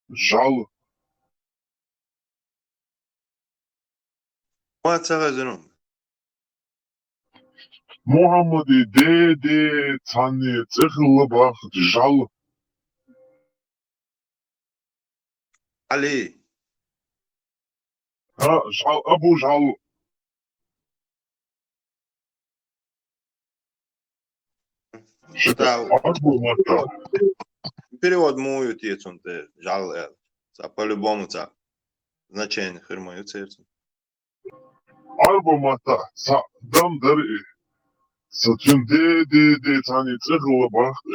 жал. واتسغزنون محمد ديدي تاني تخل باخت جال. علي ها جال أبو جال. Что-то Šta аргумента. перевод мою тецун те жал за по-любому за значение хырмаю церцун. Аргумента. Са дам дари. Сатюн дيدي تاني تخل باخت.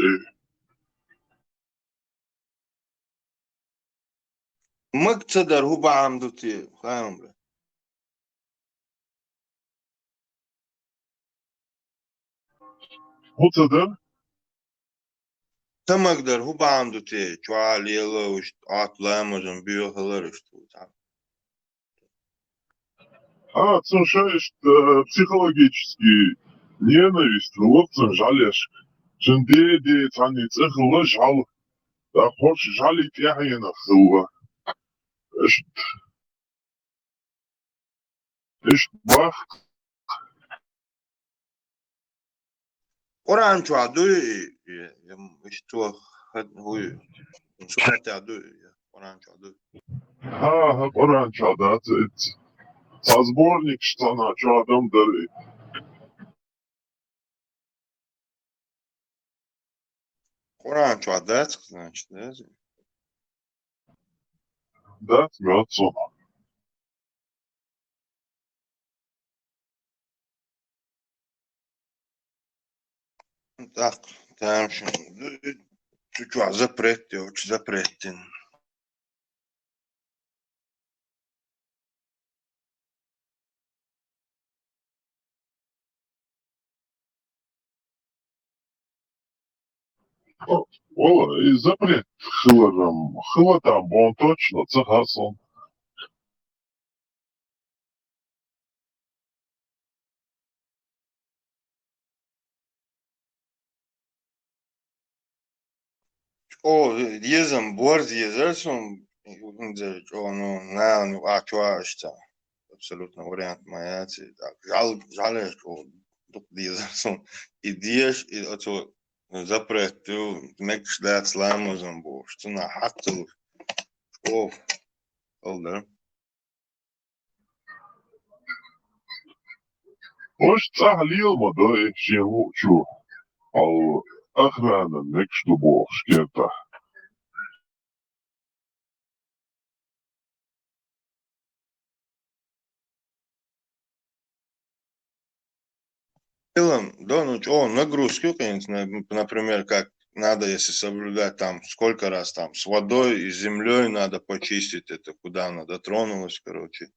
مقتدر هو بعمدو تي خامر هو تمقدر هو بعمدو تي جوال يلو وش عطلامزن بيو هلرش تو слушаешь, психологически ненависть, ловцем жалеешь. Жендеди, тани цехла жал. Да хочешь жалить яхина хыла. Эш, бах, قرآن شو عدو مش تو هو سمعت عدو قرآن شو عدو قرآن شادات. Сборник штана, что адам дары. قرآن شو عدات значит да Да, смеется. так там что чуть-чуть запрет очень запретен. Ола, и запрет хыларам. Хыла там, он точно, цехасон. О, езам борз езерсом, о, ну, на, ну, что абсолютно вариант маяци. Так, жалеешь, о, тут езерсом, идешь, и это запрет, ты мекш дать сламузом, бо, что на хату, о, олдер. Может, сахлил модой, чего, чё. Ал охрана, нексту бог, шкета. В целом, да, ну, о, нагрузки, конечно, например, как надо, если соблюдать там, сколько раз там, с водой и с землей надо почистить это, куда она дотронулась, короче.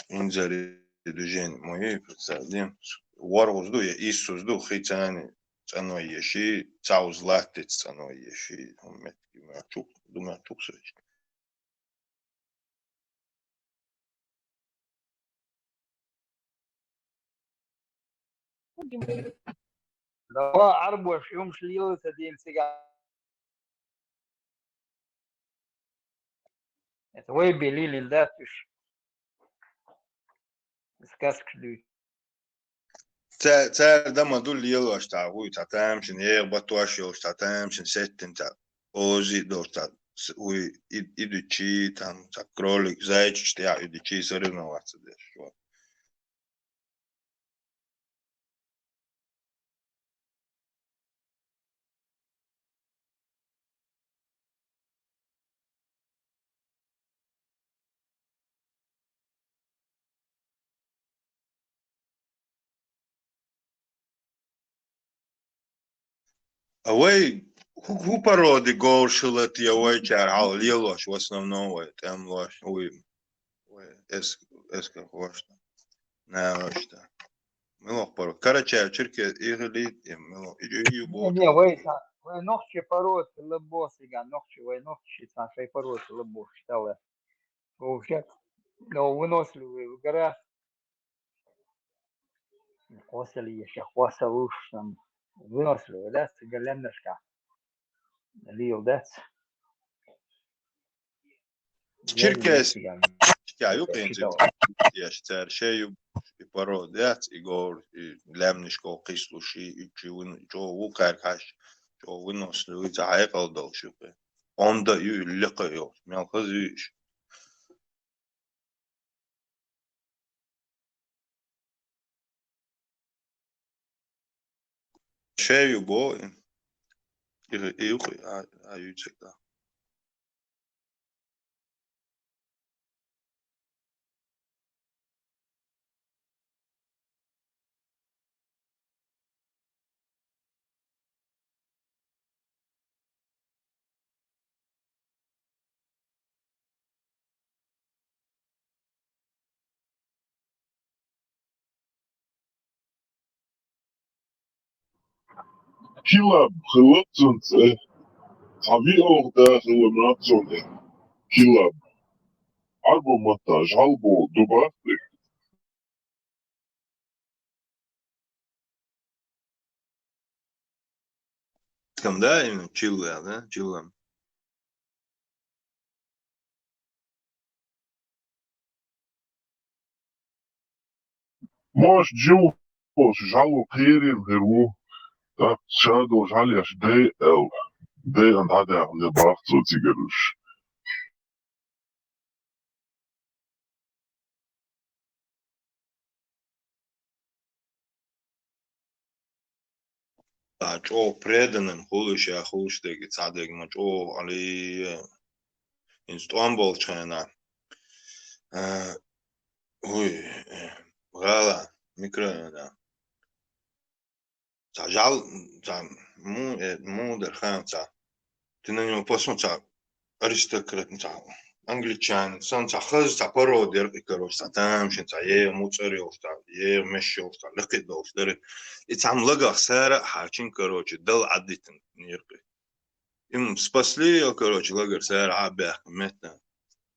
Инжари движение мои, представим, воргузду, я иссузду, хитани, цаной еши, цауз латец, цаной еши, думаю, чуксович. Давай арбош, юм шлился день сега. Это вы белили, да, тюш. Сказка шлю. تا دما دول يلو اشتا وي تا تامشن يغبطوا اشيو اشتا تامشن ستن تا اوزي دو تا وي идучи там та кролик зайчик что идучи соревноваться дальше вот. Away ху породы горшилат я ойчар ал лилош в основном ой там лош ой эс как важно на что милох пород короче чирке игли милох и год Не, вы ногче пород лебо сега, ногче, вы ногче, нашей пород лебо считала. Вообще, но выносливые в горах. Хвастали еще, хвастал уж там. Выносливые, да, цыгаленышка. real deaths. Черкес, Vegan. я юпинцев, я считаю, шею и породят, и гор, и лемнишко, кислуши, и чивын, чо укаркаш, чо выносли, и заекал долшипы. Он да ю лекаю, мелкозиш. Шею бо, и юхи, а ючек да. Kila gelukkig tabi ook dagen nation kila montage halbo dubate. Кам, да, именно чилла, да, чилла. Mas Joe was jalo keren heru dat shadow jalias de en hade aan de bacht zo tigerus. Чо преданным хулыше, а хулыштеги цадеги, чо, али инстуамбол чайна. Ой, гала, микро, да. Жал, му дерхан, ты на него посмотри, аристократ, англичанин, сон хыз, пародер, и короче, там, муцарил, мешил, лыкидол, и там лагах сара, харчин, короче, дал аддитин, нирки. Им спасли, короче, лагер сара, абях, метна.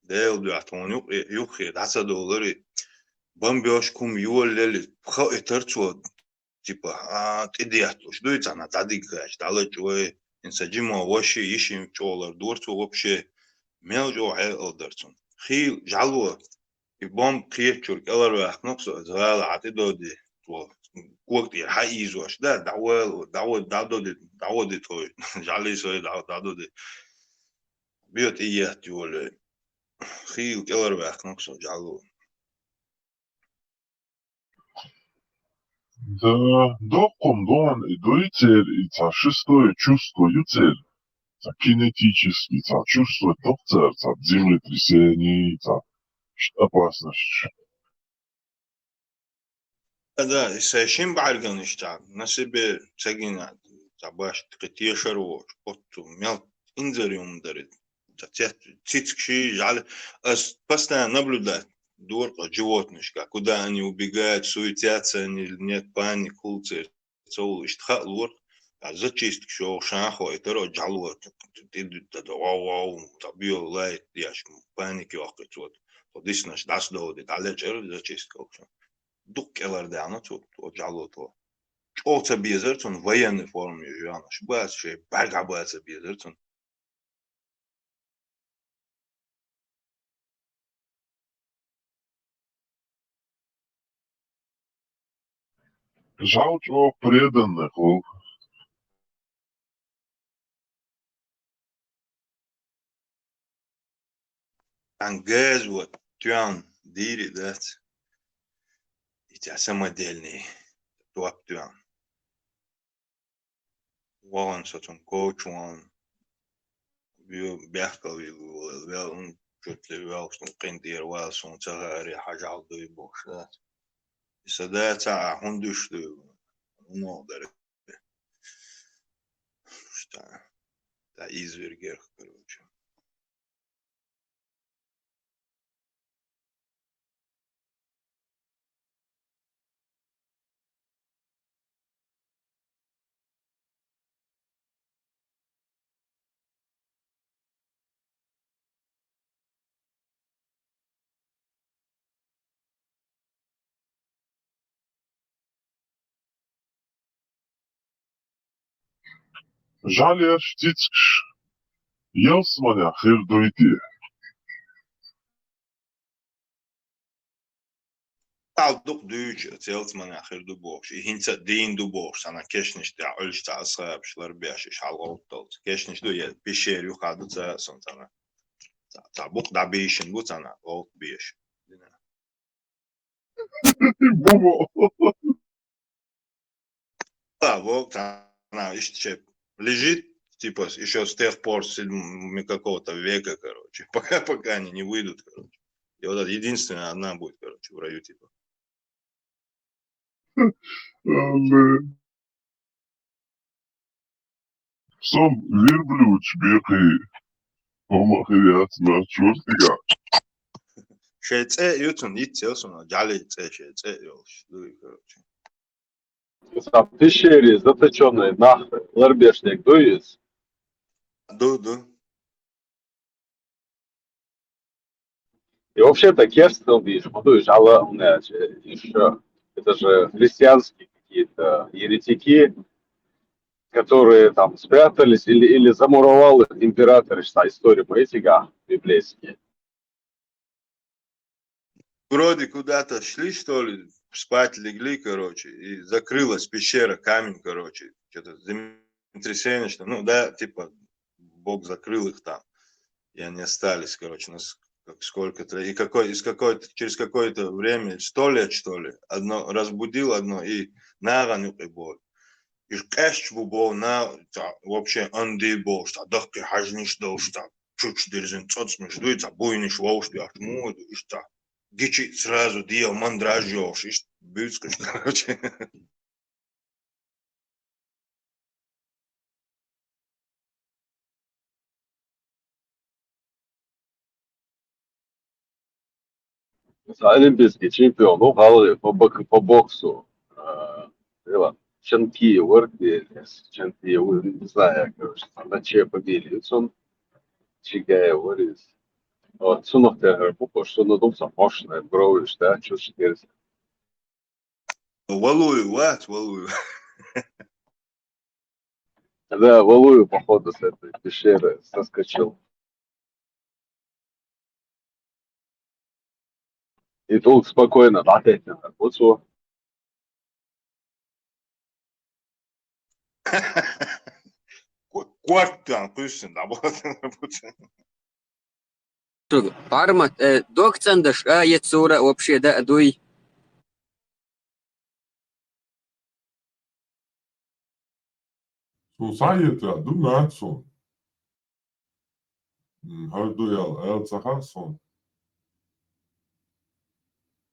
Дел дуатон, юхи, $10. Бомбёж кум юоллели, пха этерцо, типа, идеятло, что это она, тадикач, далечуэ, инсаджимо, воши, ишим, чолар, дурцо, вообще, мелжо, элдерцон. Хил, жалуа, и бомб клетчур, эларвах, ноксо, звала, атидоди, куакти, хаизуаш, да, даводи той, жали свой, дадоди. Биот и ят юоле. Хил, эларвах, ноксо, жалуа. Да, доком дон и дуицер, и ца шестое чувство юцер, ца кинетически, ца чувство топцер, ца землетрясений, ца опасность. Да, сашим барган ишта, на себе цагина, забаш, третьешару, отту, мел инзариум дарит, цицкши, жаль, постоянно наблюдать, дурка, животнышка, куда они убегают, суетятся, они, нет паник, хулцы, цоу, иштха, лур, а зачистки, шо, шахо, это ро, джалуа, ты, вау, табио, лайт, яш, паники, охкать, вот, this наш, das доуди, далечер, зачистка, дуккелerde anlatıyor o calloto. Olsa bir yazarsan военной форме yanlış. Bu şey belki bu bir yazarsan. Žal čo predanih, Ангез вот тюан дири дат. И тебя самодельный туап тюан. Вон сотон коучуан. Био бяхкал вел он чуть ли вел что кентир вел сон цагари хажал дуй бош дат. И садается хундуш дуй. Ну дарит. Что? Да извергер, короче. Жалеш цицкш. Елсманя хердуйти. Taldık düyüç, Celsman axir du boş. Hinça deyin du boş. Sana keşniş de ölçte asayapşlar beş iş halga ottal. Keşniş du ya bir şehir yukarıda çayasın sana. Tabuk da beşin bu sana. Olt beş. Бумо. Да, вот она, işte лежит, типа, еще с тех пор, какого-то века, короче, пока они не выйдут, короче. И вот это единственная одна будет, короче, в раю, типа. Сам верблюд бехи. Омахият мачуртига. Şeyce yutun, itiyorsun, cali şeyce yok, короче. В пещере заточенной на ларбешник дует. Ду. И вообще-то керстен, видишь, будешь, але еще, это же христианские какие-то еретики, которые там спрятались или замуровал их император, что история поэтика библейские. Вроде куда-то шли, что ли, спать легли, короче, и закрылась пещера, камень, короче, что-то землетрясение, что, ну да, типа, Бог закрыл их там, и они остались, короче, сколько-то, и через какое-то время, 100 лет, что ли, одно, разбудил одно, и наранил и бой. И кэш был на, вообще, анди был, что, дохки хажниш дол, что, чуть дерзин, цоцмиш, дуется, буйниш, воуш, и что, гичи сразу дел мандражёшь, и бюцкаш, короче. Олимпийский чемпион, ну, голы по боксу. Ченки, Уорки, Ченки, не знаю, короче, на чьей побили. Он Чигая, Уорис. Вот, сунув те пупо, что надумся мощное, бровишь, да, чушь дерзь. Валую, валую. Да, Валую, походу, с этой пещеры соскочил. И тут спокойно, опять на вот Kuarttan pysyn da Парма, докцандаш, яцура вообще да дуй. Society, du Natson. Har du el Zahanson?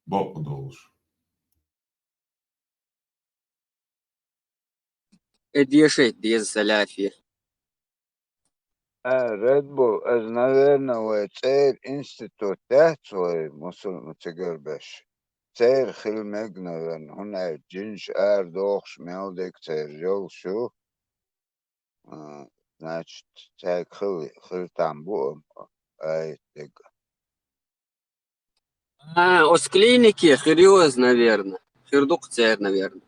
Bakmadolş. Эдешей без саляфи. Red Bull, наверное, цель институт свой мусульман цигербеш. Цель хилмег, наверное, он джинш дохш мелдик цель жол шу. Значит, цель хил там бу, тыг. С клиники хириоз, наверное. Хирдук цер, наверное.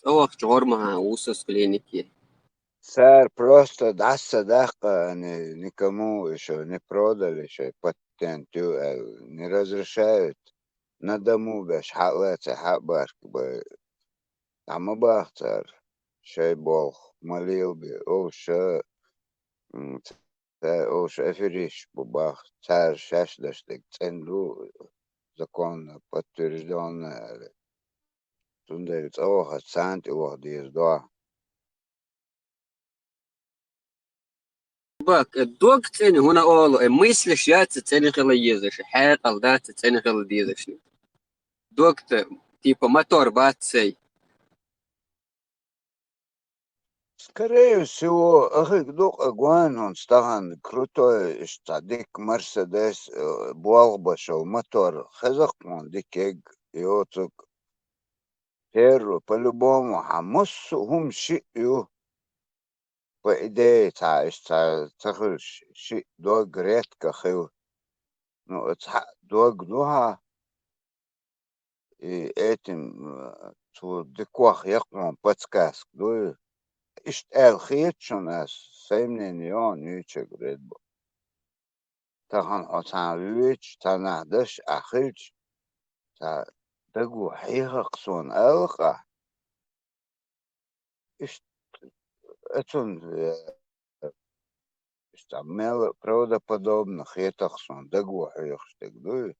Ох, чорма, усос клиники. Сэр, просто дастся дахка, никому еще не продали, еще патенту не разрешают. На дому беш халеца хабарк бы там бахтар шей бог молил бы оше оше эфириш бах царь шашдаштык ценду законно подтвержденное тундевец оха цант его диездо. Бак, док цени хуна оло, мыслишь я цени хила езеш, хэкал да цени хила дизеш. Док-то, типа мотор бацей. Скорее всего, док агуан он стаган крутой штадик Мерседес буалбашов мотор хазакмон дикег йоцук Первый, по-любому, هم شيء по идее, شيء دوغ редко хил. Ну, это دوغ духа, и этим диквах якмон подсказк, إشت الخيط شناس سيمنين يون يوتشك ريدبو تخن أتان ويتش تنهدش أخيج تا دقو حيخ قصون ألقى إشت أتون استعمال правдоподобно хитахсон дагу хихштег дуй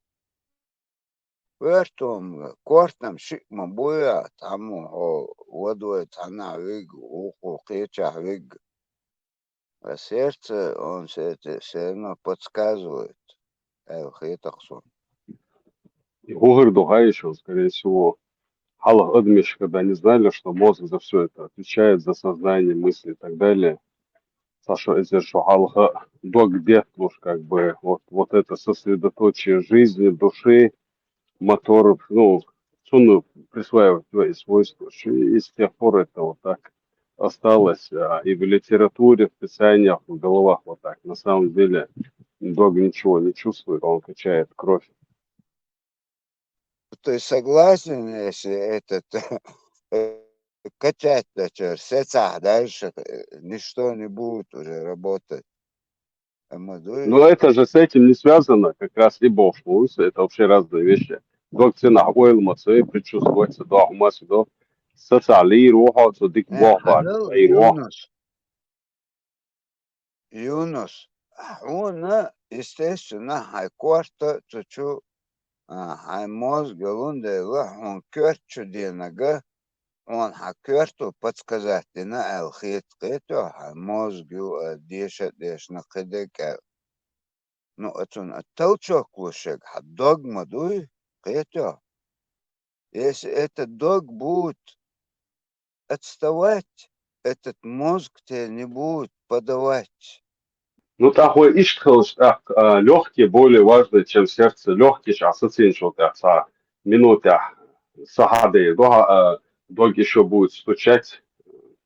вертом кортам шикма буя таму о водой тана виг уху кича виг а сердце он все равно подсказывает хитахсон. И Гогер Дугаевич, он, скорее всего, Халах Адмиш, когда они знали, что мозг за все это отвечает, за сознание, мысли и так далее. Саша, если что Халаха Дог где уж как бы вот это сосредоточие жизни, души, моторов, ну, он присваивает свои свойства. И с тех пор это вот так осталось. И в литературе, в писаниях, в головах вот так. На самом деле Дог ничего не чувствует, он качает кровь. То есть согласен, если этот качать-то сердца дальше ничто не будет уже работать. Но это же с этим не связано, как раз и Бог шлюся, это вообще разные вещи. Дог цена ойл мацей предчувствуется до умаси до социали руха то дик Бог бар и рух. Юнус, он, естественно, хайкорта чучу хай мозг лунде он кёрчу денага он хакёрту подсказать на алхит кето хай мозг деш на кедека. Ну, это толчок лошек, а догма дуй кето. Если этот дог будет отставать, этот мозг тебе не будет подавать. Ну, такой иштхалш, так, легкие более важны, чем сердце. Легкие сейчас оценивают, так, за минута сахады, дог еще будет стучать,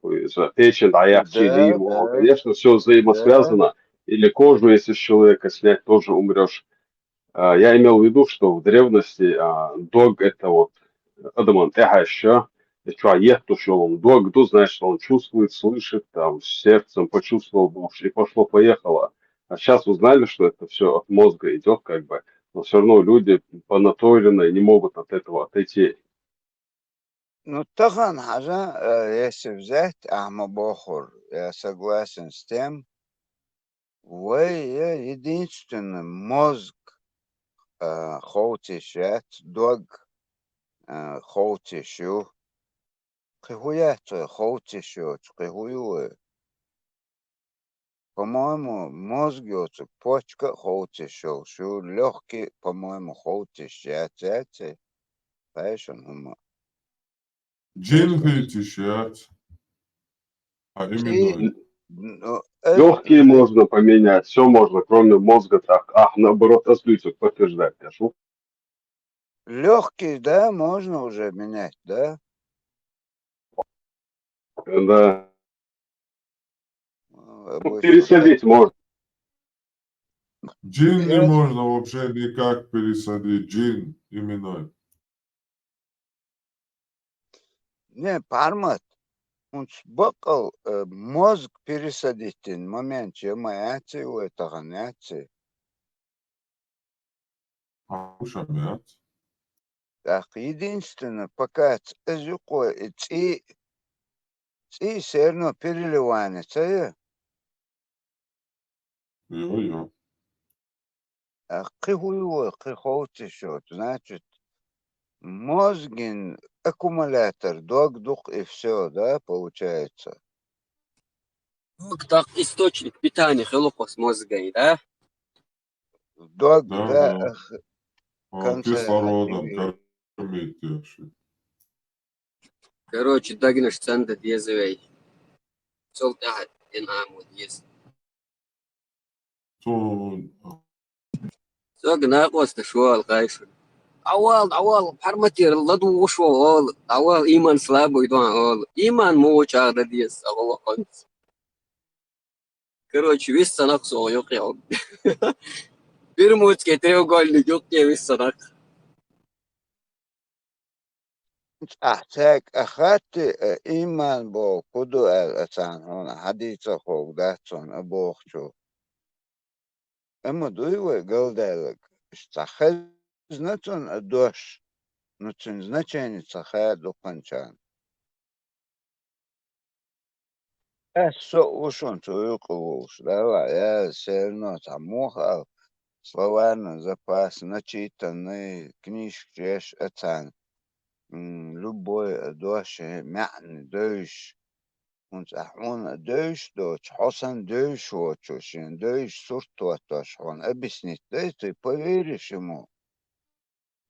за печень, а я Да, конечно, все да. взаимосвязано. Или кожу, если с человека снять, тоже умрешь. Я имел в виду, что в древности дог это вот Адаман еще то, что он дог, знаешь, что он чувствует, слышит, там, сердцем почувствовал душ, и пошло-поехало. А сейчас узнали, что это все от мозга идет, как бы, но все равно люди понаторены не могут от этого отойти. Ну, тахан хажа, если взять Ахмабохур, я согласен с тем, вы единственный мозг хоутишет, дог хоутишу, кихуят хоутишу, кихуюэ. По-моему, мозг почка хоутишу, шу легкий, по-моему, хоутишет, знаешь, он Джин хитишат. А именно. Легкие можно поменять, все можно, кроме мозга так. Наоборот, остаются подтверждать, прошу. Легкий, да, можно уже менять, да? Да. Обычно. Пересадить можно. Джин не можно вообще никак пересадить. Джин именно. Не, пармат. Он бакал мозг пересадить в момент, чем яйца у этого яйца. Ушамят. Так, единственное, пока эзюко и все равно переливается, Йо-йо. а кихуево, кихоутишот, значит, мозгин аккумулятор, дух и все, да, получается. Так, источник питания хелопас мозга, да? Дог, Да. да, Он кислородом кормить тебя. Короче, дагнаш цанда дезевей. Сол тахат инаму дез. Сог нақос ташуал кайшун. Awal, harmatir ladu wusho all. Awal iman slabo идуан all. Iman муу чагда дез. Awal конц. Короче, весь санак сол yok ya. Бермудский треугольник yok ya весь санак. أحتاج أخدت إيمان بو كدو أتان هنا حديثة خوك داتون أبوخشو أما دوي قلدالك استخزنتون أدوش نتن значение цахает луканчан. Эссо ушон туюкулуш, давай, я все равно там муха, словарный запас, начитанный, книжки, это любой дождь, мягкий дождь, он дождь, дождь, хосан дождь, очень дождь, сурт он объяснит, да ты поверишь ему.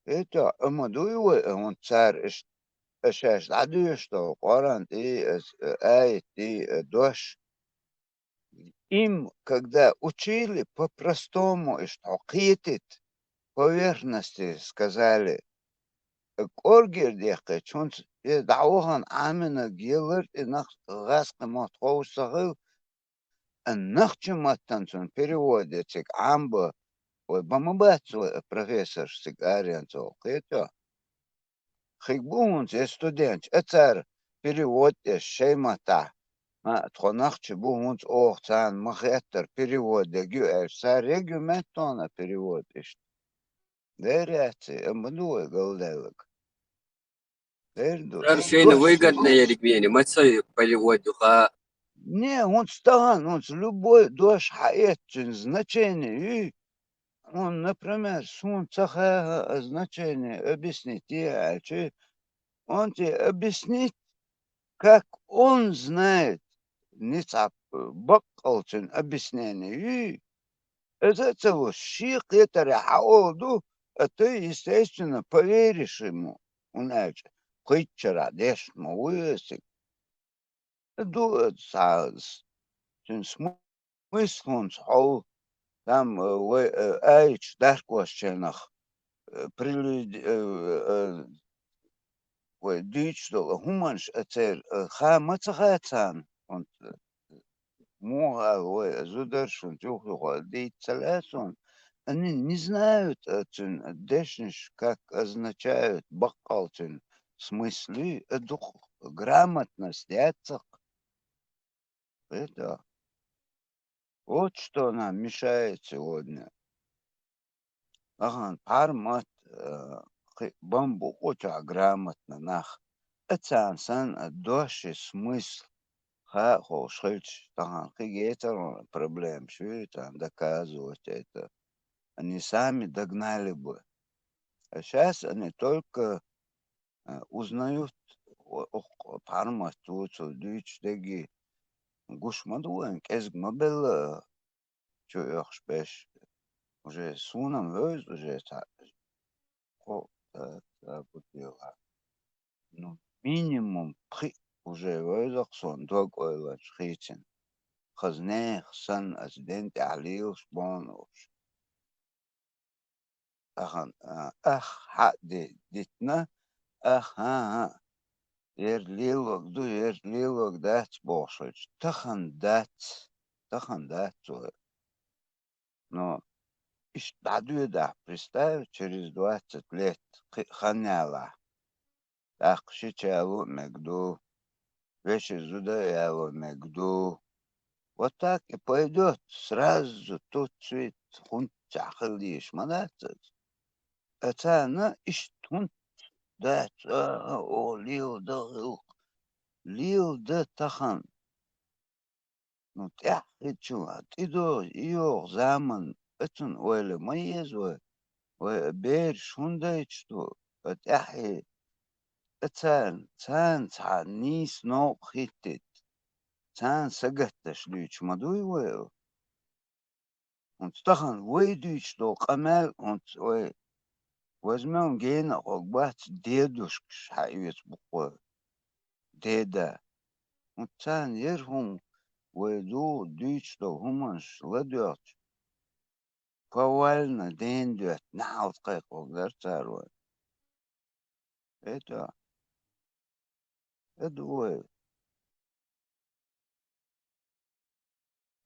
Это, амадуева, он царь, أشاش عدوشتو قرан и ает и дождь. Им, когда учили по-простому, и что китит, поверхности сказали, оргер дехе, чунц, и даухан амина гилер, и нах гаска мотхоусахил, и нахчиматтан чун переводит, цик амба, ой, бамабацу профессор сигарианцо, кито. Хигбунц, студент, это перевод шеймата. Тхонахчи бунц охтан махеттер перевод дегю регюментона перевод ишт. Деряти, эмбануэ голдевик. Дерду. Арфейно выгодная регвени, мацай переводюха. Не, он стан, он любой дождь хаэтчин значение. Он, например, сун цаха значение объяснить, он тебе объяснит, как он знает, не бакалчин объяснение. И это вот щи, который хаоду, а ты, естественно, поверишь ему. Иначе, хоть вчера дешь, муэсик. Дует саз. Смысл он схол, там, айч, дашквашченах, Deutschland, humans, خامتغاتان und моа зудершун тюхлюха дейцалясун, они не знают дешниш, как означают бакалтин, в смысле дух, грамотность, яцах. Это вот что нам мешает сегодня. Ага, армат бамбу очень грамотно нах. Это инсан доши смысл. Хо шельч там какие-то проблем, что это доказывать это. Они сами догнали бы. А сейчас они только узнают парма тут, дичь, деги. Гушмадуэн, кезгмабел, что я шпеш. Уже сунам вёз, уже бутила. Ну, минимум уже вёзаксон, дог ойлач хитин. خزناه خسن أزدنت عليوش بونوش أخن حق ديتنا ها ير ليلوك دات بوشج تخن دات но إيش بعدو ده представь через 20 лет خنالا أخشي чалу мегду вещи зуда ялу мегду. Вот так и пойдет сразу тут цвет хунт чахалдиш манатец. Это она иштун да о лил да тахан. Ну тях ичуа тидо ио zaman это öyle mayız ve bir şunda içtu. Тяхи تان نيس نو خيتت تان سقتش ليش مدوي ويو und stachen weidisch do kamel und возьмем гена огбат дедушка шайвец буква деда und тан ерхум weidu дич до хуманш ладёт повально дендет наут кайк огдар царва это двое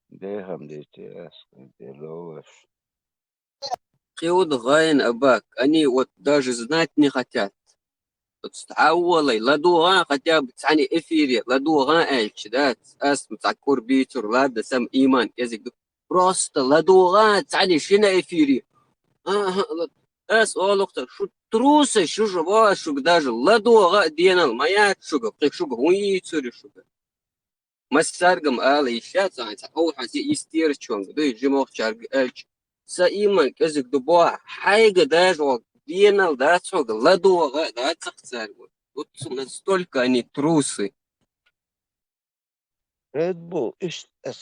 дехам дитя деловаш. Киуд гайн абак, они вот даже знать не хотят. تتحول لدوغان хотя бы تعني эфире لدوغان эльчдат اسم تذكر بيتر لا سم إيمان يزيد просто لدوغان تعني شنا эфире اس اولوكتا شو تروسه شو جوا شو даже لدوغا دينا المايات شو قبل شو هوي تصير شو ما سارقم آلي شات عن أول حسي يستير شون ده جموع شارق إلش سايمان كذا دبوا حاجة داج دينا ده شوق لا دوا ده تخسر وتصل столько они трусы. Red Bull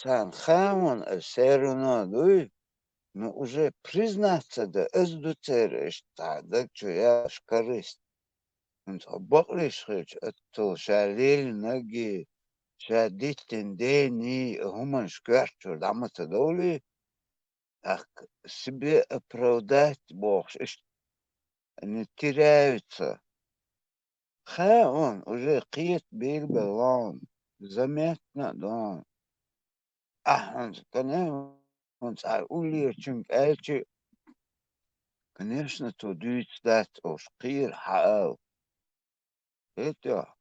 Сан Хамон Серуно Дуй, но уже признаться да эздуцерешь, да что я шкарист. Он баклиш хич, это шалил ноги, шадитин дени, гуман шкварчур, дамата доли, так себе оправдать Бог, не теряются. Ха он уже қиет бел балон, заметно, да. Он, конечно, он улир чунг эльчи, конечно, то дюйт стат ош қир хаал. Это,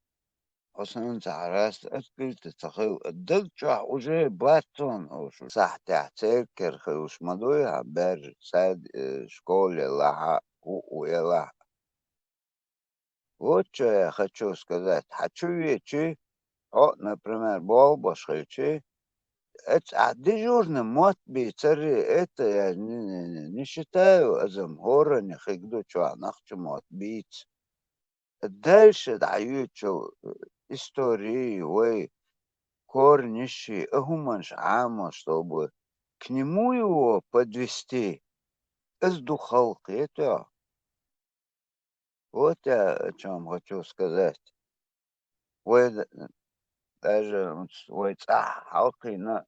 أصلا تعرست أكلت تخيل الدلجة وجه باتون أوش صح تعتذكر خيوش مدوية بر ساد школе лаха уела. Вот что я хочу сказать. Хочу вечи, например, болбашхичи, это дежурный мот бицари, это я не считаю, азам гора не хигду, что анахчу мот биц. Дальше дают истории, ой, корнищи, гуманш амо, чтобы к нему его подвести из духалки, это вот я о чем хочу сказать. Ой, даже ой, халки на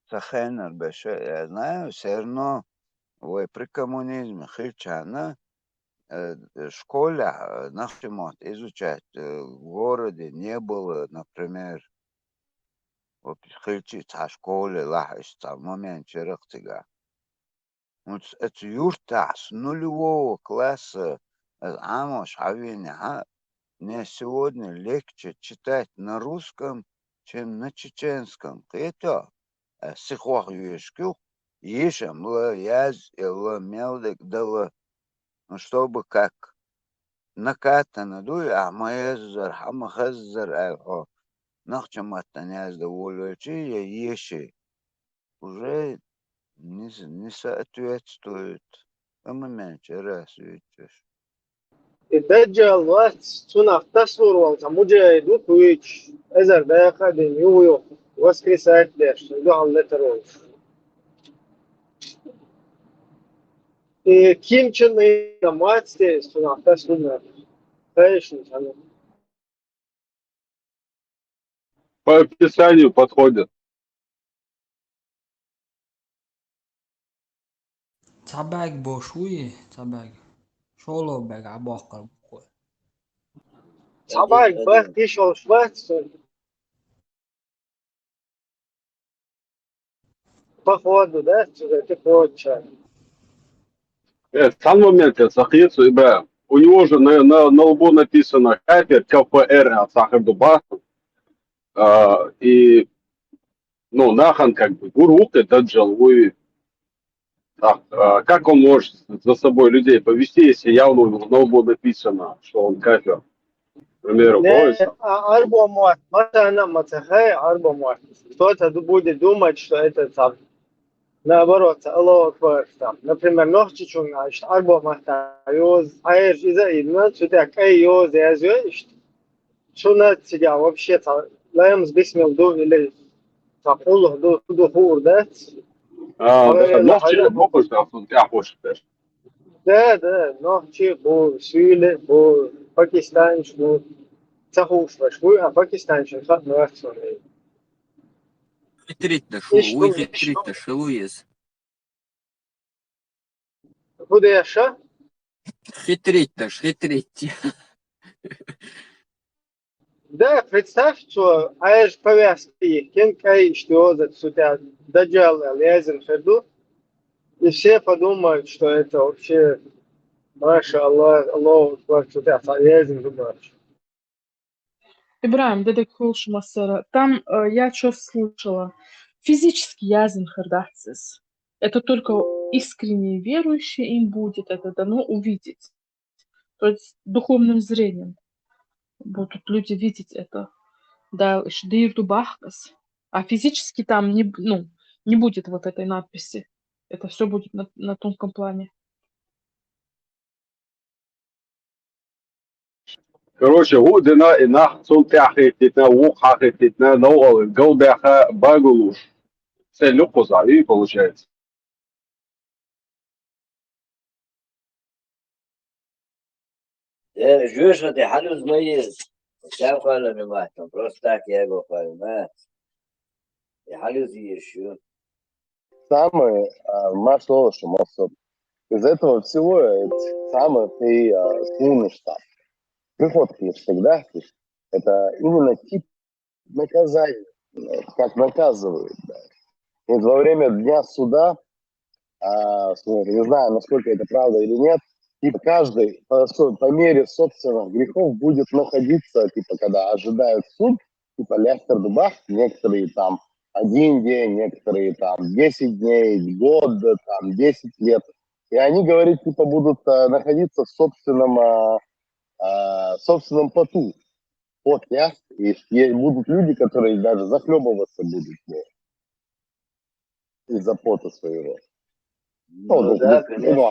сахенер беше, я знаю, все равно, ой, при коммунизме хильчана, школе нахчемот изучать в городе не было, например, вот хильчи та школе лахаш та момент черехтига. Вот это юрта с нулевого класса амош авиня мне сегодня легче читать на русском, чем на чеченском. Это сихуах юешкю, ешем ла яз и ла мелдек дала, ну чтобы как накатано дуй, а маеззар, хамахаззар, нахчаматтан яз да волочи, я еши. Уже не соответствует. Момент раз видишь. الدجال وقت صنع تصور والتموجة دوتويتش إذا داخل نيويورك واسكريسات داش دعم لتروش كيم تشني ماتستي صنع تصور فايش نتعلم По описанию подходит. Tabak boşuyi, tabak. Şolo bek abakar bu. طبعا بقى يشغل شوات походу да ты хочешь В самом моменте Сахицу Ибраим. У него же на лбу написано капер КФР от Сахардубаса. И, ну, нахан как бы гурук это джалуи. Как он может за собой людей повести, если явно у него на лбу написано, что он кафир? К примеру, поезд. арбо мот مثلا متخيل арбо мот кто-то будет думать что это там наоборот Аллаху Акбар там например ночью значит арбо мата юз айр из-за идна сюда кай юз yazıyor что на тебя вообще там лаем бисмил ду или تقول له دخول ده Да, ночью могут там тяпушь. ده نوحچی بو سویل بو پاکستانش بو تخوش باش بو پاکستانش خط نوحچونه فكرتنا شو ايش وي تو فكرتنا شو لويز بوده yaşa хитрить. да представь что аеш повязки кен кай что за сутя даджал лезен феду и все подумают что это вообще ما شاء الله, الله أكبر, что ты полезен, думаешь. Ибраим, дедек хулш масера. Там я что слушала. Физически язен хардацис. Это только искренне верующие им будет это дано увидеть. То есть духовным зрением будут люди видеть это. Да, шдирду бахкас. А физически там не будет вот этой надписи. Это все будет на тонком плане. Короче, гудина и нах цунтяхититна, ухахититна, но голдяха багулуш. Целью позави получается. Жуешь, ты халюз мои. Сам хвалю не матом. Просто так я его хвалю, да. И халюз еще. Самое масло, что масло. Из этого всего самое ты снимешь там. Приходки всегда. Это именно тип наказания. Как наказывают. Да. И во время дня суда, не знаю, насколько это правда или нет, типа каждый по мере собственных грехов будет находиться, типа когда ожидают суд, типа лехтер-дубах, некоторые там 1 день, некоторые там 10 дней, год, там 10 лет. И они, говорят, типа будут находиться в собственном поту. Вот я. И будут люди, которые даже захлебываться будут из-за пота своего. Ну да, конечно.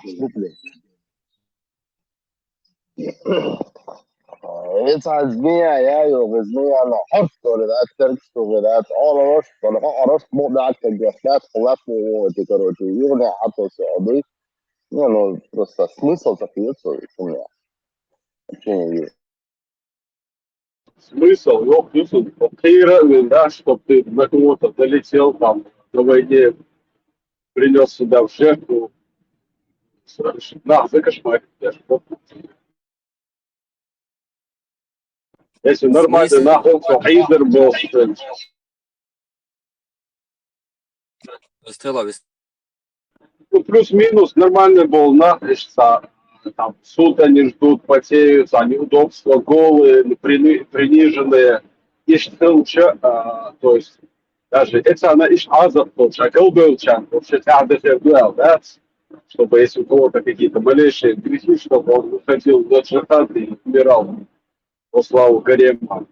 It's as me, I was me on a hot story that tells you that all of us, but all of us more that can get that left for the короче, и у меня отосы, не, ну, просто смысл запьется у меня. Вообще не вижу. Смысл, его смысл, да, чтобы ты на кого-то долетел там на войне, принес сюда в жертву. Да, за кошмар. Если нормально нахуй, то Хейдер был. Ну, плюс-минус нормально был, нахрещется. Там суд они ждут, потеются, неудобства, голые, приниженные. То есть даже это она азов шакал был чан, вообще да, чтобы если у кого-то какие-то малейшие грехи, чтобы он выходил в джихад и умирал во славу Гарема.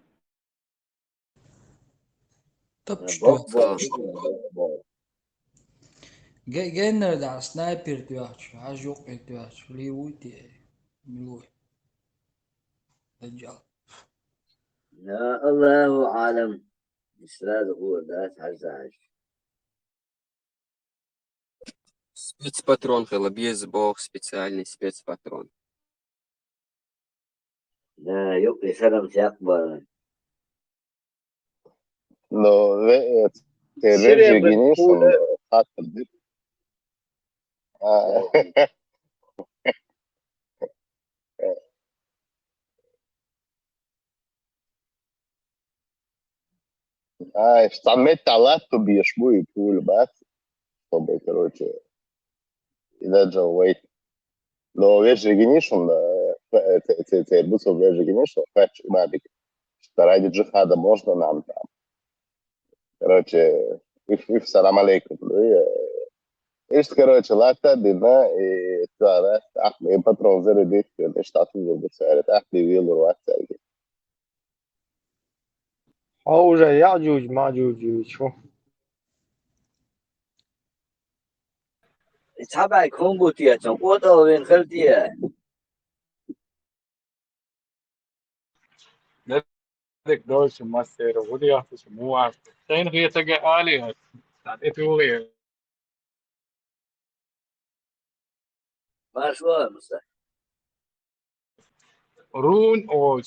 Genner da sniper diyor. Az yok diyor. Liu diye. Milu. Dajjal. لا الله أعلم. إسرائيل هو ده تعزاج. Спецпатрон, Хелобез, бог, специальный спецпатрон. لا يقي سلام أكبر. Но ты Серебряный пуля. Штаммет талат бьешь и пуль, бац, чтобы, короче, и даже wait. Но вещь регенишн, это бусов вещь регенишн, фэтч мабик, что ради джихада можно нам там. Короче, if салам алейкум. Isto, короче, лата дина и твара, ахли патрон зарядит, это штат будет сарит, ахли вилл руатсарит. А уже Яджуж, Маджуж, что? تابع كومبوتيا تنقوطة وين خلتيا. ذلك دوش مصير ودي سموها تين هي تجا آلية إثيوبيا ما شو مصر. رون أو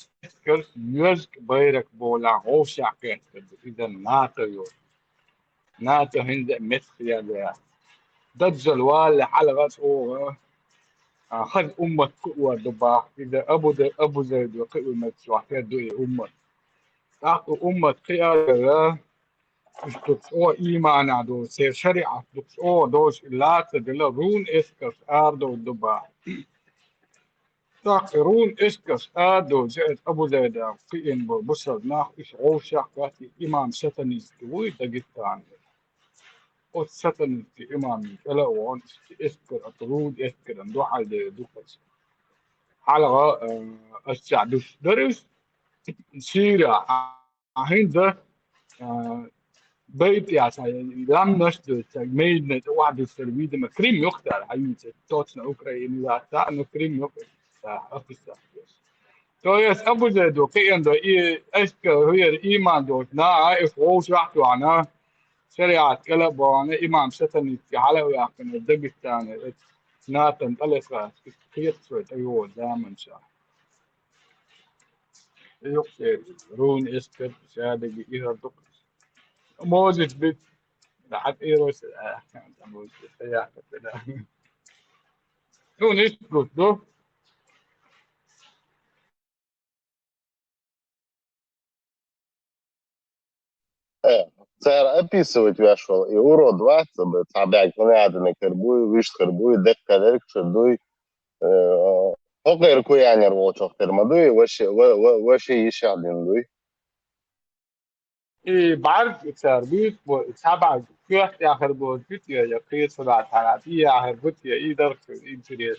كل يوزك بيرك بولا هو شاكين إذا ناتو هند مثل يا دجال ولا حلقة أو أخذ أمة قوة دبا إذا أبو زيد وقوة متسوحة دوي أمة أخذ أمة قيادة دكس او ایمان دو سر شریعت دکس او دوش لات دل رون اسکس آردو دبا تاخرون إسكس آدو زائد أبو زيدا قيم ببصر ناخ إش عوشة كاتي إمام ستنيز كوي دقيتان أو ستنيز كي إمام كلا وان إسكر أطرود إسكر أندوحة دوكس حلقة السعدوش درس سيرة هند بيت يعني لم نشد ميدنا واحد السرويد ما كريم يختار حيوت توتنا أوكرانيا لا تاع كريم يختار أفسد تو يس أبو زيد وكيان دو إسك هي إيمان دو نا إفوش وحده أنا شريعة كلا بوانا إمام ستني في حالة ويأكل الدقيقتان ناتن تلسا كيت سويت أيوه دائما شاء يقصد رون إسكت شادي بإيها دق موجود بيت لحد إيروس موجود يا كده رون إسكت دو Cer apīsot vēl urod vecu, bet tāpēc, ka neādami karbuji, višķi karbuji, dekaļerk šarduji, hokai kujāņi ar volčok termaduji, vaši išādin duji. بعرف إكثر بيت سبع كيف آخر بود بيت يا قيد سبع ثلاثية آخر بيت يا إيدر إنتريت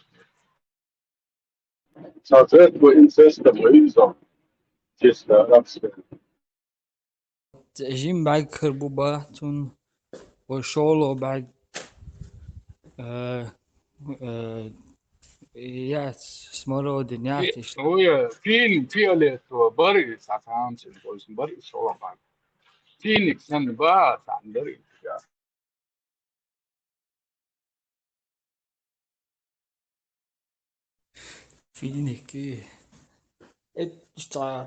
Соответственно, инцеста боится чисто рабская. جيم بعد كربوباتون وشولو بعد آه آه يات سمرو دنياتش هو في اللي تو بري ساعتين سنقول بري شو بعد فينيكس نن با عن بري فينيك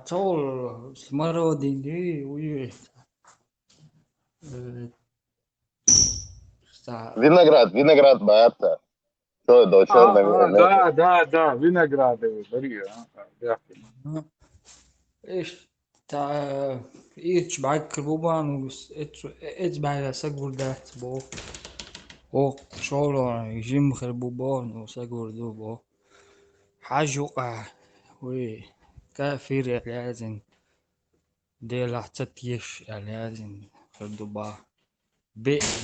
طول سمرو دني وي Vinograd bērta. To do čorna vinograd. да винограды بري ايش تا ايش بعد كربوبان وس اتش بعد سجور دات بو او شولو يجيم خربوبان وسجور دو بو حاج وقع وي كافير لازم دي لحظة يش لازم خردوبا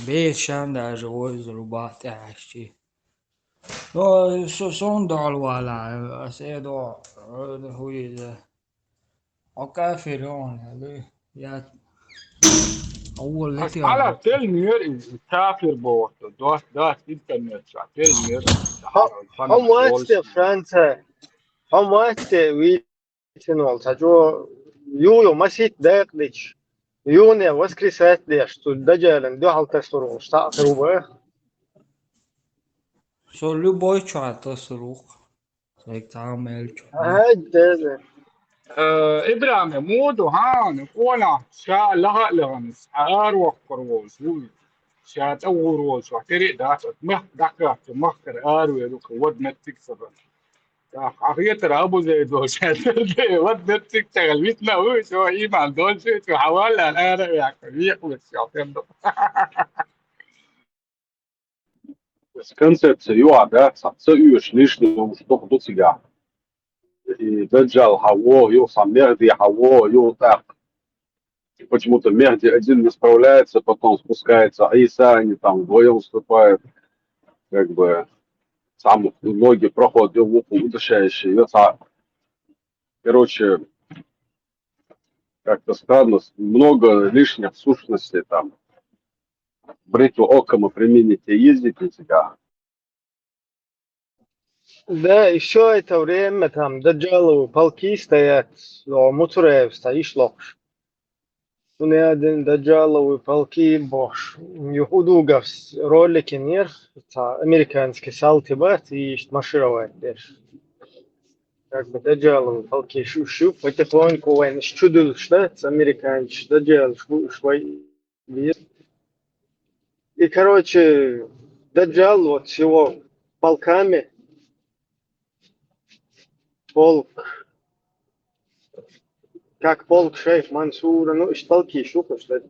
بيشان دا جوز ربا تعشي no son dal wala se do hui o kafirون يا أول التي على تلمير كافر بوت دوت إنترنت تلمير هم وقت فرنسا هم وقت ويتنول تجو يو مسيت داق ديش يوني وسكريسات ديش تدجال دو حال تسرو استأخروا بيه så любой чат слух так تعمل هاي ده إبراهيم مودو هان قولا شاء لها لغنس حار وقروز شاء تأوروز وحتري دات مح دكات مخر آروي لوك ود نتك سبب حقيقة أبو زيد وشات ود نتك تغلبتنا وشو إيمان دول شو حوالي الآن يا كبير وشاطين Концепция ЮА, союз лишнего, чтобы тут себя. И Даджал Хаво, его сам Мехди Хаво, его так. И почему-то Мехди один не справляется, потом спускается Аиса, они там вдвоем выступают. Как бы сам ноги проходят в уху удушающие. Короче, как-то странно, много лишних сущностей там. Бритву окома примените, ездите себя. ده еще это время там Даджалу полки стоят, но Муцураев стоишь локш. У меня один Даджаловые полки бош. Юхудугав ролики нер, американский салтибат и маршировать деш. Как бы Даджаловые полки шу-шу, потихоньку войны чудил, что американец Даджал швой. И короче, Даджал вот всего полками полк, как полк шейх Мансура, ну, из полки шука, что ли.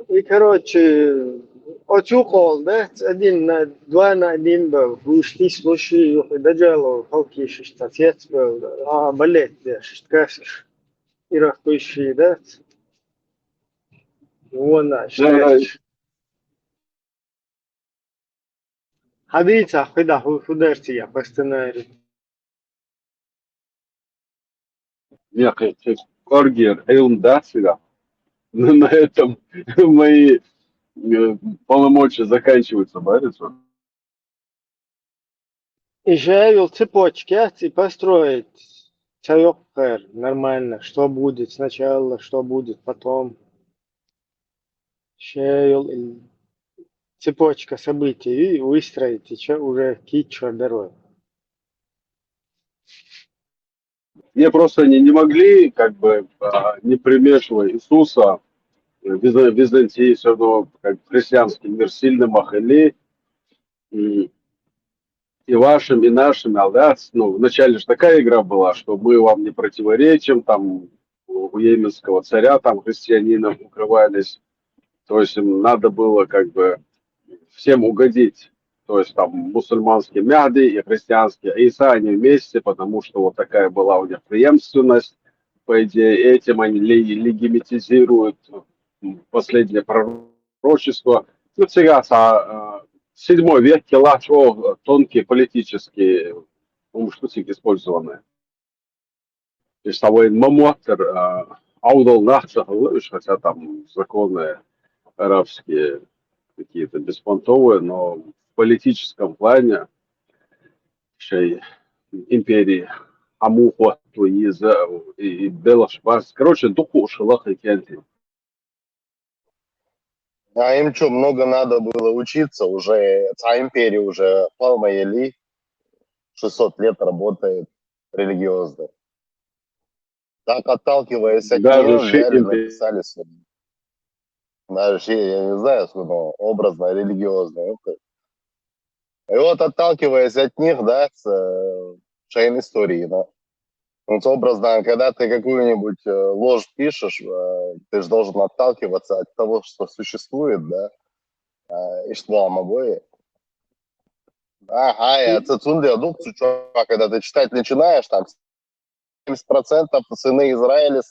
И, короче, Очукол, да? Один, два на один был. Вышли случаи, доделал, халки шесть отец был. А балет, да, шесть кашешь. И рахтующий, да? Вон, Да, шесть. Хадица, худа, худертия, по сценарию. мягкий Коргер, Эйлмдасига. На этом мои полномочия заканчиваются, Борису. И же цепочки, и построить царёкер нормально, что будет сначала, что будет потом. Шейл цепочка событий и выстроить, и что уже кичу дорога. Мне просто они не могли, как бы, не примешивая Иисуса, Византии, все равно, как христианский мир сильно махали, и, и вашим, и нашим, да, ну, вначале же такая игра была, что мы вам не противоречим, там, у Йеменского царя, там, христианинов укрывались, то есть им надо было, как бы, всем угодить. То есть там мусульманские мяды и христианские Иса, они вместе, потому что вот такая была у них преемственность. По идее, этим они легимитизируют последнее пророчество. Ну, сега, 7 век, килачо, тонкие политические умштуцики использованные. То есть того мамотер, аудал нахца, хотя там законы арабские какие-то беспонтовые, но в политическом плане шей империи Амухо, и Белашбас. Короче, духу шелах и кенти. А им что, много надо было учиться? Уже империя уже Палмаели 600 лет работает религиозно. Так, отталкиваясь от Даже нее, ши взяли, империи. написали себе. Даже, я не знаю, но образно, религиозно. И вот, отталкиваясь от них, да, шейн истории, да. Вот образно, когда ты какую-нибудь ложь пишешь, ты же должен отталкиваться от того, что существует, да, и что вам обои. Ага, и цундиадукцию, когда ты читать начинаешь, там 70% сыны Израиля,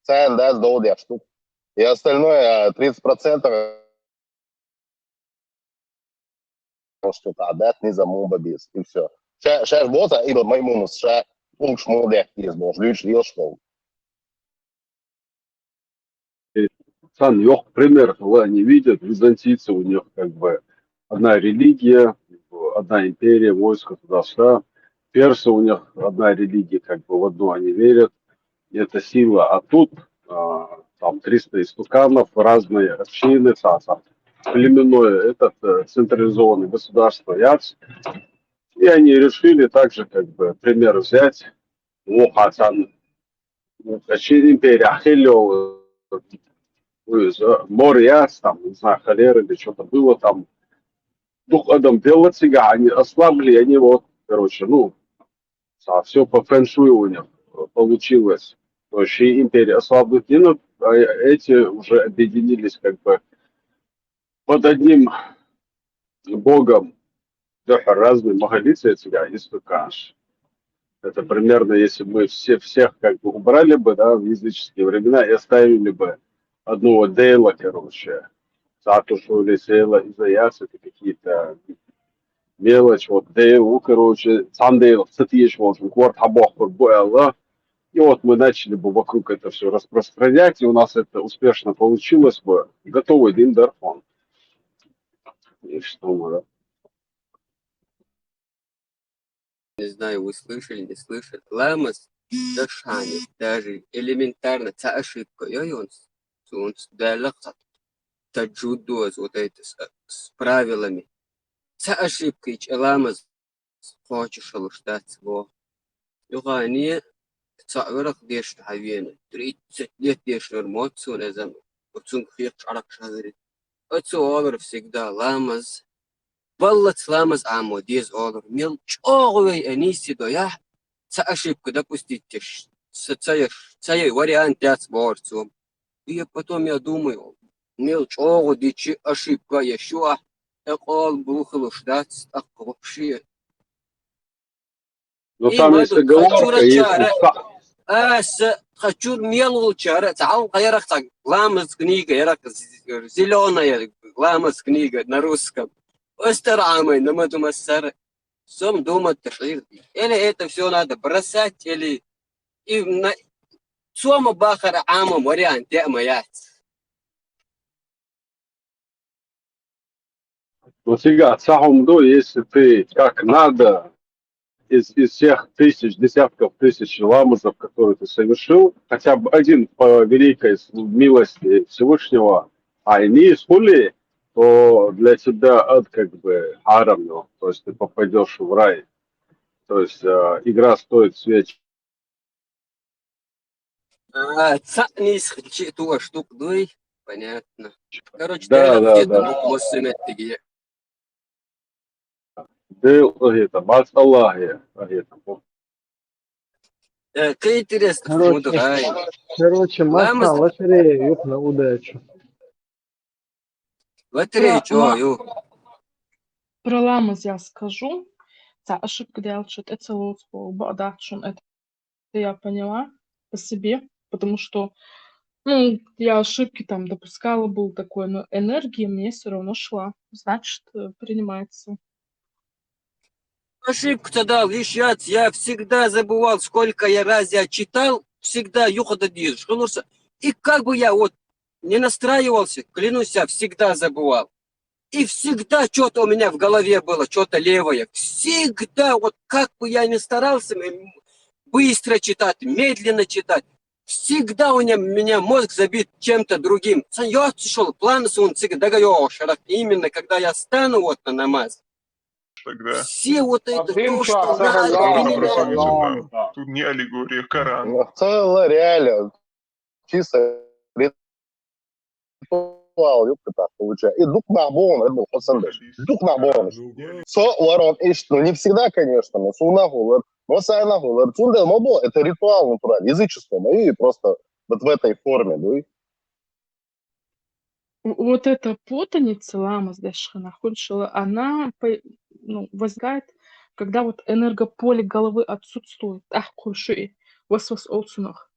цен, да, с штук. И остальное 30% что-то, да, не замуба без, и все. Сейчас бота, и до моему США, пункт шмулдек есть, боже, лишь шел. Сан Йох, пример, они видят, византийцы, у них как бы одна религия, одна империя, войско туда-сюда. Персы, у них одна религия, как бы в одну они верят, и это сила. А тут там 300 истуканов, разные общины, племенное, этот централизованное государство Яц. И они решили также как бы пример взять. Империя Ахиллева, Моряц, там, не знаю, холера или что-то было там. Дух Адам Белоцига, они ослабли, они вот, короче, ну, все по фэншую у них получилось. То есть и империя ослабнуть не надо, а эти уже объединились как бы под одним богом. Разные могилицы эти истукаш. Это примерно, если мы всех как бы убрали бы, да, в языческие времена и оставили бы одного Дейла, короче, Сатушу или Сейла из Аяс, это какие-то мелочь, вот Дейл, короче, сам Дейл, цитишь, вот, город Хабох, Аллах. И вот мы начали бы вокруг это все распространять, и у нас это успешно получилось бы. Готовый Диндерфон. И что мы, да? Не знаю, вы слышали, не слышали. Ламас дашани, даже элементарно, та ошибка. Он далеко таджудоз, вот это с правилами. Та ошибка, и ламас хочешь алуштать его. Югани, تعرف ديش حبينا 30 лет деш нормацию на зам. Отцун хирч арак шазри. Отцу олар всегда ламаз. Баллат ламаз амо диз олар. Мелчоговый аниси доя. Ца ошибка допустить. Цай вариант дяц борцу. И потом я думаю, ميلش أوه ديتشي أشيبكا يشوع أقول بوخلوش داتس أقوبشي Но إيه там ما есть دوت خشورة оговорка, если شارع خشور ميلو شارع تعال غيرك تاع لامس книга يرك зеленая لامس книга на русском Остарамой на думассар сом думать ташир или это все надо бросать или и на сома бахара ама вариант я моя. Но сега, самом деле, если ты как надо из всех тысяч, десятков тысяч ламазов, которые ты совершил, хотя бы один по великой милости Всевышнего, а не испули, то для тебя это как бы харамно, то есть ты попадешь в рай. То есть игра стоит свеч. Цакни схчиту штук дуй, понятно. Короче, Да, тегак да, где-то да. бук муссимет тиги. Ты это, бац Аллахе, это. Ты интересно, хмуду Короче, рай. мать на Ламас лотерею, юг на удачу. ватрей чо, ю. Про ламаз я скажу. За ошибку делать, что это целуцкого бадачун, это я поняла по себе, потому что, ну, я ошибки там допускала, был такой, но энергия мне все равно шла. Значит, принимается. Ошибку-то дал, видишь, я всегда забывал, сколько я читал, всегда юхада дишь. И как бы я вот не настраивался, клянусь, я всегда забывал. И всегда что-то у меня в голове было, что-то левое. Всегда, вот как бы я ни старался быстро читать, медленно читать, всегда у меня мозг забит чем-то другим. Я шел, план именно когда я стану вот на намаз, Тогда все вот это, Один то, час что надо, Коран и не надо. образуется, да. да. Тут не аллегория, Коран. Ну, в целом, реально, чисто ritual, ёпта, так получается. И дух набором, это был Хасандеш. Дух набором. Со ларон ишь, ну не всегда, конечно, но суна гулар, но сайна гулар. Цунда мобо, это ритуал натуральный, язычество, ну и просто вот в этой форме, да. Вот эта путаница ламас дашхана худшила, она ну, возникает, когда вот энергополе головы отсутствует. Ах, куши, вас олсунах.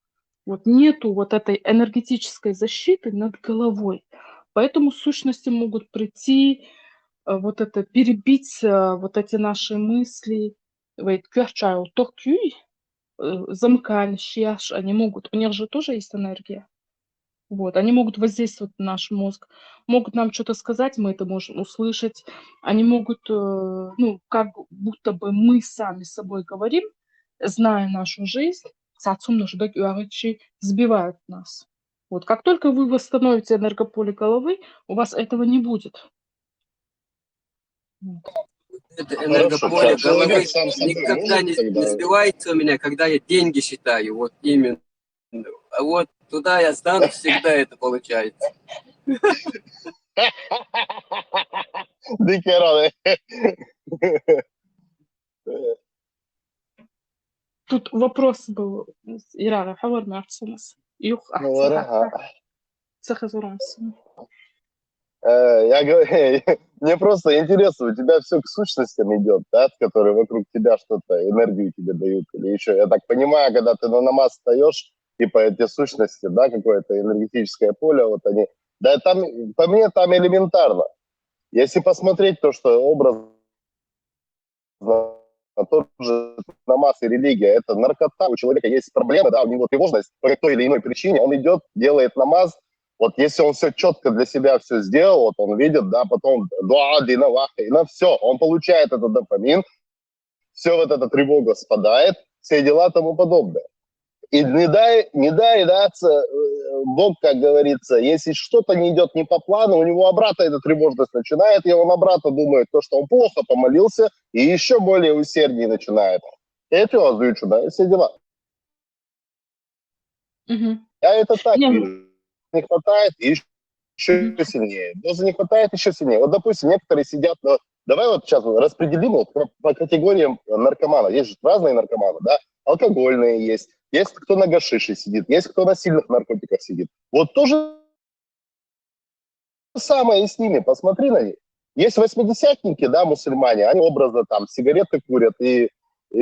Вот нету вот этой энергетической защиты над головой. Поэтому сущности могут прийти, вот это перебить вот эти наши мысли. Замыкающие, они могут, у них же тоже есть энергия. Вот, они могут воздействовать на наш мозг, могут нам что-то сказать, мы это можем услышать. Они могут, ну, как будто бы мы сами с собой говорим, зная нашу жизнь, сбивают нас. Вот, как только вы восстановите энергополе головы, у вас этого не будет. Вот. Это Хорошо, энергополе человек головы сам собой никогда может не тогда... сбивается у меня, когда я деньги считаю, вот именно. А вот туда я стану, всегда это получается. Дикерон. Тут вопрос был. Ирара, хавар мярцунас. Юх, Ну, ага. Цахазуранс. Я говорю, мне просто интересно, у тебя все к сущностям идет, да, которые вокруг тебя что-то, энергию тебе дают или еще. Я так понимаю, когда ты на намаз встаешь, типа эти сущности, да, какое-то энергетическое поле, вот они, да, там, по мне, там элементарно. Если посмотреть то, что образ тот же намаз и религия, это наркота, у человека есть проблемы, да, у него тревожность по той или иной причине, он идет, делает намаз, вот если он все четко для себя все сделал, вот он видит, да, потом дуа, дина, ваха, и на все, он получает этот допамин, все вот эта тревога спадает, все дела тому подобное. И не дай даться, Бог, как говорится, если что-то не идет не по плану, у него обратно эта тревожность начинает, и он обратно думает, то, что он плохо помолился, и еще более усерднее начинает. Это озвучу, да, и все дела. Угу. Я это так Не, вижу. Не хватает, и еще сильнее. Дозы не хватает, еще сильнее. Вот, допустим, некоторые сидят, ну, давай вот сейчас распределим вот по категориям наркоманов. Есть же разные наркоманы, да? Алкогольные есть кто на гашише сидит, есть кто на сильных наркотиках сидит. Вот тоже самое и с ними, посмотри на них. Есть восьмидесятники, да, мусульмане, они образно там сигареты курят и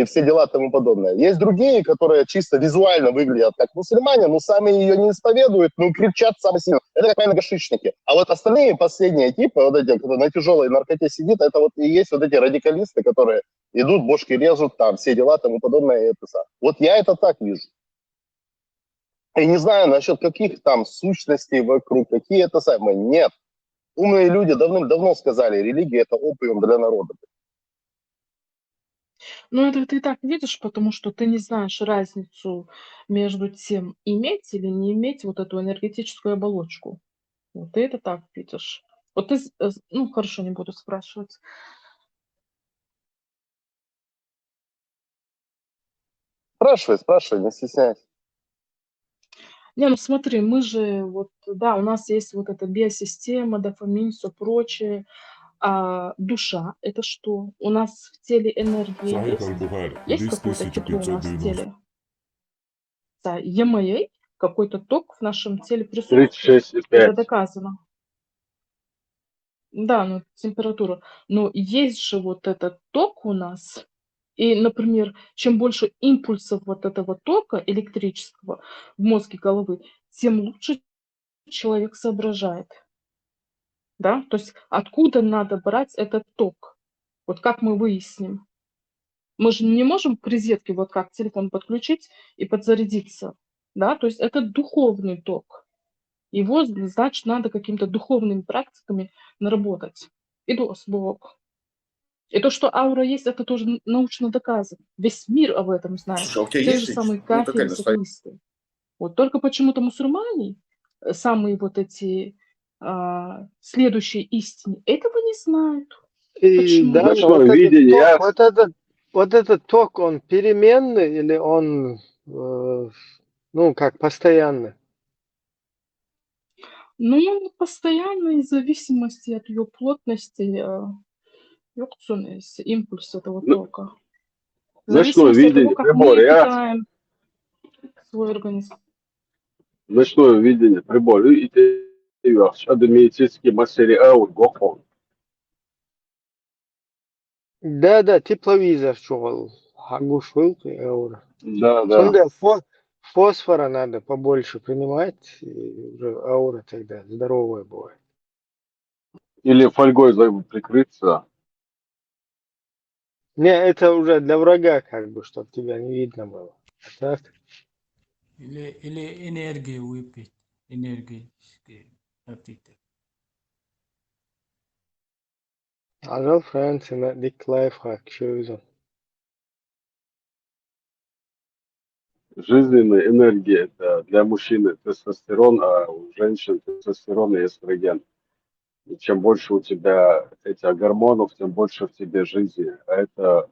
все дела и тому подобное. Есть другие, которые чисто визуально выглядят как мусульмане, но сами ее не исповедуют, но кричат самые сильно. Это как правильно гашишники. А вот остальные последние типы, вот эти, кто на тяжелой наркоте сидит, это вот и есть вот эти радикалисты, которые идут, бошки режут, там, все дела и тому подобное. И это сам. Вот я это так вижу. И не знаю насчет каких там сущностей вокруг, какие это самые. Нет. Умные люди давным-давно сказали, религия – это опиум для народа. Ну, это ты так видишь, потому что ты не знаешь разницу между тем, иметь или не иметь вот эту энергетическую оболочку. Вот ты это так видишь. Вот ты, ну, хорошо, не буду спрашивать. Спрашивай, не стесняйся. Не, ну смотри, мы же вот, да, у нас есть вот эта биосистема, дофамин, все прочее. А душа– это что? У нас в теле энергия صحيح есть? البخاري Есть какое-то тепло у нас в 10590. теле? Да, ЕМА, какой-то ток в нашем теле присутствует. 36,5. Это доказано. Да, ну, температура. Но есть же вот этот ток у нас. И, например, чем больше импульсов вот этого тока электрического в мозге головы, тем лучше человек соображает. Да? То есть откуда надо брать этот ток? Вот как мы выясним? Мы же не можем к розетке вот как телефон подключить и подзарядиться. Да? То есть это духовный ток. Его, значит, надо какими-то духовными практиками наработать. И Бог. И то, что аура есть, это тоже научно доказано. Весь мир об этом знает. Слушай, а у тебя Те есть же самые ну, кафиры, какая-то своя... сатанисты. Вот только почему-то мусульмане, самые вот эти следующие истине, этого не знают. И Почему? да, но Ночное видение, вот этот ток, он переменный или он, ну, как постоянный? Ну, он постоянно в зависимости от ее плотности, импульс этого тока. В ночное зависимости от того, видение как мы прибор, питаем свой организм. ночное видение прибор, и ты hade medicinske material gått. Да, тепловизор чувал. Хагушвилки, эура. Да. Сонда фосфора надо побольше принимать, и уже аура тогда здоровая бывает. Или фольгой прикрыться. Не, это уже для врага, как бы, чтобы тебя не видно было. А так? Или энергию выпить, энергетические напиток. Also, Friends, in that Dick Lifehack chosen. Жизненная энергия это для мужчины тестостерон, а у женщин тестостерон и эстроген. И чем больше у тебя этих гормонов, тем больше в тебе жизни. А это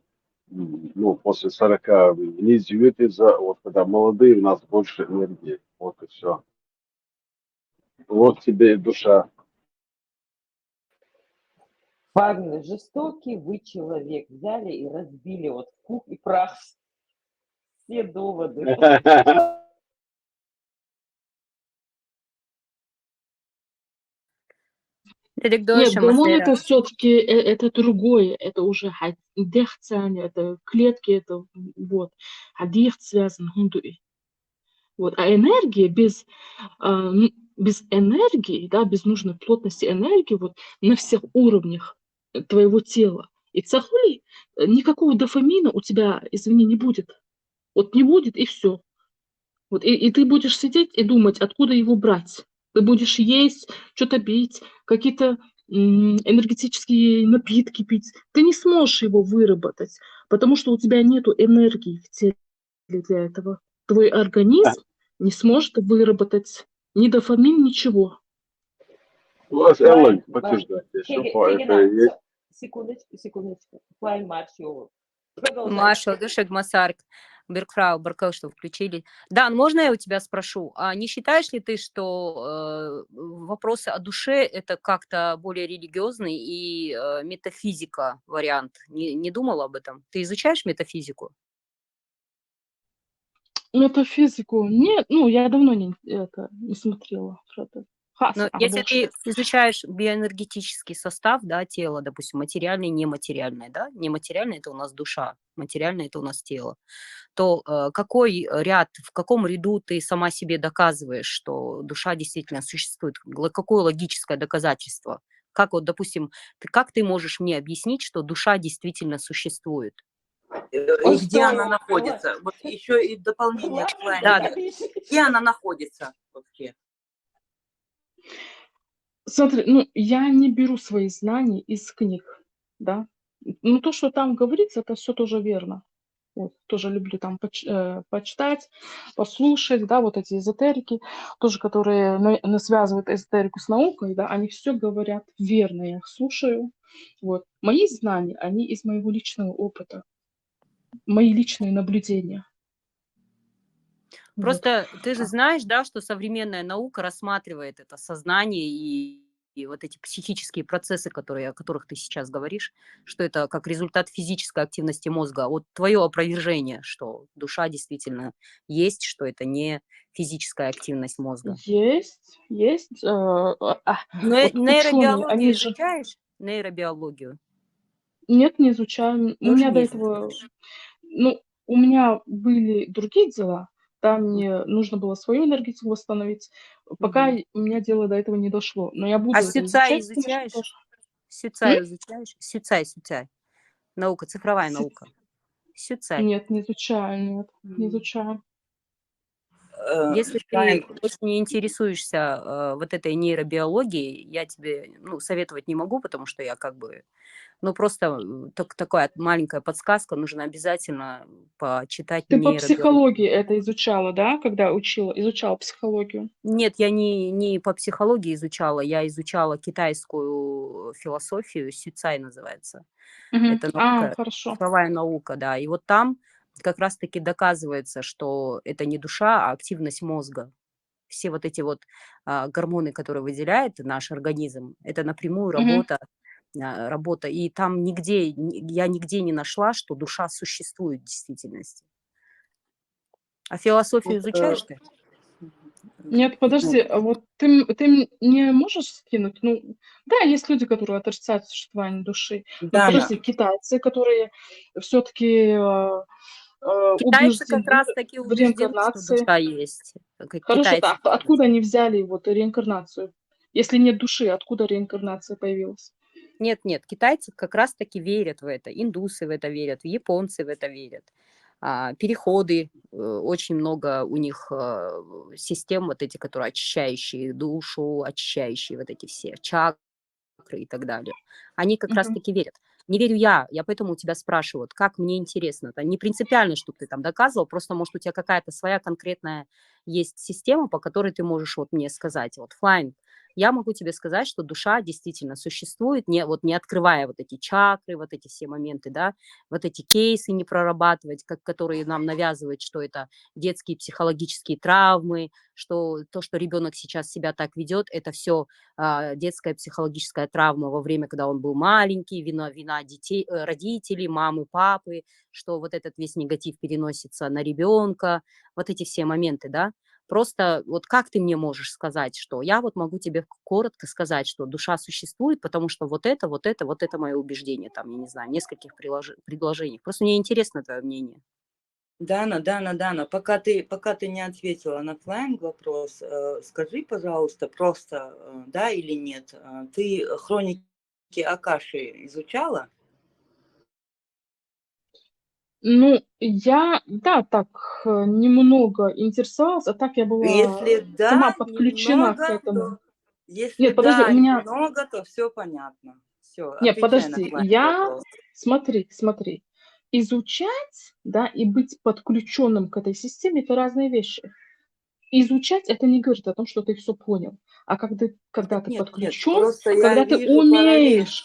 ну, после 40 вниз двигается, вот когда молодые, у нас больше энергии. Вот и все. Вот тебе и душа. Парни, жестокий вы человек. Взяли и разбили вот в пух и прах все доводы. Нет, гормон это все-таки это другое, это уже дыхание, это клетки, это вот, дихт связан, вот, а энергия без энергии, да, без нужной плотности энергии, вот на всех уровнях твоего тела. И цахули, никакого дофамина у тебя, извини, не будет. Вот не будет, и все. Вот, и ты будешь сидеть и думать, откуда его брать. Ты будешь есть, что-то пить, какие-то энергетические напитки пить. Ты не сможешь его выработать, потому что у тебя нету энергии в теле для этого. Твой организм не сможет выработать ни дофамин, ничего. У вас Эллен подтверждает, что это есть. Секундочку. Флай Маршал. Маша, душек Масарк, Биркфрау, Баркал, что включили. Дан, можно я у тебя спрошу? А не считаешь ли ты, что вопросы о душе это как-то более религиозный и метафизика вариант? Не думал об этом? Ты изучаешь метафизику? Метафизику нет, ну, я давно не смотрела про это. خاص Но على если больше. ты изучаешь биоэнергетический состав, да, тела, допустим, материальное и нематериальное, да, нематериальное– это у нас душа, материальное– это у нас тело, то какой ряд, в каком ряду ты сама себе доказываешь, что душа действительно существует? Какое логическое доказательство? Как вот, допустим, как ты можешь мне объяснить, что душа действительно существует? И где она Постой, находится? Вот еще и дополнение к Да, плане. Где она находится вообще? смотри, ну, я не беру свои знания из книг, да. Ну, то, что там говорится, это все тоже верно. Вот, тоже люблю там почитать, послушать, да, вот эти эзотерики, тоже, которые связывают эзотерику с наукой, да, они все говорят верно, я их слушаю. Вот. Мои знания, они из моего личного опыта, мои личные наблюдения. Вот. Просто ты же знаешь, да, что современная наука рассматривает это сознание и вот эти психические процессы, о которых ты сейчас говоришь, что это как результат физической активности мозга. Вот твое опровержение, что душа действительно есть, что это не физическая активность мозга. Есть. Вот ученые, Нейробиологию они же... изучаешь? Нейробиологию Нет, не изучаю. У тоже меня до не этого... изучаешь? Ну, у меня были другие дела. Там мне нужно было свою энергетику восстановить. Пока Мгм. у меня дело до этого не дошло. Но я А буду это сюцай изучать, конечно, изучаешь? тоже. Сюцай изучаешь? Сюцай. Наука, цифровая Си- наука. Сюцай. Нет, не изучаю, нет, не изучаю. Если Файн. ты очень интересуешься вот этой нейробиологией, я тебе советовать не могу, потому что я просто такая маленькая подсказка, нужно обязательно почитать Ты по нейробиологию. психологии это изучала, да, когда изучала психологию? Нет, я не по психологии изучала, я изучала китайскую философию, сюцай называется. Это наука, Хорошо. цифровая наука, да. И вот там как раз-таки доказывается, что это не душа, а активность мозга. Все вот эти вот гормоны, которые выделяет наш организм, это напрямую Мгм. работа. И там я нигде не нашла, что душа существует в действительности. А философию изучаешь ты? Нет, подожди, а вот ты мне можешь скинуть? Ну, да, есть люди, которые отрицают существование души. Но Дана, подожди, китайцы, которые все-таки Китайцы как убеждены раз-таки в убеждены, что реинкарнации. душа есть. Как Хорошо, китайцы. откуда они взяли вот реинкарнацию? Если нет души, откуда реинкарнация появилась? Нет, китайцы как раз-таки верят в это, индусы в это верят, японцы в это верят. Переходы, очень много у них систем вот эти, которые очищающие душу, очищающие вот эти все чакры и так далее. Они как Мгм. раз-таки верят. Не верю я поэтому у тебя спрашиваю, вот как мне интересно. Это не принципиально, чтобы ты там доказывал, просто, может, у тебя какая-то своя конкретная есть система, по которой ты можешь вот мне сказать, вот, Флайн, я могу тебе сказать, что душа действительно существует, не открывая вот эти чакры, вот эти все моменты, да, вот эти кейсы не прорабатывать, которые нам навязывают, что это детские психологические травмы, что то, что ребенок сейчас себя так ведет, это все детская психологическая травма во время, когда он был маленький, вина детей, родителей, мамы, папы, что вот этот весь негатив переносится на ребенка, вот эти все моменты, да. Просто вот как ты мне можешь сказать, что я вот могу тебе коротко сказать, что душа существует, потому что вот это мое убеждение, там, я не знаю, в нескольких предложениях. Просто мне интересно твое мнение. Дана, пока ты не ответила на Флайн вопрос, скажи, пожалуйста, просто да или нет, ты хроники Акаши изучала? Ну, я, да, так немного интересовалась, а так я была Если сама да, подключена к немного, этому. то если Нет, подожди, у да, меня... немного, то все понятно. Все, Нет, отвечай на подожди, Флайн вопрос. смотри. Изучать, да, и быть подключенным к этой системе– это разные вещи. Изучать– это не говорит о том, что ты все понял. А когда ты Нет, подключен, просто я когда ты вижу параллель. умеешь,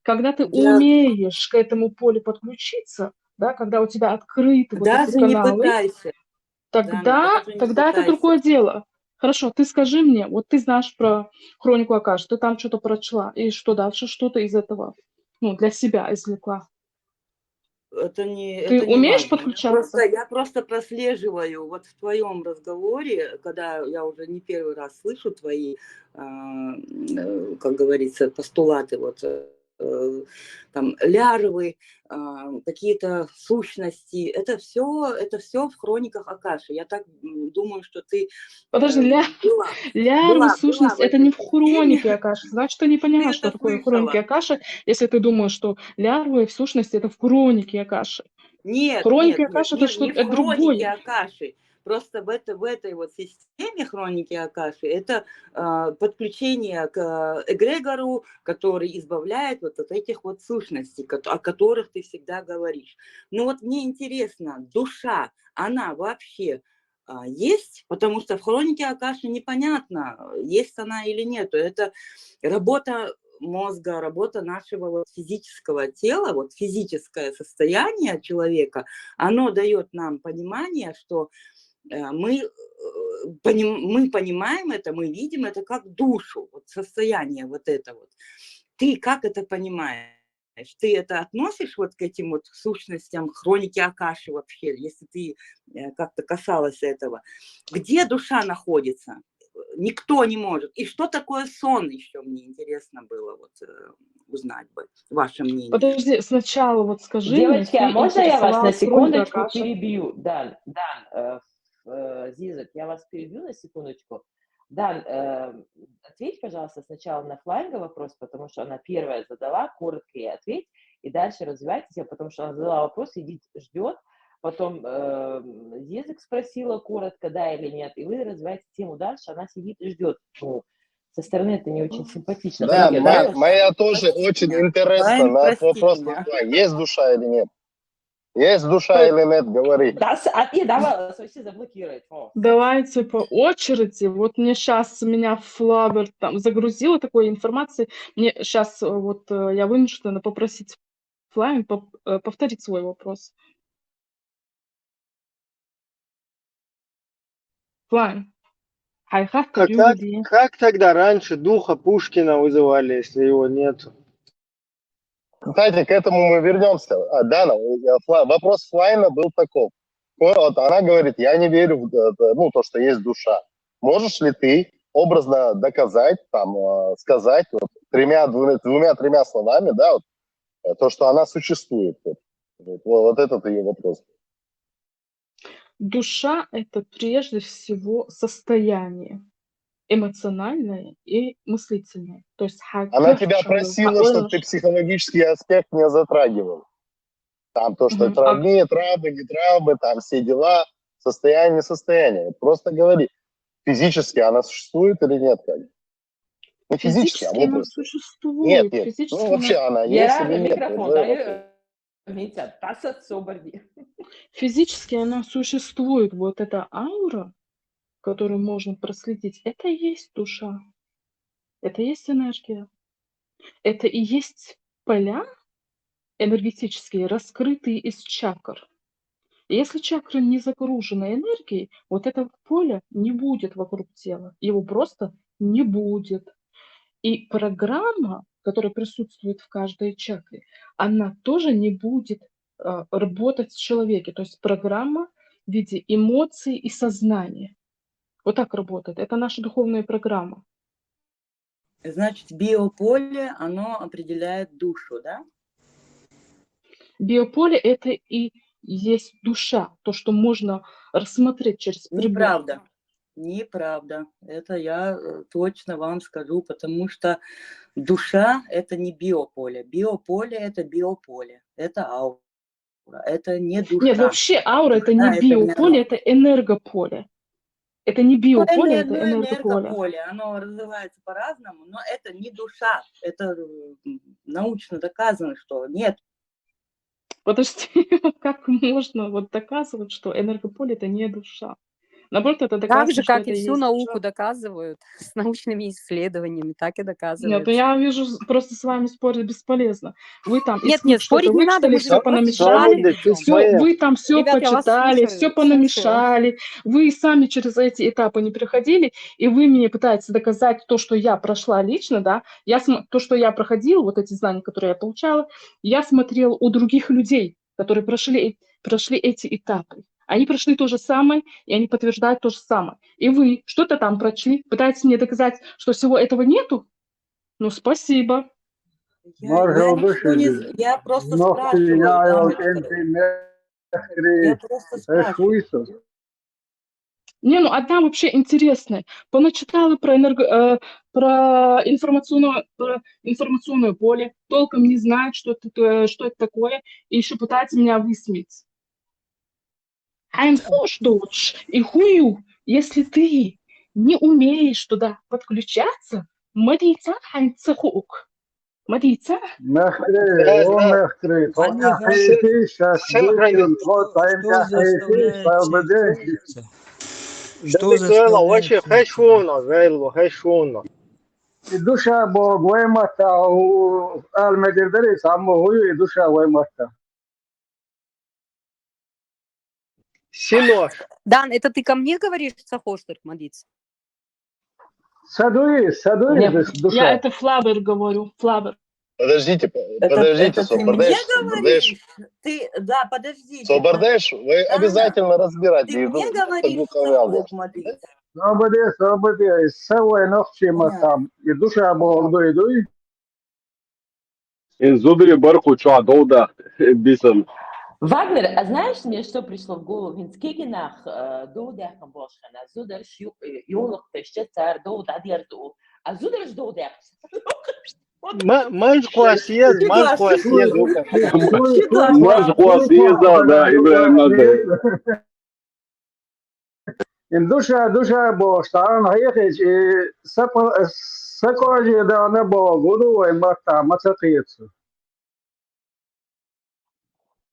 когда ты Я умеешь к этому полю подключиться, да, когда у тебя открыты вот эти даже не каналы, пытайся, Дана, тогда даже не это другое пытайся. дело. Хорошо, ты скажи мне, вот ты знаешь про хронику Акаши, ты там что-то прочла, и что дальше, что ты из этого, для себя извлекла? Это Ты не умеешь важно. подключаться? Я просто прослеживаю вот в твоем разговоре, когда я уже не первый раз слышу твои, как говорится, постулаты, вот там лярвы, какие-то сущности. Это все в хрониках Акаши. Я так думаю, что ты Подожди, лярвы, сущность, в это этой не в системе. хронике Акаши. Значит, ты не Ты поняла, что это такое хроники слышала? Акаши, если ты думаешь, что лярвы в сущности это в хронике Акаши. Нет, Хроники нет, Акаши это нет, не что-то в хронике другое. Акаши. Просто в этой вот системе хроники Акаши это подключение к эгрегору, который избавляет вот от этих вот сущностей, о которых ты всегда говоришь. Ну вот мне интересно, душа, она вообще есть? Потому что в хронике Акаши непонятно, есть она или нет. Это работа мозга, работа нашего вот физического тела, вот физическое состояние человека, оно дает нам понимание, что мы понимаем это, мы видим это как душу, вот состояние вот это вот. Ты как это понимаешь? Ты это относишь вот к этим вот сущностям хроники Акаши вообще, если ты как-то касалась этого? Где душа находится? Никто не может. И что такое сон еще мне интересно было вот узнать бы, ваше мнение. Подожди, сначала вот скажи мне, Девочки, а ты можно я вас на интересовалась хроникой секундочку Акаши? перебью? Дан, Зизок, я вас перебью на секундочку. Дан, ответь, пожалуйста, сначала на Флайнга вопрос, потому что она первая задала, коротко ей ответь, и дальше развивайтесь, потому что она задала вопрос, сидит, ждет, потом Зизок спросила коротко, да или нет, и вы развиваете тему дальше, она сидит и ждет. Ну, со стороны это не очень симпатично. Да, Правда, да, моя тоже очень интересно на Прости вопрос меня. есть душа или нет. Есть душа или нет, говори. Да, давай, все заблокировать. Давайте по очереди. Вот мне сейчас меня Флавер там загрузила такой информации. Мне сейчас вот я вынуждена попросить Флайн повторить свой вопрос. Флайн. Как тогда раньше духа Пушкина вызывали, если его нету? Кстати, к этому мы вернемся. Дана, вопрос Флайна был таков. Вот она говорит, я не верю в то, что есть душа. Можешь ли ты образно доказать, там, сказать вот, двумя-тремя словами, да, вот, то, что она существует? Вот этот ее вопрос. Душа – это прежде всего состояние эмоциональное и мыслительное. То есть Она тебя просила, чтобы ты психологический аспект не затрагивал. Там то, что травмы, не травмы, там все дела, состояние. Просто говори, физически она существует или нет? Не физически, а она образно. существует. Нет. Физически Ну, вообще она есть или нет? Микрофон, Физически она существует. Вот эта аура, которую можно проследить, это и есть душа. Это и есть энергия. Это и есть поля энергетические, раскрытые из чакр. И если чакра не загружена энергией, вот этого поля не будет вокруг тела. Его просто не будет. И программа, которая присутствует в каждой чакре, она тоже не будет работать в человеке. То есть программа в виде эмоций и сознания. Вот так работает. Это наша духовная программа. Значит, биополе, оно определяет душу, да? Биополе – это и есть душа, то, что можно рассмотреть через прибор. Неправда. Это я точно вам скажу, потому что душа – это не биополе. Биополе – это биополе. Это аура. Это не душа. Нет, вообще аура – это не биополе, это энергополе. Это не биополе, это энергополе. Оно развивается по-разному, но это не душа. Это научно доказано, что нет. Подожди, как можно вот доказывать, что энергополе – это не душа? Наоборот, это доказано, Так же, что как это и всю есть науку душа. доказывают с научными исследованиями, так и Нет, ну доказывается. я вижу, просто с вами спорить бесполезно. Вы там из Нет, книг что-то спорить не надо, вычитали, мы же все просто понамешали, дебаты ведем. вы там все Ребят, я вас почитали, все слушаю. понамешали, вы сами через эти этапы не проходили, и вы мне пытаетесь доказать то, что я прошла лично, да, то, что я проходила, вот эти знания, которые я получала, я смотрела у других людей, которые прошли эти этапы. Они прошли то же самое, и они подтверждают то же самое. И вы что-то там прочли, пытаетесь мне доказать, что всего этого нету? Ну, спасибо. Я ничего не... Я просто спрашиваю. Я просто спрашиваю. Не, ну одна вообще интересная. Поначитала про информационное поле, толком не знает, что это такое, и еще пытается меня высмеять. Ein Vorstoß и хую, если ты не умеешь туда подключаться, мадица ein Zug. Мадица? Да, Венесуэла очень хэшуно, вейло, хэшуно. Душа Бог, ваймата, у Алмедердери, саму хую, и душа ваймата. Синош. Дан, это ты ко мне говоришь, Сахоштер, Мадиц? Садуи, душа. Я это Флабер говорю, Флабер. Подождите, Это ты Собордеш, мне говоришь? Ты, да, подождите. Собордеш, вы обязательно разбирать. Ты мне говоришь, Сахок, Мадиц? Сободи, савой нохчи матам, и душа Бог, дуй. Зубри барху чуадоуда бисен. Вагнер, а знаешь, мне что пришло в голову? В Инскегенах доудяхам бошхана, зударш юлок теща цар доудадерду, а зударш доудях. Мажку осъезд, да, Ибраим Назарев. Душа Бог, стан хаехич, и сакожи да на Богу, дуй мата, мацатицу.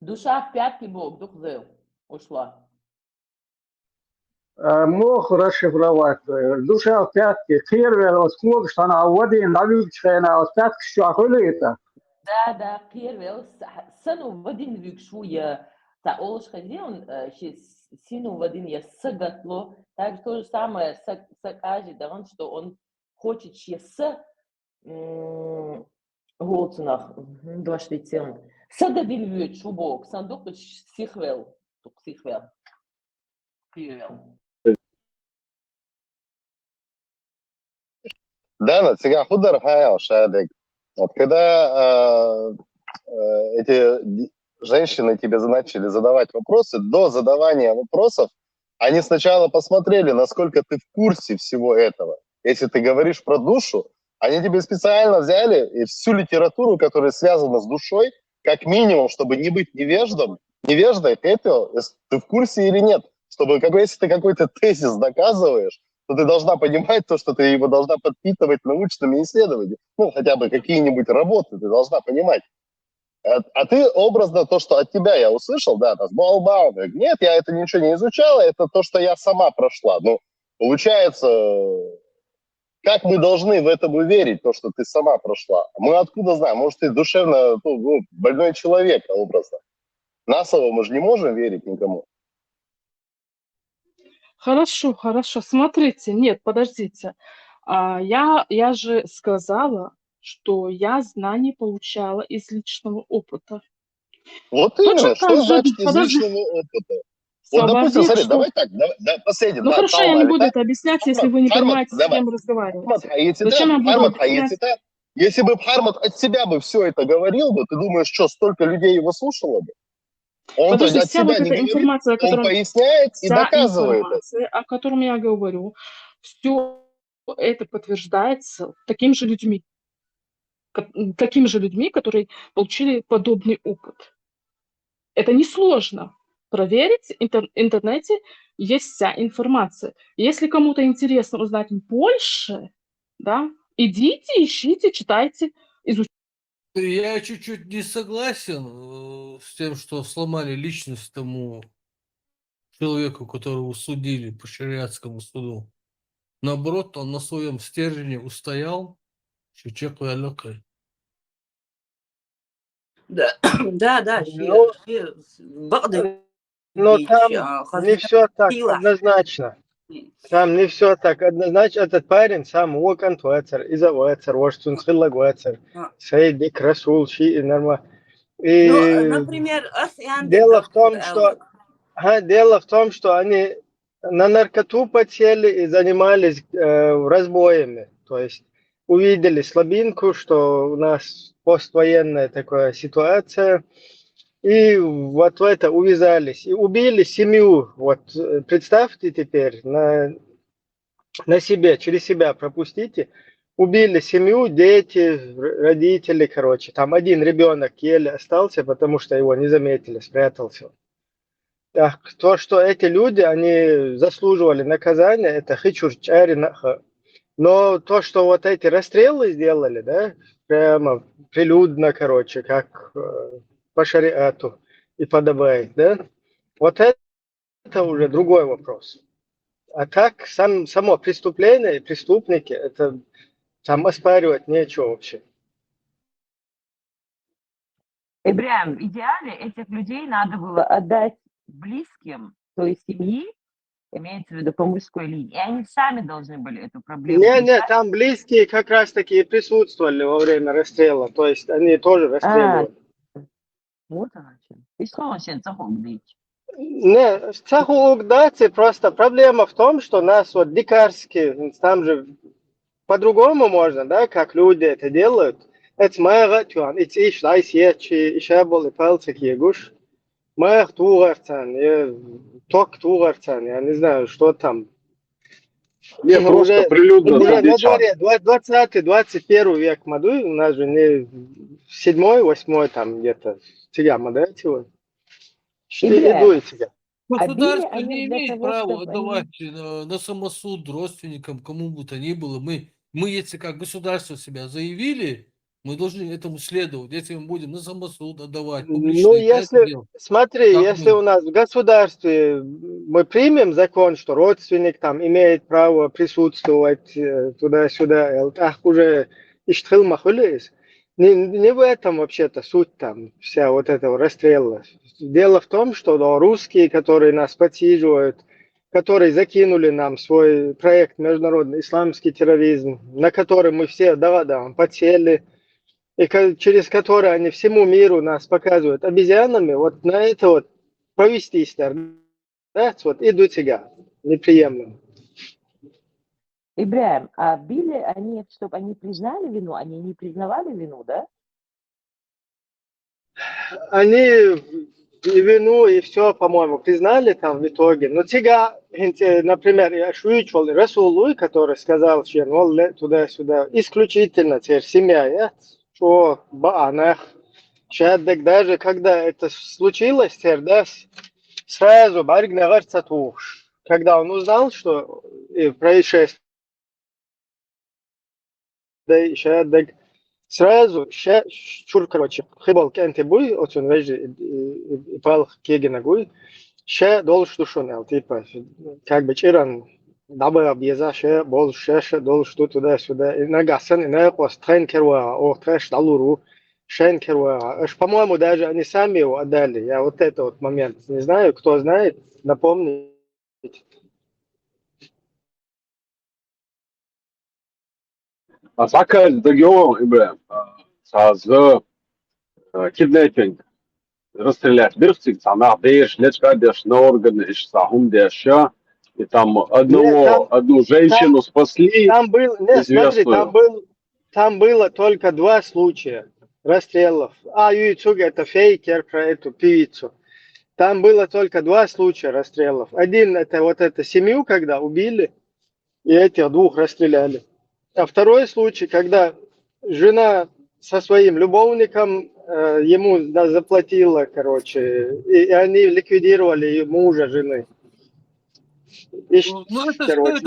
Душа в пятки Бог, дух зел, ушла. Мог расшифровать. Душа в пятки. Первый сколько что она в один навычена, а в пятки что это? Да, первый сыну в один выкшуя, та олш ходил, сыну в один я сагатло, так то же самое сакажи, да он, что он хочет с голцунах, два швейцем. Сададил вют шубок, сандук сихвел, тук сихвел. Да, тебя худар хаял, шадек. Вот когда эти женщины тебе начали задавать вопросы, до задавания вопросов они сначала посмотрели, насколько ты в курсе всего этого. Если ты говоришь про душу, они тебе специально взяли и всю литературу, которая связана с душой, как минимум, чтобы не быть невеждой, ты в курсе или нет. Чтобы, если ты какой-то тезис доказываешь, то ты должна понимать то, что ты его должна подпитывать научными исследованиями. Ну, хотя бы какие-нибудь работы ты должна понимать. А ты образно то, что от тебя я услышал, да, там, нет, я это ничего не изучала, это то, что я сама прошла. Ну, получается, как мы должны в это верить, то, что ты сама прошла? Мы откуда знаем? Может, ты душевно больной человек, образно. На слово мы же не можем верить никому. Хорошо. Смотрите, нет, подождите. Я же сказала, что я знания получала из личного опыта. Вот именно, что значит из личного опыта? Вот, допустим, смотри, давай так, последний. Ну хорошо, я не буду это объяснять, если вы не понимаете, с кем разговариваете. Зачем я буду объяснять? Если бы Хармат от себя бы все это говорил бы, ты думаешь, что столько людей его слушало бы? Он Подожди, от вся себя вот не эта говорит, информация, он поясняет и доказывает информация, о котором я говорю, все это подтверждается такими же людьми, которые получили подобный опыт. Это несложно. Проверить в интернете есть вся информация. Если кому-то интересно узнать больше, да, идите, ищите, читайте, изучайте. Я чуть-чуть не согласен с тем, что сломали личность тому человеку, которого судили по шариатскому суду. Наоборот, он на своем стержне устоял, что человек легкий. Да. Но там не все так однозначно. Там не все так однозначно. Этот парень сам Уокан Туэцер, Иза Уэцер, Уэштун Схилла Уэцер, Сейдик Расул, Ши и Норма. И Ну, например, дело в том, что они на наркоту подсели и занимались разбоями. То есть увидели слабинку, что у нас поствоенная такая ситуация, и вот в это увязались. И убили семью. Вот представьте теперь, на себе, через себя пропустите. Убили семью, дети, родители, короче. Там один ребенок еле остался, потому что его не заметили, спрятался. Так, то, что эти люди, они заслуживали наказания, это хичурчаринаха. Но то, что вот эти расстрелы сделали, да, прямо прилюдно, короче, как по шариату и подобает, да, вот это уже другой вопрос. А так, само преступление и преступники, это там оспаривать нечего вообще. Ибрям, в идеале этих людей надо было отдать близким той семьи, имеется в виду по мужской линии, и они сами должны были эту проблему Не, решать. там близкие как раз таки присутствовали во время расстрела, то есть они тоже расстреливали. Вот оно что. И что он сейчас захоплить? Не, цахугдаци просто проблема в том, что нас вот дикарские, там же по-другому можно, да, как люди это делают. Это мэга тюан, это иш лайс ечи, ишабол и палцик егуш. Мэг тугарцан, ток тугарцан, я не знаю, что там. Не, просто Уже прилюдно на задичали. дворе 20-21 век Мадуй, у нас же не 7-8 там где-то тебя модатива. Иду и тебя. Государство они не для имеет того, права чтобы отдавать на самосуд родственникам, кому бы то ни было. Мы, если как государство себя заявили, мы должны этому следовать. Если мы будем на самосуд отдавать, Ну, публичные казни если, делать, смотри, как если мы... у нас в государстве мы примем закон, что родственник там имеет право присутствовать туда-сюда, так уже иштхил махулис. Не в этом вообще-то суть там, вся вот этого расстрела. Дело в том, что да, русские, которые нас подсиживают, которые закинули нам свой проект международный исламский терроризм, на который мы все, да, подсели, и через который они всему миру нас показывают обезьянами, вот на это вот повестись, да, вот иду тебя, неприемлемо. Ибрям, а били они, чтобы они признали вину, они не признавали вину, да? Они и вину, и все, по-моему, признали там в итоге. Но тебя, например, я шуичвал Расулуй, который сказал, что туда-сюда, исключительно теперь семья, что баанах, Шаддек, даже когда это случилось, теперь, да, сразу Барик нагарца туш. Когда он узнал, что происшествие, да, Шаддек, сразу, чур, короче, хибал кенте буй, он вежи и пал кегенагуй, должен душонел, типа, как бы чиран, дабы объеза, больше, должен туда-сюда, и нагасан, и нагас, тренкерва, о, трэш, далуру, Шенкерва. Аж, по-моему, даже они сами его отдали. Я вот этот вот момент не знаю. Кто знает, напомните. А сака дагио, Ибрам, сазы киднепинг, расстрелять бирцик, сама деш, лечкадеш, на органы, иш сахум деша, и там Нет, одну женщину спасли, там был, нет, смотри, известную. там было только 2 случая расстрелов. Юйцуг это фейкер про эту певицу. Там было только 2 случая расстрелов. Один это вот эту семью, когда убили, и этих 2 расстреляли. А второй случай, когда жена со своим любовником ему заплатила, короче, и они ликвидировали мужа жены. Ну, это Короче.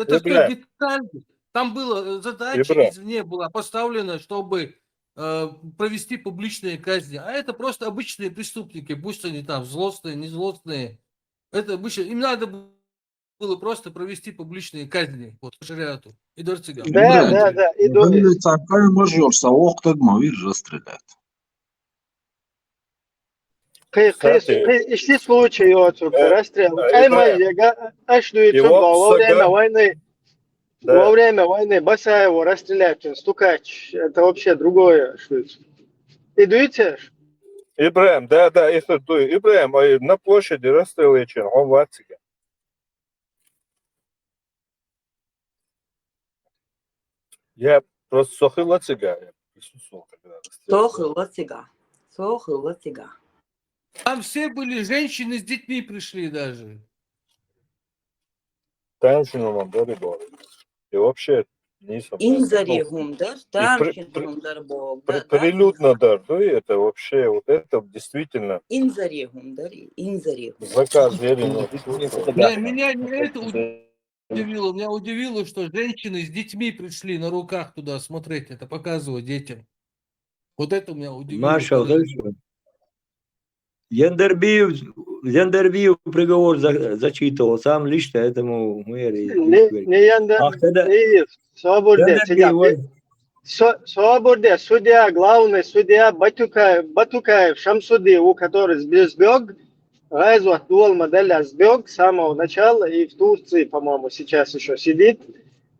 это все детали. Там была задача извне была поставлена, чтобы провести публичные казни. А это просто обычные преступники, пусть они там злостные, не злостные. Это обычно, им надо было просто провести публичные казни вот, по шариату. И дорциган. Да. Мажор, савок тагмавир расстрелять. Ишли случаи расстрел. Во время войны Басаева расстрелять, стукач. Это вообще другое. Идуете? İbrahim, da, если ты, İbrahim, на площади расстрел için, он ватсига. Я просто сохи лацига, я присутствовал, когда расстрел. Сохи лацига. Там все были женщины с детьми пришли даже. Tanışınımdan doğru. И вообще, nisam. Инзарегумдар, И Таршингумдар Богдар, прилюдно дарду, это вообще, вот это действительно Инзарегумдар, Инзарегум. заказ зелени. Меня не это удивило. Меня удивило, что женщины с детьми пришли на руках туда смотреть это, показывать детям. Вот это меня удивило. Маршал, хорошо. Яндарбиев приговор зачитывал сам лично этому мэре. Не Яндарбиев, Соборде, судья, главный судья Батукаев, Шамсуди, у которого сбег, Гайзуат Дуал Моделя сбег с самого начала и в Турции, по-моему, сейчас еще сидит.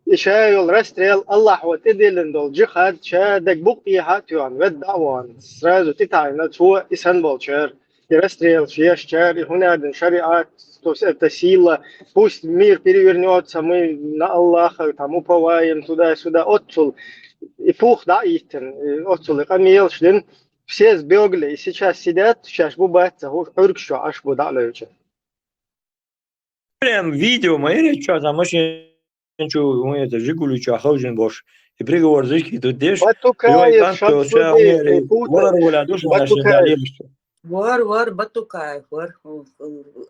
И шайл расстрел Аллах вот идилендол джихад шадак букти хатюан веддаван сразу титайна цо Истанбул чар и расстрел чар и хунадин шариат, то есть это сила, пусть мир перевернется, мы на Аллаха там уповаем туда-сюда, отцул и пух да итен, отцул и камил шлин, все сбегли и сейчас сидят, сейчас бубаться, уркшо аж будалючи. Прям видео мои речи, там очень это Жигулича Хаужин Бош. И приговор зачитывают деш. Батукаев, Шамсуди, Батукаев. Вар, Батукаев, вар,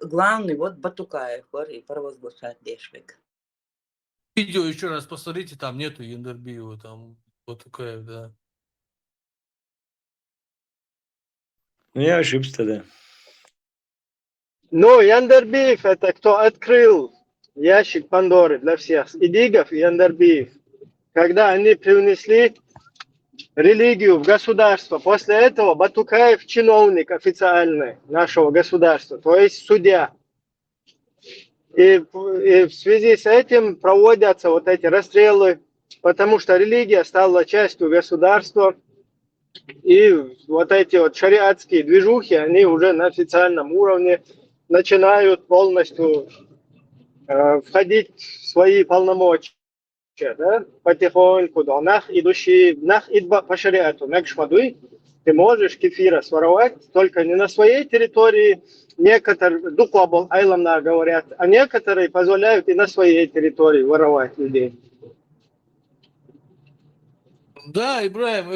главный вот Батукаев, вар, и провозглашает Дешвик. Видео еще раз посмотрите, там нету Яндарбиева, там Батукаев, да. Ну я ошибся тогда. Ну, Яндарбиев это кто открыл ящик Пандоры для всех. Идигов и Яндарбиев. Когда они привнесли религию в государство. После этого Батукаев чиновник официальный нашего государства, то есть судья. И в связи с этим проводятся вот эти расстрелы, потому что религия стала частью государства. И вот эти вот шариатские движухи, они уже на официальном уровне начинают полностью входить в свои полномочия. Да? Потихоньку, да, идущий по шариату, шмадуй, ты можешь кефира своровать, только не на своей территории, некоторые, дуклабол айламна говорят, а некоторые позволяют и на своей территории воровать людей. Да, Ибраим,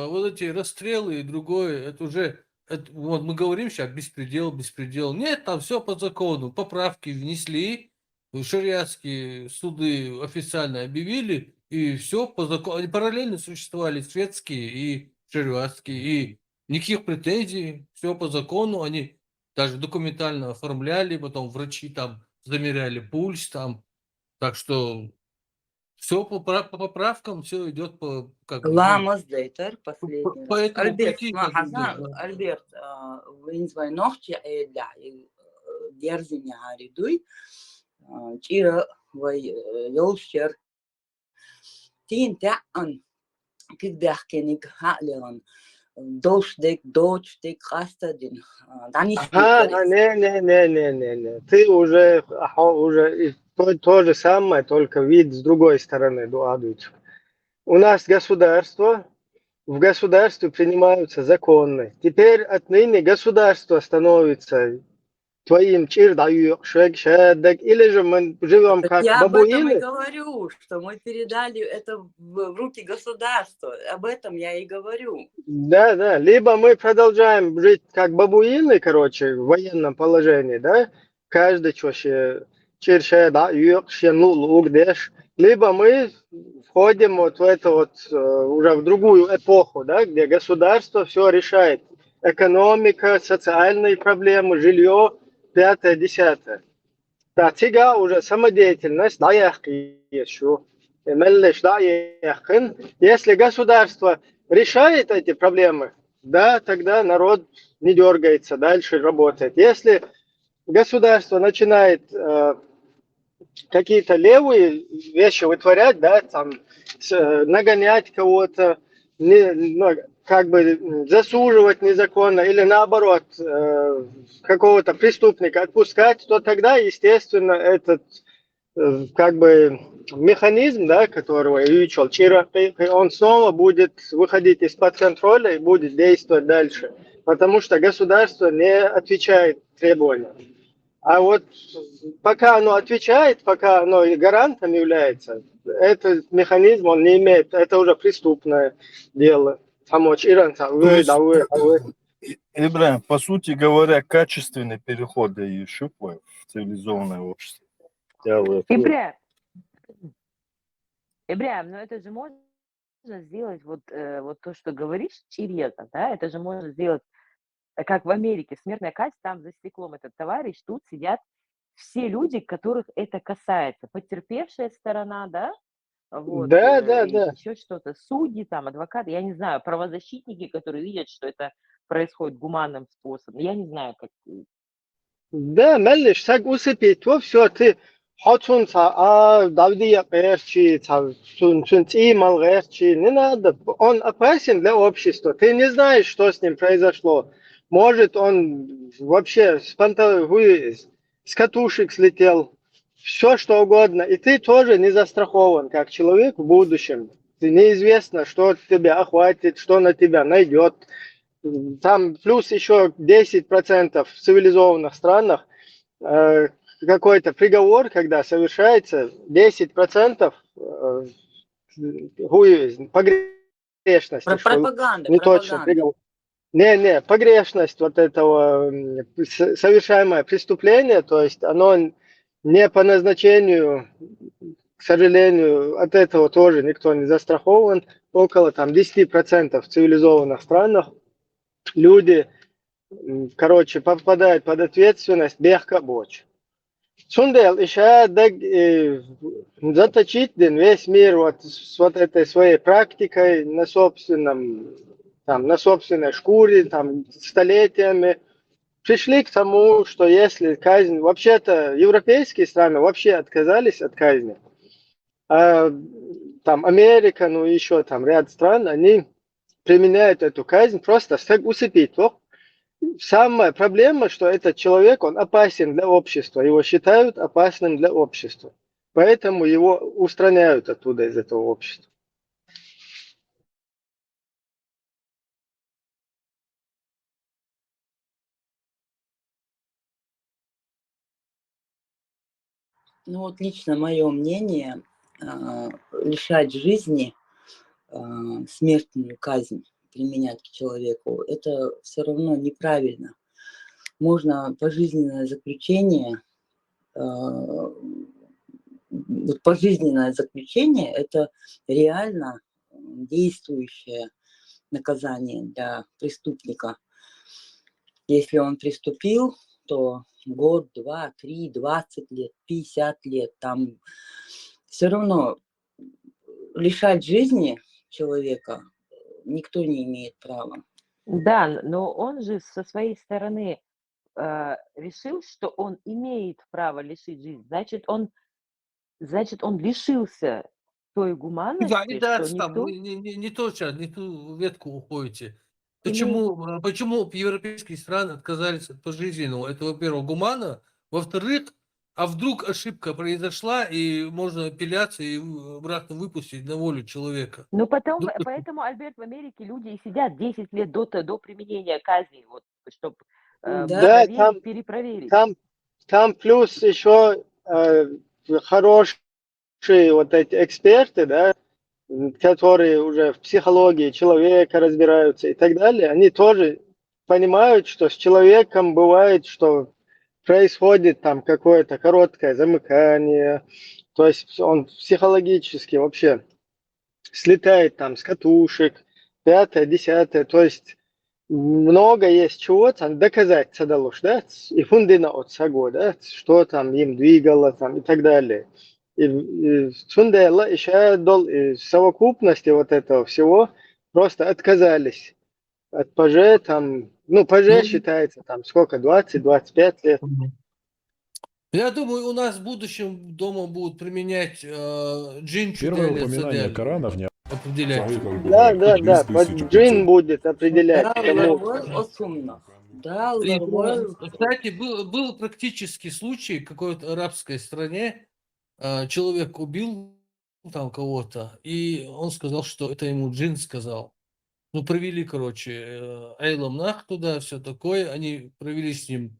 вот эти расстрелы и другое, это уже, вот мы говорим сейчас беспредел. Нет, там все по закону, поправки внесли, шариатские суды официально объявили, и все по закону. Они параллельно существовали, светские и шариатские, и никаких претензий, все по закону. Они даже документально оформляли, потом врачи там замеряли пульс там. Так что все по поправкам, все идет по как бы. Ламас Дейтер, последний раз. Альберт, Хасан, Альберт, винзвай ногти эдля, дерзиня аридуй. Чира вай йолшер тин таан кидах кеник халеран дошдек хастадин дани Не. Ты уже то же самое, только вид с другой стороны дуадуть. У нас государство, в государстве принимаются законы. Теперь отныне государство становится твоим чирдаю, шек-шедек, или же мы живем как я бабуины. об этом и говорю, что мы передали это в руки государства. Об этом я и говорю. Да. Либо мы продолжаем жить как бабуины, короче, в военном положении, да? Каждый либо мы входим вот в это вот уже в другую эпоху, да, где государство все решает. Экономика, социальные проблемы, жилье, 5-10. Да, тига уже самодеятельность, если государство решает эти проблемы, да, тогда народ не дергается, дальше работает. Если государство начинает какие-то левые вещи вытворять, да, там, нагонять кого-то, как бы засуживать незаконно или наоборот какого-то преступника отпускать, то тогда, естественно, этот как бы механизм, да, которого я видел, он снова будет выходить из-под контроля и будет действовать дальше, потому что государство не отвечает требованиям. А вот пока оно отвечает, пока оно и гарантом является, этот механизм он не имеет, это уже преступное дело. Помочь иранцам, То есть, Ибрахим, по сути говоря, качественный переход еще в цивилизованное общество. Ибрахим, но это же можно сделать, вот то, что говоришь, Чиреза, да, это же можно сделать, как в Америке, смертная казнь, там за стеклом этот товарищ, тут сидят все люди, которых это касается, потерпевшая сторона, да, вот, да. еще что-то, судьи, там, адвокаты, я не знаю, правозащитники, которые видят, что это происходит гуманным способом, я не знаю, как... Да, мелиш, так усыпить, то все, ты хотун давдия перчи, и малгерчи, не надо, он опасен для общества, ты не знаешь, что с ним произошло, может он вообще с катушек слетел, все что угодно, и ты тоже не застрахован, как человек в будущем, неизвестно, что тебя охватит, что на тебя найдет. Там плюс еще 10% в цивилизованных странах какой-то приговор, когда совершается, 10% погрешность. Пропаганда. Не точно приговор. Не, погрешность вот этого совершаемое преступление, то есть оно не по назначению, к сожалению, от этого тоже никто не застрахован. Около там 10% в цивилизованных странах люди, короче, попадают под ответственность бехка боч. Сундел еще заточить весь мир вот с вот этой своей практикой на собственной шкуре, там, столетиями, пришли к тому, что если казнь, вообще-то европейские страны вообще отказались от казни, а там Америка, ну еще там ряд стран, они применяют эту казнь просто усыпить. Самая проблема, что этот человек, он опасен для общества, его считают опасным для общества, поэтому его устраняют оттуда из этого общества. Ну вот лично мое мнение, лишать жизни, смертную казнь применять к человеку, это все равно неправильно. Можно пожизненное заключение, вот пожизненное заключение – это реально действующее наказание для преступника. Если он преступил, то год, 2, 3, 20 лет, 50 лет, там все равно лишать жизни человека никто не имеет права. Да, но он же со своей стороны решил, что он имеет право лишить жизни. Значит, он лишился той гуманности, Да, что никто... не ту ветку уходите. Почему европейские страны отказались от пожизненного? Это, во-первых, гуманно. Во-вторых, а вдруг ошибка произошла, и можно апелляцию и обратно выпустить на волю человека? Ну, поэтому, Альберт, в Америке люди и сидят 10 лет до применения казни, вот, чтобы Да, перепроверить. Там плюс еще хорошие вот эти эксперты, да, которые уже в психологии человека разбираются и так далее, они тоже понимают, что с человеком бывает, что происходит там какое-то короткое замыкание, то есть он психологически вообще слетает там с катушек, 5-е, 10-е, то есть много есть чего там доказать цадалуш, да, и фундина от саго, да, что там им двигало там и так далее. И Сундела еще из совокупности вот этого всего просто отказались от ПЖ, там, ну, ПЖ считается там сколько, 20-25 лет. Я думаю, у нас в будущем дома будут применять джинчу Первое для упоминание цадяли. Корана в определять. Да. Джин будет определять. Кому. Кстати, был практически случай в какой-то арабской стране, человек убил там кого-то, и он сказал, что это ему джин сказал. Ну, провели, короче, Эйлам Нах туда, все такое, они провели с ним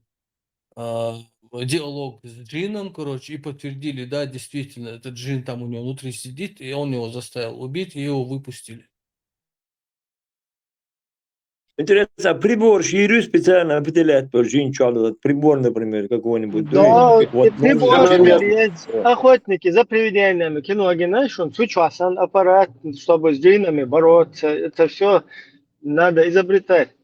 диалог с джином, короче, и подтвердили, да, действительно, этот джин там у него внутри сидит, и он его заставил убить, и его выпустили. Интересно, а прибор ширю специально определяет по жинчалу, прибор, например, какой-нибудь. Да, Вот, прибор есть. Охотники за привидениями. Кинологи, знаешь, он сучасан аппарат, чтобы с джинами бороться. Это все надо изобретать.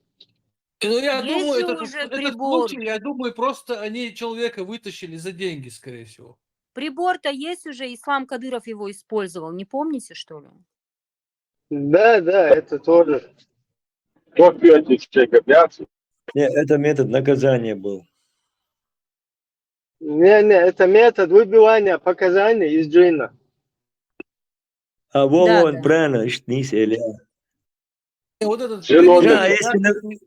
Ну, я Есть думаю, же этот уже случай, прибор. я думаю, просто они человека вытащили за деньги, скорее всего. Прибор-то есть уже, Ислам Кадыров его использовал, не помните, что ли? Да, это тоже. Нет, это метод наказания был. Не, это метод выбивания показаний из джина. А Да, вон, да. правильно, ишнись, Эля. Вот этот Хожа, проведение если...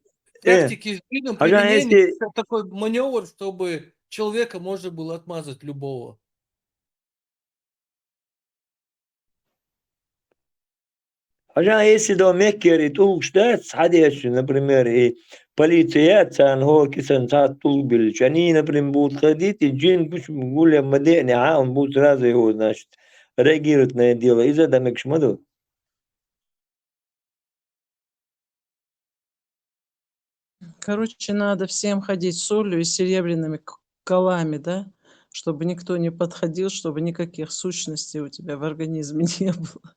тактики с джином, Хожа, применение, если... это такой маневр, чтобы человека можно было отмазать любого. عشان يسدوا مكر توغشتات حديث например и полиция كان هو كسن ساعات طلب الشنين например بود خديت الجين مش بقول لما دقني عاون بود رازي هو значит реагирует на это дело из-за дамек шмаду. Короче, надо всем ходить с солью и серебряными колами, да? Чтобы никто не подходил, чтобы никаких сущностей у тебя в организме не было.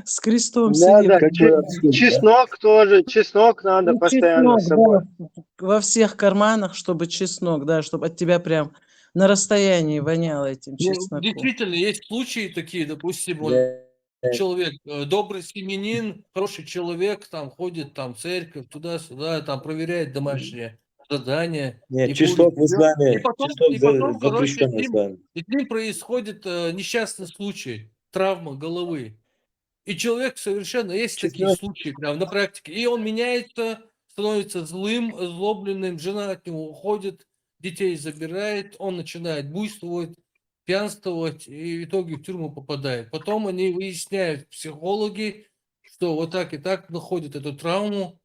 С крестом Надо серебряным. чеснок тоже, чеснок надо Ну, постоянно с собой. да. Во всех карманах, чтобы чеснок, да, чтобы от тебя прям на расстоянии воняло этим Ну, чесноком. действительно, есть случаи такие, допустим, вот человек, добрый семьянин, хороший человек, там ходит там в церковь, туда-сюда, там проверяет домашнее задание. Нет, не чеснок курит, в идет. И исламе, потом, короче, запрещен в исламе. с ним происходит несчастный случай, травма головы. И человек совершенно, есть такие Чеснок. случаи прям на практике, и он меняется, становится злым, озлобленным, жена от него уходит, детей забирает, он начинает буйствовать, пьянствовать и в итоге в тюрьму попадает. Потом они выясняют, психологи, что вот так и так находят эту травму.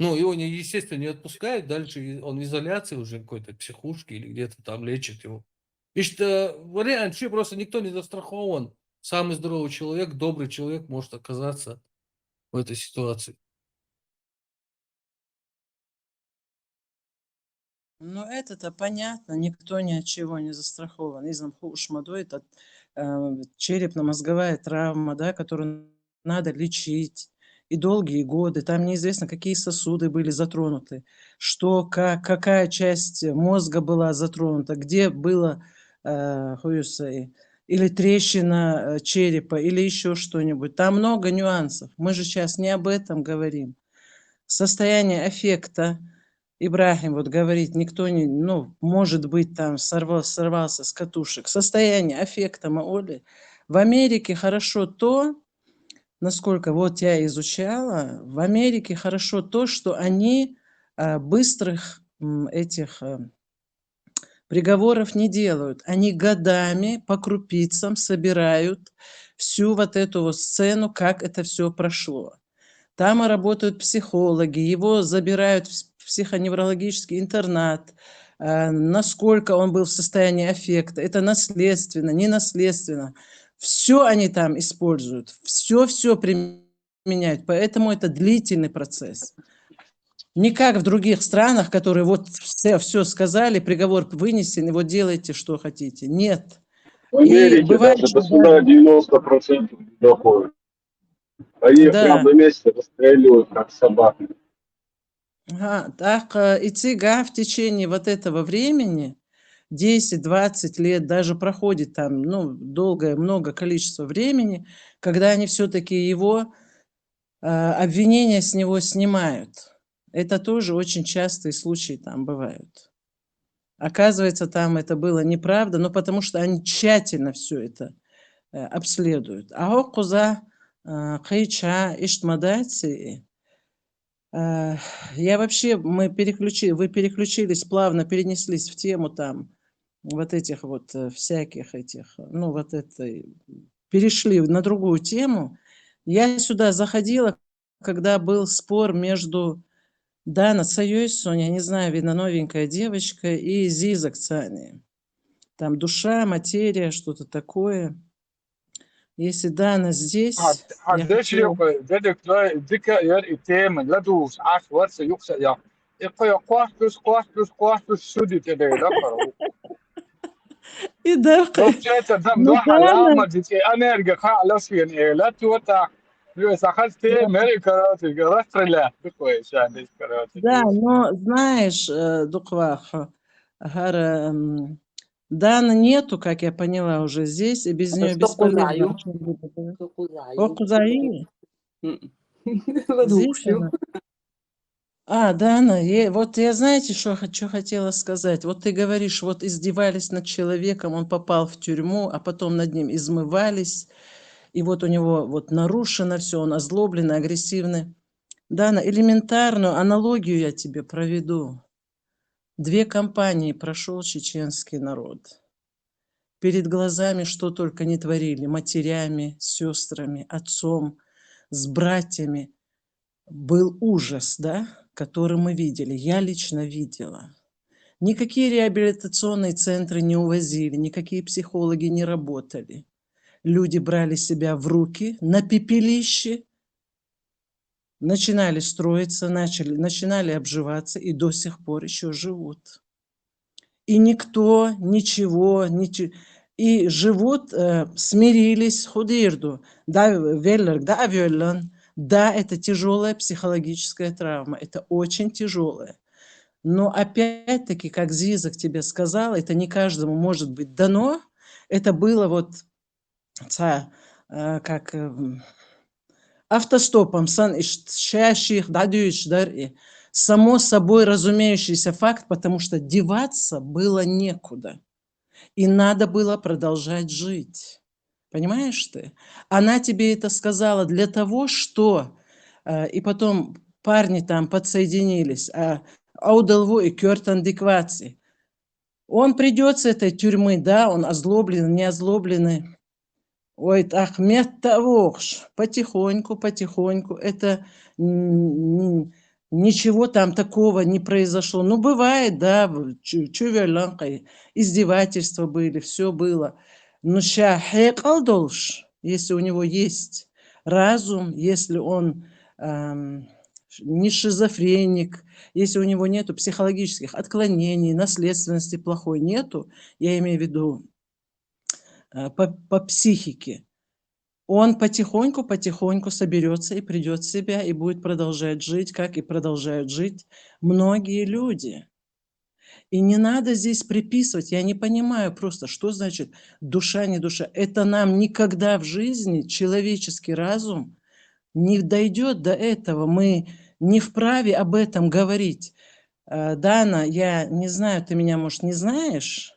Ну, его, естественно, не отпускают, дальше он в изоляции уже какой-то психушке или где-то там лечат его. И что вариант, вообще просто никто не застрахован. Самый здоровый человек, добрый человек может оказаться в этой ситуации. Ну, это-то понятно, никто ни от чего не застрахован. Изамхушмаду – это черепно-мозговая травма, да, которую надо лечить. И долгие годы, там неизвестно, какие сосуды были затронуты, что, как, какая часть мозга была затронута, где было или трещина черепа, или еще что-нибудь. Там много нюансов. Мы же сейчас не об этом говорим. Состояние аффекта, Ибрахим вот говорит, никто не, ну, может быть, там сорвался с катушек. Состояние аффекта Маоли. В Америке хорошо то, насколько вот я изучала, в Америке хорошо то, что они быстрых этих приговоров не делают. Они годами по крупицам собирают всю вот эту вот сцену, как это все прошло. Там работают психологи, его забирают в психоневрологический интернат, насколько он был в состоянии аффекта. Это наследственно, не наследственно. Все они там используют, все применяют. Поэтому это длительный процесс. Не как в других странах, которые вот все сказали, приговор вынесен, и вот делайте, что хотите. Нет. В Америке бывает, даже что до суда 90% не доходит. А их Да. на месте расстреливают, как собак. Ага, так и ЦИГА в течение вот этого времени, 10-20 лет, даже проходит там, ну, много количество времени, когда они все-таки его, обвинения с него снимают. Это тоже очень частые случаи там бывают. Оказывается, там это было неправда, но потому что они тщательно все это обследуют. А Окуза Кайча, Иштмадати. Я вообще, вы переключились, плавно перенеслись в тему там вот этих вот всяких этих, ну вот это, перешли на другую тему. Я сюда заходила, когда был спор между Дана Цаюйсон, я не знаю, видно, новенькая девочка, и Зиза Кцани. Там душа, материя, что-то такое. Если Дана здесь, я Haddesh хотела... dedek dika yer item ladus as what's yuksa ya. Iko quastus sudi tede da karo. И да, Допчета дам ну до Дана, халама дите энергия халасин ла тута. Лю сахасте Америка расстреля. Такое шандис короче. да, но знаешь, Дуквах, Дана нету, как я поняла, уже здесь, и без нее бесполезно. Окузаи? Здесь она. Дана, вот я знаете, что хотела сказать? Вот ты говоришь, вот издевались над человеком, он попал в тюрьму, а потом над ним измывались, и вот у него вот нарушено все, он озлобленный, агрессивный. Дана, элементарную аналогию я тебе проведу. 2 кампании прошел чеченский народ. Перед глазами что только не творили, матерями, сестрами, отцом, с братьями. Был ужас, да, который мы видели, я лично видела. Никакие реабилитационные центры не увозили, никакие психологи не работали. Люди брали себя в руки на пепелище, начинали строиться, начинали обживаться и до сих пор еще живут. И никто ничего, и живут, смирились, худирду, да, веллер, да, авёллан. Да, это тяжелая психологическая травма, это очень тяжелая. Но опять-таки, как Зиза тебе сказала, это не каждому может быть дано. Это было вот как автостопом, само собой разумеющийся факт, потому что деваться было некуда. И надо было продолжать жить. Понимаешь ты? Она тебе это сказала для того, что... И потом парни там подсоединились. Аудалву и Кёртан Дикваци. Он придет с этой тюрьмы, да, он озлобленный, не озлобленный. Ой, Ахмед Тавохш. Потихоньку, это ничего там такого не произошло. Ну, бывает, да, издевательства были, все было. Но если у него есть разум, если он не шизофреник, если у него нету психологических отклонений, наследственности плохой нету, я имею в виду по психике, он потихоньку соберется и придет в себя и будет продолжать жить, как и продолжают жить многие люди. И не надо здесь приписывать, я не понимаю просто, что значит душа, не душа. Это нам никогда в жизни человеческий разум не дойдет до этого. Мы не вправе об этом говорить. Дана, я не знаю, ты меня, может, не знаешь,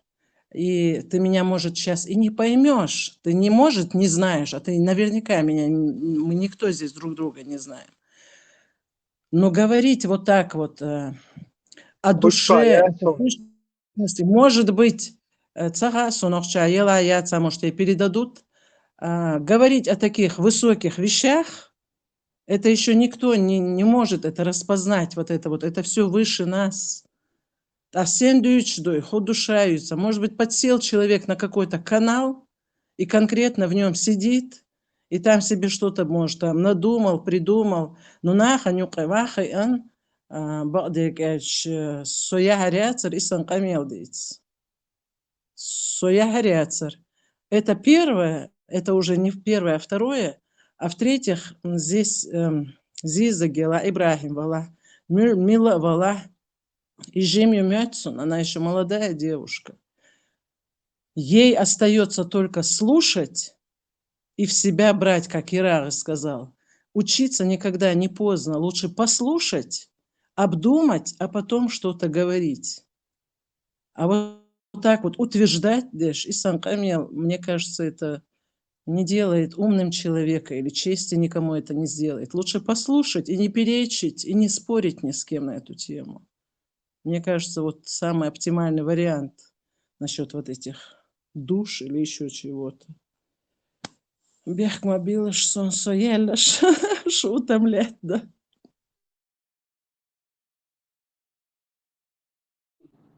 и ты меня, может, сейчас и не поймешь. Ты не, может, не знаешь, а ты наверняка меня, мы никто здесь друг друга не знаем. Но говорить вот так вот о душе, о сущности, может быть, может, и передадут, говорить о таких высоких вещах, это еще никто не может это распознать, вот это все выше нас. А удушаются. Может быть, подсел человек на какой-то канал и конкретно в нем сидит, и там себе что-то, может, там надумал, придумал. Но это первое, это уже не первое, а второе. А в-третьих, здесь Зиза Гела Ибрахим Вала, Мила Вала, и Жемью Мятсон, она еще молодая девушка. Ей остается только слушать и в себя брать, как Ирара сказал. Учиться никогда не поздно. Лучше послушать, обдумать, а потом что-то говорить. А вот так вот утверждать, Дэш, и Санкамел, мне кажется, это не делает умным человека или чести никому это не сделает. Лучше послушать и не перечить, и не спорить ни с кем на эту тему. Мне кажется, вот самый оптимальный вариант насчет вот этих душ или еще чего-то. Бехмобилыш, сонсоелыш, что утомлять, да?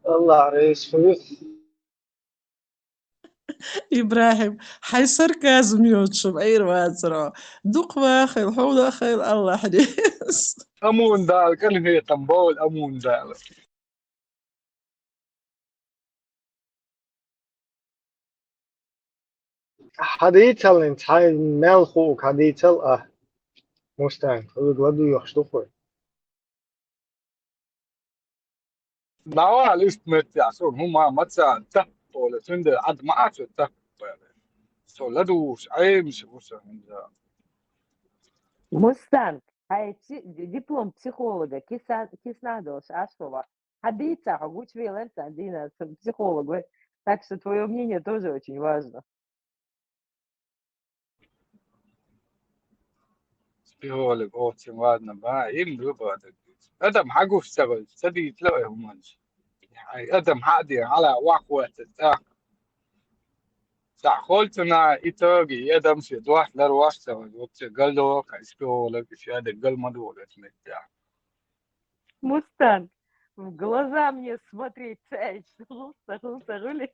الله رئيس فلوس. إبراهيم حي ساركازم يوتشم أي رواترا دوق واخل حول أخيل الله حديث أمون دال كلمة تنبول أمون دال حديثل انت هاي مال خوك حديثل مستعين غدو يخشتوخوي. دعوة الاستمت يعصون هما متى تقول تند عد ما عاد تقول سولدوش عيمش وسه Мустанг, диплом психолога, киснадош, ашова. Хадица, хагуч виленца, Дина, психолог. Так что твое мнение тоже очень важно. بيقولك أوتي وادنا بقى إم بقى أدم حاجه في سبب سدي تلاقي همانش أدم حقدي على وقت تعقولتنا إتاجي أدم في دوح لرواش سوى وقت قلدو كإسبيولك في هذا قل مدولة متاع Мустанг, в глаза мне смотреть, рули.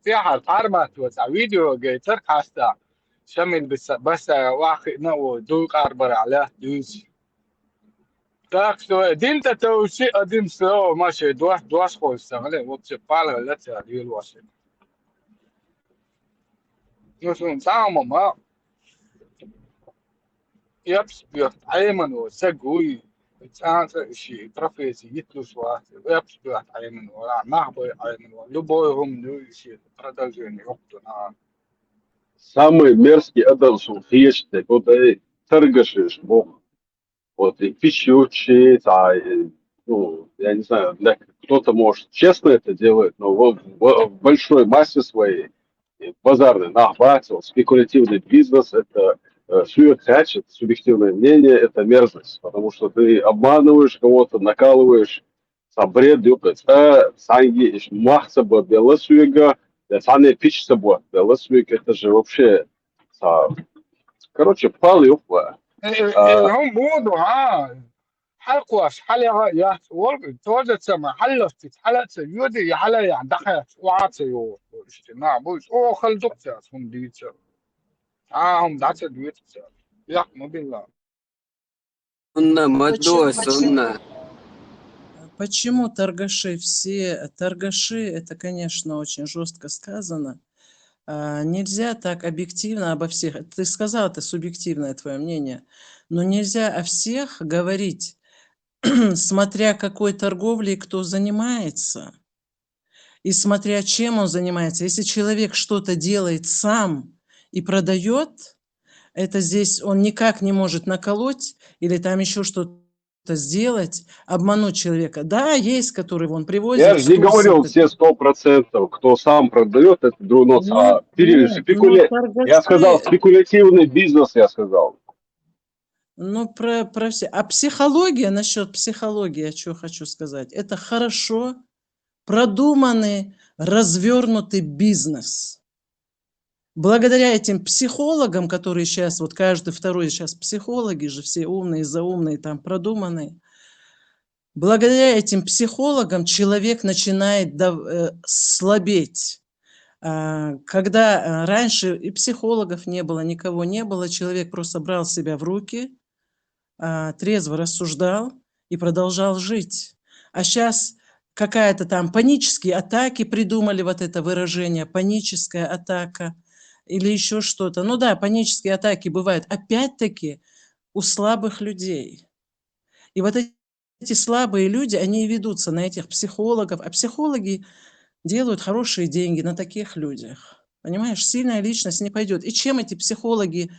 تيحر تعرمت وتع فيديو جاي تركاستا شمل بس واقع نو دوق أربع على دوس تاك سو دين تتوشي أدين سو ماشي دوش خوش سمله وقت بالغ لا تعليل واشي نسون سام ما يبس بيت عيمن وسجوي تانت شيء ترفيسي يتلوس واحد يبس بيت عيمن ولا نحبي عيمن ولبوهم نو شيء تردجين يقطنا Самый мерзкий Адам Сулхиеште, вот торгашешь Бог. Вот и пищучи, ну, я не знаю, кто-то может честно это делает, но в большой массе своей базарный нахватил, спекулятивный бизнес, это субъективное мнение, это мерзость, потому что ты обманываешь кого-то, накалываешь, бред, санги, махса, белосуега, саня пич собой, белосуег, это же вообще, короче, палы уфа. هم بوضع حلقواش حلقة يا ورق توجد سما حلفت حلقت يودي حلقة يعني دخلت وعطيو اجتماع بوش او خل دكتور هم ديتر هم دعت ديتر يحكم بالله سنة مدو سنة. Почему торгаши? Все торгаши, это, конечно, очень жестко сказано. Нельзя так объективно обо всех. Ты сказал, это субъективное твое мнение. Но нельзя о всех говорить, смотря какой торговлей кто занимается. И смотря чем он занимается. Если человек что-то делает сам и продает, это здесь он никак не может наколоть или там еще что-то сделать, обмануть человека. Да, есть, которые он привозит. Я же не говорил все 100%, кто сам продает, это другой. Я сказал спекулятивный бизнес, я сказал. Ну, про все. А психология, насчет психологии, я что хочу сказать. Это хорошо продуманный, развернутый бизнес. Благодаря этим психологам, которые сейчас, вот каждый второй сейчас психологи же, все умные, заумные, там продуманные. Благодаря этим психологам человек начинает слабеть. Когда раньше и психологов не было, никого не было, человек просто брал себя в руки, трезво рассуждал и продолжал жить. А сейчас какая-то там панические атаки придумали, вот это выражение, паническая атака или еще что-то. Ну да, панические атаки бывают опять-таки у слабых людей. И вот эти слабые люди, они ведутся на этих психологов, а психологи делают хорошие деньги на таких людях. Понимаешь, сильная личность не пойдет. И чем эти психологи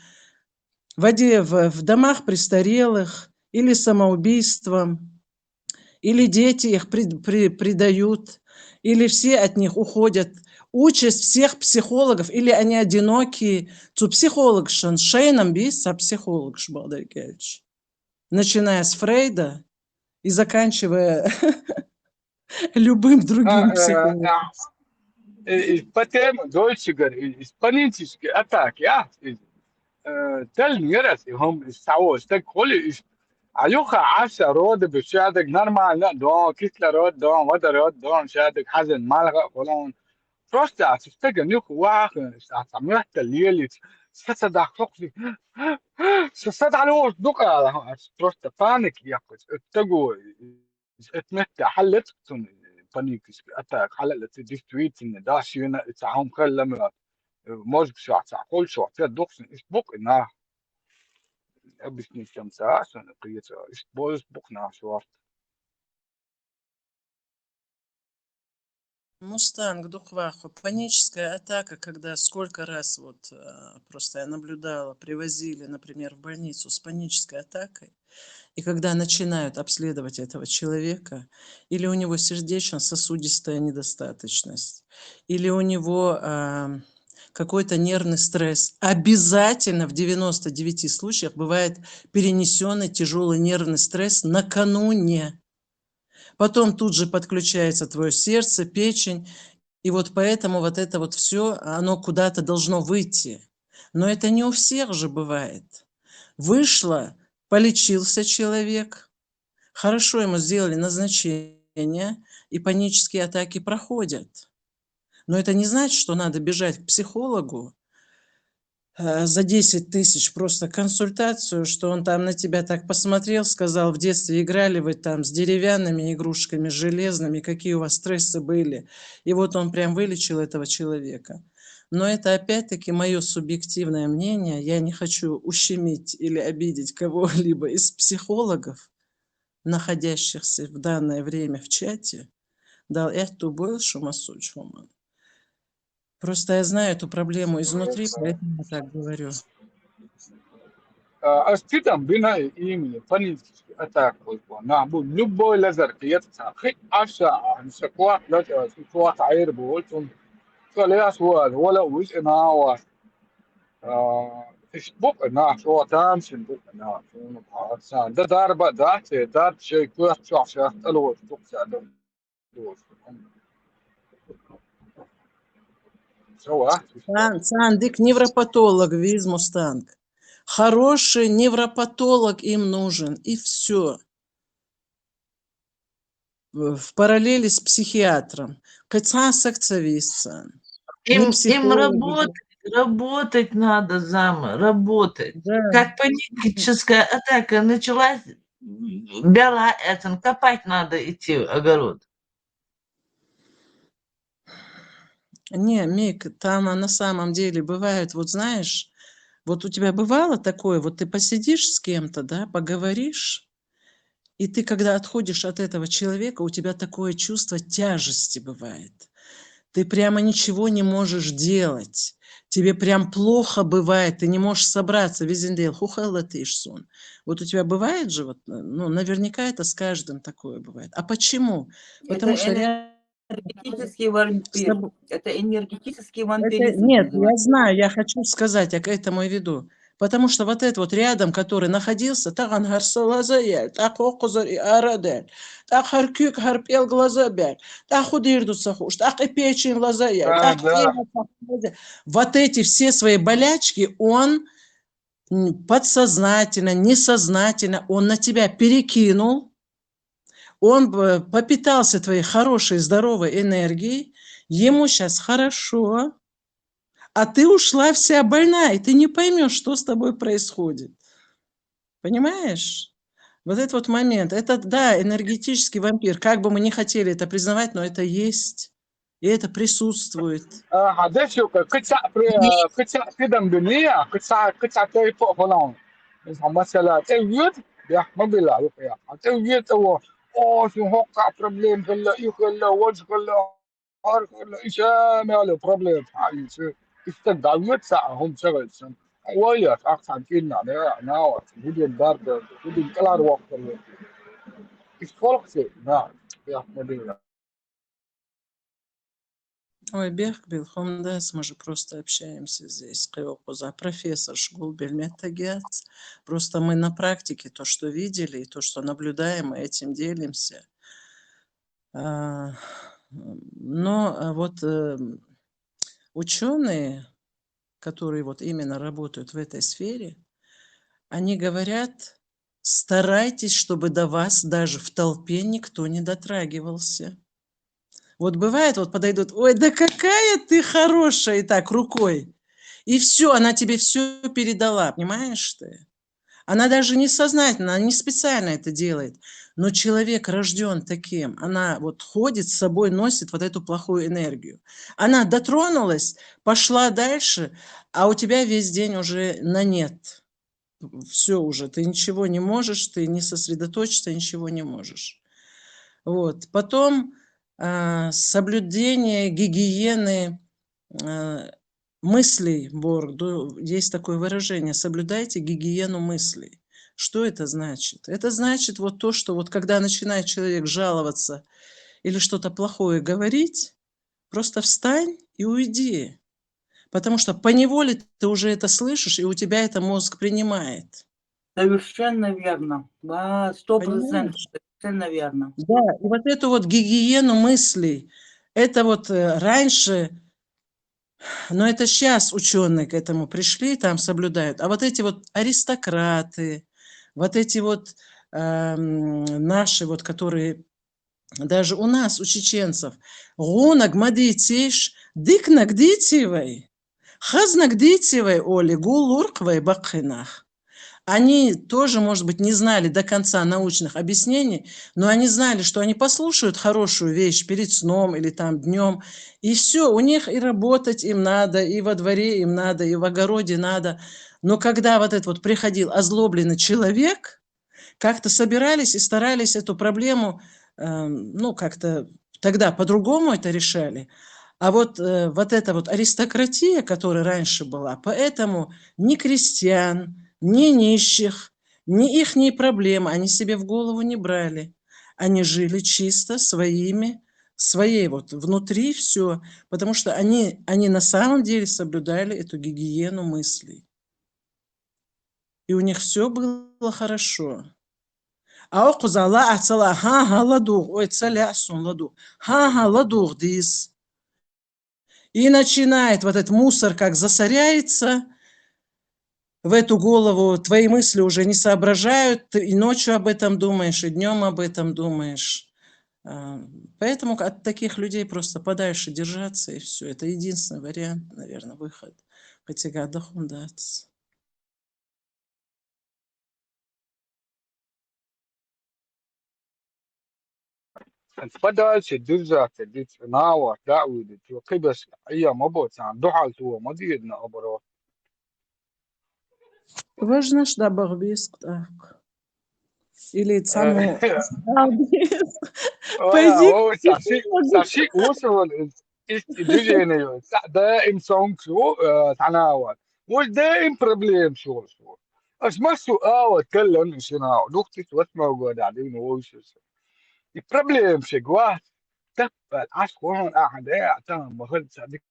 в домах престарелых или самоубийством, или дети их предают, Или все от них уходят. Участь всех психологов, или они одинокие. Цу психолог шейном бис, а психолог Балдайкевич. Начиная с Фрейда и заканчивая любым другим психологом. Потом дольше говорит, панический атак, я. Тел нерас, هم استعوا استك كل علوخة 10 رود بشادك نورمال دون كيسلا رود دون ودا رود دون شادك حزن مالغا فلان просто تفتكر نيوك واخن استعمل الليل ستة خلقي ستة على وش دقة على просто بانيك ياكل تجو اتمتع حلت بانيك اتاك حلت ديستويت ان داشينا تعهم كلمه مش بشعت كل شعت دوخن اسبوع انها объяснить чем саашен قيت اسبوع بقنا شوار Мустанг, Духваху, паническая атака, когда сколько раз вот просто я наблюдала, привозили, например, в больницу с панической атакой, и когда начинают обследовать этого человека, или у него сердечно-сосудистая недостаточность, или у него какой-то нервный стресс, обязательно в 99 случаях бывает перенесенный тяжелый нервный стресс накануне. Потом тут же подключается твое сердце, печень, и вот поэтому вот это вот все, оно куда-то должно выйти. Но это не у всех же бывает. Вышло, полечился человек, хорошо ему сделали назначение, и панические атаки проходят. Но это не значит, что надо бежать к психологу за 10 тысяч просто консультацию, что он там на тебя так посмотрел, сказал, в детстве играли вы там с деревянными игрушками, с железными, какие у вас стрессы были. И вот он прям вылечил этого человека. Но это опять-таки мое субъективное мнение. Я не хочу ущемить или обидеть кого-либо из психологов, находящихся в данное время в чате. Да, это больше масучума. Просто я знаю эту проблему изнутри, поэтому я так говорю. أستيتم بنا إيمي панический атак на любой лазер يتسع خي أشا سكوات لا سكوات عير بولتم فلا سوال ولا وش أنا و إيش بق أنا شو تامشن بق أنا شو نبحث ده ضربة ده شيء كل شخص ألوش تقصى ده Сандик, невропатолог, виз Мустанг. Хороший невропатолог им нужен, и все. В параллели с психиатром. Кацан сакцависцан. Им работать надо, зама, работать. Да. Как паническая атака началась, бела это, копать надо идти огород. Не, Мик, там на самом деле бывает, вот знаешь, вот у тебя бывало такое, вот ты посидишь с кем-то, да, поговоришь, и ты, когда отходишь от этого человека, у тебя такое чувство тяжести бывает. Ты прямо ничего не можешь делать. Тебе прям плохо бывает, ты не можешь собраться. Визендейл, хухалатишсон. Вот у тебя бывает же, вот, ну, наверняка это с каждым такое бывает. А почему? Потому что энергетический вампир. Это энергетический вампиризм. Нет, я знаю, я хочу сказать, я к этому и веду. Потому что вот это вот рядом, который находился, так он гарсалазаяль, так окузар и арадель, так харкюк харпел глазабяль, так худирду сахуш, так и печень лазаяль, так вот эти все свои болячки он подсознательно, несознательно, он на тебя перекинул, он попитался твоей хорошей, здоровой энергией, ему сейчас хорошо, а ты ушла вся больная, и ты не поймешь, что с тобой происходит. Понимаешь? Вот этот вот момент. Это, да, энергетический вампир. Как бы мы не хотели это признавать, но это есть. И это присутствует. استدعوت ساعهم شغل سن وياك أحسن كنا ناوت بدون درد بدون كلام وقت إيش فرق سي نعم يا مدير Ой, бег Билхомдас, мы же просто общаемся здесь. Кыокуза, профессор Шгул Бельметтагец. Просто мы на практике то, что видели, и то, что наблюдаем, мы этим делимся. Но вот ученые, которые вот именно работают в этой сфере, они говорят, старайтесь, чтобы до вас даже в толпе никто не дотрагивался. Вот бывает, вот подойдут, ой, да какая ты хорошая, и так рукой. И все, она тебе все передала, понимаешь ты? Она даже не сознательно, она не специально это делает. Но человек рожден таким. Она вот ходит с собой, носит вот эту плохую энергию. Она дотронулась, пошла дальше, а у тебя весь день уже на нет. Все уже, ты ничего не можешь, ты не сосредоточиться, ничего не можешь. Вот. Потом соблюдение гигиены мыслей, есть такое выражение, соблюдайте гигиену мыслей. Что это значит? Это значит вот то, что вот когда начинает человек жаловаться или что-то плохое говорить, просто встань и уйди. Потому что поневоле ты уже это слышишь, и у тебя это мозг принимает. Совершенно верно. Да, 100%, Понимаешь? совершенно верно. Да, и вот эту вот гигиену мыслей, это вот раньше, но это сейчас ученые к этому пришли, там соблюдают. А вот эти вот аристократы, вот эти вот наши вот, которые даже у нас, у чеченцев, гунаг мадитиш, дикнак дитивай, хазнак дитивай, оли гулурквай бакхинах. Они тоже, может быть, не знали до конца научных объяснений, но они знали, что они послушают хорошую вещь перед сном или там днем, и все, у них и работать им надо, и во дворе им надо, и в огороде надо. Но когда вот этот вот приходил озлобленный человек, как-то собирались и старались эту проблему, ну, как-то тогда по-другому это решали. А вот эта вот аристократия, которая раньше была, поэтому ни крестьян, ни нищих, ни ихние проблемы они себе в голову не брали. Они жили чисто своей вот внутри все, потому что они на самом деле соблюдали эту гигиену мыслей. И у них все было хорошо. А окузала ацала ха ладуг, ой цалясун ладуг, ха ладуг дис. И начинает вот этот мусор как засоряется, в эту голову твои мысли уже не соображают, ты и ночью об этом думаешь, и днем об этом думаешь. Поэтому от таких людей просто подальше держаться, и все. Это единственный вариант, наверное, выход. подальше держаться, дицнава, да, уйдет. Кибас, я мабоцан, духал туа, мадидна оборот. Важно, чтобы биск так. Или само. Пойди. Саши وصل движение. دائم صنع شو تناول. مش دائم بروبليم شو. اسمع سؤال اتكلم شنو. نقطة واسمع وقاعدين وش. البروبليم شقوات تقبل عشقون أعداء تام مخل صديق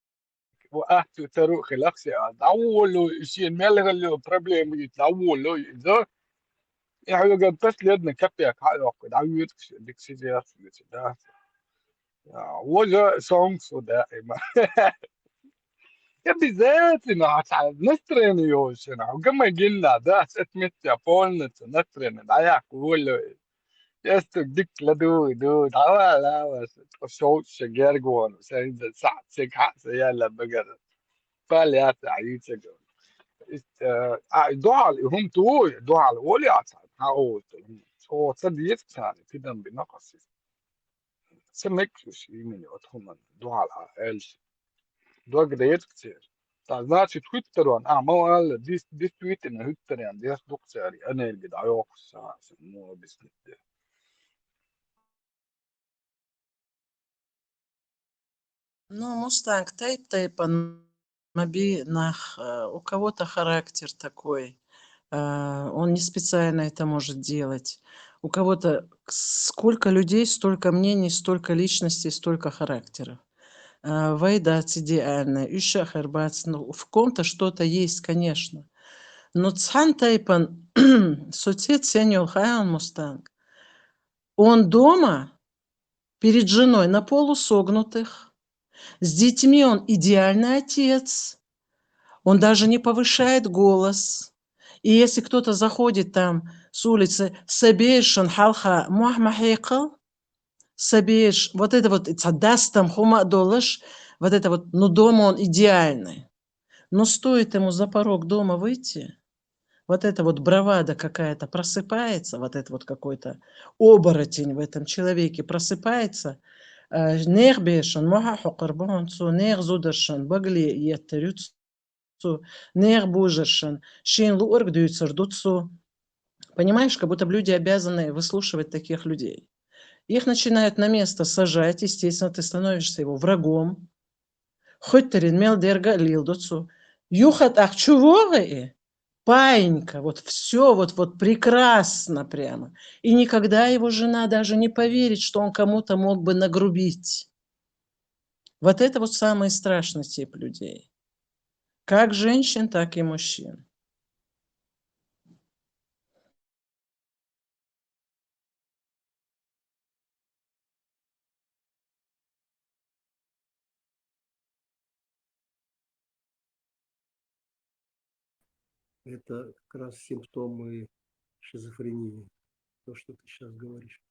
وقت تروح الأخشى أول شيء ملغ البروبليم يتأول له إذا يعني قد بس لدنا كبيك هذا وقت عيوت ديك سيجي ده وجه songs دائما يبي ذات إنه نسترين يوشنا وكما قلنا ده ستمت يا بولنت نسترين دايك ولا يستك ديك لدو دو دعوا لا بس صوت شجر جوان سيد ساعة سكحة سيلا بقدر فاليات عيد سجون دعاء هم توي دعاء ولي عصام هاو هو صديق ثاني كده بنقص سمك من يوتهم دعاء الش دعاء قديت كتير значит Twitter'ın ama öyle dis Twitter'ın Twitter yani diğer doktori ana ilgili yok sahası mu bisnitte. Ну, мустанг тейп-тейпан, у кого-то характер такой, он не специально это может делать. У кого-то сколько людей, столько мнений, столько личностей, столько характеров. Вайдац идеальная, Ища Харбац, ну, в ком-то что-то есть, конечно. Но Цхан Тайпан, Сутит Сеньол Хайон Мустанг, он дома перед женой на полусогнутых, с детьми он идеальный отец, он даже не повышает голос. И если кто-то заходит там с улицы, Сабешан Халха Мухмахикал, Сабеш, вот это вот, даст там хума долаш, вот это вот, ну дома он идеальный. Но стоит ему за порог дома выйти, вот эта вот бравада какая-то просыпается, вот это вот какой-то оборотень в этом человеке просыпается, нех бешен, моха хокарбонцу, нех зудершен, багли еттерюцу, нех бужершен, шин луорг дюйцердуцу. Понимаешь, как будто бы люди обязаны выслушивать таких людей. Их начинают на место сажать, естественно, ты становишься его врагом. Хоть ты ринмел дерга лилдуцу. Юхат ахчуворы, паинька, вот все вот прекрасно прямо. И никогда его жена даже не поверит, что он кому-то мог бы нагрубить. Вот это вот самый страшный тип людей. Как женщин, так и мужчин. Это как раз симптомы шизофрении, то, что ты сейчас говоришь.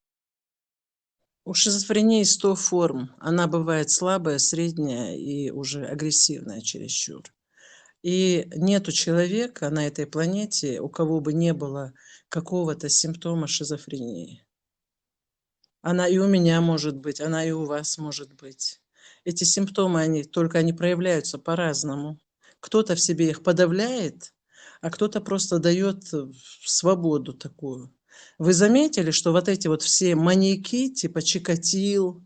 У шизофрении 100 форм. Она бывает слабая, средняя и уже агрессивная чересчур. И нету человека на этой планете, у кого бы не было какого-то симптома шизофрении. Она и у меня может быть, она и у вас может быть. Эти симптомы, они проявляются по-разному. Кто-то в себе их подавляет, а кто-то просто дает свободу такую. Вы заметили, что вот эти вот все маньяки, типа Чикатил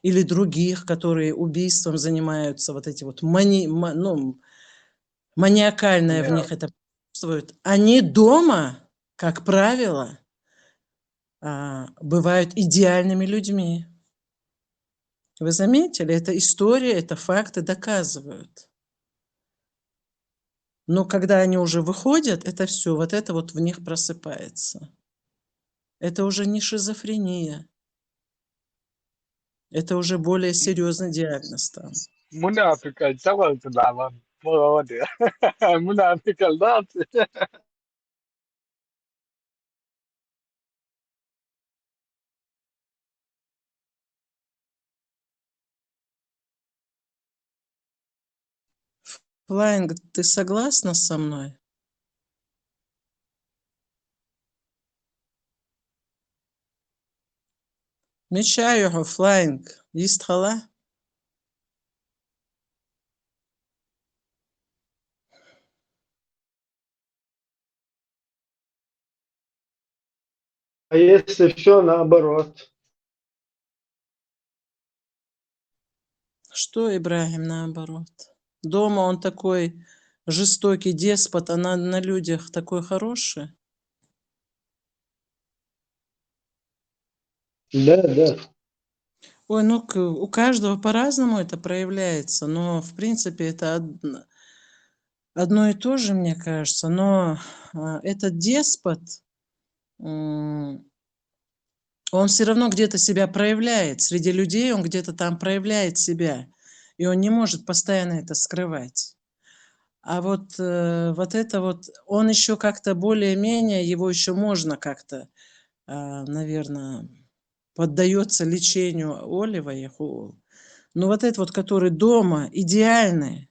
или других, которые убийством занимаются, вот эти вот маниакальное в них это присутствует, они дома, как правило, бывают идеальными людьми. Вы заметили? Это история, это факты доказывают. Но когда они уже выходят, это все, вот это вот в них просыпается. Это уже не шизофрения. Это уже более серьезный диагноз там. منافق اشتغلت على مواضيع منافق الناس Флайнг, ты согласна со мной? Мечаю, Флайнг, есть хала? А если все наоборот? Что Ибрагим наоборот? Дома он такой жестокий деспот, а на людях такой хороший? Да. Ой, ну у каждого по-разному это проявляется, но в принципе это одно и то же, мне кажется. Но этот деспот, он все равно где-то себя проявляет. Среди людей он где-то там проявляет себя. И он не может постоянно это скрывать. А вот это вот, он еще как-то более-менее, его еще можно как-то, наверное, поддается лечению Олива и Хуол. Но вот этот вот, который дома, идеальный,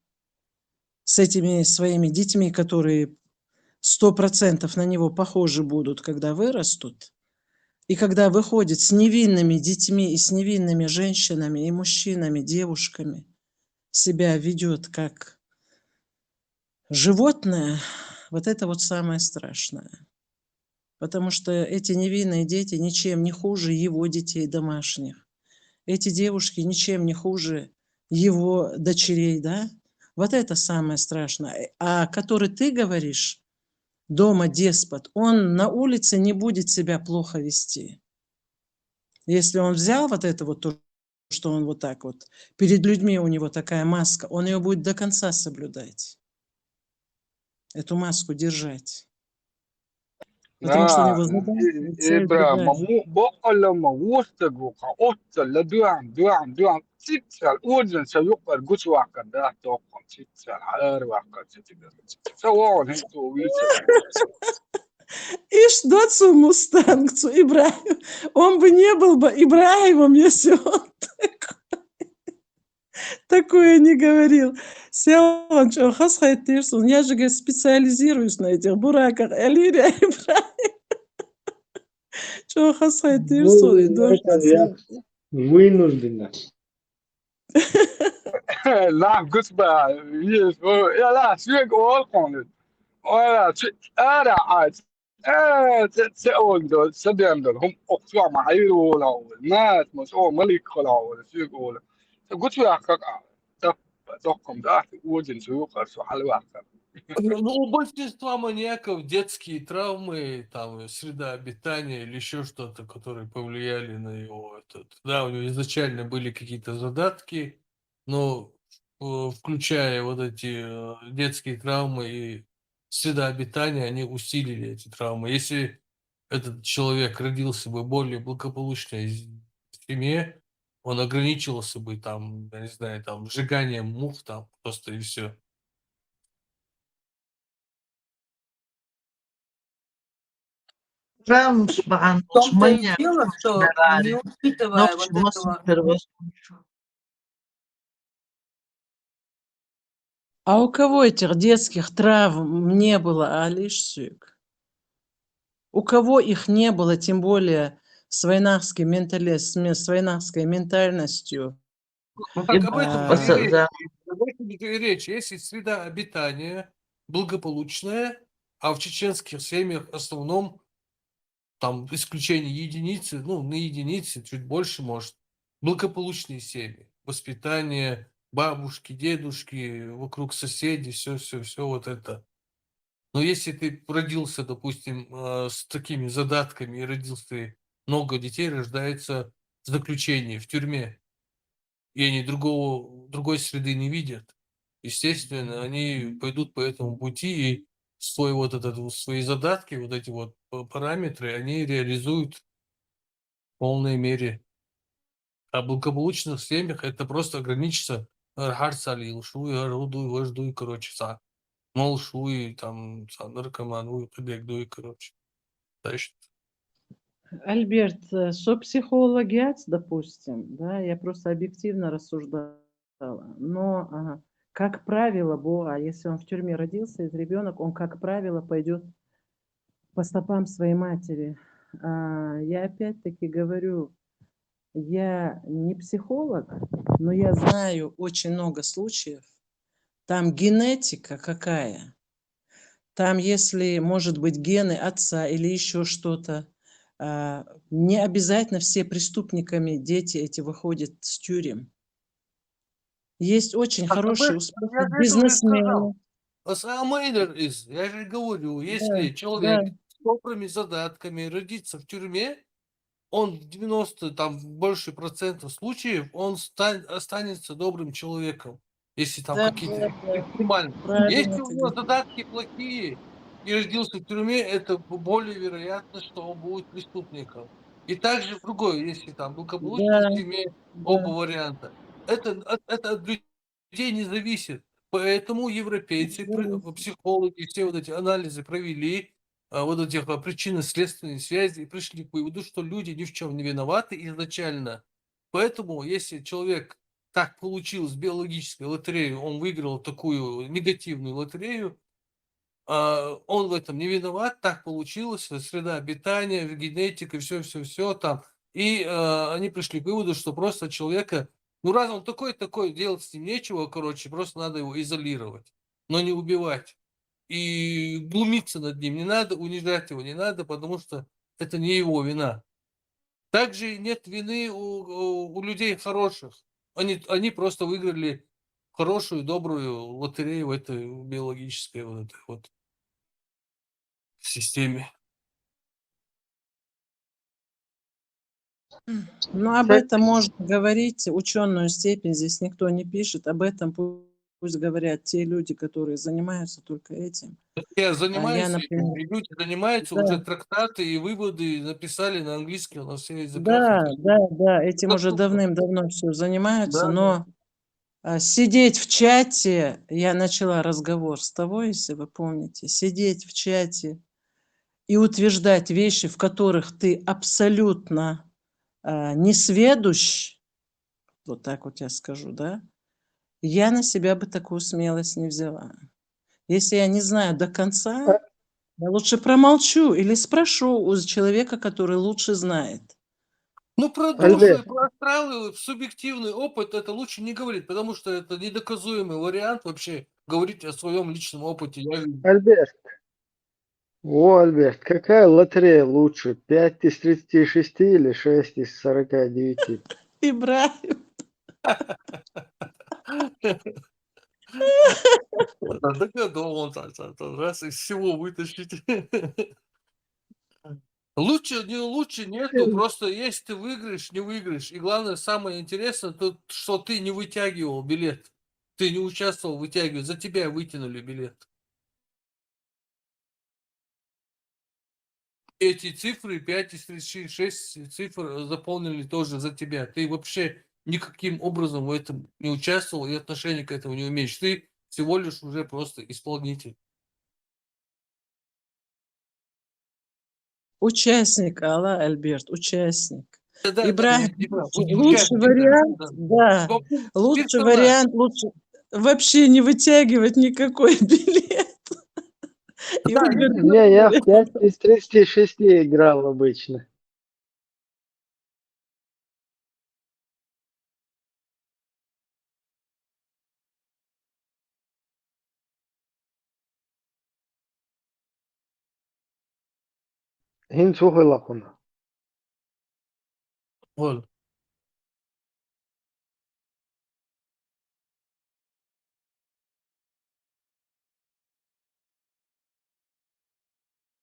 с этими своими детьми, которые 100% на него похожи будут, когда вырастут, и когда выходит с невинными детьми и с невинными женщинами и мужчинами, девушками, себя ведет как животное, вот это вот самое страшное. Потому что эти невинные дети ничем не хуже его детей домашних. Эти девушки ничем не хуже его дочерей, да? Вот это самое страшное. А который ты говоришь, дома деспот, он на улице не будет себя плохо вести. Если он взял вот это вот то, что он вот так вот, перед людьми у него такая маска, он ее будет до конца соблюдать. Эту маску держать. Потому что у него задача, цель إبرة другая. ممو بقول موستغو قوت لدوام دوام تيتسال أوجن سيقر قوس واقع ده توقع تيتسال حار واقع تيتسال سواء هنتو ويتسال Ишь, доцу мустангцу Ибрахим. Он бы не был бы Ибрахимом, если он такое не говорил. Сел что хасхай тирсун. Я же, говорит, специализируюсь на этих бураках. Элирия Ибрахим. Что хасхай тирсун. И Это вынужденно. لا قوس بقى يس يا لا سيق أول قانون ولا أنا عاد تسأل دول سديان دول هم أقصى معايير ولا الناس مسؤول ملك خلا ولا سيق ولا قلت يا أخاك تقوم ده وجن سيوق أرسو حلوة Ну, у большинства маньяков детские травмы, там, среда обитания или еще что-то, которые повлияли на его этот. Да, у него изначально были какие-то задатки, но включая вот эти детские травмы и среда обитания, они усилили эти травмы. Если этот человек родился бы более благополучной семье, он ограничивался бы там, я не знаю, там, сжиганием мух там просто и все. Рамш бан В том-то и маньяк дело, что не Феррари. учитывая вот этого... А у кого этих детских травм не было, Алишсик? У кого их не было, тем более с войнарской ментальностью? Ну так об этом и Паса- речь. да. Об этом и речь. Если среда обитания благополучная, а в чеченских семьях в основном там исключение единицы, ну, на единицы, чуть больше, может, благополучные семьи. Воспитание, бабушки, дедушки, вокруг соседей, все вот это. Но если ты родился, допустим, с такими задатками и родился, много детей рождается в заключении, в тюрьме, и они другой среды не видят, естественно, они пойдут по этому пути и свой вот этот, свои задатки, вот эти вот параметры, они реализуют в полной мере. А в благополучных семьях это просто ограничится харсалил, шуй, орудуй, вождуй, короче, мол, шуй, там, наркомануй, побегдуй, короче. Дальше. Альберт, сопсихологиат, допустим, да, я просто объективно рассуждала, но, как правило, если он в тюрьме родился, этот ребенок, он, как правило, пойдет по стопам своей матери. Я опять-таки говорю, я не психолог, но я знаю очень много случаев. Там генетика какая. Там, если, может быть, гены отца или еще что-то, не обязательно все преступниками дети эти выходят с тюрем. Есть очень Так, хорошие, я успешные же это уже бизнесмены. сказал. Я же говорю, если Да, человек да. с добрыми задатками родится в тюрьме, он в 90, там, больше процентов случаев, он останется добрым человеком. Если там Да, какие-то да, да. экстремальные. Правильно Если у ты него говоришь. задатки плохие и родился в тюрьме, это более вероятно, что он будет преступником. И также другое, если там благополучной Да, семье, да. оба варианта. Это от людей не зависит. Поэтому европейцы, психологи, все вот эти анализы провели, вот этих причинно-следственные связи и пришли к выводу, что люди ни в чем не виноваты изначально. Поэтому, если человек так получилось биологической лотереей, он выиграл такую негативную лотерею, он в этом не виноват, так получилось, среда обитания, генетика, все там. И они пришли к выводу, что просто человека, ну раз он такой, делать с ним нечего, короче, просто надо его изолировать, но не убивать. И глумиться над ним не надо, унижать его не надо, потому что это не его вина. Также нет вины у людей хороших. Они просто выиграли хорошую, добрую лотерею в этой биологической вот этой вот системе. Ну, об этом можно говорить, ученую степень здесь никто не пишет, об этом пусть говорят те люди, которые занимаются только этим. Я А я, занимаюсь этим, например, и люди занимаются, да, уже трактаты и выводы написали на английском, на всех языках. да, этим уже Доступно. давным-давно все занимаются, Да, да. но сидеть в чате, я начала разговор с того, если вы помните, сидеть в чате и утверждать вещи, в которых ты абсолютно не сведущ, вот так вот я скажу, да, я на себя бы такую смелость не взяла. Если я не знаю до конца, я лучше промолчу или спрошу у человека, который лучше знает. Ну, про душу Альберт, и про астралы, субъективный опыт, это лучше не говорить, потому что это недоказуемый вариант вообще говорить о своем личном опыте. Я видел. Альберт, какая лотерея лучше? 5 из 36 или 6 из 49? Ибрахим. Догадывался, раз из всего вытащить. Лучше нету, просто есть ты выиграешь, не выиграешь. И главное, самое интересное, то, что ты не вытягивал билет. Ты не участвовал в вытягивании, за тебя вытянули билет. Эти цифры, 5 из 36 цифр заполнили тоже за тебя. Ты вообще никаким образом в этом не участвовал и отношения к этому не имеешь. Ты всего лишь уже просто исполнитель. Участник, Алла Альберт, участник. Да, Ибрахим, лучший участник, вариант, да, Но лучший персонаж. вариант, лучше вообще не вытягивать никакой билет. И Да, выиграть Не, я в лотерею. 5 из 36 играл обычно. Хин сухой лакуна. Вот.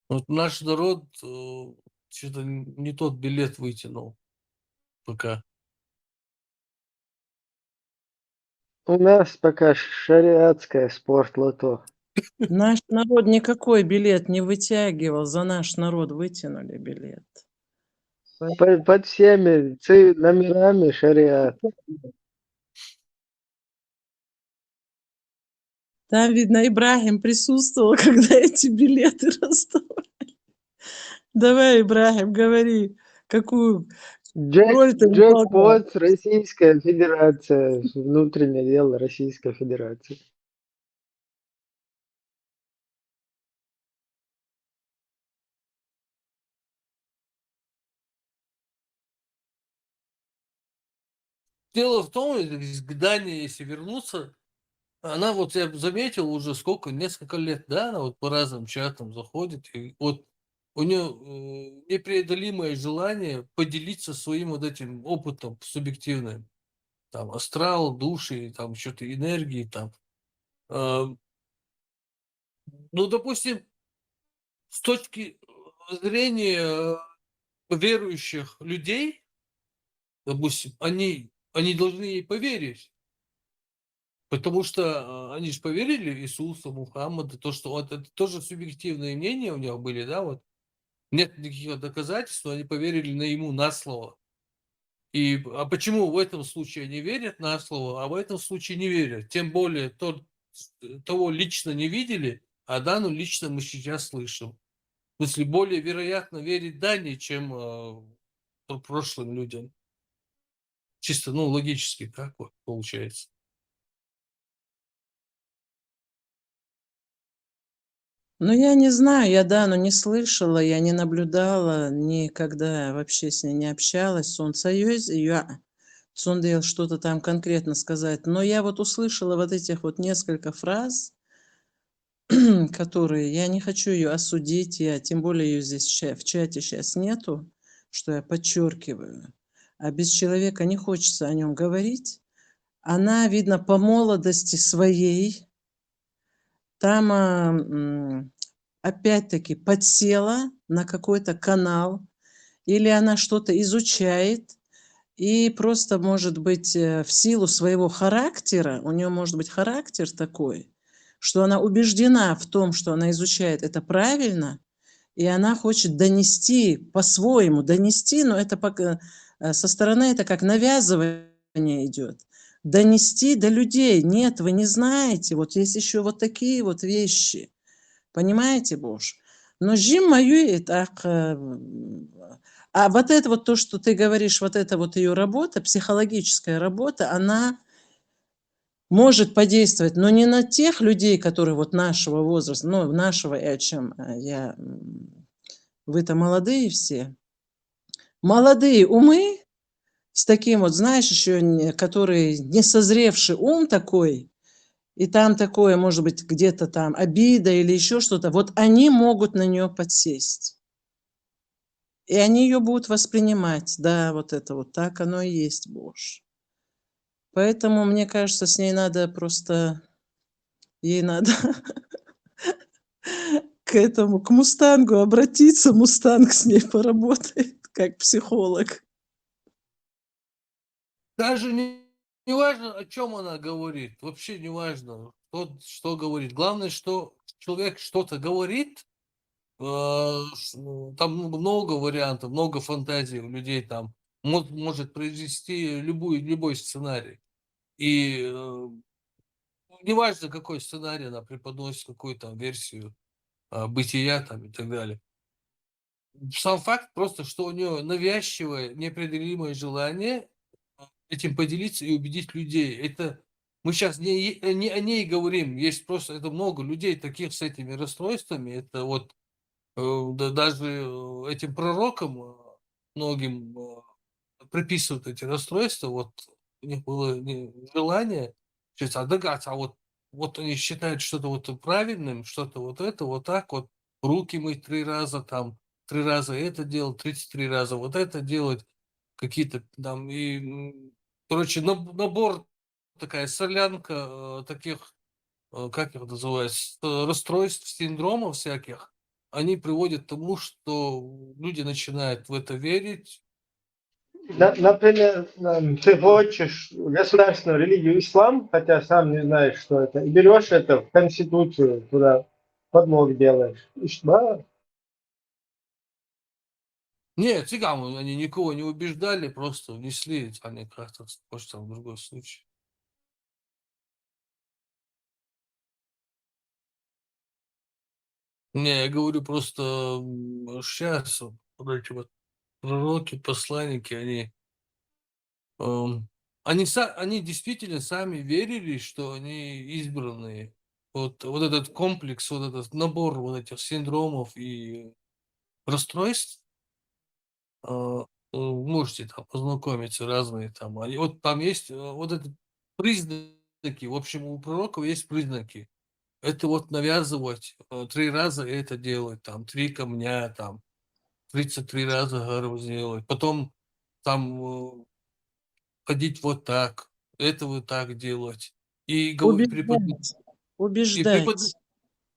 Вот наш народ что-то не тот билет вытянул пока. У нас пока шариатское спортлото. Наш народ никакой билет не вытягивал, за наш народ вытянули билет. Под всеми номерами шариат. Там, видно, Ибрахим присутствовал, когда эти билеты раздавали. Давай, Ибрахим, говори, какую роль ты выполнял. Джекпот, Российская Федерация, внутреннее дело Российской Федерации. Дело в том, из Гдани, если вернуться, она вот, я заметил уже сколько, несколько лет, да, она вот по разным чатам заходит, и вот у нее непреодолимое желание поделиться своим вот этим опытом субъективным. Там астрал, души, там что-то энергии, там. Ну, допустим, с точки зрения верующих людей, допустим, они должны ей поверить. Потому что они же поверили в Иисуса, Мухаммада, то, что вот это тоже субъективные мнения у него были, да, вот. Нет никаких доказательств, но они поверили ему на слово. А почему в этом случае они верят на слово, а в этом случае не верят? Тем более того лично не видели, а Дану лично мы сейчас слышим. В смысле, более вероятно верить Дане, чем прошлым людям. Чисто, ну, логически, как вот получается. Ну, я не знаю, я Дану не слышала, я не наблюдала, никогда вообще с ней не общалась. Солнцеюз, я Цундел что-то там конкретно сказать. Но я вот услышала вот этих вот несколько фраз, которые, я не хочу ее осудить, я тем более ее здесь в чате сейчас нету, что я подчеркиваю. А без человека не хочется о нем говорить. Она, видно, по молодости своей, там опять-таки подсела на какой-то канал или она что-то изучает, и просто, может быть, в силу своего характера, у нее может быть характер такой, что она убеждена в том, что она изучает это правильно, и она хочет донести по-своему, донести, но это пока, со стороны это как навязывание идет. Донести до людей. Нет, вы не знаете, вот есть еще вот такие вот вещи. Понимаете, Боже? Но жим мою и так... А вот это вот то, что ты говоришь, вот это вот ее работа, психологическая работа, она может подействовать, но не на тех людей, которые вот нашего возраста, ну, нашего, о чем я... Вы-то молодые все. Молодые умы с таким вот, знаешь, еще, который не созревший ум такой, и там такое, может быть, где-то там обида или еще что-то, вот они могут на нее подсесть. И они ее будут воспринимать. Да, вот это вот так оно и есть, Боже. Поэтому, мне кажется, с ней надо просто... Ей надо к этому, к Мустангу обратиться. Мустанг с ней поработает, как психолог. Даже не важно, о чем она говорит. Вообще не важно, что говорит. Главное, что человек что-то говорит. Там много вариантов, много фантазий у людей там. Может произвести любой сценарий. И неважно, какой сценарий она преподносит, какую там версию бытия там и так далее. Сам факт просто, что у нее навязчивое, непреодолимое желание этим поделиться и убедить людей. Это мы сейчас не о ней говорим. Есть просто это много людей таких с этими расстройствами. Это вот даже этим пророкам многим приписывают эти расстройства. Вот у них было желание догадаться, вот они считают что-то вот правильным, что-то вот это, вот так вот, руки мыть 3 раза, там, 3 раза это делать, 33 раза вот это делать, какие-то там, и, короче, набор, такая солянка таких, как их называют, расстройств, синдромов всяких, они приводят к тому, что люди начинают в это верить. Например, ты хочешь государственную религию ислам, хотя сам не знаешь, что это, и берешь это в Конституцию, туда подлог делаешь. Да? Нет, цыган, они никого не убеждали, просто внесли, они как-то, может, там другой случай. Не, я говорю просто сейчас вот эти вот пророки, посланники, они действительно сами верили, что они избранные. Вот этот комплекс, вот этот набор вот этих синдромов и расстройств, можете там познакомиться разные там. Вот там есть вот эти признаки. В общем, у пророков есть признаки. Это вот навязывать 3 раза это делать, там 3 камня, там 33 раза гору сделать. Потом там ходить вот так, это вот так делать. И преподносить. Убеждать.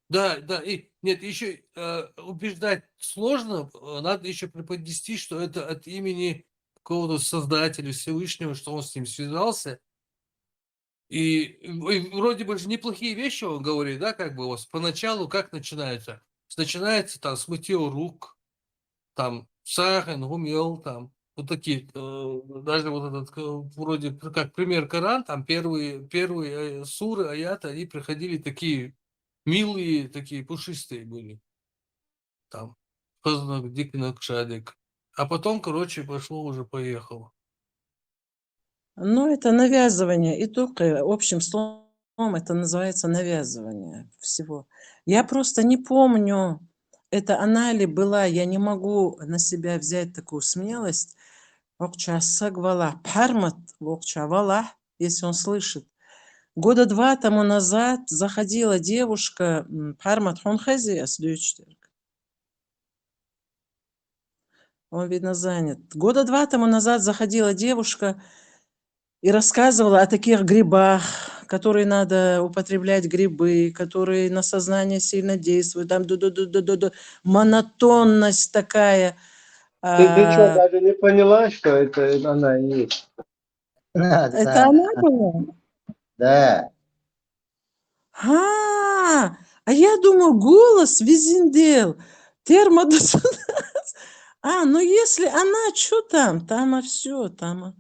Да, и нет, еще убеждать сложно, надо еще преподнести, что это от имени какого-то Создателя Всевышнего, что он с ним связался. И вроде бы же неплохие вещи он говорит, да, как бы вот поначалу как начинается? Начинается там с мытья рук, там сахен, гумел, там вот такие, даже вот этот вроде как пример Коран, там первые суры, аяты, они приходили такие милые, такие пушистые были. Там познак, дикнак, шадик. А потом, короче, пошло-поехало. Ну, это навязывание. И только общим словом это называется навязывание всего. Я просто не помню, это она ли была, я не могу на себя взять такую смелость. Окча сагвала, пармат, окча вала, если он слышит. Года 2 тому назад заходила девушка, пармат хонхази, он, видно, занят. Года 2 тому назад заходила девушка и рассказывала о таких грибах, которые надо употреблять грибы, которые на сознание сильно действуют. Там монотонность такая. Ты что, А, даже не поняла, что это она и есть? это она была? Да. А я думаю, голос Визендел, термодетонация. Ну если она, что там? Там все, там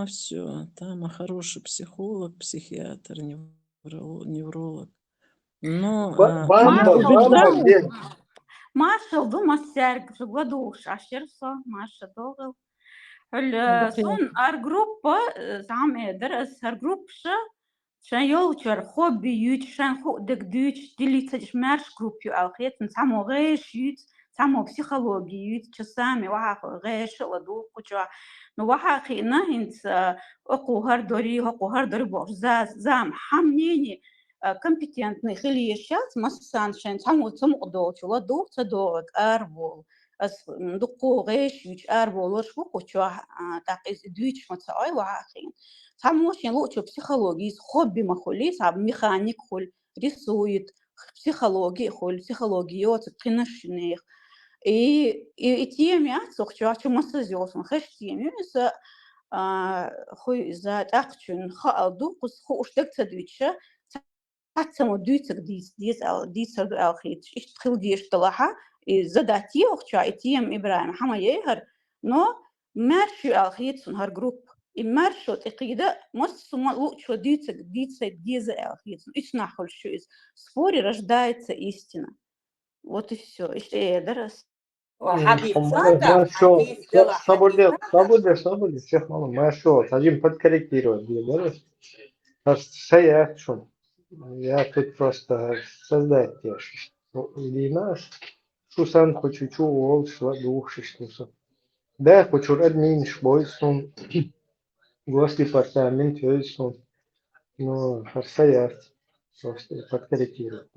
все. Там хороший психолог, психиатр, невролог. Но она Бамба, бамба убеждала. где? Маша дума серг жгладуш ашерса Маша догл сон ар группа زعما درس ار группша شان يوتشر خوبي يوت شان خو دك دوتش ديلي تش مارش جروب يو او خيت نسامو غيش يوت سامو بسيخولوجي يوت تشسامي وها غيش ودو قجا نو وها خينا هنت اقو هر دوري بوش زام حمنيني компетентный خلي сейчас مسان شان سامو تمقدو تشلا دو تدوك اربول as دقو غيش يوت اربول وش وقو تاقيز دوتش متساوي وها خين Самошин лучше психологии, хобби махули, сам механик холь, рисует, психология холь, психология, вот тренажерных. И теме, сохчу массажёром, хэш теме, за хуй за такчун, хаалду, кус хуштек цадвича, цацамо дюйцак дис алхит, иштхил диш талаха, и задати охча, и тем Ибраим, хама ехар, но мерши алхит сон хар групп. И маршрут, и когда most лучше диться diese Elchиtzen. Ich нахуй что из споре рождается истина. Вот и все. И что я раз. Хорошо. Свободе, всех мало. Хорошо, садим подкорректировать. Что я тут просто создать тешь. Или наш. Шусан хочу чувол, шла дух, что. Да, хочу админ, шбойсон. Госдепартамент, он, ну, стоят, просто подкорректировать.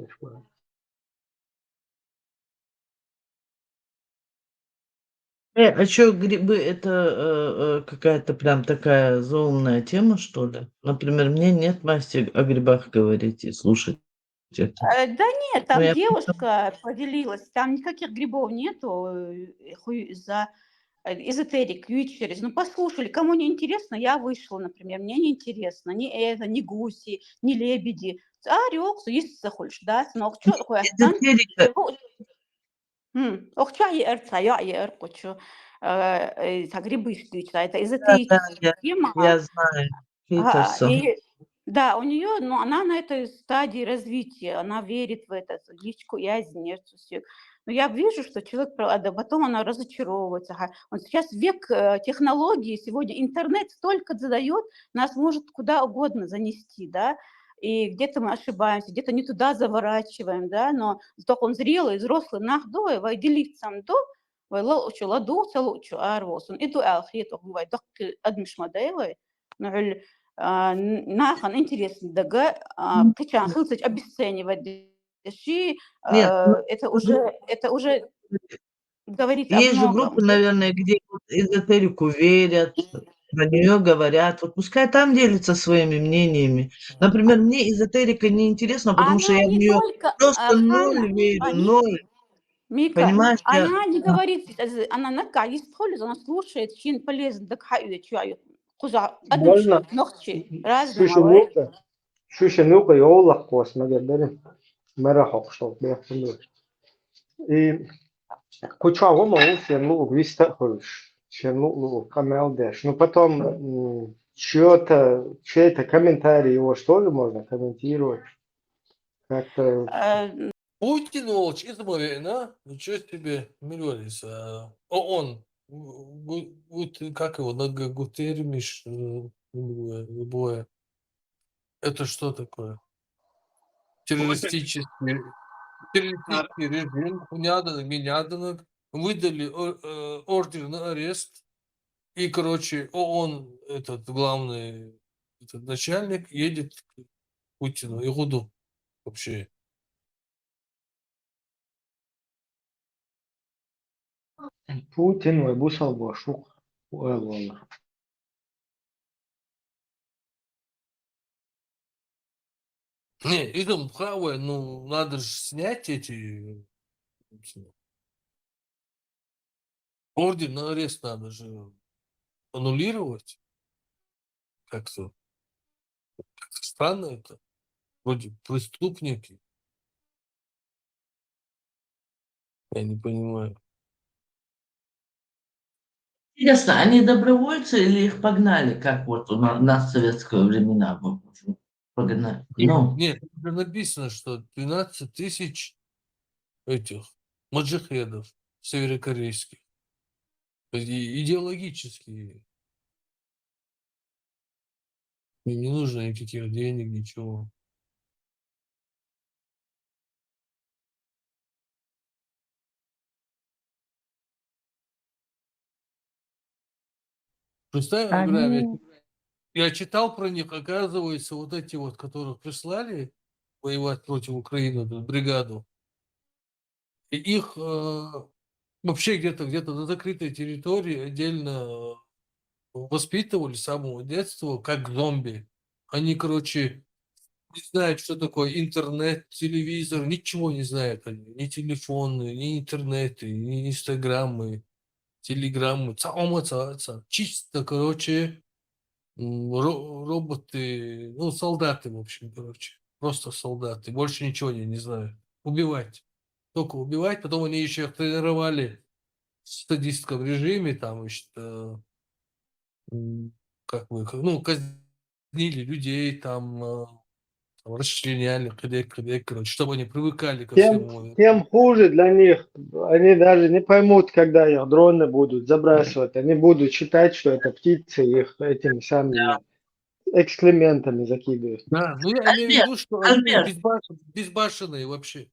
А что, грибы это какая-то прям такая злобная тема, что ли? Например, мне нет масти о грибах говорить и слушать это. Да нет, Ну, там я девушка поделилась, там никаких грибов нету, хуй за эзотерик, через. Ну, послушали, кому не интересно, я вышла, например, мне не интересно, ни это, ни гуси, ни лебеди. Орел, есть захочешь, да, но что такое? Эзотерика, Охча и эрца, я и эркочу. Грибы штучно, это да, эзотерическая тема. я знаю. Питерсон. И да, у нее, ну, она на этой стадии развития, она верит в это, личку язнь, все. Но я вижу, что человек, правда, потом она разочаровывается. Он сейчас век технологий, сегодня интернет столько задает, нас может куда угодно занести, да, и где-то мы ошибаемся, где-то не туда заворачиваем, да, но только он зрелый, взрослый, нахдой, вайделив сам до, вайлочу ладу, целочу арвоsun, и ту алхит, вай док адмиш мадейлой, нахан интересно, дага, качан хылцач обесценивать, ши, Нет, ну, это уже говорит о есть же многом. группы, наверное, где вот эзотерику верят, про нее говорят. Вот пускай там делятся своими мнениями. Например, мне эзотерика не интересна, потому что Она я в не нее только, просто Хана, ноль верю, ноль. Мика, Понимаешь, я... она не говорит, она нага, есть польза, она слушает, чин полезен, да хаю, чаю, куза, адмш, Можно? ногчи, разные, малай. Шушенука, йолах кос, наверное, мерахок, что бехтелю. И куча вома усен лук, виста хольш, шен лук, камел деш. Ну потом чей-то комментарий его что ли можно комментировать? Как-то Путин, волч, измовена, ничего себе, миллионица. Он, как его, Гутермиш, любое. Это что такое? Террористический режим, Неяданок, выдали ордер на арест. И, короче, ООН, этот главный этот начальник, едет к Путину, Игуду вообще. Путин выбусал башук. Уэллона. Не, идем правое, ну, надо же снять эти Ордер на арест надо же аннулировать. Как-то странно это. Вроде преступники. Я не понимаю. Интересно, они добровольцы или их погнали, как вот у нас в советское времена погнали? Ну, Нет, уже написано, что 12 тысяч этих маджахедов северокорейских. То есть идеологические. Им не нужно никаких денег, ничего. Представь, Ибрahim, Они... я читал про них, оказывается, вот эти вот, которых прислали воевать против Украины, эту бригаду, и их вообще где-то на закрытой территории отдельно воспитывали с самого детства как зомби. Они, короче, не знают, что такое интернет, телевизор, ничего не знают они. Ни телефоны, ни интернеты, ни инстаграмы, телеграммы. Чисто, короче, роботы, ну, солдаты, в общем, короче. Просто солдаты. Больше ничего я не знаю. Убивать. Только убивать. Потом они еще их тренировали в садистском режиме, там, как бы, ну, казнили людей, там расчленяли, короче, чтобы они привыкали ко всему. Тем хуже для них. Они даже не поймут, когда их дроны будут забрасывать. Они будут считать, что это птицы, их этими самыми экскрементами закидывают. Да, ну я имею в Альберт, виду, что они Альберт, безбашенные вообще.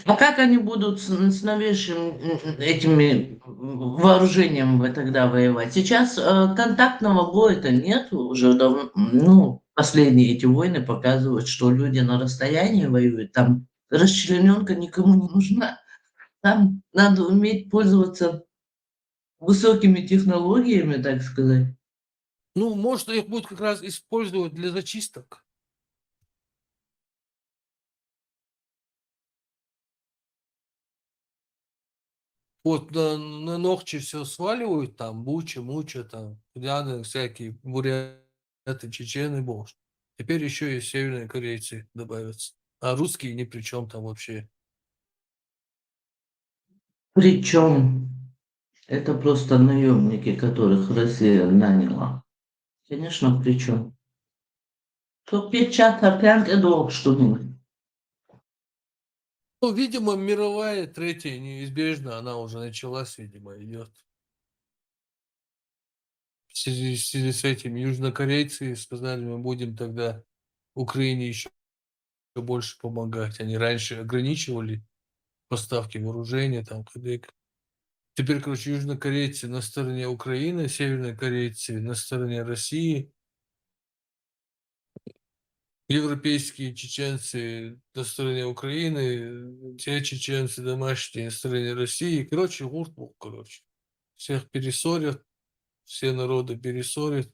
А как они будут с новейшим этими вооружением тогда воевать? Сейчас контактного боя-то нет уже давно. Ну, последние эти войны показывают, что люди на расстоянии воюют. Там расчлененка никому не нужна. Там надо уметь пользоваться высокими технологиями, так сказать. Ну, может, их будут как раз использовать для зачисток. Вот на Нохчи все сваливают, там, Буча, Муча, там, Яны, всякие, буряты, чечены, бог. Теперь еще и северные корейцы добавятся. А русские ни при чем там вообще. Причем это просто наемники, которых Россия наняла. Конечно, причем. То печатка прям долг, что ли. Ну, видимо, мировая третья неизбежно, она уже началась, видимо, идет. В связи с этим южнокорейцы сказали, мы будем тогда Украине еще больше помогать. Они раньше ограничивали поставки вооружения, там, кадык. Теперь, короче, южнокорейцы на стороне Украины, севернокорейцы на стороне России, европейские чеченцы на стороне Украины, те чеченцы домашние на стороне России. Короче, уртбук, короче. Всех перессорят, все народы перессорят.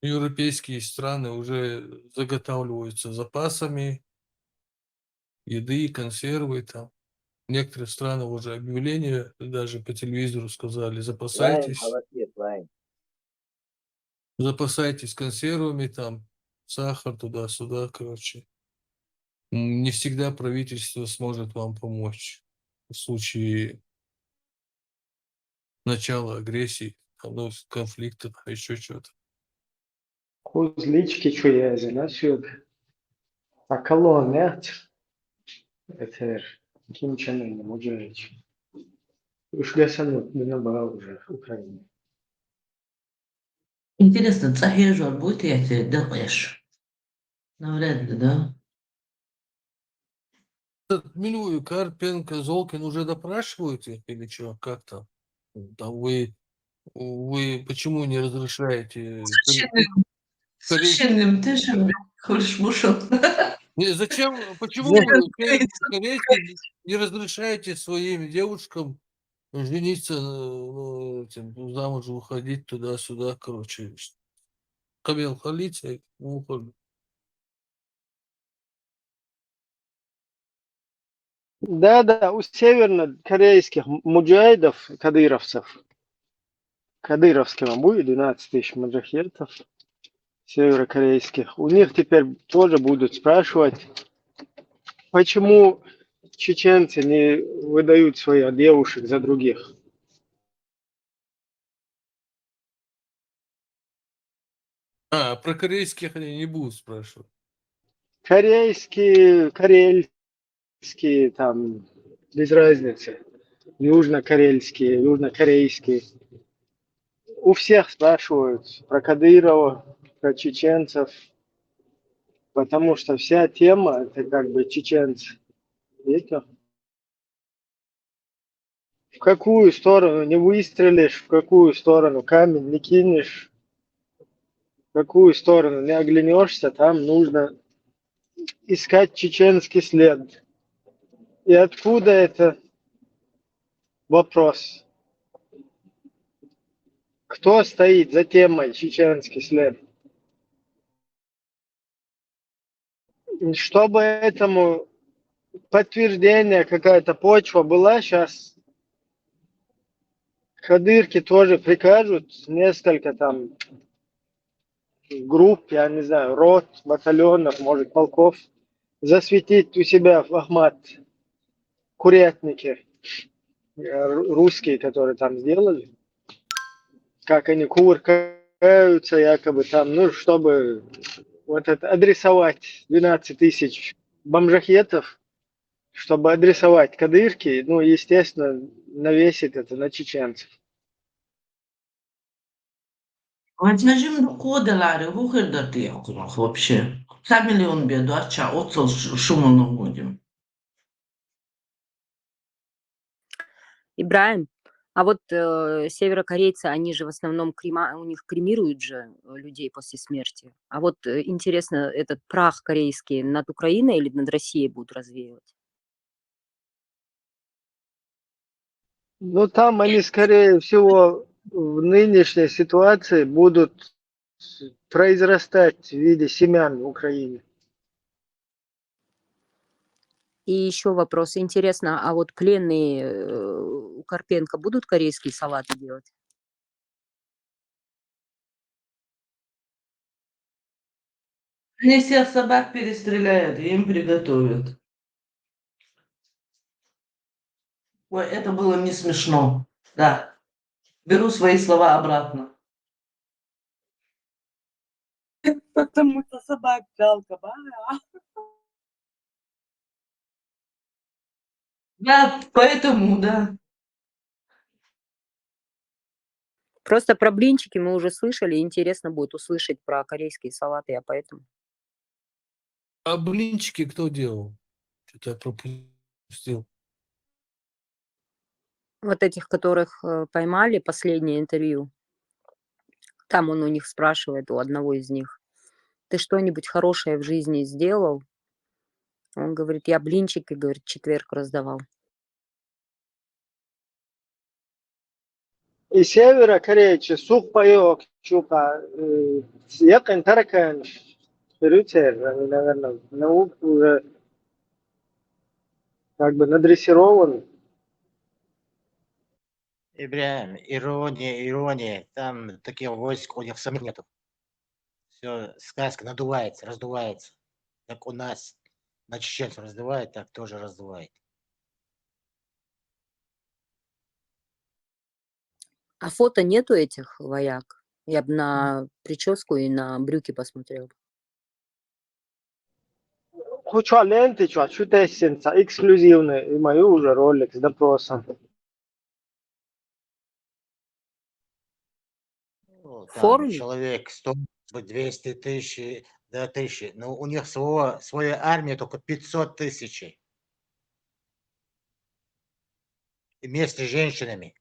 Европейские страны уже заготавливаются запасами еды, консервы там. Некоторые страны уже объявления даже по телевизору сказали, Лайн, запасайтесь, холостец, лайн. запасайтесь консервами там, сахар туда-сюда, короче. Не всегда правительство сможет вам помочь в случае начала агрессии, там, ну, конфликта, еще что-то. Kuzliçki çöyeği nasıl? Akıllı ne? Eter. Kim çeneni mucayç. Üşlesen yok. Buna bağlı уже Украина. Интересно, Цахежор будет, я тебе делаешь? Навряд ли, да? Милую, Карпенко, Золкин уже допрашивают их или что? Как там? Там вы почему не разрешаете Священным ты же хочешь мушел. Зачем, почему вы корейцы не разрешаете своим девушкам жениться, ну, замуж выходить туда-сюда, короче, Камил Халица, Да, у севернокорейских муджахидов, кадыровского будет 12 тысяч муджахидов северокорейских. У них теперь тоже будут спрашивать, почему чеченцы не выдают своих девушек за других. Про корейских они не будут спрашивать. Корейские, карельские, там, без разницы. Южнокорейские, южнокорейские. У всех спрашивают про Кадырова, про чеченцев, потому что вся тема это как бы чеченцы. Видите? В какую сторону не выстрелишь, в какую сторону камень не кинешь, в какую сторону не оглянешься, там нужно искать чеченский след. И откуда это вопрос? Кто стоит за темой чеченский след? Чтобы этому подтверждение, какая-то почва была, сейчас кадырки тоже прикажут несколько там групп, я не знаю, рот, батальонов, может, полков, засветить у себя в Ахмат курятники русские, которые там сделали, как они кувыркаются якобы там, ну, чтобы вот это адресовать 12 тысяч бомжахетов, чтобы адресовать кадырки, ну, естественно, навесить это на чеченцев. Ați кода ларе, вухер да ты вообще. Сами ли он бедуарча, оцел шумону будем. Ибраим, а вот северокорейцы, они же в основном у них кремируют же людей после смерти. А вот интересно, этот прах корейский над Украиной или над Россией будут развеивать? Ну, там они, скорее всего, в нынешней ситуации будут произрастать в виде семян в Украине. И еще вопрос. Интересно, а вот пленные у Карпенко будут корейские салаты делать? Они всех собак перестреляют и им приготовят. Ой, это было не смешно. Да. Беру свои слова обратно. Потому что собак жалко, Да, поэтому, да. Просто про блинчики мы уже слышали. Интересно будет услышать про корейские салаты, а поэтому... А блинчики кто делал? Что-то я пропустил. Вот этих, которых поймали, последнее интервью. Там он у них спрашивает, у одного из них, ты что-нибудь хорошее в жизни сделал? Он говорит, я блинчики, говорит, четверг раздавал. И северокорейцы сухпайок, чука, якин таракан, рыцарь, они, наверное, наук уже как бы надрессирован. Ибраим, ирония, там таких войск у них самих нету. Все, сказка надувается, раздувается. Как у нас на чеченцев раздувает, так тоже раздувает. А фото нету этих вояк? Я бы на прическу и на брюки посмотрела. Хочу ленты, что тестинца, эксклюзивный, и мою уже ролик с допросом. Ну, там Форме? человек 100, 200 тысяч, до 1000. Но у них своя армия только 500 тысяч. И вместе с женщинами.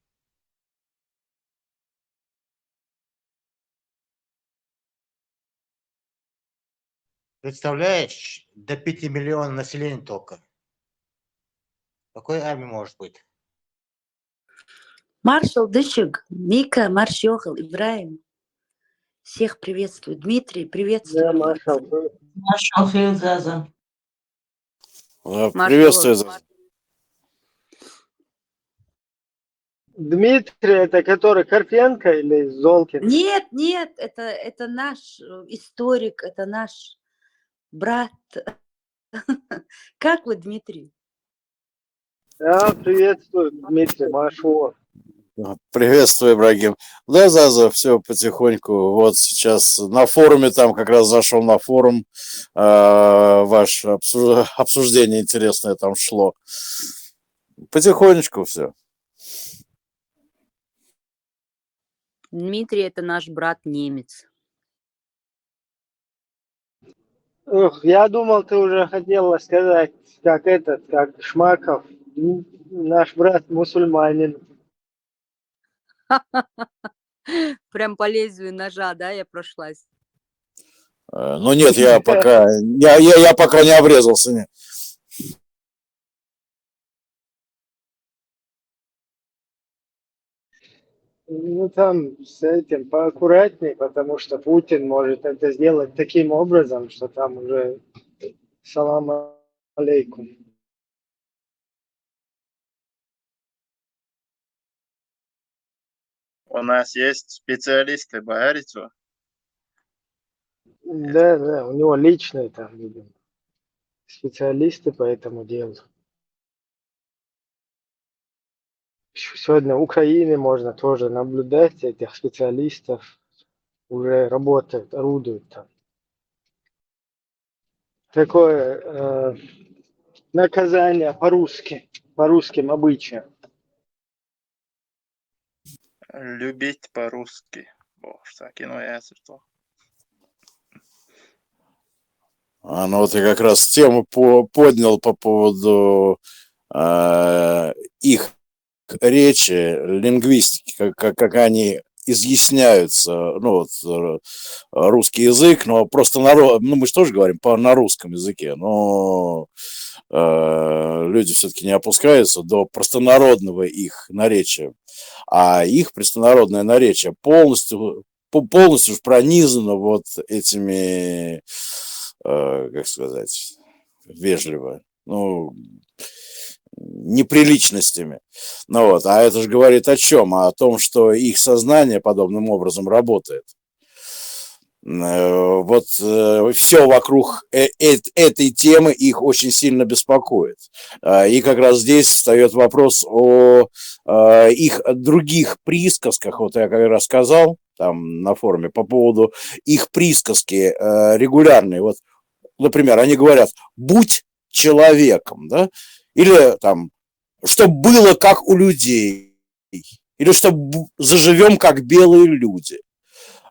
Представляешь, до 5 миллионов населения только. Какой армии может быть? Маршал Дышик, Мика, Маршохал, Ибраим. Всех приветствую. Дмитрий, приветствую. Да, маршал. Маршал Хейлзаза. Маршал, Приветствую. Дмитрий, это который Карпенко или Золкин? Нет, нет, это наш историк, это наш брат. Как вы, Дмитрий? Я приветствую, Дмитрий, Машо. Приветствую, Ибрагим. Да, все потихоньку. Вот сейчас на форуме, там как раз зашел на форум, ваше обсуждение интересное там шло. Потихонечку все. Дмитрий – это наш брат-немец. Ох, я думал, ты уже хотела сказать, как Шмаков, наш брат мусульманин. Прям по лезвию ножа, да, я прошлась. Ну нет, я пока не обрезался. Нет. Ну, там с этим поаккуратней, потому что Путин может это сделать таким образом, что там уже салам алейкум. У нас есть специалисты по Арицу. Да, у него личные там, видимо, специалисты по этому делу. Сегодня в Украине можно тоже наблюдать этих специалистов, уже работают, орудуют там. Такое наказание по русским обычаям. Любить по-русски. Боже, так иное ясерство. Ну вот я как раз тему поднял по поводу их речи, лингвистики, как они изъясняются, ну вот русский язык, но просто мы же тоже говорим на русском языке, но люди все-таки не опускаются до простонародного их наречия, а их простонародное наречие полностью пронизано вот этими, как сказать, вежливо, ну, неприличностями. Ну вот, а это же говорит о чем? О том, что их сознание подобным образом работает. Вот все вокруг этой темы их очень сильно беспокоит. И как раз здесь встает вопрос о их других присказках. Вот я как раз сказал там на форуме по поводу их присказки регулярные. Вот, например, они говорят «будь человеком», да? Или там «чтоб было как у людей», или «чтоб заживем как белые люди».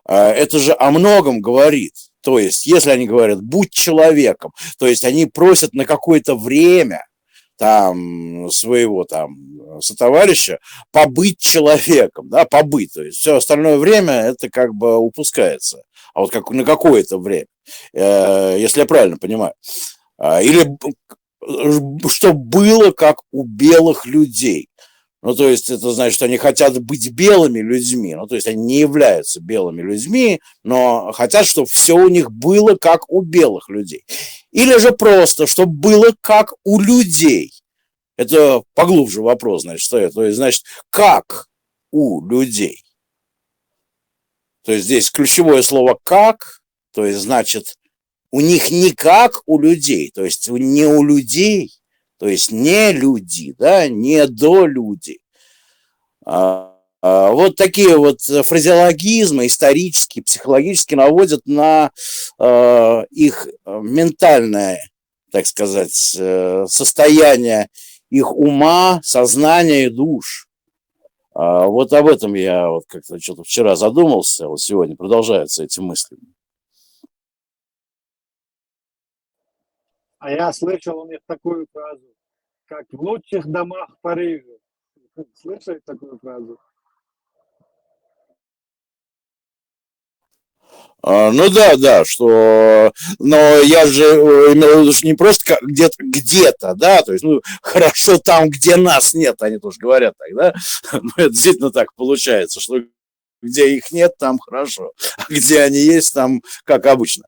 Это же о многом говорит. То есть, если они говорят «будь человеком», то есть они просят на какое-то время там своего там сотоварища побыть человеком, да, побыть. То есть все остальное время это как бы упускается. А вот как на какое-то время, если я правильно понимаю. Или что было как у белых людей. Ну, то есть это значит, что они хотят быть белыми людьми. Ну, то есть они не являются белыми людьми, но хотят, чтобы все у них было как у белых людей. Или же просто, чтобы было как у людей. Это поглубже вопрос, значит, стоит. То есть, значит, как у людей. То есть здесь ключевое слово «как», то есть, значит, у них не как у людей, то есть не у людей, то есть не люди, да, не до люди. Вот такие вот фразеологизмы исторические, психологически наводят на их ментальное, так сказать, состояние их ума, сознания и душ. Вот об этом я вот как-то что-то вчера задумался, вот сегодня продолжаются эти мысли. А я слышал у них такую фразу, как «в лучших домах Парижа». Слышали такую фразу? Ну да, что, но я же имел в виду, что не просто где-то, да, то есть, ну, хорошо там, где нас нет, они тоже говорят так, да, но это действительно так получается, что где их нет, там хорошо, а где они есть, там как обычно.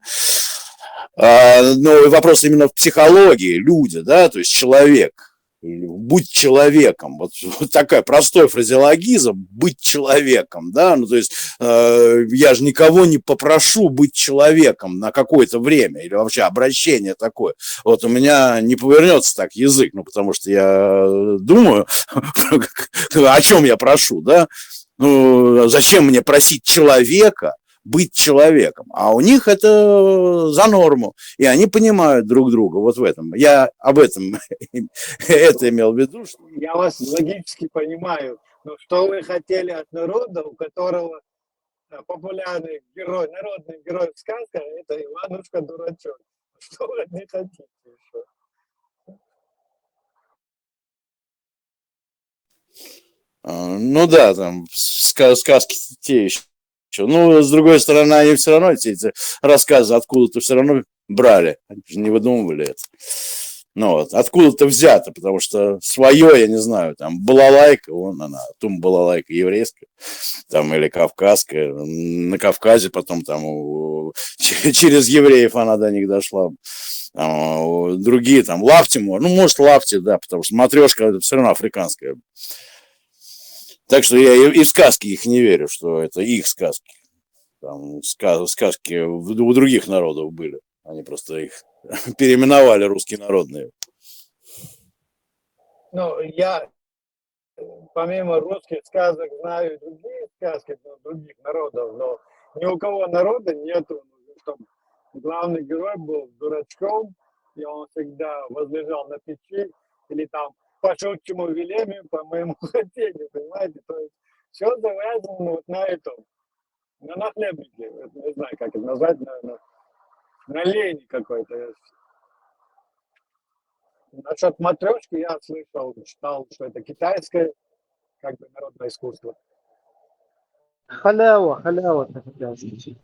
Но вопрос именно в психологии, люди, да, то есть человек, будь человеком. Вот такой простой фразеологизм, быть человеком, да, ну, то есть я же никого не попрошу быть человеком на какое-то время, или вообще обращение такое. Вот у меня не повернется так язык, ну, потому что я думаю, о чем я прошу, да, ну, зачем мне просить человека быть человеком, а у них это за норму, и они понимают друг друга вот в этом. Я об этом это имел в виду. Я вас логически понимаю, но что вы хотели от народа, у которого популярный герой, народный герой в сказках, это Иванушка Дурачок. Что вы от них хотите еще? Ну да, там сказки те еще. Ну, с другой стороны, они все равно эти рассказы откуда-то все равно брали, они же не выдумывали это. Ну вот, откуда-то взято, потому что свое, я не знаю, там балалайка, вон она, балалайка еврейская, там или кавказская, на Кавказе потом там через евреев она до них дошла. Другие там лапти, ну, может, лапти, да, потому что матрешка это все равно африканская. Так что я и в сказки их не верю, что это их сказки. Там сказки у других народов были. Они просто их переименовали русские народные. Ну, я помимо русских сказок знаю другие сказки других народов, но ни у кого народа нету, чтобы главный герой был дурачком, и он всегда возлежал на печи, или там по щучьему велению, по моему хотению, понимаете? То есть все завязано вот на этом, на нахлебнике, не знаю, как это назвать, наверное, на лени какой-то. Насчет матрешки я слышал, читал, что это китайское, как бы народное искусство. Халява, это китайский.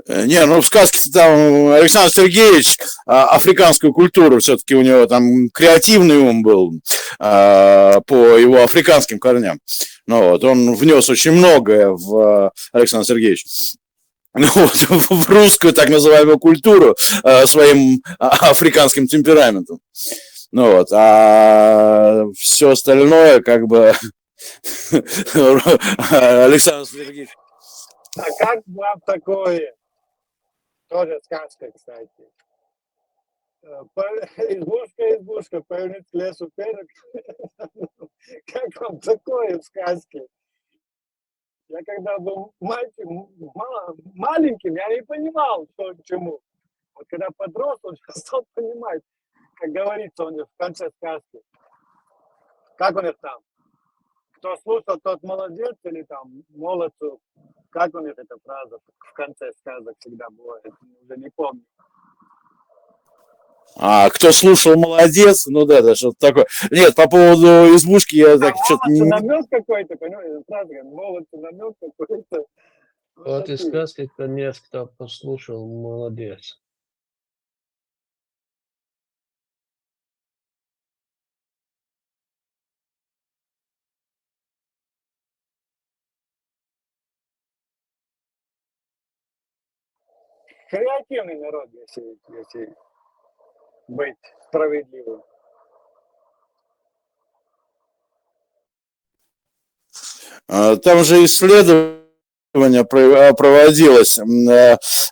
Не, ну в сказке там Александр Сергеевич африканскую культуру, все-таки у него там креативный ум был по его африканским корням. Ну вот, он внес очень многое в Александр Сергеевич. Ну, вот, в русскую так называемую культуру своим африканским темпераментом. Ну вот, а все остальное как бы Александр Сергеевич. А как вам такое? Тоже сказка, кстати. Избушка, повернуть к лесу перок. Как вам такое в сказке? Я когда был маленьким, я не понимал, что к чему. Вот когда подрос, он стал понимать, как говорится у них в конце сказки. Как у них там? Кто слушал, тот молодец, или там молодцу. Как у них эта фраза в конце сказок всегда бывает, уже не помню. А кто слушал, молодец. Ну да, что-то такое. Нет, по поводу избушки я так что-то не... Намек какой-то, понимаете, фраза, молодцы, намек какой-то. Вот из сказки, конечно, кто послушал, молодец. Креативный народ, если быть справедливым. Там же исследование проводилось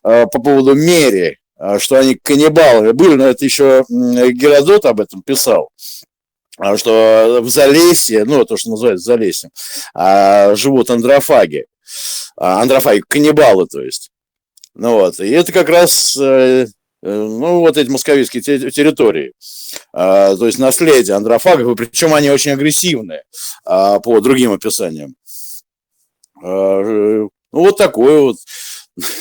по поводу Мери, что они каннибалы были, но это еще Геродот об этом писал, что в Залесье, ну то, что называется Залесьем, живут андрофаги, каннибалы, то есть. Ну вот, и это как раз, ну вот эти московитские территории, то есть наследие андрофагов, и причем они очень агрессивные по другим описаниям. Ну вот такое вот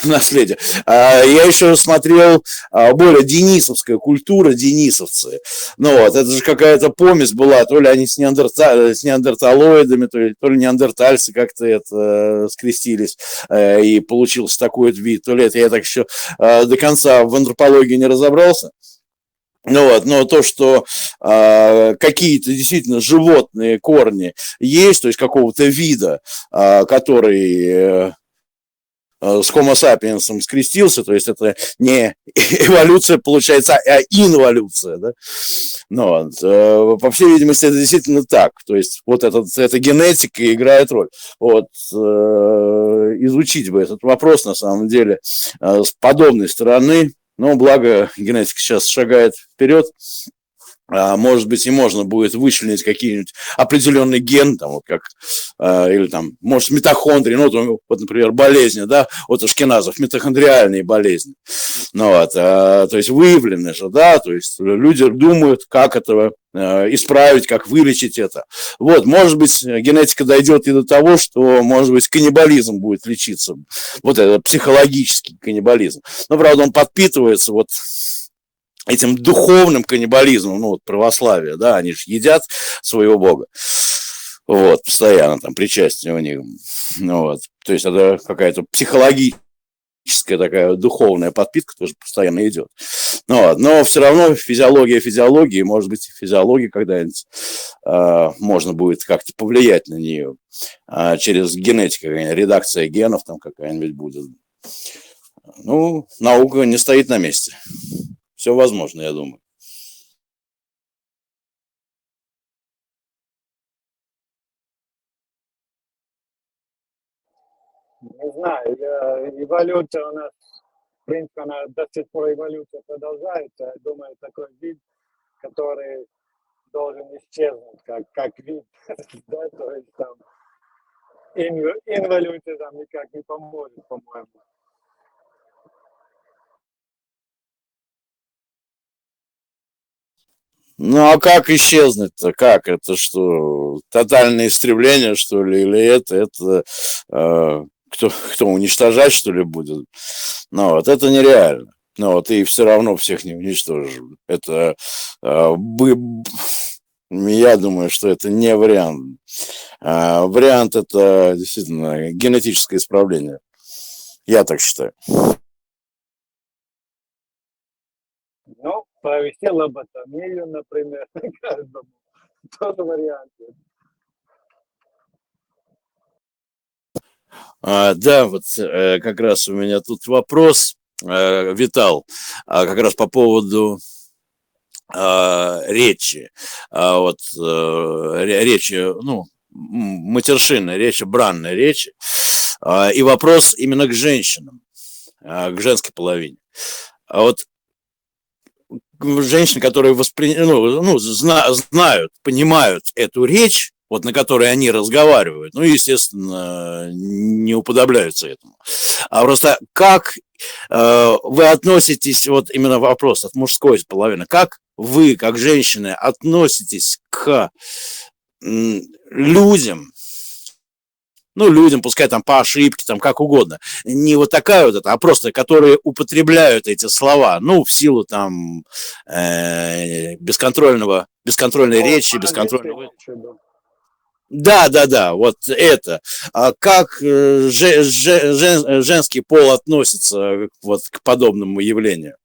наследие. Я еще смотрел более денисовская культура, денисовцы. Ну вот, это же какая-то помесь была, то ли они с неандерталоидами, то ли неандертальцы как-то это скрестились, и получился такой вот вид, то ли это я так еще до конца в антропологии не разобрался. Ну вот, но то, что какие-то действительно животные корни есть, то есть какого-то вида, который с Homo sapiens скрестился, то есть это не эволюция, получается, а инволюция, да? Ну, вот, по всей видимости, это действительно так, то есть вот эта генетика играет роль. Вот, изучить бы этот вопрос, на самом деле, с подобной стороны, но благо генетика сейчас шагает вперед. Может быть, и можно будет вычленить какие-нибудь определенный ген, там, вот как, или там, может, митохондрии, ну, вот, например, болезни, да, от ашкеназов, митохондриальные болезни, ну, вот, то есть выявлены же, да, то есть люди думают, как этого исправить, как вылечить это. Вот, может быть, генетика дойдет и до того, что, может быть, каннибализм будет лечиться, вот это психологический каннибализм. Но, правда, он подпитывается вот этим духовным каннибализмом, ну, вот православие, да, они же едят своего бога, вот, постоянно там причастие у них, ну, вот, то есть это какая-то психологическая такая духовная подпитка тоже постоянно идет, ну, вот, но все равно физиология, может быть, физиология когда-нибудь можно будет как-то повлиять на нее через генетику, редакция генов там какая-нибудь будет, ну, наука не стоит на месте. Все возможно, я думаю. Не знаю, эволюция у нас, в принципе, она до сих пор эволюция продолжается. Я думаю, такой вид, который должен исчезнуть, как вид, да, то есть там инволюция там никак не поможет, по-моему. Ну, а как исчезнуть-то? Как? Это что, тотальное истребление, что ли? Или это кто уничтожать, что ли, будет? Ну, вот это нереально. Ну, вот и все равно всех не уничтожишь. Это, я думаю, что это не вариант. Вариант – это действительно генетическое исправление. Я так считаю. Ну, провести лоботомию, например, каждому. Тоже вариант. Да, вот как раз у меня тут вопрос витал, как раз по поводу речи, вот речи, ну, матершинной речи, бранной речи, и вопрос именно к женщинам, к женской половине. А вот женщины, которые знают, понимают эту речь, вот на которой они разговаривают, ну, естественно, не уподобляются этому. А просто как вы относитесь, вот именно вопрос от мужской половины, как вы, как женщины, относитесь к людям, ну, людям, пускай там по ошибке, там как угодно, не вот такая вот это, а просто, которые употребляют эти слова, ну, в силу там бесконтрольной речи, бесконтрольного... Да, вот это. А как женский пол относится вот к подобному явлению?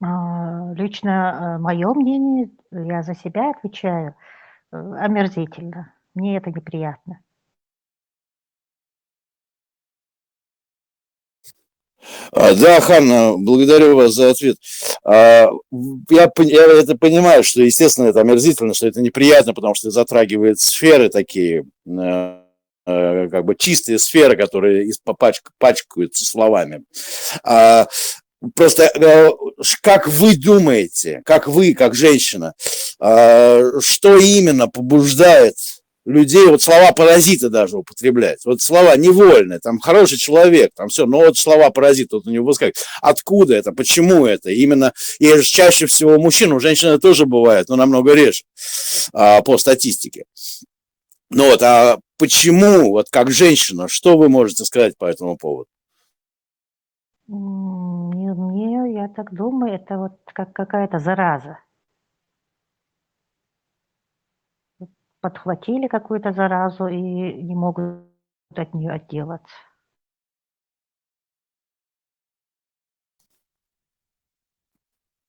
Лично мое мнение, я за себя отвечаю, омерзительно. Мне это неприятно. Да, Ханна, благодарю вас за ответ. Я это понимаю, что, естественно, это омерзительно, что это неприятно, потому что это затрагивает сферы такие, как бы чистые сферы, которые пачкаются словами. Просто как вы думаете, как вы, как женщина, что именно побуждает людей, вот слова паразиты даже употреблять, вот слова невольные, там хороший человек, там все, но вот слова паразиты вот у него выскакивают. Откуда это, почему это? Именно, и чаще всего мужчин, у женщин тоже бывает, но намного реже по статистике. Ну вот, а почему, вот как женщина, что вы можете сказать по этому поводу? Я так думаю, это вот как какая-то зараза. Подхватили какую-то заразу и не могут от нее отделаться.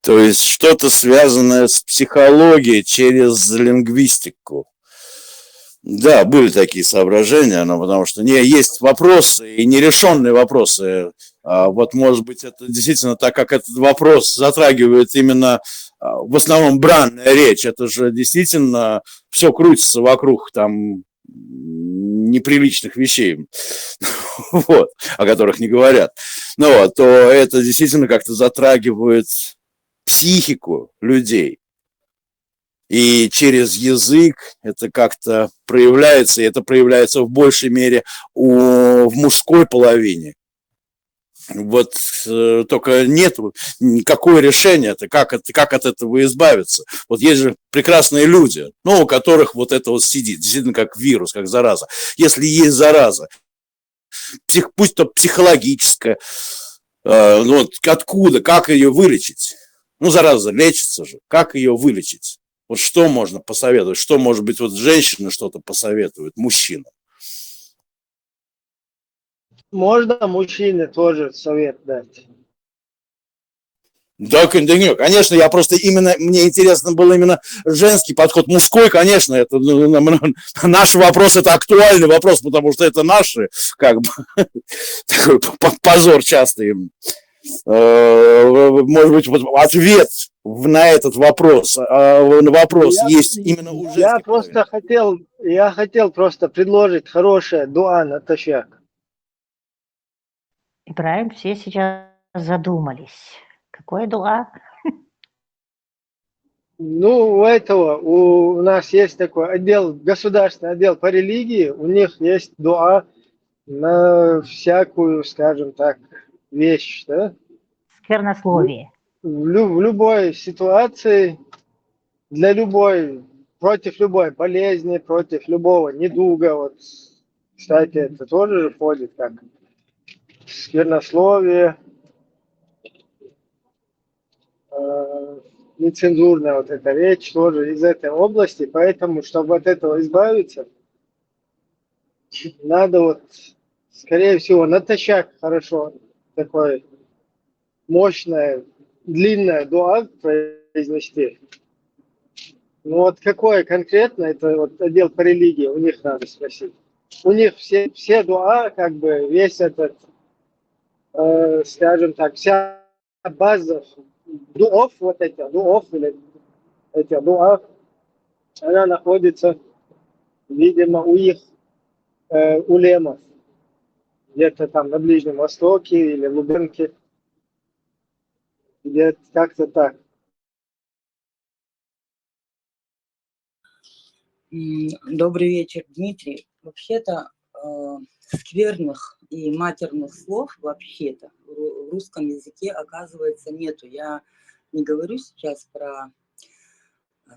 То есть что-то связанное с психологией через лингвистику. Да, были такие соображения, но потому что есть вопросы и нерешенные вопросы. Вот, может быть, это действительно, так как этот вопрос затрагивает именно в основном бранная речь, это же действительно все крутится вокруг там неприличных вещей, вот, о которых не говорят. Ну вот, то это действительно как-то затрагивает психику людей. И через язык это как-то проявляется, и это проявляется в большей мере в мужской половине. Вот только нет никакого решения, как от этого избавиться. Вот есть же прекрасные люди, у которых вот это вот сидит, действительно как вирус, как зараза. Если есть зараза, пусть то психологическая, вот откуда, как ее вылечить? Зараза лечится же, как ее вылечить? Вот что можно посоветовать? Что, может быть, вот женщина что-то посоветует, мужчина? Можно мужчине тоже совет дать? Да, нет, конечно, я просто мне интересно был именно женский подход. Мужской, конечно, это наш вопрос, это актуальный вопрос, потому что это наши, как бы, такой позор частый. Может быть, вот ответ на этот вопрос, есть именно у женских. Я хотел просто предложить хорошее дуа натощак. Ибраим, все сейчас задумались. Какое дуа? У нас есть такой отдел, государственный отдел по религии, у них есть дуа на всякую, скажем так, вещь, да? Сквернословие. В любой ситуации, против любой болезни, против любого недуга, вот, кстати, это тоже входит как сквернословие, нецензурная вот эта речь тоже из этой области, поэтому, чтобы от этого избавиться, надо вот, скорее всего, натощак хорошо такое мощное, длинное дуа произнести. Вот какое конкретно, это вот отдел по религии, у них надо спросить. У них все дуа, как бы весь этот, скажем так, вся база дуов, эти дуа, она находится, видимо, у их улемов, где-то там на Ближнем Востоке или в Лубенке, где-то как-то так. Добрый вечер, Дмитрий. Вообще-то скверных и матерных слов вообще-то в русском языке, оказывается, нету. Я не говорю сейчас про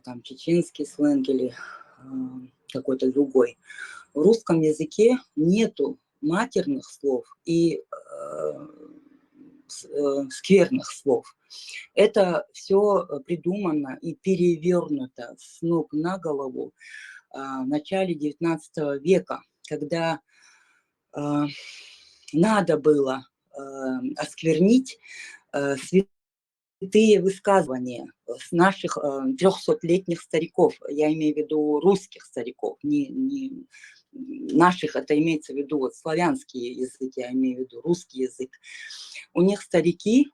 там чеченский сленг или какой-то другой. В русском языке нету матерных слов и скверных слов. Это все придумано и перевернуто с ног на голову в начале XIX века, когда надо было осквернить святые высказывания с наших 300-летних стариков. Я имею в виду русских стариков, не наших, это имеется в виду вот славянские языки, я имею в виду русский язык. У них старики,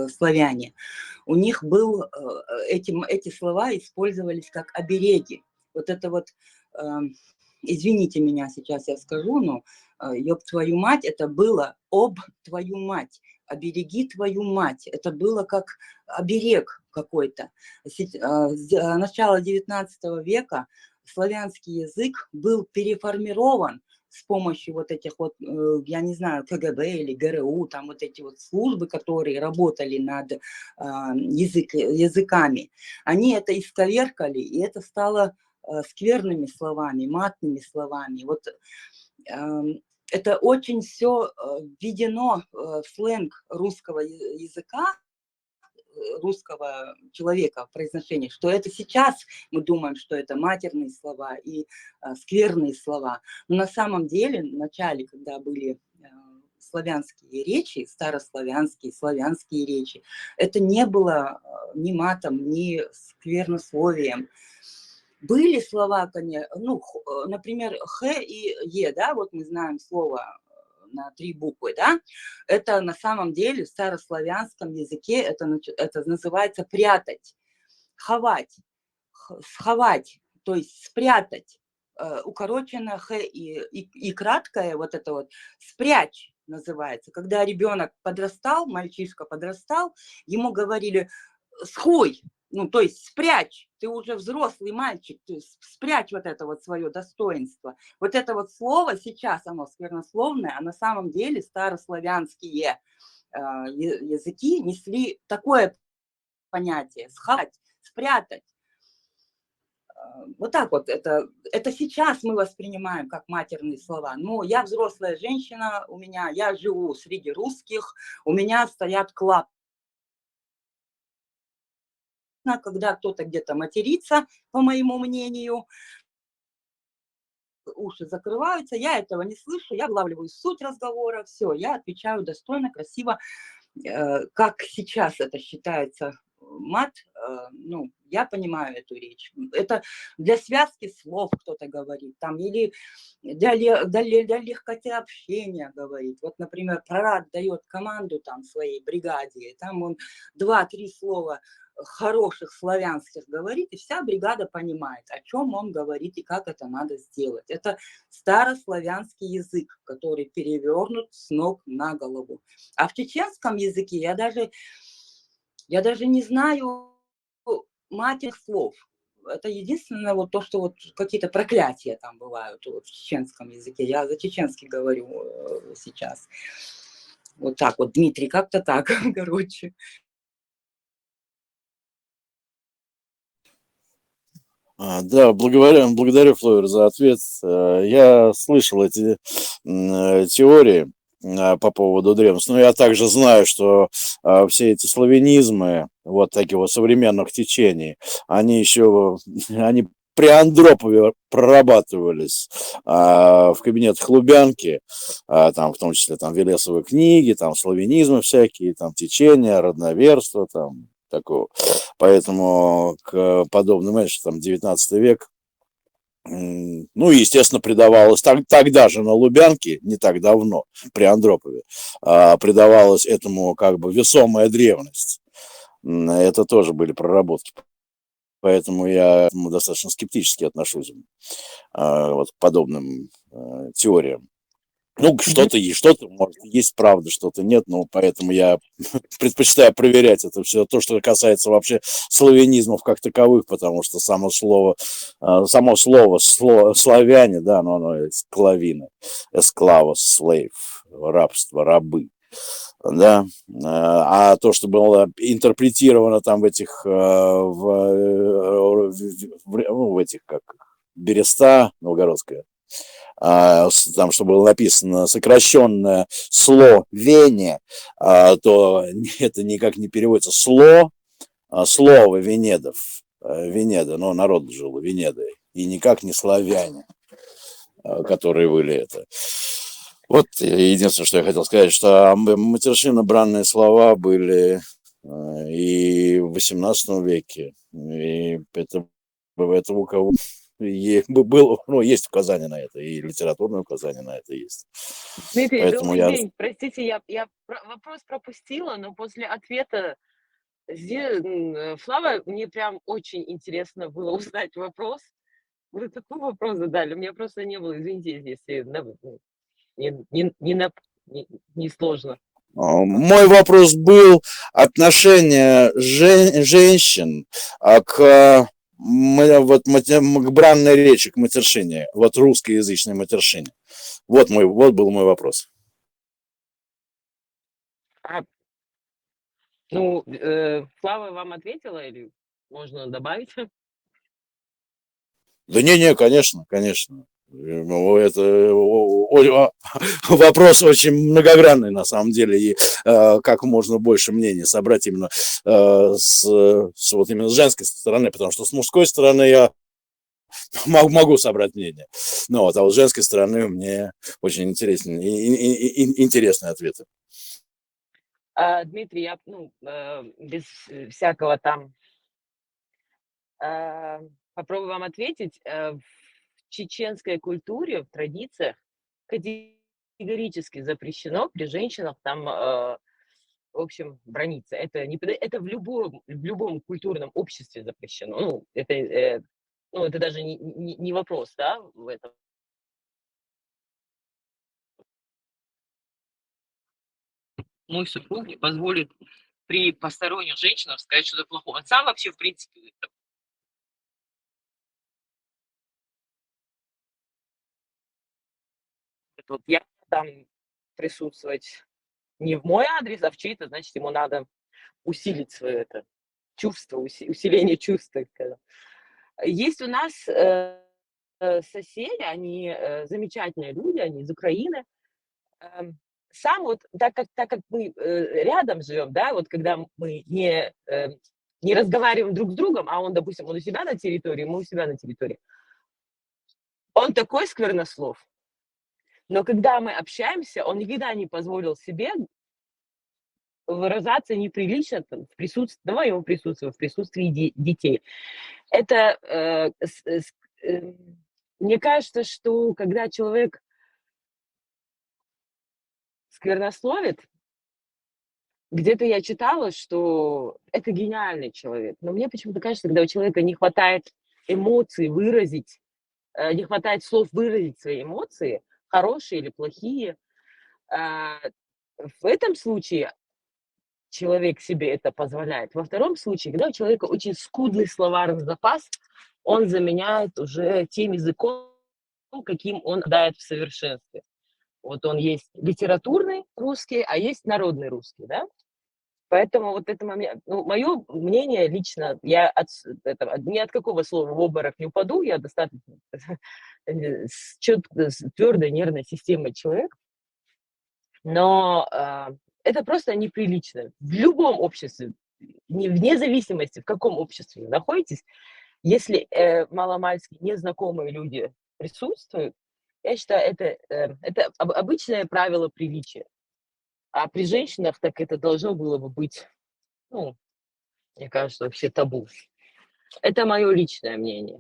славяне, у них был, эти слова использовались как обереги. Вот это вот, извините меня, сейчас я скажу, но ёб твою мать, это было об твою мать, обереги твою мать, это было как оберег какой-то. С начала XIX века славянский язык был переформирован с помощью вот этих вот, я не знаю, КГБ или ГРУ, там вот эти вот службы, которые работали над языками, они это исковеркали, и это стало скверными словами, матными словами. Вот это очень все введено в сленг русского языка, русского человека в произношении, что это сейчас мы думаем, что это матерные слова и скверные слова. Но на самом деле, в начале, когда были славянские речи, старославянские, славянские речи, это не было ни матом, ни сквернословием. Были слова, ну, например, х и е, да, вот мы знаем слово на 3 буквы, да, это на самом деле в старославянском языке это называется прятать, ховать, сховать, то есть спрятать. Укороченное х и краткое вот это вот спрячь называется. Когда ребенок подрастал, мальчишка подрастал, ему говорили схуй, ну, то есть спрячь, ты уже взрослый мальчик, то есть спрячь вот это вот свое достоинство. Вот это вот слово сейчас, оно сквернословное, а на самом деле старославянские языки несли такое понятие, сховать, спрятать. Вот так вот, это сейчас мы воспринимаем как матерные слова. Но я взрослая женщина, я живу среди русских, у меня стоят клапаны. Когда кто-то где-то матерится, по моему мнению, уши закрываются, я этого не слышу, я влавливаю суть разговора, все, я отвечаю достойно, красиво, как сейчас это считается мат, ну, я понимаю эту речь. Это для связки слов кто-то говорит, там, или для легкоты общения говорит. Вот, например, прораб дает команду там своей бригаде, там он 2-3 слова хороших славянских говорит, и вся бригада понимает, о чем он говорит и как это надо сделать. Это старославянский язык, который перевернут с ног на голову. А в чеченском языке я даже не знаю матерных слов. Это единственное вот то, что вот какие-то проклятия там бывают вот в чеченском языке. Я за чеченский говорю сейчас. Вот так вот, Дмитрий, как-то так, короче. Да, благодарю, Флойер, за ответ. Я слышал эти теории по поводу древности, но я также знаю, что все эти славянизмы, вот таких вот современных течений, они при Андропове прорабатывались в кабинетах Лубянки, там, в том числе там Велесовые книги, там славянизмы всякие, там течения, родноверство, там такого. Поэтому к подобным, знаешь, там 19 век, ну, естественно, придавалось тогда же на Лубянке, не так давно, при Андропове, придавалась этому как бы весомая древность. Это тоже были проработки. Поэтому я достаточно скептически отношусь вот к подобным теориям. Ну, что-то, может, есть правда, что-то нет, но поэтому я предпочитаю проверять это все, то, что касается вообще славянизмов как таковых, потому что само слово славяне, да, оно из клавины, эсклавос, слейв, рабство, рабы, да, а то, что было интерпретировано там в этих, в этих, как Береста Новгородская, там, что было написано сокращенное словение, то это никак не переводится. Слово Венедов, Венеда, но народ жил Венедой, и никак не славяне, которые были это. Вот единственное, что я хотел сказать, что матершинно-бранные слова были и в XVIII веке, и это у кого... было, ну, есть указания на это, и литературное указание на это есть. Дмитрий, Поэтому добрый день. Простите, я вопрос пропустила, но после ответа Флава мне прям очень интересно было узнать вопрос. Вы такой вопрос задали, у меня просто не было, извините, если не сложно. Мой вопрос был отношение женщин к бранной речи, к матершине, вот русскоязычной матершине. Вот был мой вопрос. Ну, Флава вам ответила или можно добавить? Да не, конечно. Ну, это вопрос очень многогранный на самом деле, и как можно больше мнений собрать именно именно с женской стороны, потому что с мужской стороны я могу собрать мнение, но вот, а вот с женской стороны мне очень интересные ответы. Дмитрий, я без всякого там попробую вам ответить. В чеченской культуре, в традициях категорически запрещено при женщинах там, в общем, браниться. Это в любом культурном обществе запрещено. Ну, это даже не вопрос, да, в этом. Мой супруг не позволит при посторонних женщинах сказать что-то плохое. Он сам вообще, в принципе, вот я там присутствовать не в мой адрес, а в чей-то, значит, ему надо усилить свое это чувство, усиление чувств, так сказать. Есть у нас соседи, они замечательные люди, они из Украины. Сам вот, так как мы рядом живем, да, вот когда мы не разговариваем друг с другом, а он, допустим, он у себя на территории, мы у себя на территории, он такой сквернослов. Но когда мы общаемся, он никогда не позволил себе выражаться неприлично в присутствии, в моем присутствии, в присутствии детей. Это, мне кажется, что когда человек сквернословит, где-то я читала, что это гениальный человек. Но мне почему-то кажется, когда у человека не хватает эмоций выразить, не хватает слов выразить свои эмоции, хорошие или плохие, в этом случае человек себе это позволяет. Во втором случае, когда у человека очень скудный словарный запас, он заменяет уже тем языком, каким он обладает в совершенстве. Вот он есть литературный русский, а есть народный русский, да? Поэтому вот это момент, ну, мое мнение лично, я ни от какого слова в обморок не упаду, я достаточно с твердой нервной системой человек, но это просто неприлично. В любом обществе, вне зависимости, в каком обществе вы находитесь, если маломальски незнакомые люди присутствуют, я считаю, это обычное правило приличия. А при женщинах так это должно было бы быть, ну, мне кажется, вообще табу. Это мое личное мнение.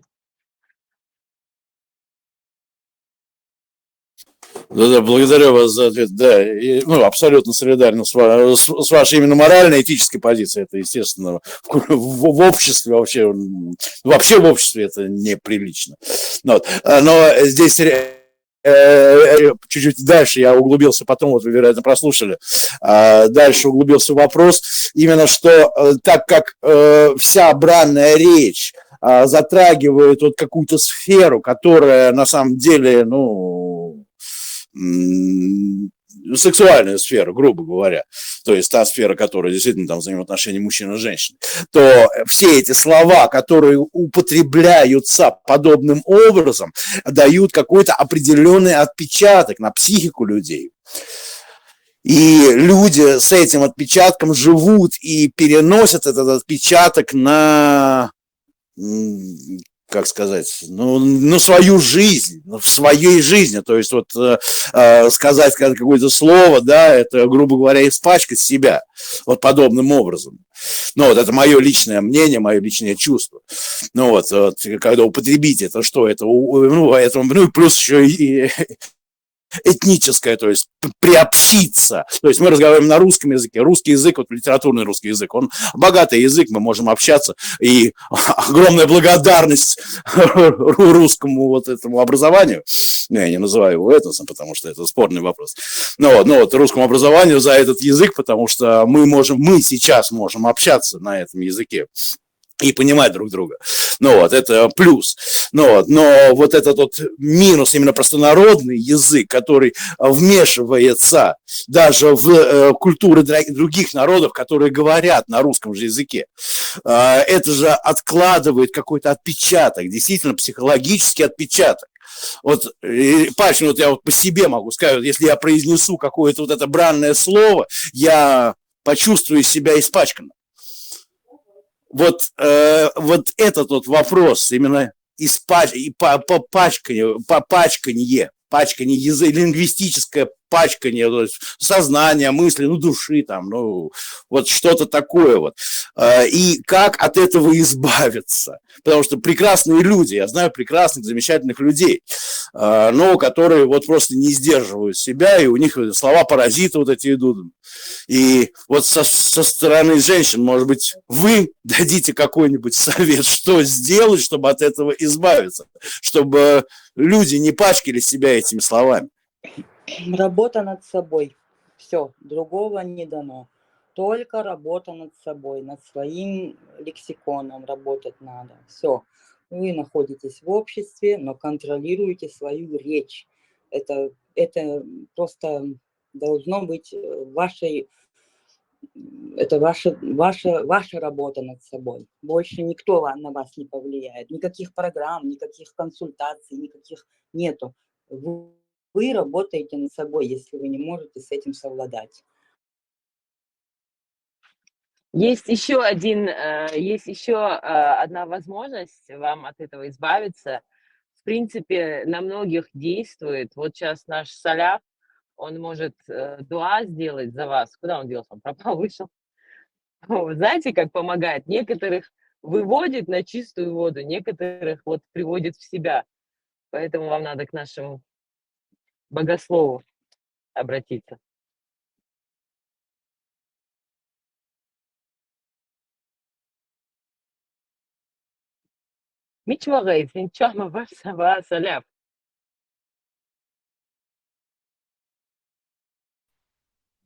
Да, благодарю вас за ответ. Да, абсолютно солидарен с вашей именно морально-этической позицией. Это, естественно, в обществе вообще в обществе это неприлично. Но здесь чуть-чуть дальше я углубился, потом, вот вы, вероятно, прослушали, дальше углубился в вопрос, именно что так как вся бранная речь затрагивает вот какую-то сферу, которая на самом деле, сексуальную сферу, грубо говоря, то есть та сфера, которая действительно там взаимоотношения мужчин и женщин, то все эти слова, которые употребляются подобным образом, дают какой-то определенный отпечаток на психику людей. И люди с этим отпечатком живут и переносят этот отпечаток на, как сказать, на свою жизнь, в своей жизни. То есть вот сказать какое-то слово, да, это, грубо говоря, испачкать себя вот подобным образом. Вот это мое личное мнение, мое личное чувство. Когда употребить это, что это, и плюс еще и этническое, то есть приобщиться. То есть мы разговариваем на русском языке. Русский язык, вот литературный русский язык, он богатый язык, мы можем общаться. И огромная благодарность русскому вот этому образованию. Я не называю его этносом, потому что это спорный вопрос. Русскому образованию за этот язык, потому что мы сейчас можем общаться на этом языке и понимать друг друга. Это плюс. Но вот этот вот минус, именно простонародный язык, который вмешивается даже в культуры других народов, которые говорят на русском же языке, это же откладывает какой-то отпечаток, действительно психологический отпечаток. Пачно, я по себе могу сказать, если я произнесу какое-то вот это бранное слово, я почувствую себя испачканным. Вот этот вот вопрос, именно пачкание, лингвистическое пачкание, то есть сознания, мысли, ну, души там, ну, вот что-то такое вот. И как от этого избавиться? Потому что прекрасные люди, я знаю прекрасных, замечательных людей, но которые вот просто не сдерживают себя, и у них слова паразиты вот эти идут. И вот со стороны женщин, может быть, вы дадите какой-нибудь совет, что сделать, чтобы от этого избавиться, чтобы люди не пачкали себя этими словами. Работа над собой. Все, другого не дано. Только работа над собой, над своим лексиконом работать надо. Все. Вы находитесь в обществе, но контролируете свою речь. Это просто должно быть вашей... Это ваша работа над собой. Больше никто на вас не повлияет. Никаких программ, никаких консультаций, никаких нету. Вы работаете над собой, если вы не можете с этим совладать. Есть еще одна возможность вам от этого избавиться. В принципе, на многих действует. Вот сейчас наш Саляф, он может дуа сделать за вас. Куда он делся? Он пропал, вышел. Вот, знаете, как помогает? Некоторых выводит на чистую воду, некоторых вот приводит в себя. Поэтому вам надо к нашему богослову обратиться. Мичмарей, Финчама, Варсава, Саляф.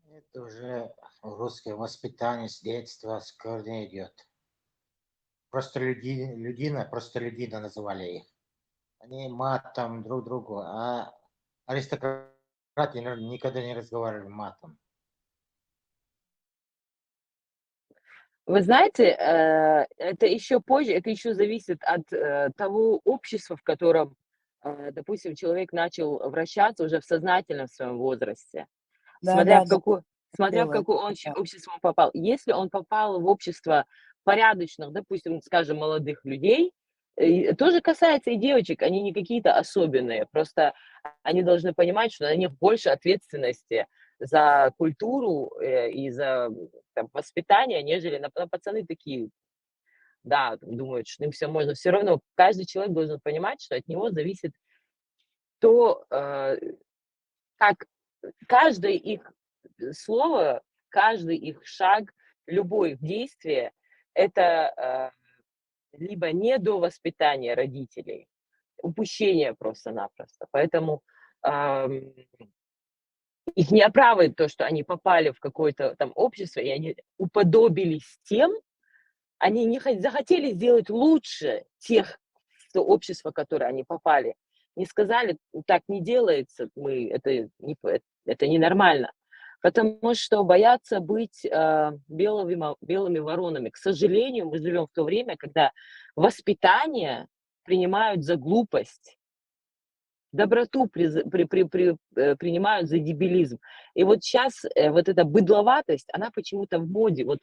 Это уже русское воспитание с детства, с корня идет. Простолюдина называли их. Они матом друг другу, а аристократы никогда не разговаривали матом. Вы знаете, это еще позже, это еще зависит от того общества, в котором, допустим, человек начал вращаться уже в сознательном своем возрасте. Смотря в какое общество он попал. Если он попал в общество порядочных, допустим, скажем, молодых людей, тоже касается и девочек, они не какие-то особенные, просто они должны понимать, что на них больше ответственности за культуру и за воспитание, нежели на пацаны такие, да, думают, что им все можно. Все равно каждый человек должен понимать, что от него зависит то, как каждое их слово, каждый их шаг, любое действие – это либо недовоспитание родителей, упущение просто-напросто. Поэтому их не оправдывает то, что они попали в какое-то там общество, и они уподобились тем, они не захотели сделать лучше тех общества, в которое они попали. Не сказали, так не делается, это ненормально. Потому что боятся быть белыми воронами. К сожалению, мы живем в то время, когда воспитание принимают за глупость, доброту принимают за дебилизм. И вот сейчас вот эта быдловатость, она почему-то в моде. Вот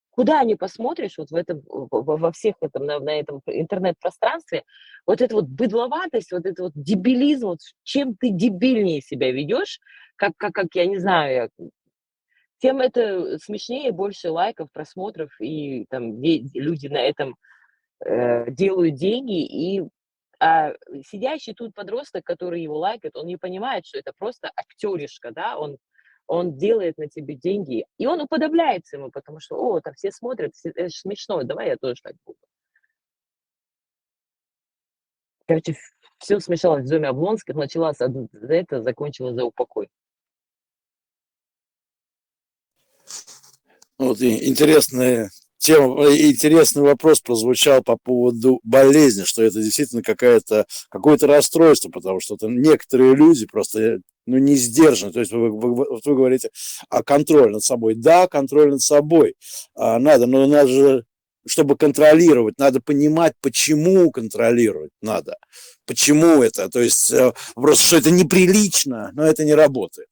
куда ни посмотришь, вот во всех на этом интернет-пространстве, вот эта вот быдловатость, вот этот вот дебилизм, вот чем ты дебильнее себя ведешь, как я не знаю, тем это смешнее, больше лайков, просмотров, и там люди на этом делают деньги, и сидящий тут подросток, который его лайкает, он не понимает, что это просто актеришка, да, он делает на тебе деньги, и он уподобляется ему, потому что, там все смотрят, это смешно, давай я тоже так буду. Короче, все смешалось в доме Облонских, началась за это, закончилась за упокой. Вот интересная тема, интересный вопрос прозвучал по поводу болезни, что это действительно какое-то расстройство, потому что некоторые люди просто не сдержаны. То есть вы говорите о контроле над собой. Да, контроль над собой надо, но надо же, чтобы контролировать, надо понимать, почему контролировать надо. Почему это? То есть просто, что это неприлично, но это не работает.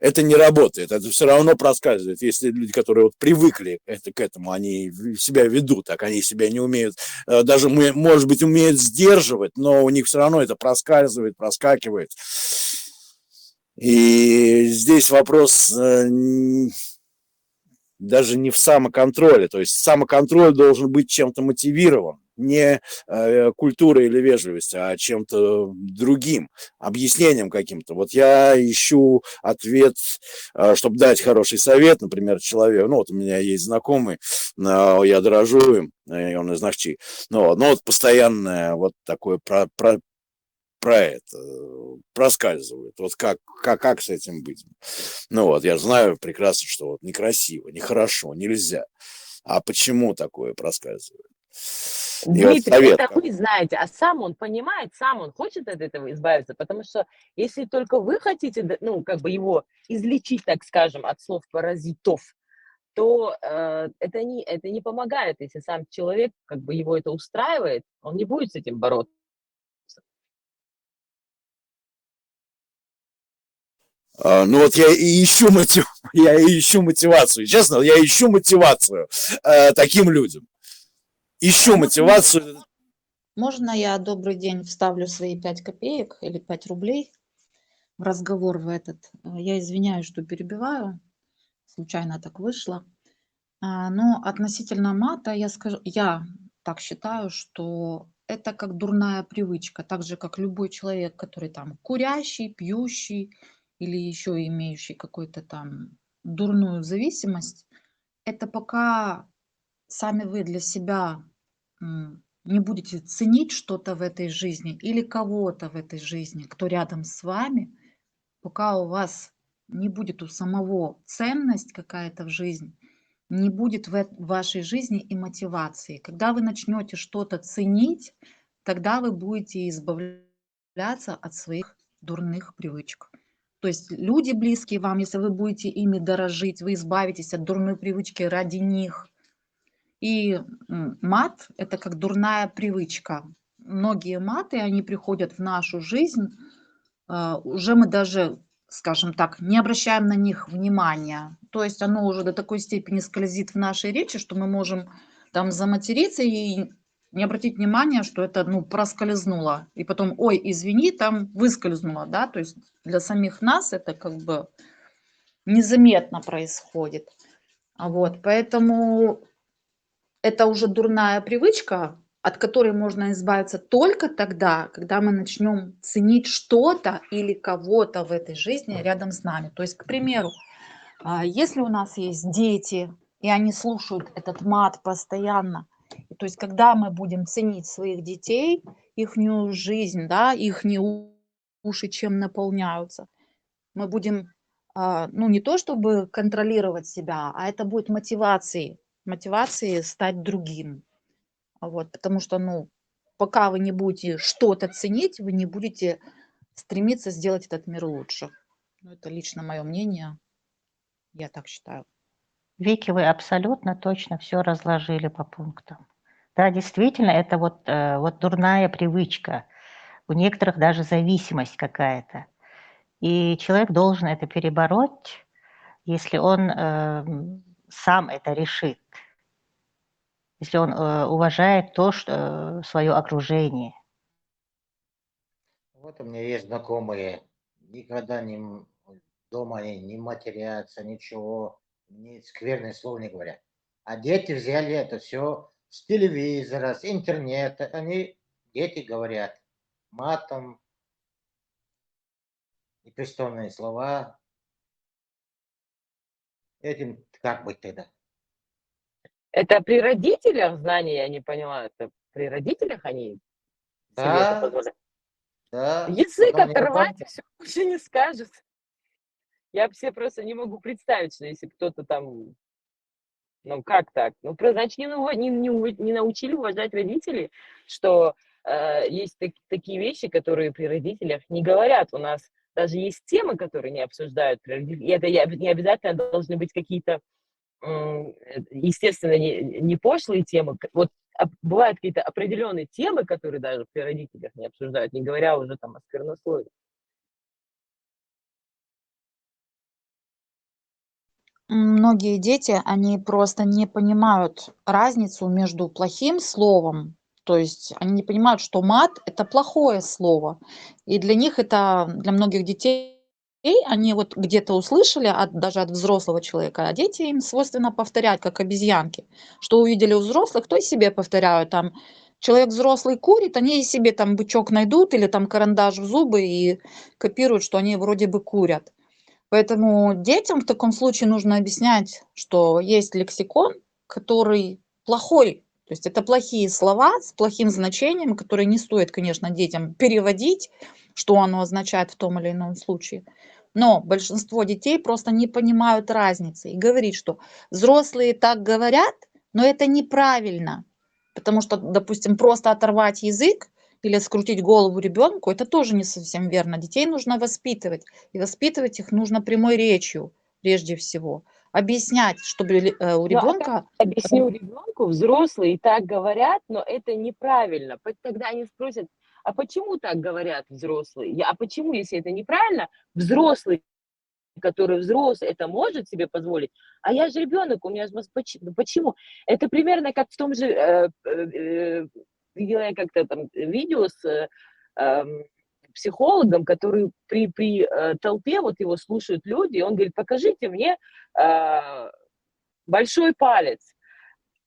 Это не работает, это все равно проскальзывает. Если люди, которые вот привыкли к этому, они себя ведут, так они себя не умеют, даже, может быть, умеют сдерживать, но у них все равно это проскальзывает, проскакивает. И здесь вопрос даже не в самоконтроле. То есть самоконтроль должен быть чем-то мотивирован. Не культурой или вежливостью, а чем-то другим, объяснением каким-то. Вот я ищу ответ, чтобы дать хороший совет, например, человеку. Ну, вот у меня есть знакомый, я дорожу им, и он из Нахчи. Ну, вот постоянно вот такое про это проскальзывает. Вот как с этим быть? Ну вот, я знаю прекрасно, что вот некрасиво, нехорошо, нельзя. А почему такое проскальзывает? И вот Дмитрий, совет это какой. вы знаете, а сам он понимает, сам он хочет от этого избавиться, потому что если только вы хотите, ну, как бы его излечить, так скажем, от слов паразитов, то это не помогает, если сам человек, как бы его это устраивает, он не будет с этим бороться. Ну вот я и ищу мотивацию. Честно, я ищу мотивацию таким людям. Ищу мотивацию. Можно я, добрый день, вставлю свои 5 копеек или 5 рублей в разговор в этот? Я извиняюсь, что перебиваю, случайно так вышло. Но относительно мата я так считаю, что это как дурная привычка, так же, как любой человек, который там курящий, пьющий или еще имеющий какую-то там дурную зависимость. Это пока сами вы для себя не будете ценить что-то в этой жизни или кого-то в этой жизни, кто рядом с вами, пока у вас не будет у самого ценность какая-то в жизни, не будет в вашей жизни и мотивации. Когда вы начнете что-то ценить, тогда вы будете избавляться от своих дурных привычек. То есть люди близкие вам, если вы будете ими дорожить, вы избавитесь от дурной привычки ради них. И мат – это как дурная привычка. Многие маты, они приходят в нашу жизнь, уже мы даже, скажем так, не обращаем на них внимания. То есть оно уже до такой степени скользит в нашей речи, что мы можем там заматериться и не обратить внимания, что это, проскользнуло. И потом, ой, извини, там выскользнуло, да, то есть для самих нас это как бы незаметно происходит. Вот, поэтому это уже дурная привычка, от которой можно избавиться только тогда, когда мы начнем ценить что-то или кого-то в этой жизни рядом с нами. То есть, к примеру, если у нас есть дети, и они слушают этот мат постоянно, то есть когда мы будем ценить своих детей, ихнюю жизнь, да, ихние уши чем наполняются, мы будем, не то чтобы контролировать себя, а это будет мотивацией стать другим. Вот, потому что, пока вы не будете что-то ценить, вы не будете стремиться сделать этот мир лучше. Это лично мое мнение. Я так считаю. Вики, вы абсолютно точно все разложили по пунктам. Да, действительно, это вот дурная привычка. У некоторых даже зависимость какая-то. И человек должен это перебороть, если он сам это решит. Если он уважает свое окружение. Вот у меня есть знакомые, никогда дома они не матерятся, ничего, ни скверное слово не говорят. А дети взяли это все с телевизора, с интернета. Дети говорят матом, непристойные слова. Этим как быть тогда? Это при родителях знания, я не поняла, это при родителях они себе это Да, позволяют? да. Язык Потом они оторвать, и все больше не скажет. Я себе просто не могу представить, что если кто-то там, как так? Значит, не научили уважать родителей, что есть такие вещи, которые при родителях не говорят. У нас даже есть темы, которые не обсуждают при родителях. И это не обязательно должны быть какие-то, естественно, не пошлые темы. Вот бывают какие-то определенные темы, которые даже при родителях не обсуждают, не говоря уже там о сквернословии. Многие дети, они просто не понимают разницу между плохим словом, то есть они не понимают, что мат – это плохое слово. И для них это, для многих детей они вот где-то услышали даже от взрослого человека, а дети им свойственно повторять, как обезьянки. Что увидели у взрослых, то и себе повторяют. Там человек взрослый курит, они и себе там бычок найдут или там карандаш в зубы и копируют, что они вроде бы курят. Поэтому детям в таком случае нужно объяснять, что есть лексикон, который плохой. То есть это плохие слова с плохим значением, которые не стоит, конечно, детям переводить, что оно означает в том или ином случае. Но большинство детей просто не понимают разницы и говорит, что взрослые так говорят, но это неправильно. Потому что, допустим, просто оторвать язык или скрутить голову ребенку, это тоже не совсем верно. Детей нужно воспитывать. И воспитывать их нужно прямой речью, прежде всего. Объяснять, чтобы у Ну, а как ребенка... объясню ребенку, взрослые так говорят, но это неправильно. Тогда они спросят, а почему так говорят взрослые? А почему, если это неправильно, взрослый, который взрослый, это может себе позволить, а я же ребенок, у меня же... Почему? Это примерно как в том же... видела я как-то там видео с психологом, который при толпе, вот его слушают люди, и он говорит, покажите мне большой палец.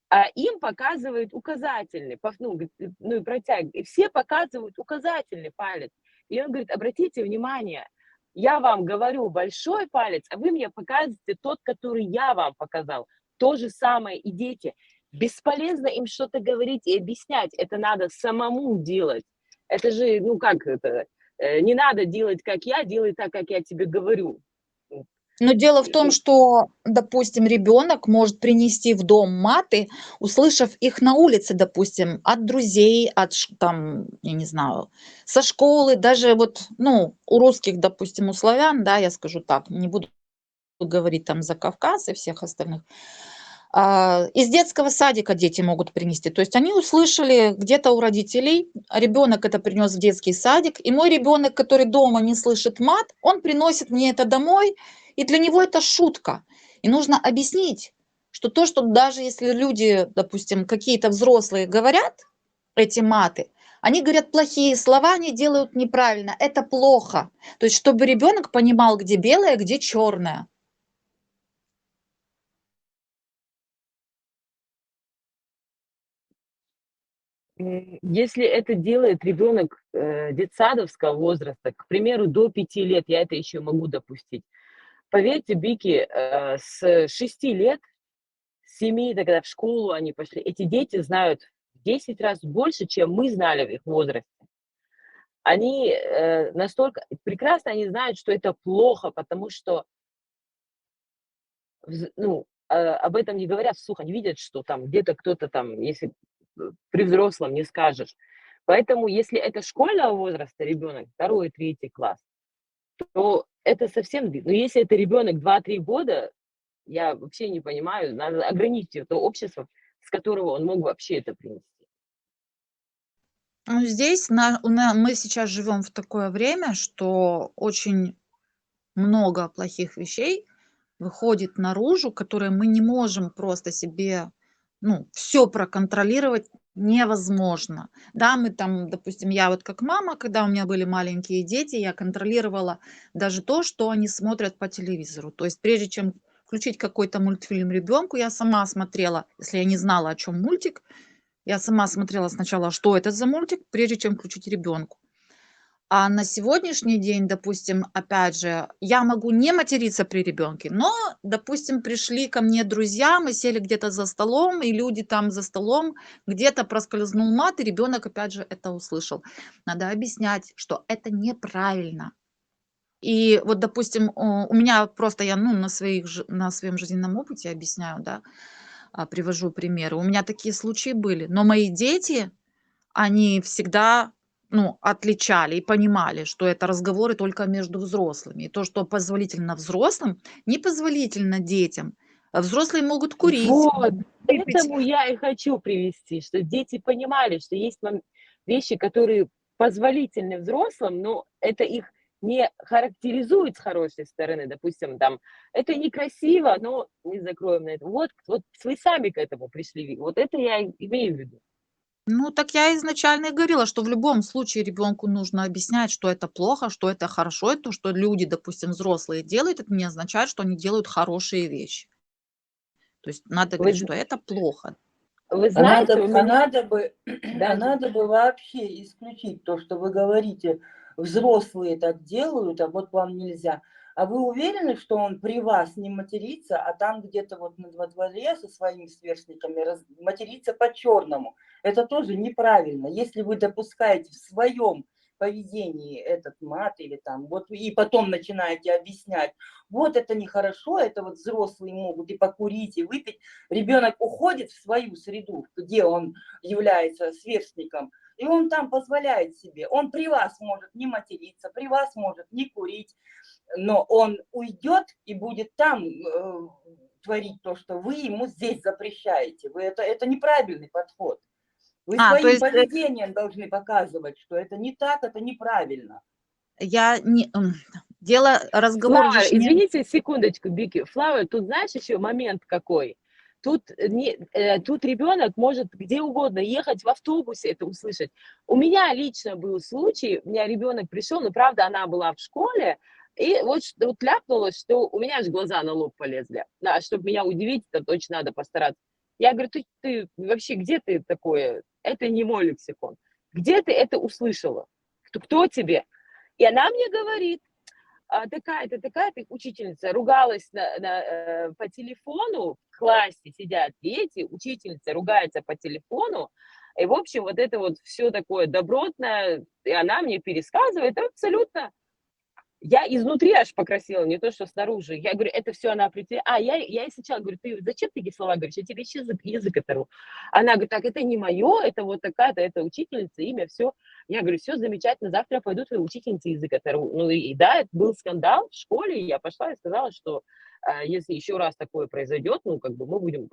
А им показывают указательный, и протягивают. И все показывают указательный палец. И он говорит, обратите внимание, я вам говорю большой палец, а вы мне показываете тот, который я вам показал. То же самое и дети. Бесполезно им что-то говорить и объяснять. Это надо самому делать. Это же, не надо делать, как я, делай так, как я тебе говорю. Но дело в том, что, допустим, ребенок может принести в дом маты, услышав их на улице, допустим, от друзей, там, я не знаю, со школы, даже вот, у русских, допустим, у славян, да, я скажу так, не буду говорить там за Кавказ и всех остальных, из детского садика дети могут принести. То есть они услышали где-то у родителей, ребенок это принес в детский садик, и мой ребенок, который дома не слышит мат, он приносит мне это домой, и для него это шутка. И нужно объяснить, что то, что даже если люди, допустим, какие-то взрослые говорят эти маты, они говорят плохие слова, они делают неправильно, это плохо. То есть чтобы ребенок понимал, где белое, где черное. Если это делает ребенок детсадовского возраста, к примеру, до 5 лет, я это еще могу допустить. Поверьте, Бики, с 6 лет, с 7, когда в школу они пошли, эти дети знают в 10 раз больше, чем мы знали в их возрасте. Они настолько прекрасно они знают, что это плохо, потому что об этом не говорят вслух, они видят, что там где-то кто-то там, если при взрослом не скажешь. Поэтому, если это школьного возраста ребенок, 2-3 класс, то это совсем... Но если это ребенок 2-3 года, я вообще не понимаю, надо ограничить это общество, с которого он мог вообще это принести. Здесь мы сейчас живем в такое время, что очень много плохих вещей выходит наружу, которые мы не можем просто себе, все проконтролировать невозможно. Да, мы там, допустим, я вот как мама, когда у меня были маленькие дети, я контролировала даже то, что они смотрят по телевизору. То есть прежде чем включить какой-то мультфильм ребенку, я сама смотрела, если я не знала, о чем мультик, я сама смотрела сначала, что это за мультик, прежде чем включить ребенку. А на сегодняшний день, допустим, опять же, я могу не материться при ребенке, но, допустим, пришли ко мне друзья, мы сели где-то за столом, и люди там за столом, где-то проскользнул мат, и ребенок, опять же, это услышал. Надо объяснять, что это неправильно. И вот, допустим, у меня просто я на своем жизненном опыте объясняю, да, привожу примеры. У меня такие случаи были, но мои дети, они всегда отличали и понимали, что это разговоры только между взрослыми. И то, что позволительно взрослым, непозволительно детям. А взрослые могут курить. Вот, этому я и хочу привести, что дети понимали, что есть вещи, которые позволительны взрослым, но это их не характеризует с хорошей стороны. Допустим, там, это некрасиво, но не закроем на это. Вот вы сами к этому пришли. Вот это я имею в виду. Ну, так я изначально и говорила, что в любом случае ребенку нужно объяснять, что это плохо, что это хорошо, и то, что люди, допустим, взрослые делают, это не означает, что они делают хорошие вещи. То есть надо Вы, говорить, что это плохо. вы а знаете, надо, у меня... надо бы, Да, надо бы вообще исключить то, что вы говорите, взрослые так делают, а вот вам нельзя. А вы уверены, что он при вас не матерится, а там где-то вот во дворе со своими сверстниками матерится по-черному? Это тоже неправильно. Если вы допускаете в своем поведении этот мат или там, вот и потом начинаете объяснять, вот это нехорошо, это вот взрослые могут и покурить, и выпить. Ребенок уходит в свою среду, где он является сверстником, и он там позволяет себе. Он при вас может не материться, при вас может не курить, но он уйдет и будет там творить то, что вы ему здесь запрещаете. Это неправильный подход. Вы То своим есть поведением должны показывать, что это не так, это неправильно. я не... Дело, разговор же Флауэр, ж не... извините секундочку, Бики. Флауэр, тут знаешь еще момент какой? Тут ребенок может где угодно ехать в автобусе, это услышать. У меня лично был случай, у меня ребенок пришел, но правда она была в школе, и вот ляпнулось, что у меня же глаза на лоб полезли. Да, чтобы меня удивить, то точно надо постараться. Я говорю, ты вообще где ты такое? Это не мой лексикон. Где ты это услышала? Кто тебе? И она мне говорит, такая-то учительница ругалась по телефону, в классе сидят дети, учительница ругается по телефону, и, в общем, вот это вот все такое добротное, и она мне пересказывает абсолютно. Я изнутри аж покрасила, не то, что снаружи. Я говорю, это все она определяет. Я ей сначала говорю, ты зачем такие слова говоришь? Я тебе еще язык оторву. Она говорит, так, это не мое, это вот такая-то, это учительница, имя, все. Я говорю, все замечательно, завтра я пойду твоей учительнице язык оторву. Ну и да, это был скандал в школе, и я пошла и сказала, что если еще раз такое произойдет, ну как бы мы будем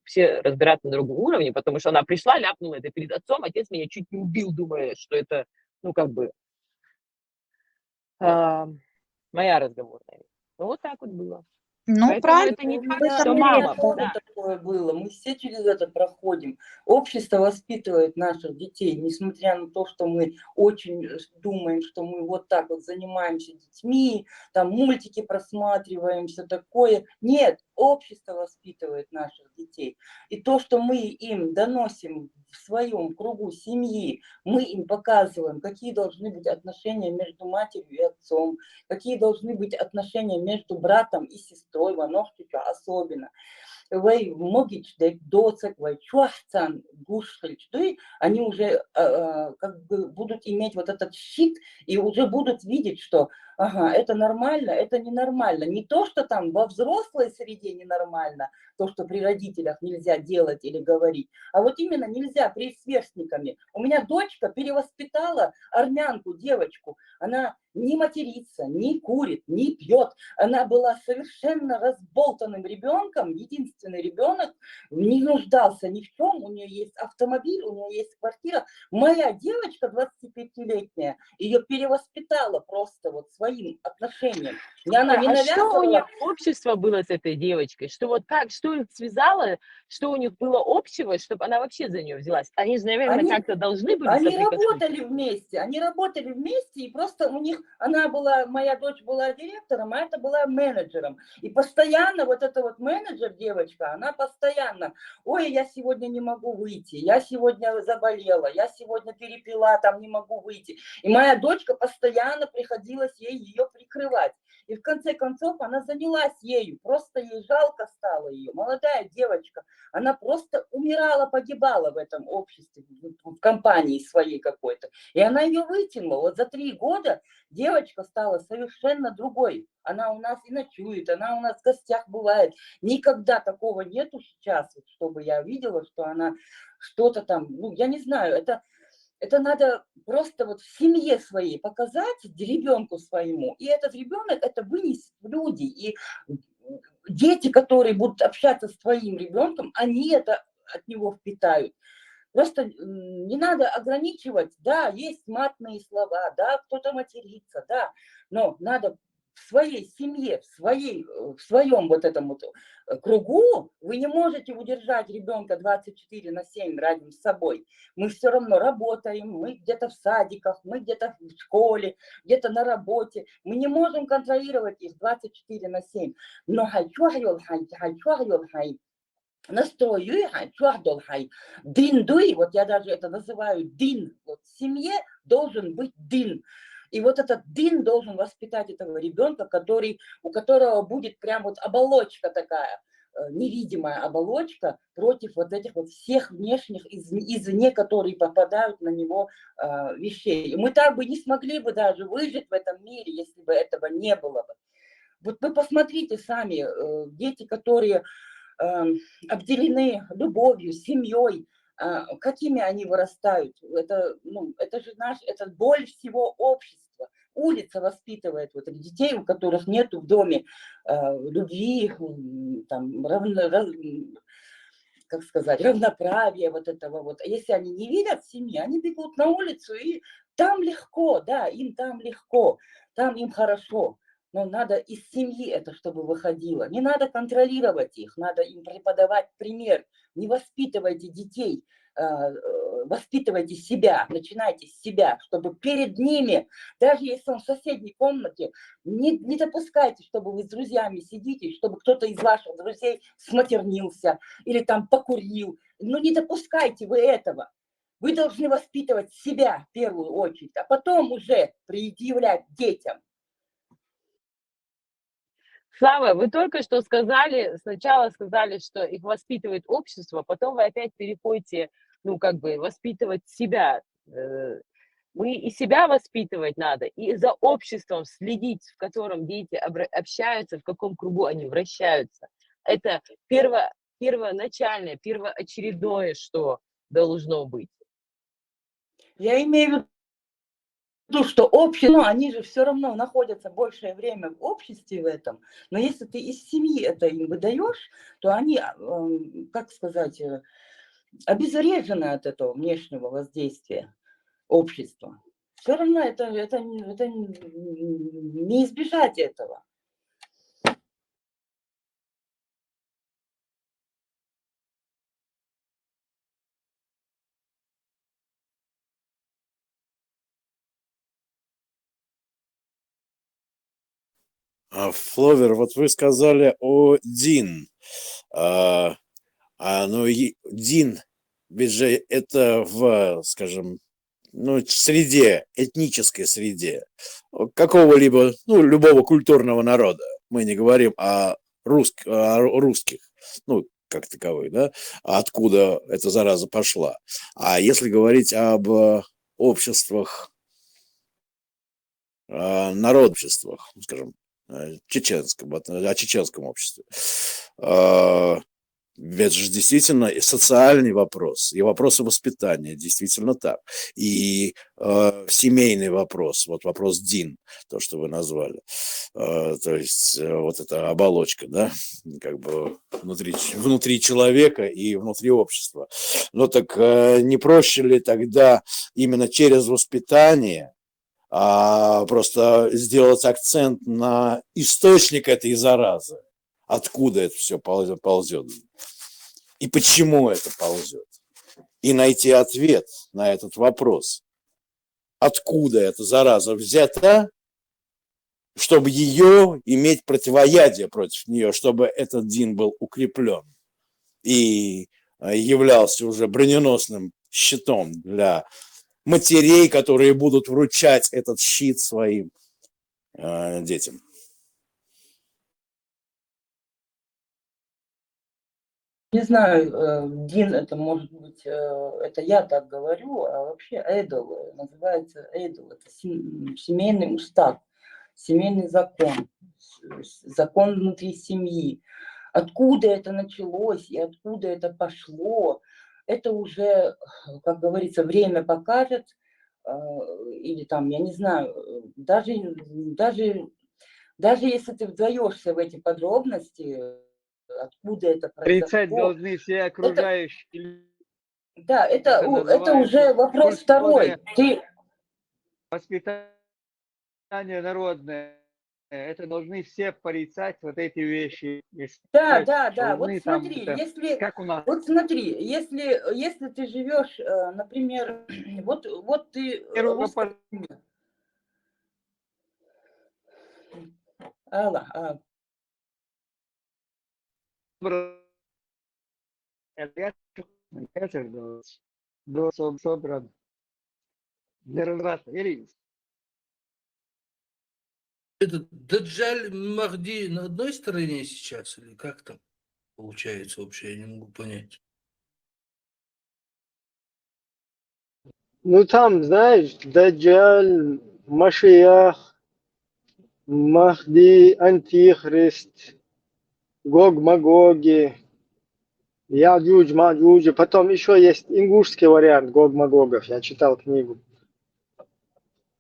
все разбираться на другом уровне, потому что она пришла, ляпнула это перед отцом, отец меня чуть не убил, думая, что это, ну как бы... моя разговорная. Ну, вот так вот было. Ну, Поэтому правильно. это не У факт, меня, что у меня мама. тоже Да. такое было. Мы все через это проходим. Общество воспитывает наших детей, несмотря на то, что мы очень думаем, что мы вот так вот занимаемся детьми, там мультики просматриваем, все такое. Нет, общество воспитывает наших детей. И то, что мы им доносим в своем кругу семьи, мы им показываем, какие должны быть отношения между матерью и отцом, какие должны быть отношения между братом и сестрой, ваношечка особенно. Вы могите доцек, вы чуахцан, гушхальчды, они уже как бы будут иметь вот этот щит и уже будут видеть, что ага, это нормально, это ненормально. Не то, что там во взрослой среде ненормально, то, что при родителях нельзя делать или говорить, а вот именно нельзя при сверстниками. У меня дочка перевоспитала армянку, девочку, она не матерится, не курит, не пьет. Она была совершенно разболтанным ребенком, единственный ребенок, не нуждался ни в чем, у нее есть автомобиль, у нее есть квартира. Моя девочка, 25-летняя, ее перевоспитала просто вот своим отношением. И она не А что у них навязывала. общество было с этой девочкой? Что вот как, что их связало, что у них было общего, чтобы она вообще за нее взялась? Они же, наверное, как-то должны были Они соприкоснуться. работали вместе, и просто у них, моя дочь была директором, а это была менеджером. И постоянно вот эта вот менеджер, девочка, она постоянно, ой, я сегодня не могу выйти, я сегодня заболела, я сегодня перепила, там не могу выйти. И моя дочка постоянно приходилось ей ее прикрывать. И в конце концов она занялась ею, просто ей жалко стало ее. Молодая девочка, она просто умирала, погибала в этом обществе, в компании своей какой-то. И она ее вытянула. Вот за 3 года девочка стала совершенно другой. Она у нас и ночует, она у нас в гостях бывает. Никогда такого нету сейчас, чтобы я видела, что она что-то там, ну, я не знаю, это надо просто вот в семье своей показать ребенку своему. И этот ребенок это вынесет в люди. И дети, которые будут общаться с твоим ребенком, они это от него впитают. Просто не надо ограничивать. Да, есть матные слова, да, кто-то матерится, да. Но надо в своей семье, в своем вот этом вот кругу, вы не можете удержать ребенка 24/7 рядом с собой. Мы все равно работаем, мы где-то в садиках, мы где-то в школе, где-то на работе. Мы не можем контролировать их 24/7. Но настрою дин дуй, вот я даже это называю дин, вот в семье должен быть дин. И вот этот дин должен воспитать этого ребенка, у которого будет прям вот оболочка такая, невидимая оболочка против вот этих вот всех внешних извне, которые попадают на него вещей. И мы так бы не смогли бы даже выжить в этом мире, если бы этого не было бы. Вот вы посмотрите сами, дети, которые обделены любовью, семьей, какими они вырастают. Это же это боль всего общества. Улица воспитывает вот этих детей, у которых нет в доме любви, там, как сказать, равноправия вот этого вот. А если они не видят семьи, они бегут на улицу, и там легко, да, им там легко, там им хорошо. Но надо из семьи это, чтобы выходило. Не надо контролировать их, надо им преподавать пример. Не воспитывайте детей, воспитывайте себя, начинайте с себя, чтобы перед ними, даже если он в соседней комнате, не допускайте, чтобы вы с друзьями сидите, чтобы кто-то из ваших друзей сматернился или там покурил. Ну не допускайте вы этого. Вы должны воспитывать себя в первую очередь, а потом уже предъявлять детям. Слава, вы только что сказали, сначала сказали, что их воспитывает общество, потом вы опять переходите, воспитывать себя. Мы и себя воспитывать надо, и за обществом следить, в котором дети общаются, в каком кругу они вращаются. Это первоначальное, первоочередное, что должно быть. Я имею в виду, что общество, они же все равно находятся большее время в обществе в этом, но если ты из семьи это им выдаешь, то они, как сказать, обезврежены от этого внешнего воздействия общества. Все равно это не избежать этого. Фловер, вот вы сказали о Дин. Дин, ведь же это скажем, среде, этнической среде какого-либо, любого культурного народа. Мы не говорим о русских, как таковых, да, откуда эта зараза пошла. А если говорить об обществах, народобществах, скажем, о чеченском обществе. Это же действительно и социальный вопрос, и вопросы воспитания, действительно так. И семейный вопрос, вот вопрос Дин, то, что вы назвали. То есть вот эта оболочка, да, как бы внутри человека и внутри общества. Но так не проще ли тогда именно через воспитание просто сделать акцент на источник этой заразы, откуда это все ползет и почему это ползет, и найти ответ на этот вопрос, откуда эта зараза взята, чтобы ее иметь противоядие против нее, чтобы этот Дин был укреплен и являлся уже броненосным щитом для матерей, которые будут вручать этот щит своим детям. Не знаю, Дин, это может быть, это я так говорю, а вообще эйдол, называется эйдол, это семейный устав, семейный закон, закон внутри семьи. Откуда это началось и откуда это пошло, это уже, как говорится, время покажет, или там, я не знаю, даже если ты вдаешься в эти подробности, откуда это Отрицать произошло. должны все окружающие. Да, это уже вопрос второй. Воспитание народное. это должны все порицать вот эти вещи. Да, да, да. Вот Должны там, смотри, это, если, как у нас. вот смотри, если ты живешь, например, вот ты русская семья. Алла, Этот Даджаль Махди на одной стороне сейчас или как там получается вообще? Я не могу понять. Ну там, знаешь, Даджаль, Машиях, Махди, Антихрист, Гог-Магоги, Яджудж, Маджудж. Потом еще есть ингушский вариант Гог-Магогов. Я читал книгу.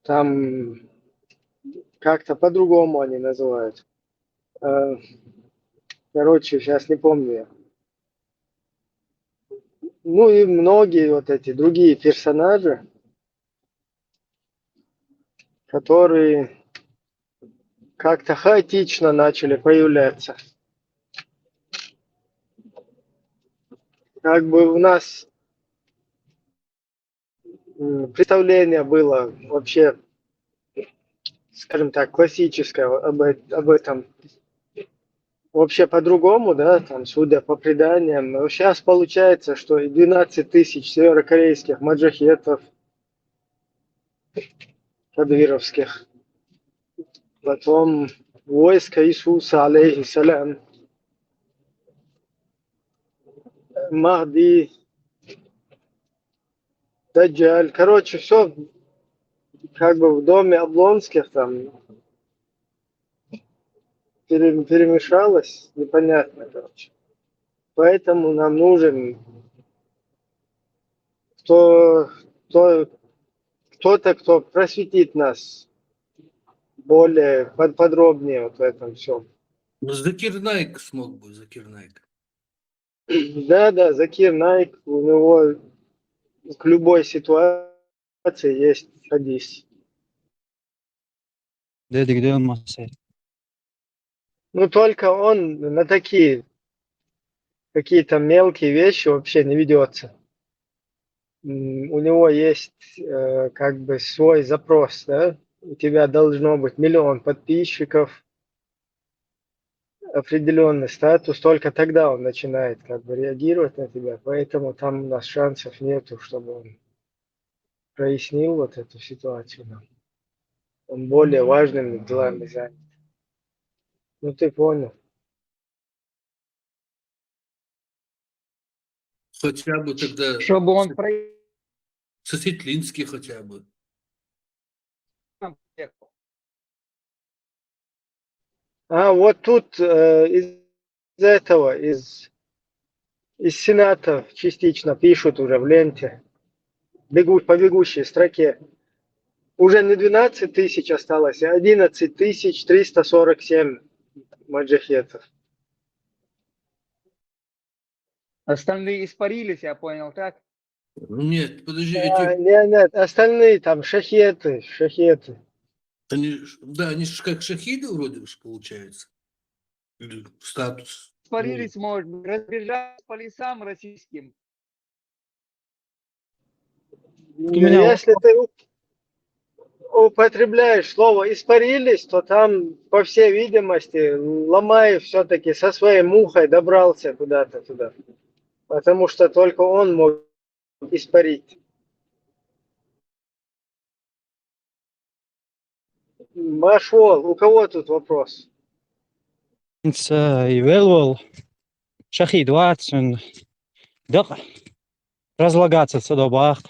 Там как-то по-другому они называют. Короче, сейчас не помню я. Ну и многие вот эти другие персонажи, которые как-то хаотично начали появляться. Как бы у нас представление было вообще, скажем так, классическое об этом. Вообще по-другому, да, там, судя по преданиям. Но сейчас получается, что 12 тысяч северокорейских маджахетов кадыровских, потом войско Иисуса, алейхиссалям, Махди, Даджаль. Короче, все как бы в доме Облонских там перемешалось, непонятно, короче. Поэтому нам нужен кто-то, кто просветит нас более подробнее вот в этом всем. Закир Найк смог бы, Закир Найк. Да, Закир Найк, у него к любой ситуации есть хадис. Где он мастерит? Ну, только он на такие какие-то мелкие вещи вообще не ведется. У него есть как бы свой запрос, да? У тебя должно быть 1 миллион подписчиков, определенный статус, только тогда он начинает как бы реагировать на тебя, поэтому там у нас шансов нету, чтобы он прояснил вот эту ситуацию нам. Он более важными делами занят. Ну ты понял. Хотя бы тогда Чтобы он Сосветлинский хотя бы. А вот тут из этого, из Сената частично пишут уже в ленте, по бегущей строке. Уже не 12 тысяч осталось, а 11 347 маджахетов. Остальные испарились, я понял, так? Нет, подожди, Нет, остальные там шахеты. они же как шахиды вроде бы получается. Или статус. Испарились, может быть, разбежались по лесам российским. Если ты употребляешь слово «испарились», то там, по всей видимости, Ломаев все-таки со своей мухой добрался куда-то туда. Потому что только он мог испарить. Машвол, у кого тут вопрос? Ивелвол, Шахид Ватсон, да, разлагаться в садобах.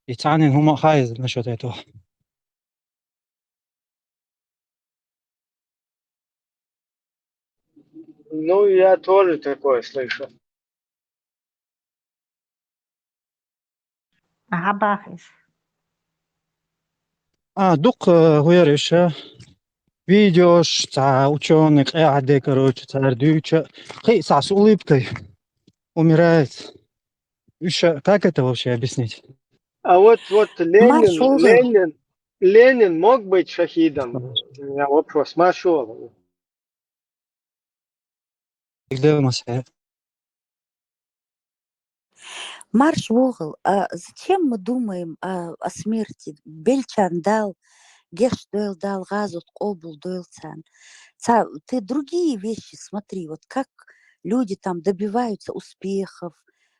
И Цанин Хумахайз насчет этого. Ну, я тоже такое слышу. Агабахис. Дук говоришь, видеош, ученый, короче, цардюча, с улыбкой умирает. Еще как это вообще объяснить? А вот Ленин Ленин мог быть шахидом? У меня вопрос. Маршал. Где Масяр? Марш Вогл, а зачем мы думаем о смерти? Бельчан дал, Геш дал, Газут обул Дойлцан. Ты другие вещи смотри, вот как люди там добиваются успехов,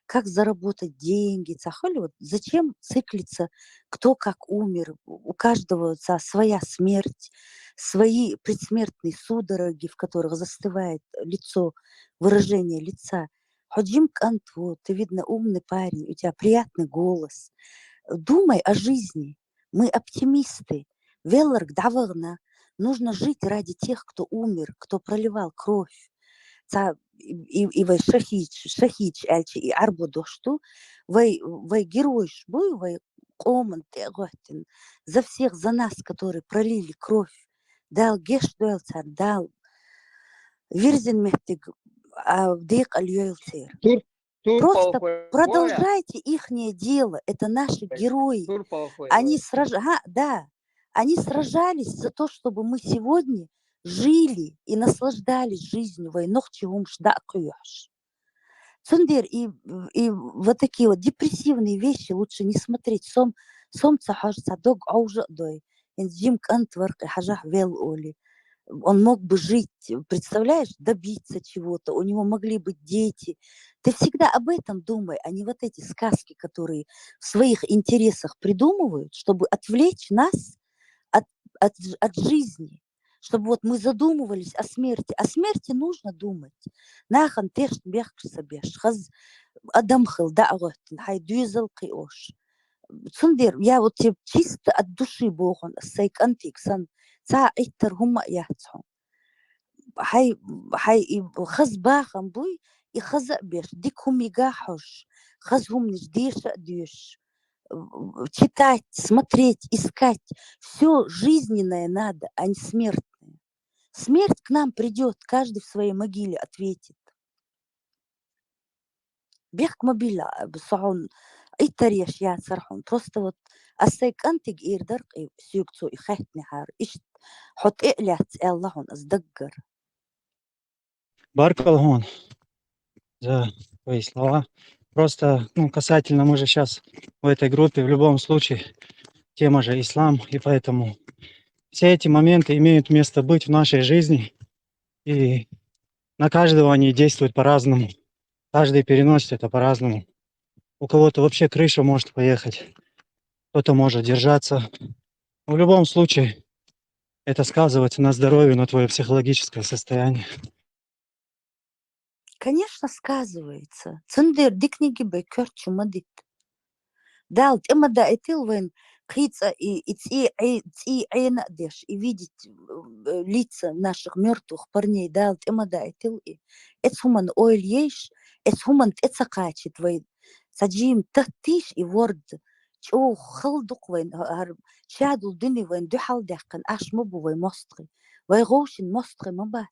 как заработать деньги. Вот зачем циклиться, кто как умер? У каждого своя смерть, свои предсмертные судороги, в которых застывает лицо, выражение лица. Ходжим Кантву, ты, видно, умный парень, у тебя приятный голос. Думай о жизни. Мы оптимисты. Велларг даварна. Нужно жить ради тех, кто умер, кто проливал кровь. И вы шахич эльчи и арбудо что вы героиш бой вы коман теготин за всех за нас, которые пролили кровь. Дал геш дуэлцар, дал вирзин мехтиг дек альёйлцер. Просто продолжайте ихнее дело. Это наши герои. Они они сражались за то, чтобы мы сегодня жили и наслаждались жизнью. Цундер, и вот такие вот депрессивные вещи лучше не смотреть. Сом цахаж цадог аужадой. Инджим кантварк хажах вел оли. Он мог бы жить, представляешь, добиться чего-то, у него могли быть дети. Ты всегда об этом думай, а не вот эти сказки, которые в своих интересах придумывают, чтобы отвлечь нас от жизни, чтобы вот мы задумывались о смерти. О смерти нужно думать. Нахан теш бехш сабеш, хаз адамхил да'аготин, хайдюзал киош. Цундер, я вот тебе чисто от души богон, сайк антик сан, иттер хума яхцху. Хай хаз бахан буй, и хаза беш, дик хумига хош, хаз хумниш деша деш. Читать, смотреть, искать. Все жизненное надо, а не смертное. Смерть к нам придет, каждый в своей могиле ответит. Бег мобиля, бсаун, и тареш я цархун. Просто вот асайк антиг ирдар, и сюкцу, и хайтни хар, ишт, хот и'лят, Аллахун, аздаггар. Баркалгон за твои слова. Просто, касательно, мы же сейчас в этой группе, в любом случае, тема же ислам, и поэтому все эти моменты имеют место быть в нашей жизни, и на каждого они действуют по-разному. Каждый переносит это по-разному. У кого-то вообще крыша может поехать, кто-то может держаться. В любом случае, это сказывается на здоровье, на твое психологическое состояние. Конечно, сказывается. Цундер, дикниги бай кёрчу мадит. Дал, тема да этил вен кица и ци деш и видеть лица наших мертвых парней. Дал, тема да этил и эцхуман ойл еш, эцхуман эцакачит вен саджим тахтиш и ворд. Чо خلدق وين شادو الدنيا وين دحال دحقن اش مبو وين مستقي وين غوشن مستقي مبات.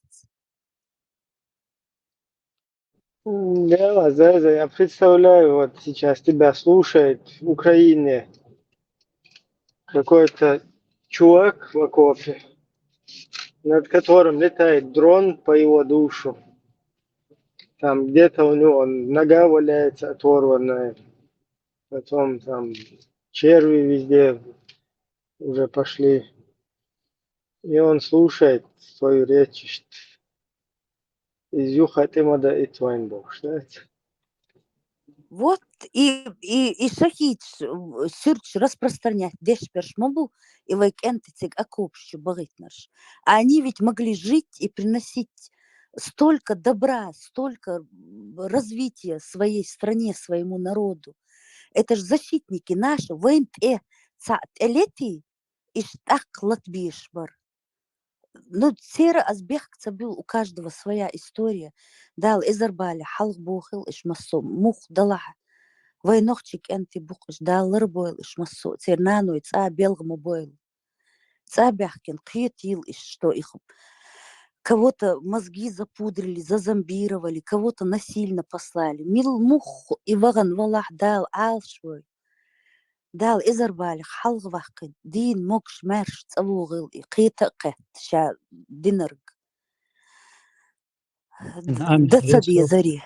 Да, Зайза, я представляю, вот сейчас тебя слушает в Украине какой-то чувак в окопе, над которым летает дрон по его душу. Там где-то у него нога валяется оторванная, потом там черви везде уже пошли. И он слушает свою речь. Из юха ты мада и твайн бог, знаете? Вот и шахид сюрч распространять дешперш мобу и вайк энтитик окопщу багитнарш. А они ведь могли жить и приносить столько добра, столько развития своей стране, своему народу. Это же защитники наши. Вейнт элети и штак латбишбар. Сера азбех цабил, у каждого своя история. Дал изарбали халк бухил иш массо мух далаха. Вайнохчик энти бухиш дал ларбойл иш массо. Цер нану и ца белгму бойл. Ца бяхкин кьетил иш что их. Кого-то мозги запудрили, зазомбировали, кого-то насильно послали. Мил мух и ваган валах дал алшвой. دال إزر بالغ حلغ وقت دين موكش مارش تأوغل قيتقت شا دينرج Аминь. دتصبي زري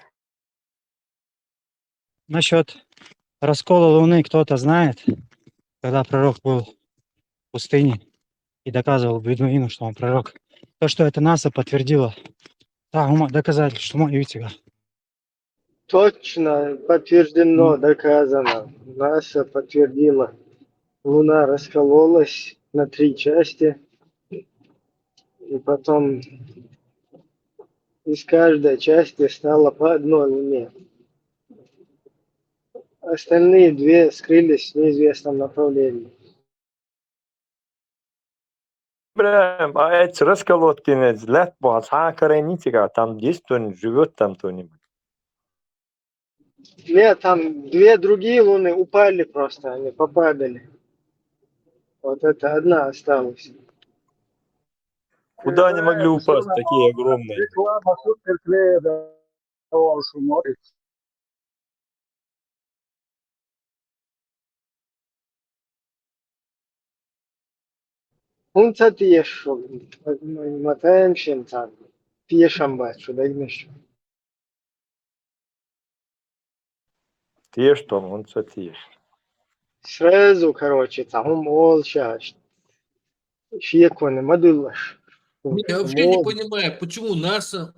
Насчет раскола Луны кто-то знает, когда пророк был в пустыне и доказывал бедуину, что он пророк. То, что это НАСА подтвердило, да, доказательство, видите. Точно подтверждено, доказано. НАСА подтвердила. Луна раскололась на 3 части. И потом из каждой части стало по одной Луне. Остальные 2 скрылись в неизвестном направлении. Прям, а эти расколотки, взгляд, нитика, там есть кто-нибудь, живет там кто-нибудь? Нет, там 2 другие Луны упали просто, они попадали. Вот это одна осталась. Куда они могли упасть, такие огромные? Реклама суперклея давал шумок. Unța tiešu, matēmšiem tā, tiešām baišu, degnešu. Те, что он сатишь. Сразу, короче, там молча, щеконы, мадылаш. Я вообще не понимаю, почему НАСА,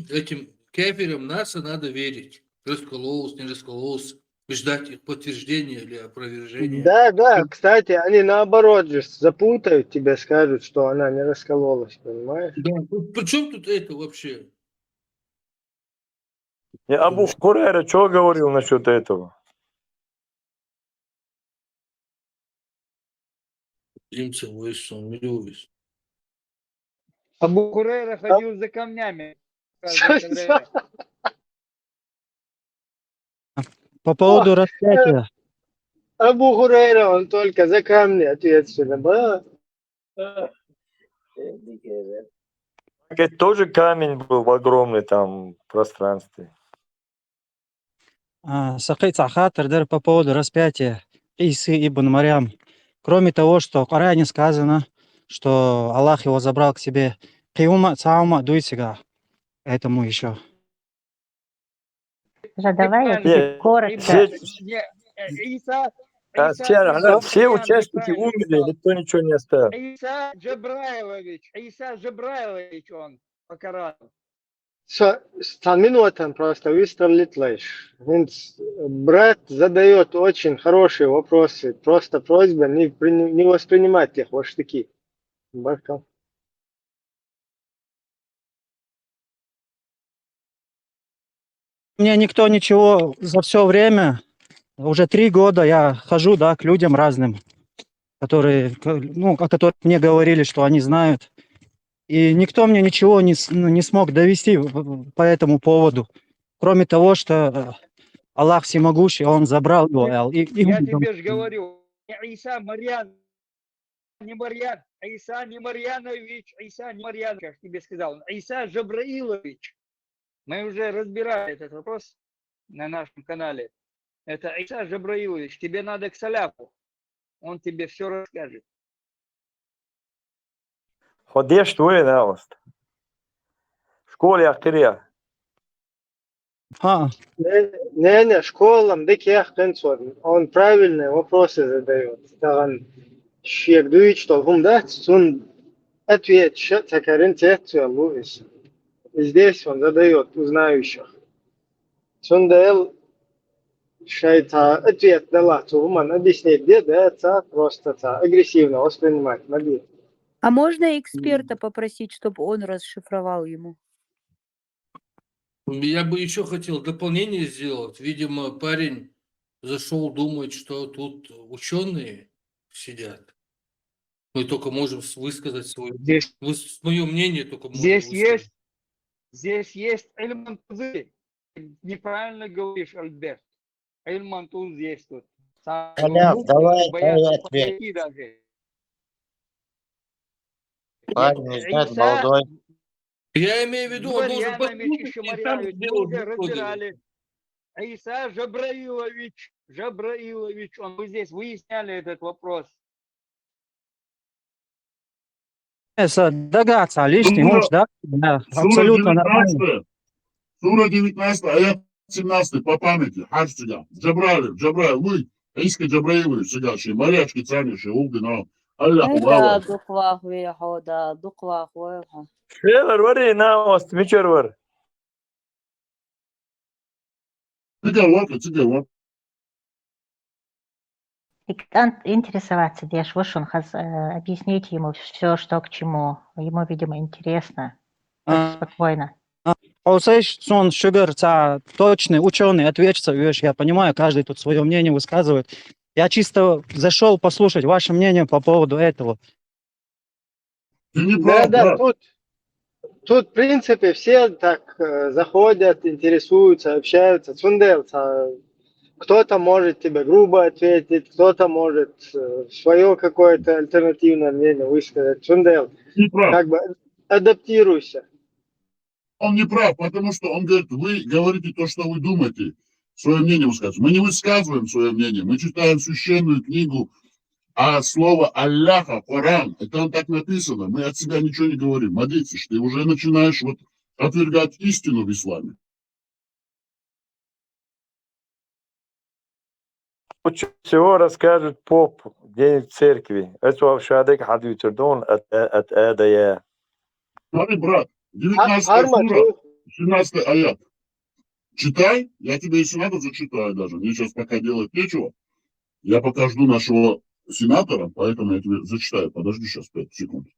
этим кефирам НАСА надо верить. Раскололось, не раскололось, ждать их подтверждения или опровержения. Да, кстати, они наоборот же запутают тебя, скажут, что она не раскололась, понимаешь? Да, при чем тут это вообще? Абу Хурайра что говорил насчет этого? Абу Хурейра ходил за камнями. По поводу распятия. Абу Хурейра, он только за камни ответственен. Это тоже камень был в огромной там пространстве. Сахит Сахатр, даже по поводу распятия Исы ибн Марьям. Кроме того, что в Коране сказано, что Аллах его забрал к себе. Киума цаума дуйсига. Этому еще. Давай я тебе коротко. Все участники умерли, никто ничего не оставил. Иса Джабраилович, он по Корану. С минутом просто выстрелит лишь. Брат задает очень хорошие вопросы. Просто просьба не воспринимать их в штыки. Баркал. Мне никто ничего за все время, уже 3 года я хожу, да, к людям разным, которые, о которых мне говорили, что они знают. И никто мне ничего не смог довести по этому поводу, кроме того, что Аллах всемогущий, Он забрал его. Я тебе же говорю, Иса Марьян, не Марьян, Иса не Марьянович, Иса не Марьян, как тебе сказал, Иса Джабраилович. Мы уже разбирали этот вопрос на нашем канале. Это Иса Джабраилович, тебе надо к Саляфу, он тебе все расскажет. Ходишь твой, да, в школе Ахтырия. Не, школам диких концов. Он правильные вопросы задает. Он щек дует, что он даст, он ответ, что такарин тетя Луис. Здесь он задает узнающих. Он дал шайта ответ дала, то он объяснит, где да, это просто агрессивно воспринимать могли. А можно эксперта попросить, чтобы он расшифровал ему? Я бы еще хотел дополнение сделать. Видимо, парень зашел думать, что тут ученые сидят. Мы только можем высказать свое мнение, только можем высказать. Здесь есть эльмантузы. Неправильно говоришь, Альберт. Эльмантуз есть тут. Халяв, давай ответ. Парень не знает, молодой. Я имею в виду, он должен разбирали. Иса Джабраилович. Джабраилович, вы здесь выясняли этот вопрос. Догадаться лишний муж, да? Да, Сура абсолютно нормально. 19, Сура 19, аят 17, по памяти, хадж сега. Джабраил, вы, Иска Джабраилович сега, ще морячки цами, ще угдена, Аллаху Да, вала. дуклах вехо, да, дуклах вехо. شيلر وري ناوست ميشرور Тига. Интересоваться, Деш, вышел, объясните ему все, что к чему. Ему, видимо, интересно. Спокойно. Сон Шугар, точный ученый, ответчица, видишь, я понимаю, каждый тут свое мнение высказывает. Я чисто зашел послушать ваше мнение по поводу этого. Да, тут, в принципе, все так заходят, интересуются, общаются. Цундел, кто-то может тебе грубо ответить, кто-то может свое какое-то альтернативное мнение высказать. Цундел, как бы адаптируйся. Он не прав, потому что он говорит, вы говорите то, что вы думаете, свое мнение высказываете. Мы не высказываем свое мнение, мы читаем священную книгу, а слово Аллаха, Коран, это там так написано, мы от себя ничего не говорим. Молитесь, ты уже начинаешь вот отвергать истину в исламе. Лучше всего расскажет поп день в церкви. Это шадек хадвитердон от адая. Смотри, брат, 19 сура, 17 аят. Читай, я тебе, если надо, зачитаю даже. Мне сейчас пока делать нечего. Я пока жду нашего сенатора, поэтому я тебе зачитаю. Подожди сейчас 5 секунд.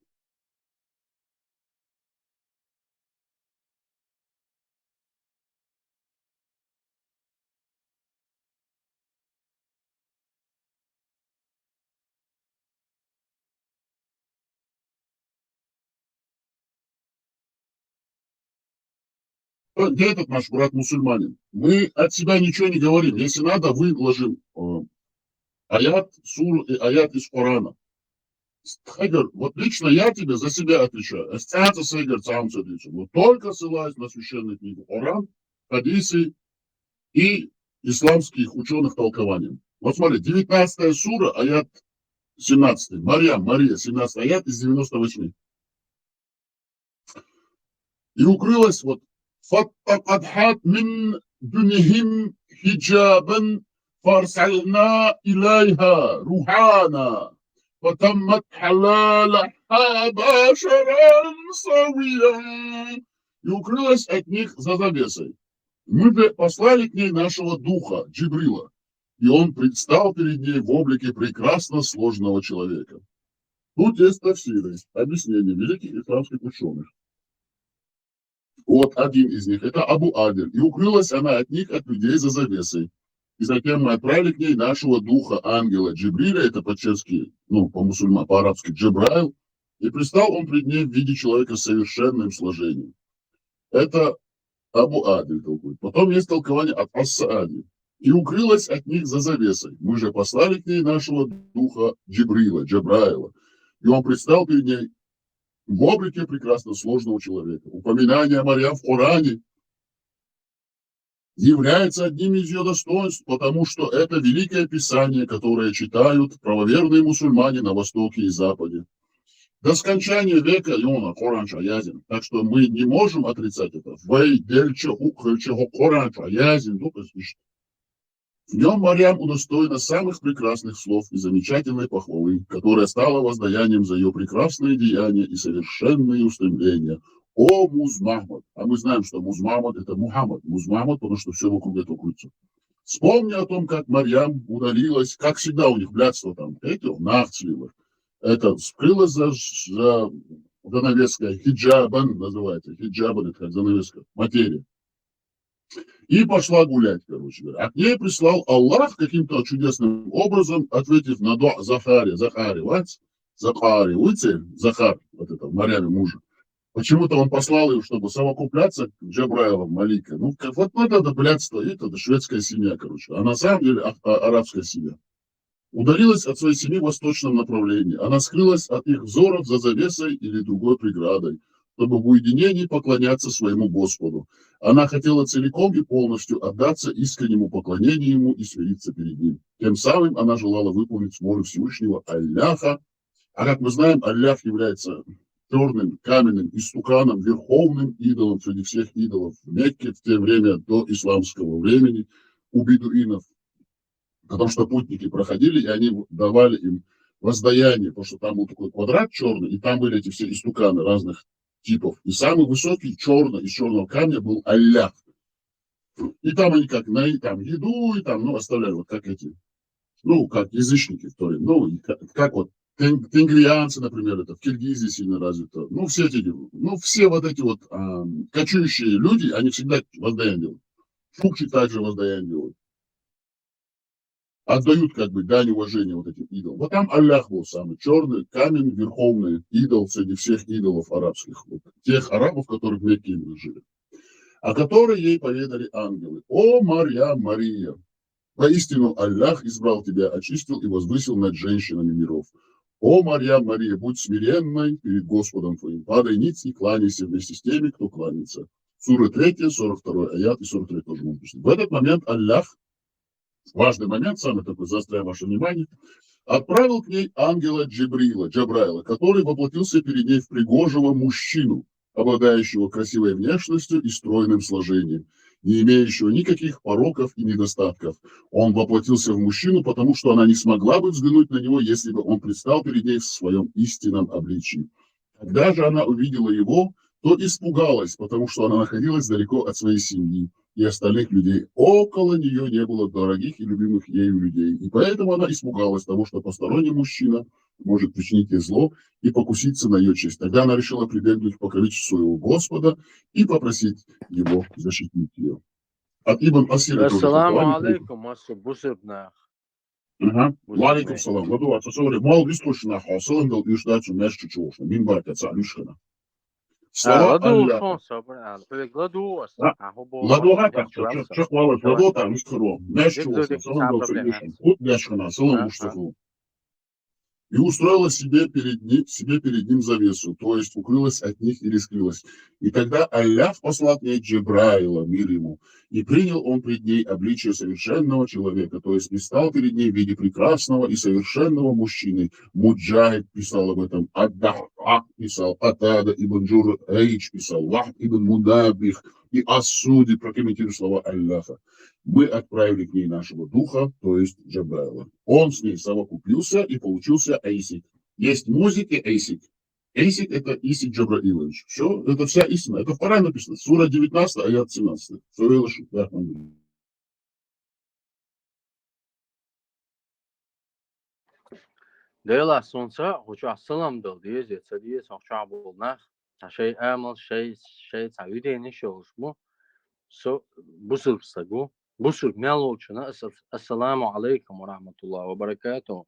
Где этот наш брат-мусульманин? Мы от себя ничего не говорим. Если надо, выложим аят, суру и аят из Корана. Хайгар, вот лично я тебе за себя отвечаю. Вот только ссылаюсь на священную книгу Коран, хадисы и исламских ученых толкований. Вот смотри, 19 сура, аят 17. Мария, 17 аят из 98. И укрылась вот فَاتَّقَدْحَتْ مِنْ دُنِهِمْ حِجَابًا فَأَرْسَلْنَا إِلَيْهَا رُوحَانًا وَتَمَّتْ حَلَالَهَا بَشَرًا سَوِيًّا. И укрылась от них за завесой. Мы же послали к ней нашего духа, Джибрила, и он предстал перед ней в облике прекрасно сложного человека. Тут есть тафсиры, объяснения великих исламских ученых. Вот один из них, это Абу Адиль. И укрылась она от них, от людей за завесой. И затем мы отправили к ней нашего духа, ангела Джибриля, это по-чешски, по-мусульмански, по-арабски Джибраил. И предстал он пред ней в виде человека с совершенным сложением. Это Абу Адиль толкует. Потом есть толкование от Ас-Саади. И укрылась от них за завесой. Мы же послали к ней нашего духа Джибрила, Джибраила. И он предстал перед ней в облике прекрасно сложного человека. Упоминание Марьям в Коране является одним из ее достоинств, потому что это великое писание, которое читают правоверные мусульмане на Востоке и Западе. До скончания века Иона Коран Шаязин. Так что мы не можем отрицать это. В нем Марьям удостоена самых прекрасных слов и замечательной похвалы, которая стала воздаянием за ее прекрасные деяния и совершенные устремления. О Музмахмад! А мы знаем, что Музмахмад – это Мухаммад. Музмахмад, потому что все вокруг этого крутится. Вспомни о том, как Марьям удалилась, как всегда у них блядство там, это скрылась за занавеской, хиджабан называется. Хиджабан – это как занавеска, материя. И пошла гулять, короче говоря. А к ней прислал Аллах каким-то чудесным образом, ответив на дуа Захар, вот это, Марьяме мужа. Почему-то он послал ее, чтобы совокупляться к Джабраилу Малика. Вот это блядство, это шведская семья, короче. А на самом деле арабская семья. Удалилась от своей семьи в восточном направлении. Она скрылась от их взоров за завесой или другой преградой. чтобы в уединении поклоняться своему Господу. Она хотела целиком и полностью отдаться искреннему поклонению Ему и смириться перед Ним. Тем самым она желала выполнить волю Всевышнего Алляха. А как мы знаем, Аллах является черным каменным истуканом, верховным идолом среди всех идолов в Мекке в те время до исламского времени у бедуинов. Потому что путники проходили, и они давали им воздаяние, потому что там был такой квадрат черный, и там были эти все истуканы разных типов. И самый высокий черный, из черного камня был Аллах. И там они как там еду, и там, ну, оставляли, вот как эти, ну, как язычники в Торе, ну, как вот тенгрианцы, например, это в Киргизии сильно развито. Ну, все эти, ну, все вот эти вот кочующие люди, они всегда воздаяние делают. Фукчи также воздаяние делают. Отдают как бы дань уважения вот этим идолам. Вот там Аллах был самый черный, камень, верховный идол среди всех идолов арабских. Вот, тех арабов, которые в Мекке именно жили. А которые ей поведали ангелы. О, Мария! Воистину Аллах избрал тебя, очистил и возвысил над женщинами миров. О, Мария, будь смиренной перед Господом твоим. Падай ниц и кланяйся вместе с теми, кто кланяется. Сура 3, 42 аят и 43 тоже можно прочитать. В этот момент Аллах, важный момент, самый такой, заостряю ваше внимание, отправил к ней ангела Джабраила, который воплотился перед ней в пригожего мужчину, обладающего красивой внешностью и стройным сложением, не имеющего никаких пороков и недостатков. Он воплотился в мужчину, потому что она не смогла бы взглянуть на него, если бы он предстал перед ней в своем истинном обличии. Когда же она увидела его, то испугалась, потому что она находилась далеко от своей семьи и остальных людей. Около нее не было дорогих и любимых ею людей. И поэтому она испугалась того, что посторонний мужчина может причинить ей зло и покуситься на ее честь. Тогда она решила прибегнуть к покровительству своего Господа и попросить его защитить ее. От Ибн Асира тоже Ассаламу алейкум, массу бусыбнах. Валикум салам. Ладу, отсосовали, мол, вискушна, хасалам дал юждачу мяшчу чушна. Минбарка цалюшкана. Слова Аллаха. Ладу, как чахвала, ладу, там, искро. Мяшчу чушна, салам дал цалюшна. Ут мяшкана, салам уштаху. И устроила себе перед ним завесу, то есть укрылась от них или скрылась. И тогда Аллах послал к ней Джабраила, мир ему, и принял он пред ней обличие совершенного человека, то есть предстал перед ней в виде прекрасного и совершенного мужчины. Муджахид писал об этом, Ад-Дахак писал, Атада ибн Джур-Эйч писал, Вахб ибн Мудабих и Ас-Суди прокомментируют слова Аллаха. Мы отправили к ней нашего духа, то есть Джабраила. Он с ней совокупился и получился Эйсик. Есть музыки Эйсик. Эйсик — это Исик Джабраилович. Все, это вся истина. Это в Коране написано. Сура 19, аят 17. Deyla sonsa hoca salam dal diye diye sahşa bulna. Şey amal şey tavide şey olmuş mu? So bu sırpsa bu sırp ne oluşuna assalamu aleykum ve rahmetullah ve berekatuh.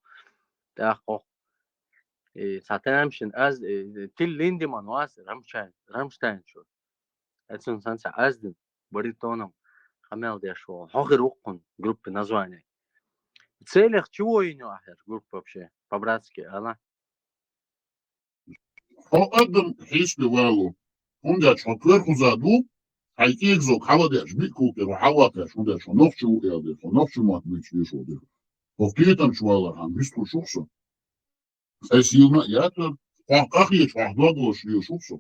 Taho satamşin az tillindi man was ramstein şu. Etsun sansa azdin baritonum хамел дешо. Хохер укун группы названия. В целях чего у него группа вообще? По-братски, она? قدم حيش لوالو هم داش حكر خزادو حيكيك زوك حوا داش بيكوكر وحوا داش هم داش نوخشو يادر نوخشو ما تبيش يشو دير وكيتم شوالا هم بيستو شوخسو سيسيلنا ياتر حقاقيش حقاقوش يشوخسو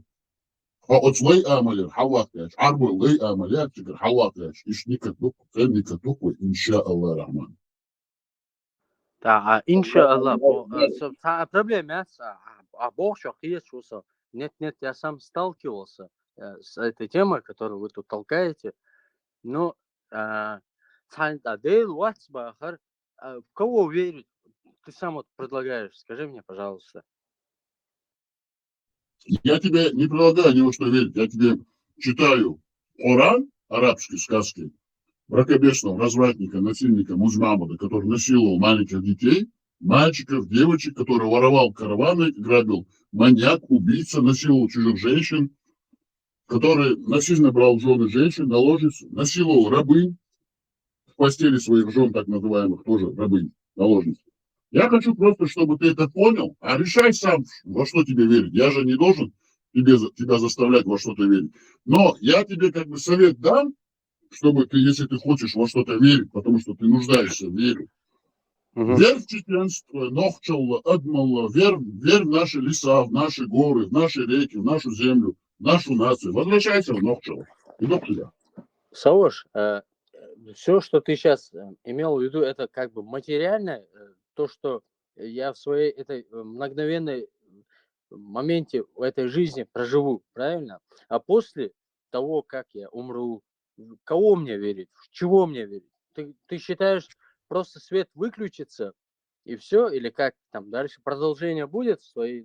حقوش لي آمالير حوا داش عربو لي آمالير تكر حوا داش إش نيكتوك كان نيكتوك إن شاء الله الرحمن Да, иншаллах. Проблема, Бог шахия чувства. Нет, я сам сталкивался с этой темой, которую вы тут толкаете. Но в кого верить? Ты сам вот предлагаешь. Скажи мне, пожалуйста. Я тебе не предлагаю ни во что верить. Я тебе читаю Коран, арабские сказки, мракобесного развратника, насильника Музмамада, который насиловал маленьких детей, мальчиков, девочек, который воровал караваны, грабил, маньяк, убийца, насиловал чужих женщин, который насильно брал в жены женщин, наложниц, насиловал рабынь, в постели своих жен, так называемых, тоже рабынь, наложниц. Я хочу просто, чтобы ты это понял, а решай сам, во что тебе верить. Я же не должен тебя заставлять во что-то верить. Но я тебе как бы совет дам, чтобы ты, если ты хочешь во что-то верить, потому что ты нуждаешься в вере, верь в чеченство, Нохчалла, Адмалла, верь в наши леса, в наши горы, в наши реки, в нашу землю, в нашу нацию. Возвращайся в Нохчалла. Иду туда. Савош, все, что ты сейчас имел в виду, это как бы материальное, то, что я в своей этой мгновенной моменте в этой жизни проживу, правильно? А после того, как я умру, кого мне верить, в чего мне верить? Ты считаешь, просто свет выключится и все, или как там дальше продолжение будет в своей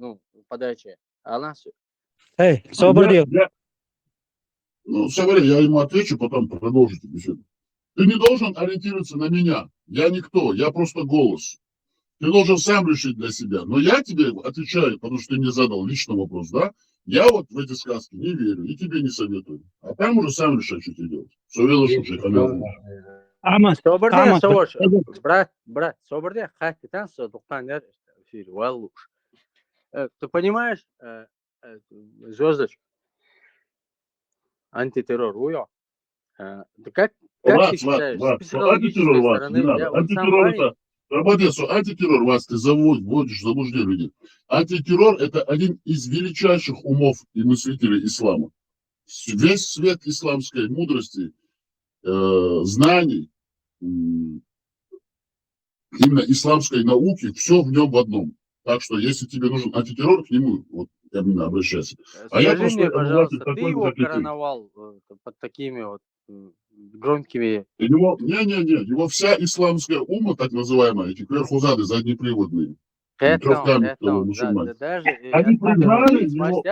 подаче? А она все. Эй, Соболев. Соболев, я ему отвечу, потом продолжите беседу. Ты не должен ориентироваться на меня. Я никто, я просто голос. Ты должен сам решить для себя. Но я тебе отвечаю, потому что ты мне задал личный вопрос, да? Я вот в эти сказки не верю и тебе не советую. А там уже сам решай, что тебе делать. Соборде, Савош, брат, Соборде, хатитан содухтанер эфир, валуш. Ты понимаешь, звездочка, антитеррор, уё? Как ты считаешь, с психологической стороны, я вот сам парень... Антитеррор, вас ты вводишь в заблуждение людей. Антитеррор – это один из величайших умов и мыслителей ислама. Весь свет исламской мудрости, знаний, именно исламской науки, все в нем в одном. Так что, если тебе нужен антитеррор, к нему вот, именно обращайся. Скажи мне, пожалуйста, ты его короновал под такими вот громкими... Его вся исламская умма, так называемая, эти кверхузады, заднеприводные, трехкамерные мусульмане, они признали его,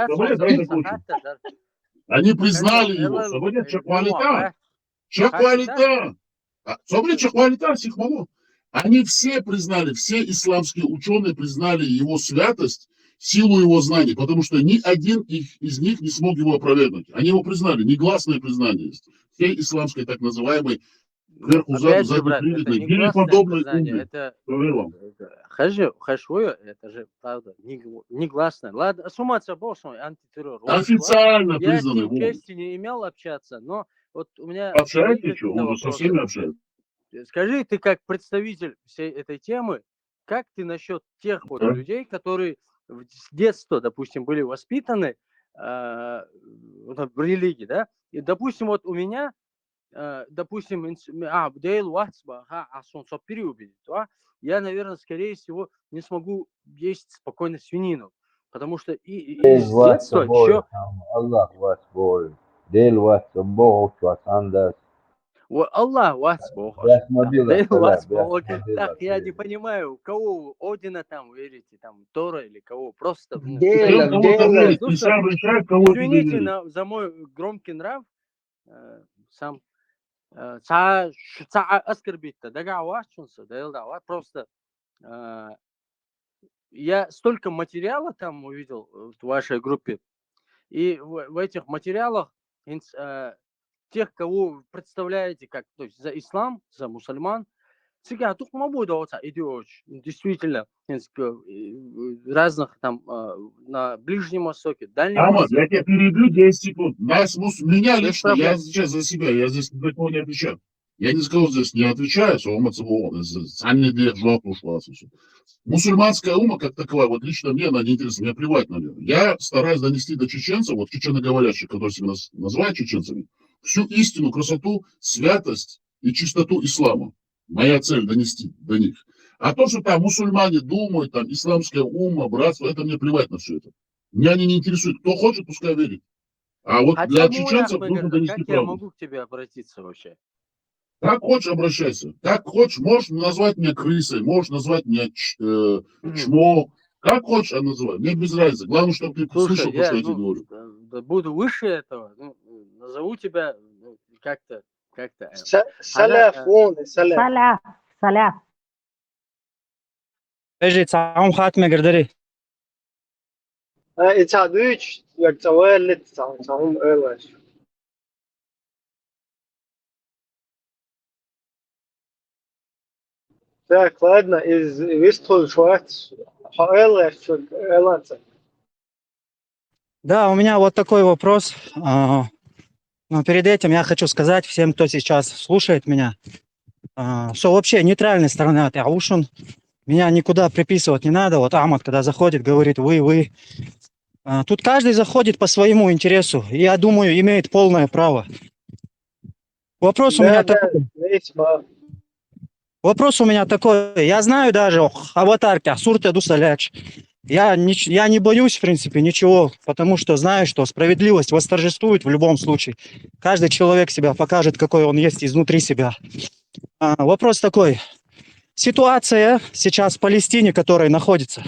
они признали его, они все признали, все исламские ученые признали его святость, силу его знаний, потому что ни один из них не смог его опровергнуть. Они его признали, негласное признание есть. Все исламской так называемой Опять же, брат, это негласное признание, это хашвою, это же правда негласное. Ладно, суммация бошной, антитеррор. Официально я признанный. Я с ним чести не имел общаться, но вот у меня... Общаетесь, что? Он со всеми общается. Скажи, ты как представитель всей этой темы, как ты насчет тех вот людей, которые с детства, допустим, были воспитаны в религии, да? И, допустим, вот у меня, допустим, я, наверное, скорее всего, не смогу есть спокойно свинину, потому что и с детства еще... Аллах вас Бог. Так, я не понимаю, кого Одина там верите, там Тора или кого, просто... Извините за мой громкий нрав, сам оскорбить-то, просто я столько материала там увидел в вашей группе, и в этих материалах тех, кого вы представляете как, то есть за ислам, за мусульман, всегда тут действительно разных там на Ближнем Востоке, Дальнем Амад, Востоке. я тебя перебью 10 секунд. Меня лично, я сейчас за себя, я здесь никого не отвечаю. Я не сказал, здесь не отвечаю, мусульманская ума как таковая, вот лично мне она не интересна, мне плевать на нее. Я стараюсь донести до чеченцев, вот чеченоговорящих, которые себя называют чеченцами, всю истину, красоту, святость и чистоту ислама. Моя цель донести до них. А то, что там мусульмане думают, там исламская ума, братство, это мне плевать на все это. Меня они не интересуют. Кто хочет, пускай верит. А вот для чеченцев нужно донести правду. Как я могу к тебе обратиться вообще? Как хочешь, обращайся. Как хочешь, можешь назвать меня крысой, можешь назвать меня чмо. Как хочешь, называй. Мне без разницы. Главное, чтобы ты слышал, что я тебе говорю. Буду выше этого. Назову тебя как-то. Саляф. Ежи, цаум хатме гардери. Ицадыч, як цавелит, цаум элаш. Так, ладно, из Вистхол Шварц, Элаш, Эланца. Да, у меня вот такой вопрос. Но перед этим я хочу сказать всем, кто сейчас слушает меня, что вообще нейтральной стороны от Аушун. Меня никуда приписывать не надо. Вот Ахмад, когда заходит, говорит вы. Тут каждый заходит по своему интересу. И я думаю, имеет полное право. Вопрос у меня Да, такой. весьма. Вопрос у меня такой. Я знаю даже аватарки, Сурта Дусаляч. Я не боюсь, в принципе, ничего, потому что знаю, что справедливость восторжествует в любом случае. Каждый человек себя покажет, какой он есть изнутри себя. Вопрос такой. Ситуация сейчас в Палестине, которая находится,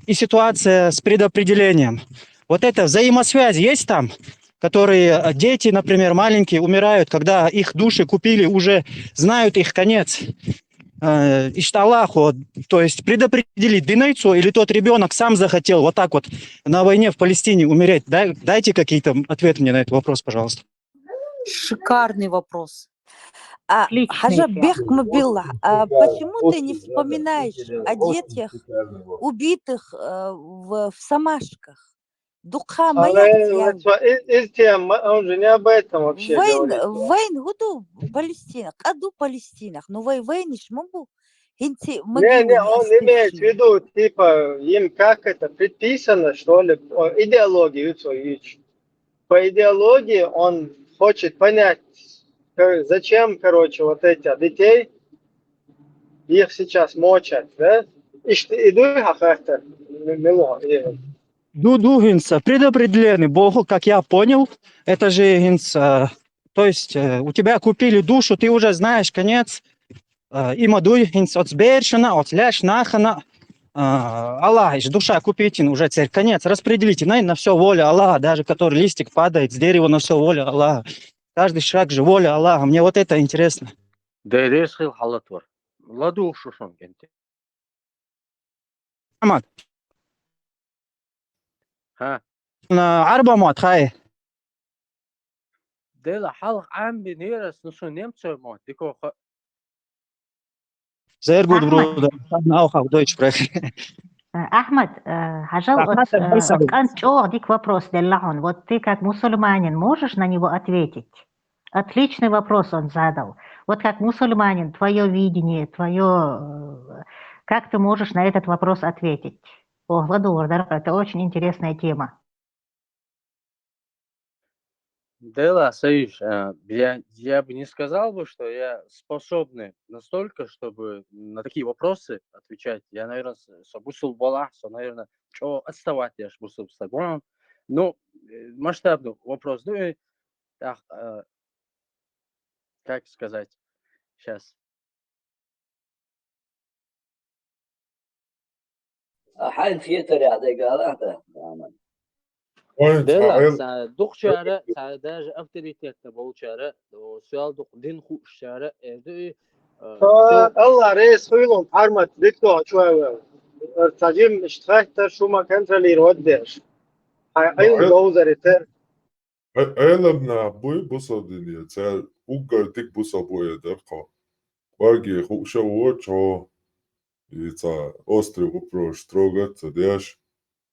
и ситуация с предопределением. Вот эта взаимосвязь есть там, которые дети, например, маленькие, умирают, когда их души купили, уже знают их конец. Ишталлаху, то есть предопределить, дынайцу или тот ребенок сам захотел вот так вот на войне в Палестине умереть. Дайте какие-то ответы мне на этот вопрос, пожалуйста. Шикарный вопрос. Хажа Бехмабилла, почему ты не вспоминаешь о детях, убитых в Самашках? Духа моя из тем, он же не об этом вообще говорит. Войн гуду Палестинах, аду Палестинах, ну войниш могу. Инти Не, он имеет в виду, типа, им как это предписано, что ли, идеологию свою. По идеологии он хочет понять, зачем, короче, вот эти детей, их сейчас мочат, да? Иду хахахта, Гинца, предопределенный Богу, как я понял, это же Гинца, то есть у тебя купили душу, ты уже знаешь конец, има дуй Гинца, от сбершена, от ляш нахана, Аллах, душа купите, уже цель, конец, распределите, на все воля Аллаха, даже который листик падает с дерева, на все воля Аллаха. Каждый шаг же воля Аллаха, мне вот это интересно. Дайресхил халатвар. Ладу шушон кенте. Ахмад. ها Арба мат, хай. دل حلق عام بنيرس نشون نمتر مات ديكو Sehr gut, Ahmad. Bruder. Ich kann auch auf Deutsch sprechen. Ахмад, дик вопрос Деллахон. Вот ты как мусульманин можешь на него ответить? Отличный вопрос он задал. Вот как мусульманин, твое видение, как ты можешь на этот вопрос ответить? Это очень интересная тема. Дела, Саиш, я бы не сказал бы, что я способный настолько, чтобы на такие вопросы отвечать. Я, наверное, собусул балах, наверное, что отставать я бусул с тобой. Ну, масштабный вопрос. Ну, и, так, как сказать сейчас? حين في طريقة قال دلا دوق شارع سعداج أفتريتك بول شارع وسؤال دوق دين خو شارع الله رئيس خيلهم حرمت دكتور شوية ارتجيم اشتغلت شو ما كنت اللي يوديش أيون دوزر يتر Айлабна буй бусадини, це угар тик бусабує дерка. Варги хукшаво чо и це острый вопрос трогать, це деш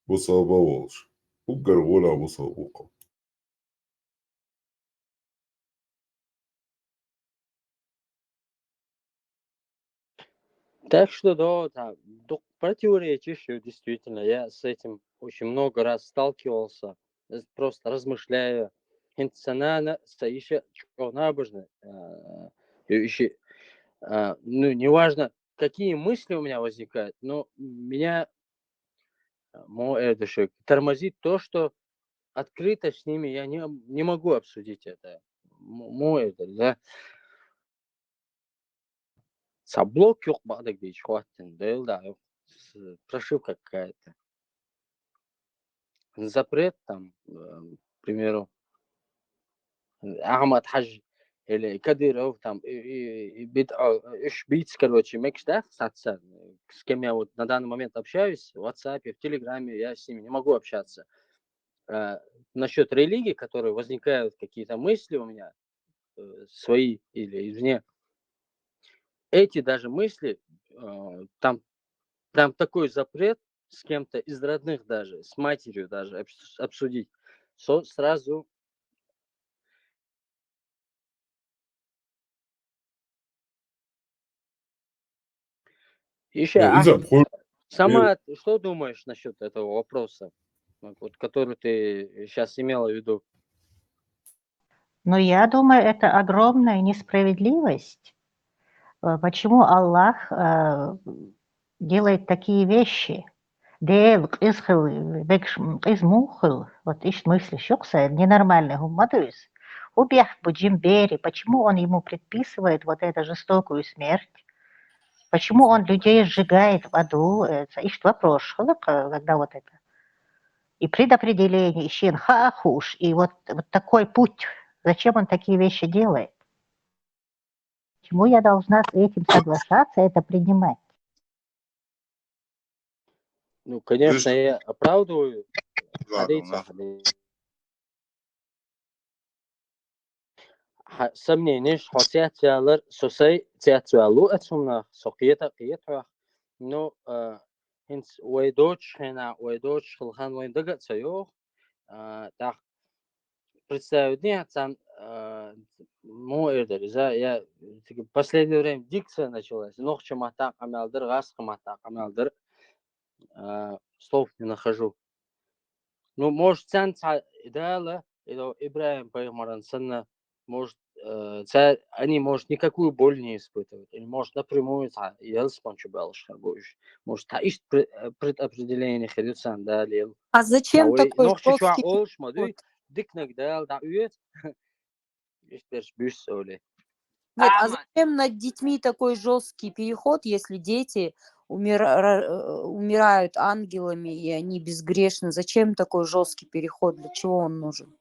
бусабаволш. Угар вола бусабука. Так что да, противоречишь, действительно. Я с этим очень много раз сталкивался, просто размышляя. Инцанана стоишь набожно. Ну, неважно, какие мысли у меня возникают, но меня тормозит то, что открыто с ними я не могу обсудить это. Да. Блок yok бадак бич хватит, да, прошивка какая-то. Запрет там, к примеру, Ахмад Хадж или Кадыров там бить, короче, мекштах сатса, с кем я вот на данный момент общаюсь, в WhatsApp, в Телеграме, я с ними не могу общаться. Насчет религии, которые возникают какие-то мысли у меня, свои или извне, эти даже мысли, там такой запрет с кем-то из родных даже, с матерью даже обсудить, сразу еще. إذا بقول Сама что думаешь насчет этого вопроса, вот, который ты сейчас имела в виду? Но я думаю, это огромная несправедливость. Почему Аллах делает такие вещи? Вот ищ мысли щукса, ненормальный гуматуис. Убех Буджимбери, почему он ему предписывает вот эту жестокую смерть? Почему он людей сжигает в аду? Это ищ вопрос, когда вот это. И предопределение, ищен хахуш, и вот такой путь. Зачем он такие вещи делает? Почему я должна с этим соглашаться, это принимать? Ну, конечно, Видишь, я оправдываю ладно, хадица. Сомнение, что театралар сосай театралу отсюда сокета киетра. Ну, хинс уйдоч хена уйдоч хлхан уйдагат сайох. Так представить там мой я в последнее время дикция началась. Нохча матак амалдыр, гаск матак амалдыр. Слов не нахожу. Ну, может, идеала, или Ибраим Пайгамбаран сынна, может, они, может, никакую боль не испытывают. Или, может, напрямую, может, ищет предопределение ходюцан, да, лил. А зачем такой жесткий переход? Дикнак, да, ует. Вот, а зачем над детьми такой жесткий переход, если дети умирают ангелами, и они безгрешны? Зачем такой жесткий переход? Для чего он нужен?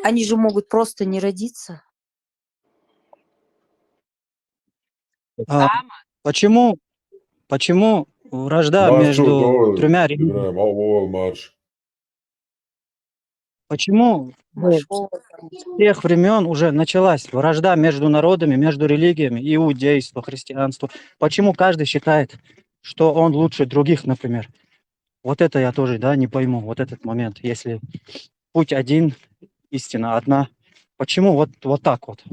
Они же могут просто не родиться. Почему вражда марш между دول тремя религиями? إبراهيم أول марш. Почему с тех времен уже началась вражда между народами, между религиями, иудейство, христианство? Почему каждый считает, что он лучше других, например? Вот это я тоже, не пойму, вот этот момент. Если путь один, истина одна, почему вот так вот?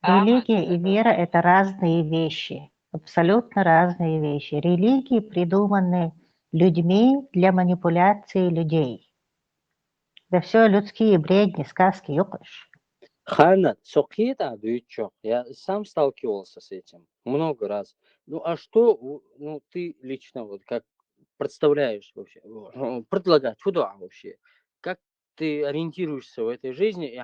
Религия и вера – это разные вещи, абсолютно разные вещи. Религии придуманы людьми для манипуляции людей. Да все людские бредни, сказки, ёкаешь. Хана, сокета дючо. Я сам сталкивался с этим много раз. Ну, а что, ну, ты лично вот как представляешь вообще, предлагать, куда вообще? Как ты ориентируешься в этой жизни? И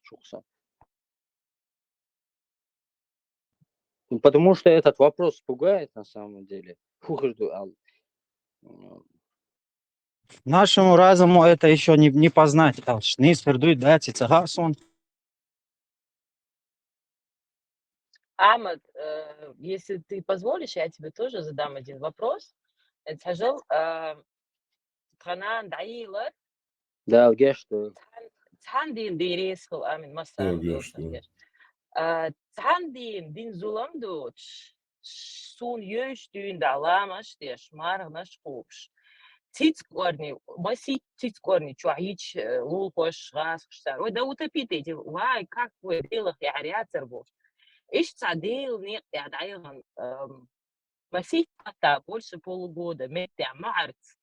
просто. И потому что этот вопрос пугает на самом деле. Нашему разуму это еще не познать. Ахмад, если ты позволишь, я тебе тоже задам один вопрос. Скажи, страна даилар, Да, гешто. цандин дирес хил амин масар. Цандин дин зуламду сун ёш дюн даламаш деш маргнаш купш. Цицкорни, баси цицкорни, чуаич лулпош гасштар. Ой, да утопите эти, вай, как вы делах я ряцербу. Иш цадил нет, я даю баси та больше полугода, метя марц.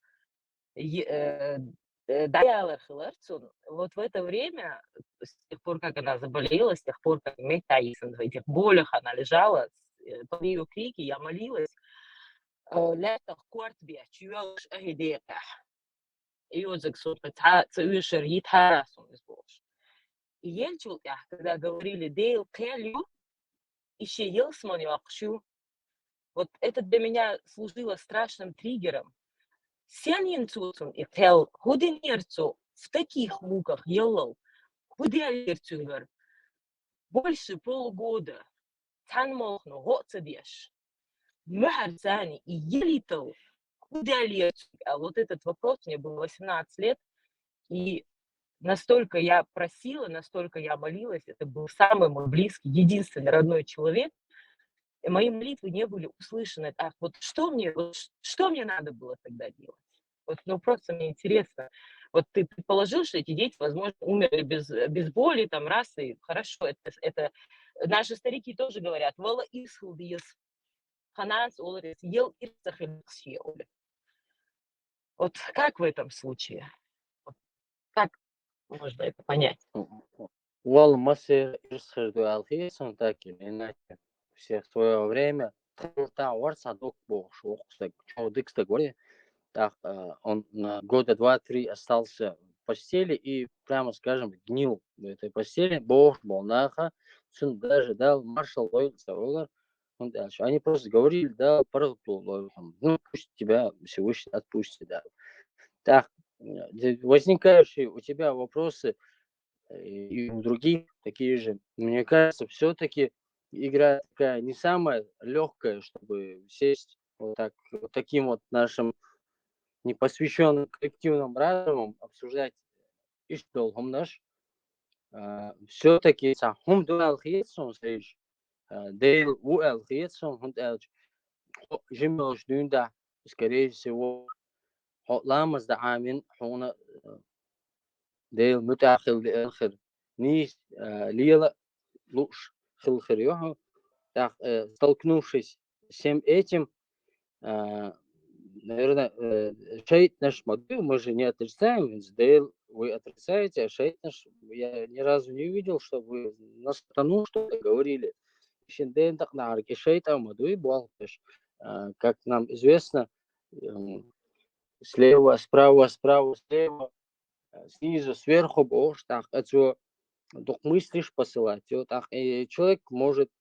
Даяла Хиларцун, вот в это время, с тех пор, как она заболела, с тех пор, как Метаисон в этих болях она лежала, по ее крики я молилась, лето квартбе, чуешь ахидека. И вот за ксотка цуишер итарасун избош. И ельчул я, когда говорили дейл келью, еще елсман якшу. Вот это для меня служило страшным триггером. Сянинцуцун и тел худенерцу в таких муках елал, худенерцунгар больше полугода. Танмохну гоцедеш. Махарцани и елитал худенерцунгар. А вот этот вопрос, мне было 18 лет, и настолько я просила, настолько я молилась, это был самый мой близкий, единственный родной человек, и мои молитвы не были услышаны. А вот что мне надо было тогда делать? Вот, ну, просто мне интересно. Вот ты предположил, что эти дети, возможно, умерли без боли, там, раз, и хорошо, это наши старики тоже говорят, «Вала исхудиес, ханас оларис, ел ирцахилксье». Вот как в этом случае? Вот как можно это понять? Вал массе ирсхирду алхисон таки, иначе всех в свое время та варса док бог шохстак чодикстак говорит. Так, он на года 2-3 остался в постели и, прямо скажем, гнил в этой постели. Бог болнаха, сын даже дал маршал лойлса олар. Он дальше. Они просто говорили, да, ну, пусть тебя Всевышний отпустит, да. Так, возникающие у тебя вопросы и у других такие же. Мне кажется, все-таки игра такая не самая легкая, чтобы сесть вот так, вот таким вот нашим непосвященным коллективным разумом обсуждать иштолхом наш. Все-таки сахум дуал хиетсон сейш. Дейл уэл хиетсон хунд элч. Жимелш дюнда, скорее всего, ламаз да амин хуна дейл мутахил де элхир. Нис лила луш хилхир йоху. Так, столкнувшись с всем этим, наверное, шейт наш модуль мы же не отрицаем, Дейл вы отрицаете, а шейт наш я ни разу не видел, чтобы вы на страну что-то говорили. Шиндейн так на арке шейт модуль буалтыш. Как нам известно, слева, справа, слева, снизу, сверху, бог так, это дух мыслишь посылать. И вот так, и человек может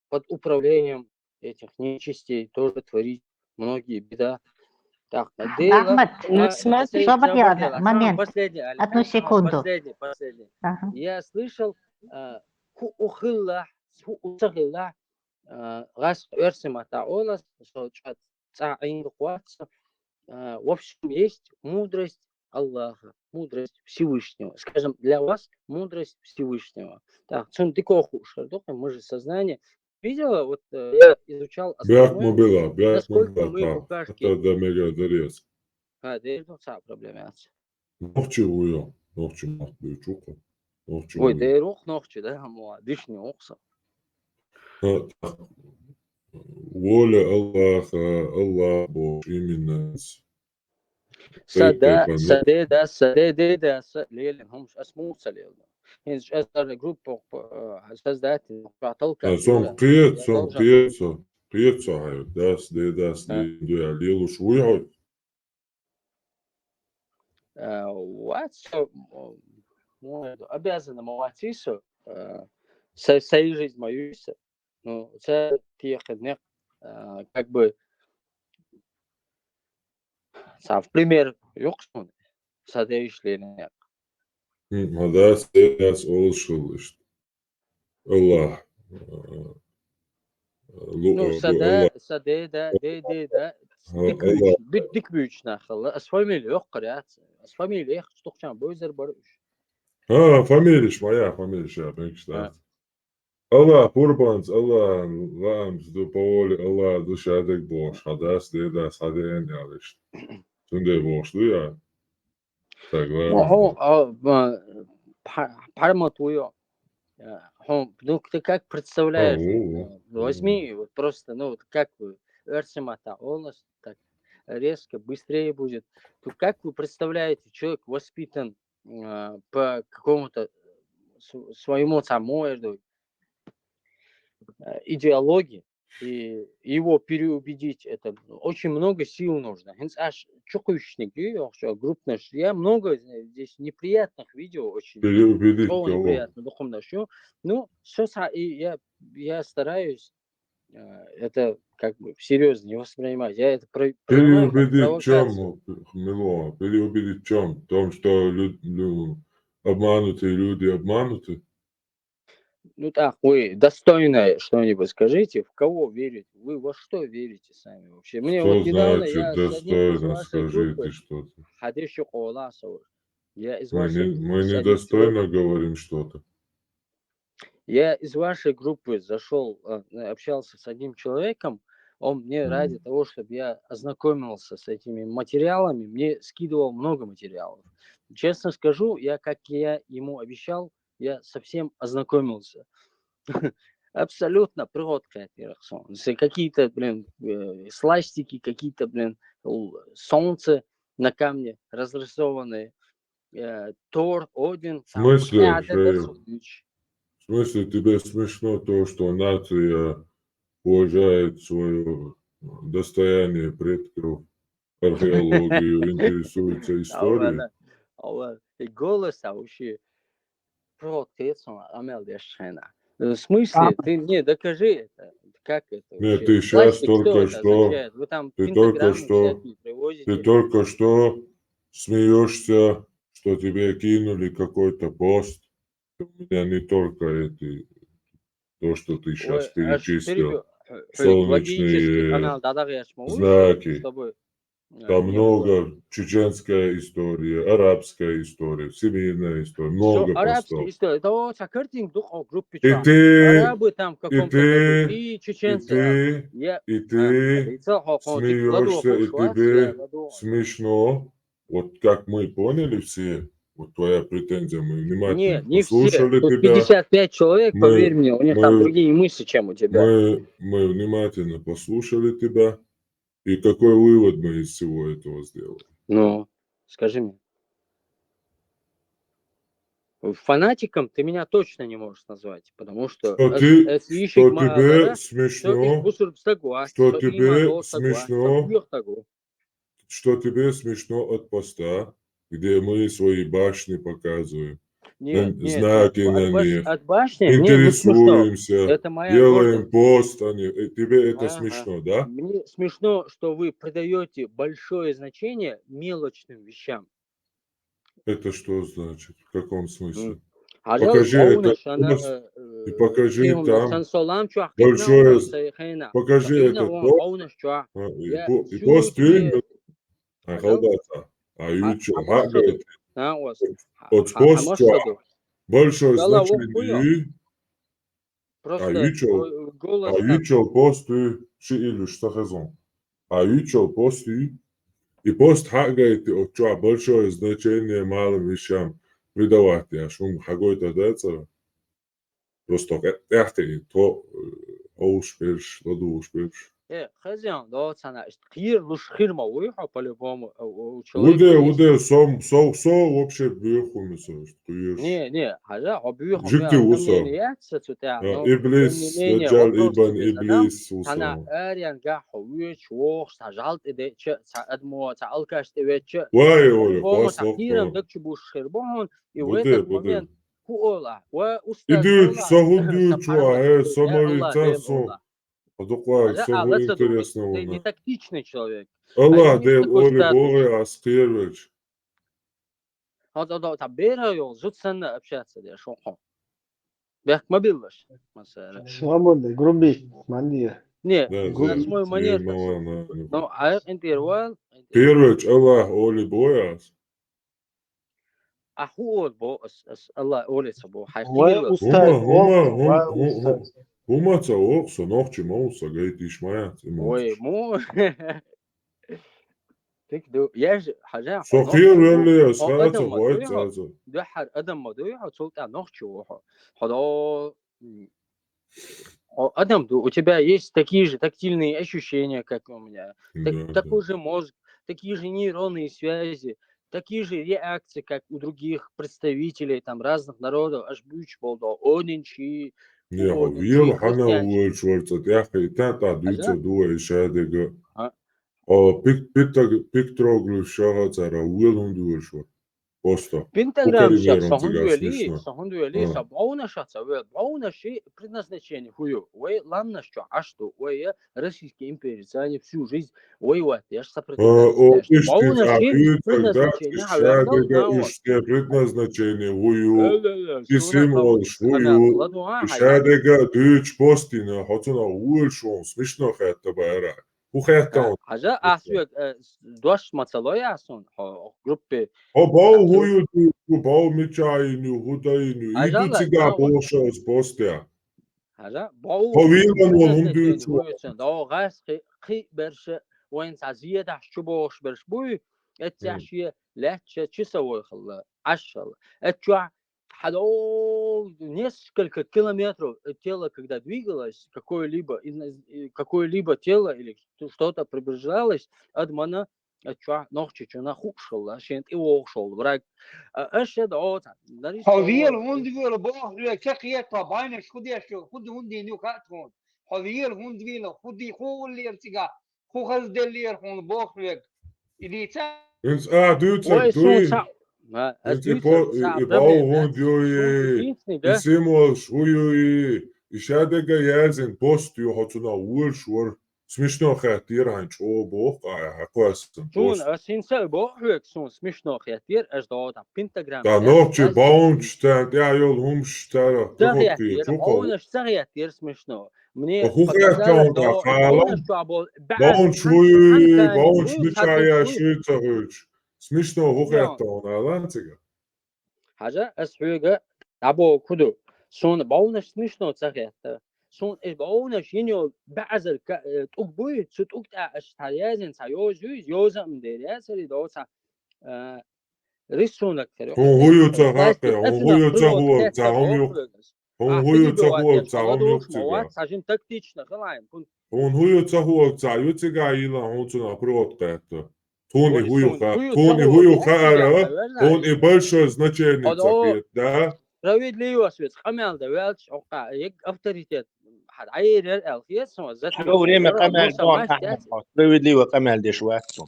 под управлением этих нечистей тоже творить многие беда. Так, Ахмед, свободен, момент. Одну секунду. Последний. Ага. Я слышал, в общем, есть мудрость Аллаха, мудрость Всевышнего. Скажем, для вас мудрость Всевышнего. Так, мы же сознание. Видела, вот я изучал астрономию, насколько мы букашки. Да, проблема. Ой, да и рух ногчи, да, дышь не окса. Воля Аллаха, Аллах Бог, именно. Саде, лелем, هم اسمه سليل. هنش أصدر جروب создать толка. Сон قيت صاحب داس دي عليه شوي. Обязаны молотиться, свою жизнь мою, ну, это тех дней, как бы, в пример, юксун, садеишление. Дас олшил, Аллах. Ну, саде, да, дик büyük нахал, с фамилией yok кырят, с фамилией что хочем, бойзер барыш. Фамилия моя, фамилия, я Allah kurbans, Allah lams du poli, Allah du šādek boš, hadas dēdās hadēn jālišt. Tundē boš du jā. Так, Пармотую. Ну, ты как представляешь, возьми, вот просто, ну, вот как вы, Эрсимата, он нас так резко, быстрее будет. То как вы представляете, человек воспитан по какому-то своему самому идеологии, и его переубедить, это очень много сил нужно. Аж чукушник, я много здесь неприятных видео, очень неприятно, духовно. Ну, все, я стараюсь это как бы всерьез не воспринимать. Я это принимаю как провокацию. Переубедить в чем? В том, что обманутые люди обмануты? Ну так, вы достойное что-нибудь скажите, в кого верите? Вы во что верите сами вообще? Мне Что вот недавно значит я с одним из достойно, вашей группы скажите что-то. Хадишу Коласова Я из Мы вашей группы мы с одним недостойно говорим что-то. Я из вашей группы зашел, общался с одним человеком, он мне ради того, чтобы я ознакомился с этими материалами, мне скидывал много материалов. Честно скажу, как я ему обещал, я совсем ознакомился. Абсолютно природка, какие-то, сластики, какие-то, солнце на камне разрисованные, Тор, Один, В там, смысле, в смысле тебе смешно то, что нация уважает свое достояние предков, археологию, интересуется историей? И голос вообще природка, в смысле, ты мне докажи это, как это Нет, вообще? ты сейчас Пластик, что это означает? Вы там пентаграммы всякие ты привозите. только что смеешься, что тебе кинули какой-то пост. У меня не только то, что ты сейчас Ой, аж перечислил, перебил. Логический солнечные канал Дадар Яшмауи, чтобы с знаки. тобой Там не было. много чеченская история, арабская история, всемирная история, Что много арабские постов. истории? Это вот картинг дух о группе И чё? ты, Арабы там в и каком-то году, ты, и и чеченцы. ты, Я, и ты лицо хоходик, ладу смеешься, и хушвац, я тебе ладу. смешно. Вот как мы поняли все, вот твоя претензия, мы внимательно Не все. послушали Тут тебя, 55 человек, поверь мне, у них там мы, другие мысли, чем у тебя. мы внимательно послушали тебя, и какой вывод мы из всего этого сделали? Ну, скажи мне. Фанатиком ты меня точно не можешь назвать, потому что Что тебе смешно, что тебе смешно, что тебе смешно от поста, где мы свои башни показываем, Нет, знаки на них, от башни мне не смешно. интересуемся, Это моя делаем гордость. пост, тебе это Ага. смешно, да? Мне смешно, что вы придаете большое значение мелочным вещам. Это что значит? В каком смысле? Ажал Покажи это бауна шана пост и покажи тиумда там сансолам чуах китна большое, он сайхайна. покажи Китна этот он пост, бауна чуах. и Я и всю пост тебе ажал халдата, ючо, хамашаду. Was от пост хамашаду. большое Дала вохуя. значение, Просто твой голос там. пост шиилю штахазон, пост и пост хагает от большое значение малым вещам придавать, я шум хагой-то дается, просто эхты, то оушпеш, ладушпеш. Хозяин, да, цена. Хир, луж хирма уйха по-любому у человека Уде, со вообще бьехумися, что ешь. Не, хозяин, объехал Жикти меня уса. сомнения яйца цутя, но тем не Иблис, менее даджал вопрос ибн тебе задам. иблис Цена уса. ариан гаху уйч вох, сажалт иде че, адмо, алкаш тебе че. Вай, По-любому хвас хиром лохто. дакчу буш хирбон, и в этот момент хуола, ва устаз Иди, Аллах, сагунду чуа, сапармас, Аллах самарицан дел со. Аллах. Адуквай, сагу Аллах думает, интересно ты не уна. тактичный человек. Allah Имеешь del такой Оли статус. Бога Аскервич. Да, бераю, жутся общаться, да, шо. Бях мобилаш, масара. Свободный, грубить, манер. Не, Да, на свой манер, но интервал. Первич, Allah Оли Бога. Ахуот бо, Аллах олится бо, Вай хайхилы. устаз, вай устаз. Умаца окса, нохчи моуса, гайт ишмаят, Ой, му. Я же хажа. Сохир вели асхаца, Адам вайт мадуя, заза. дахар Адам мадуя, цулта нохчу. Хадо. Адам, у тебя есть такие же тактильные ощущения, как у меня. Такой же мозг, такие же нейронные связи, такие же реакции, как у других представителей там разных народов. Аж бюч болдо, одинчи, Вил хана уэльшварца, яхай тата дуйца дуэ шадега. Пиктроглу шагацара уэлун дуэльшвар. Просто. Пентаграмм сейчас, Смешно. сахундуэли, сабауна шаца, бауна ши предназначение хую. Ой, ладно, что, а что, ой, Российской империи, они всю жизнь, ой, вот, я ж сопротивляюсь. Бауна ши предназначение, предназначение хую. И символ швую. И шадега дыч постина, хотуна уэльшвон, смешно хэта байра. وخيطان حاجة أسوأ دوش مثلا ياسون جروب باو هويو باو ميتشاينو هوداينو حاجة إيدو لا تيجا أنا قلت بوشوز بوستيا حاجة باو هويلان من وهم نتين دوتشو هويتشن دو غاس قي برش وين تعزية ده شبوش برش بوي اتعشية لا تشسوي خلا عشرة اتشع حلو несколько километров тело когда двигалось какое-либо тело или что-то приближалось от мана اتشع نوخش شو نخوشل عشان يوخشل برا أشهد عوض نريش حويل هوندويل بوه كخيه طبعا خدي شو خد هوندي نيو كاتون حويل هوندويل خدي خو اللي ارتقا خو خز اللي هون بوخ ويك اللي تا إنس دوتك ويسون دوين صعب ما إنت أسدوتك صعب باو رمي هون بس شو ديوي دينسني ده إسيموش هويوي إشادة يازن بوست يو هاتونا وورشور смешно خاتير هنش أو بوق حقواسن شون بوست أسينسا بوحوك سون سمشنو خياتير أجدودا بنتاغرام تا ده نوتشي بس باونش تان تاع يول همش تارا تخوكي تغياتير تشوكو بونش تغياتير سمشنو مني وخو بقدر خاتون تا دو بونش خالم شعبو بعد باونش عن وي كاني باونش ويوش هاتي مشايا وي شويتاغوش смешно هو يون خاتون ألانتيغا حاجة أسحوجة أبو كدو سون بونش سمشنو تغياتير سون إش بونش ينيو بعزل تقبوي ستوكت أشتايازن سايوزوز يوزا مديريا سري دوسا ريسونك هون تريوح هويو بلاستيك تغاقي هون أفنا هويو بريوت تغوغ كات تاعهم يوق بوحوجس هون تيجي هويو تغوغ بواتيش تاعهم خلاص موات يوقتيغا ساجن تكتيش نخلاين كنت هون هويو تغوغ تاع يوتيغا إلا هون تنا بروت قاتا توني هويو ويسون خا هو توني تغو هويو بوحوجا خارا تولع هون إبالشو значение هذا تغيت دا رويد ليوس بس خمال دوالش أوقع يك أفتريتات حد عير الألخيس هو ذات شو ريما مسؤول قمال موسى دون ما أحمد استات رويد لي وقمال دي شواتهم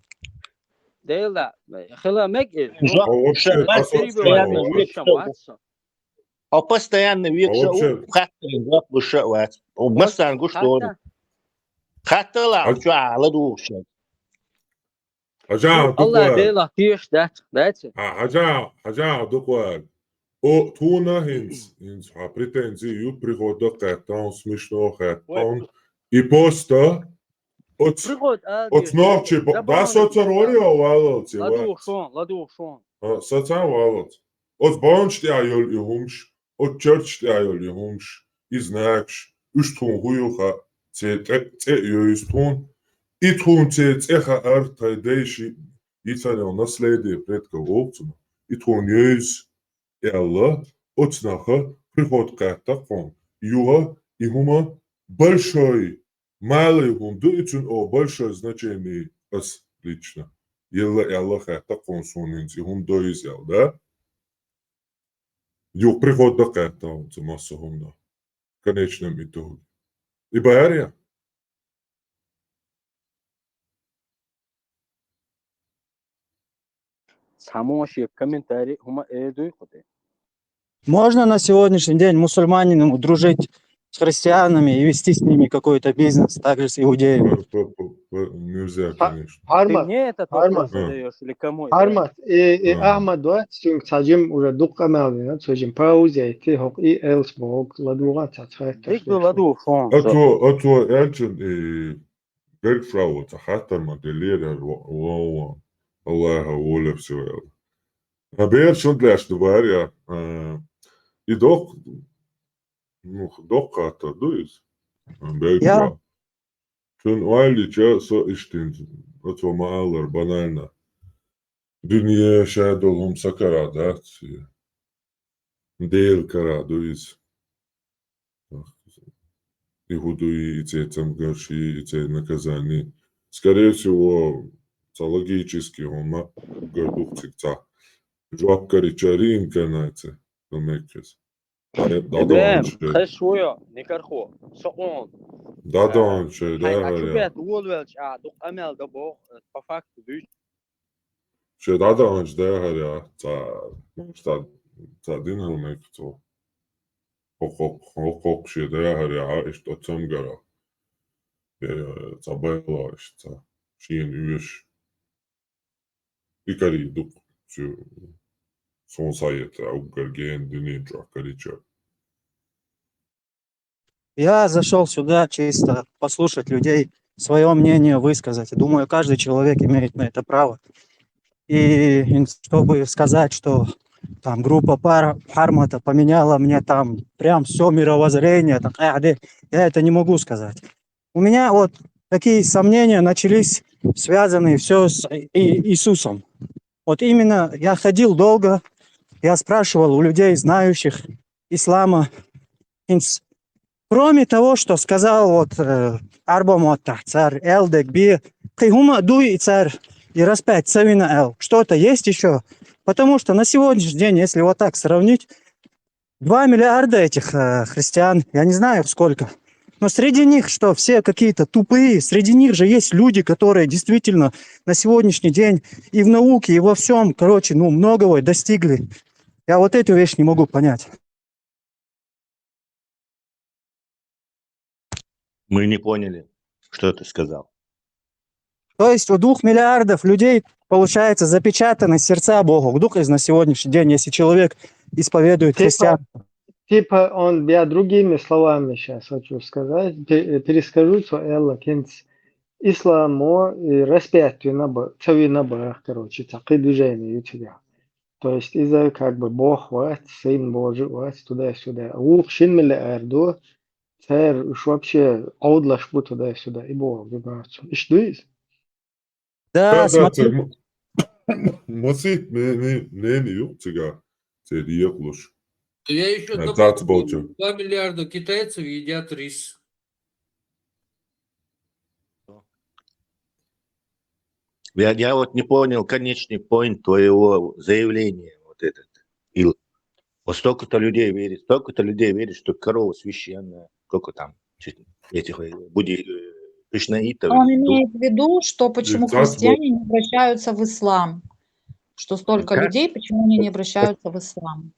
ديلا خلا مك جو نو هو بشيت ما شمات تري постоянно أصلا بواتيش ويكسو شمواتس أو постоянно هو ويكسو بشيت وخاطر الوقت بالشوات ومثلا قش دور حتى خاطر لا شو على دوش هجاع الله دقوال ديلا تيش that's it هجاع دقوال او تونا هنس بريتنزي يو بريغودا قاتون смешно قاتون и поста от بريغوت от أديش ночи да زبانة соцарори овалот لدو شون Sacan valot. Os bonch te ayol ihumş, o church te ayol ihumş, iznakş, üç tun huyuha, te yoyuz tun, и tun teha arta deyşi, itane o nasledi predka oltuna, и tun yoyuz ella, отснаха, приход ката кон, юга, ихума, большой, малый хунду, и тун о большое значение ас лично. Ела хата консунинци хум доизел, да? Юг прихода ката он масса хумна. В конечном итоге. И Байария. ساموش комментарий هما эдуй ходы Можно на сегодняшний день мусульманину дружить с христианами и вести с ними какой-то бизнес, также с иудеями? Нельзя, конечно. ты Harmat, мне этот вопрос задаешь или кому это Harmat, Ahmad wa sajim ura duqa mavina, sajim pauze ti hoq els bog laduga tatfait ريكدو لدو شون أتوا أنتن برفراو تحتر ما دليل واو الله هو لبسوال. Haber schon gleich du war ja. I doch nog kata dus. Belgrad. Schon ailice so istin. Atva maalar banalna. Dünya şadolum sakara da. Del kara dus. И худуи, и те там горши, и те наказания. Скорее всего, логически он гордухцик та. Жвапкари чарин канайте. Домекес. إبراهيم خش شوية نكرخو سقون Dadan şey هاي der أشوف ya. بيت وولويلش دوق أمل دبو بفاك دوش Şey dadan der ya. Ta din hulmek to. Hokok şey der ya. İşte atam gara. Tabayla işte. Şeyin üyeş. İkari duk. Son sayete. Ugargen dini çakariça. Я зашел сюда чисто послушать людей, свое мнение высказать. Думаю, каждый человек имеет на это право. И чтобы сказать, что там группа Хармата поменяла мне там прям все мировоззрение, там, я это не могу сказать. У меня вот такие сомнения начались, связанные все с Иисусом. Вот именно я ходил долго, я спрашивал у людей, знающих ислама, кроме того, что сказал вот Арбамота, царь Элдек Би, Кайхума Дуй царь и распять Савина Эл. Что-то есть еще? Потому что на сегодняшний день, если вот так сравнить, 2 миллиарда этих христиан, я не знаю сколько, но среди них что, все какие-то тупые, среди них же есть люди, которые действительно на сегодняшний день и в науке, и во всем, короче, многого достигли. Я вот эту вещь не могу понять. Мы не поняли, что ты сказал. То есть у 2 миллиардов людей, получается, запечатаны сердца Богу. Вдруг на сегодняшний день, если человек исповедует христианство. Я другими словами сейчас хочу сказать, перескажу, что Элла Кенц исламо и распятие набах, короче, такие движения у тебя. То есть из-за как бы Бог вас, Сын Божий вас, туда-сюда. Ух, шин миллиарду, царь уж вообще аудлаш бы туда-сюда, и Бог выбраться. И что есть? Да, смотри. Мосит не юктига, цериеклуш. Я еще That's about you. 2 миллиарда китайцев едят рис. Я вот не понял конечный поинт твоего заявления. Вот этот. И вот столько-то людей верит, что корова священная. Сколько там этих кришнаитов. Он имеет в виду, что почему христиане не обращаются в ислам. Что столько людей, почему они не обращаются в ислам.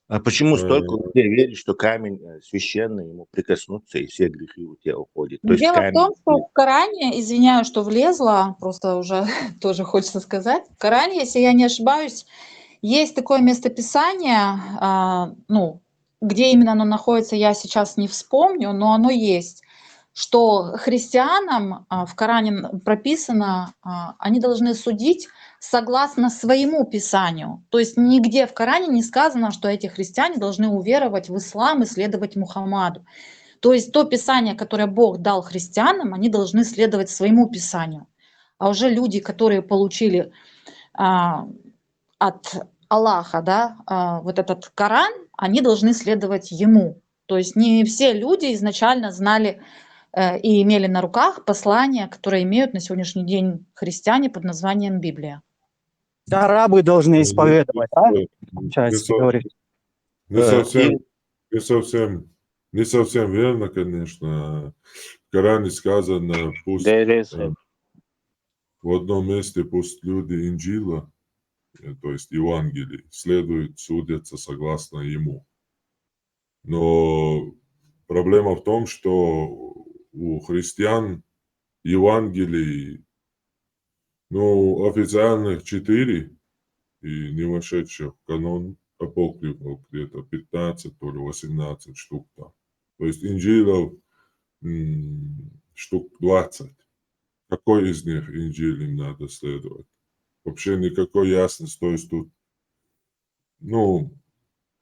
А почему столько людей верит, что камень священный, ему прикоснуться, и все грехи у тебя уходят? То есть Дело камень... в том, что в Коране, извиняюсь, что влезла, просто уже тоже хочется сказать, в Коране, если я не ошибаюсь, есть такое местописание, где именно оно находится, я сейчас не вспомню, но оно есть, что христианам в Коране прописано, они должны судить согласно своему писанию. То есть нигде в Коране не сказано, что эти христиане должны уверовать в ислам и следовать Мухаммаду. То есть то писание, которое Бог дал христианам, они должны следовать своему писанию. А уже люди, которые получили от Аллаха, да, вот этот Коран, они должны следовать ему. То есть не все люди изначально знали и имели на руках послания, которые имеют на сегодняшний день христиане под названием Библия. Арабы должны исповедовать, да? Получается, говорить. Не совсем верно, конечно. В Коране сказано, пусть в одном месте пусть люди Инджила, то есть Евангелие, следуют, судятся согласно ему. Но проблема в том, что у христиан Евангелий, официальных 4, и не вошедших в канон апокрифов где-то 15 или 18 штук там. То есть инжилов штук 20. Какой из них инжил им надо следовать? Вообще никакой ясности. То есть тут,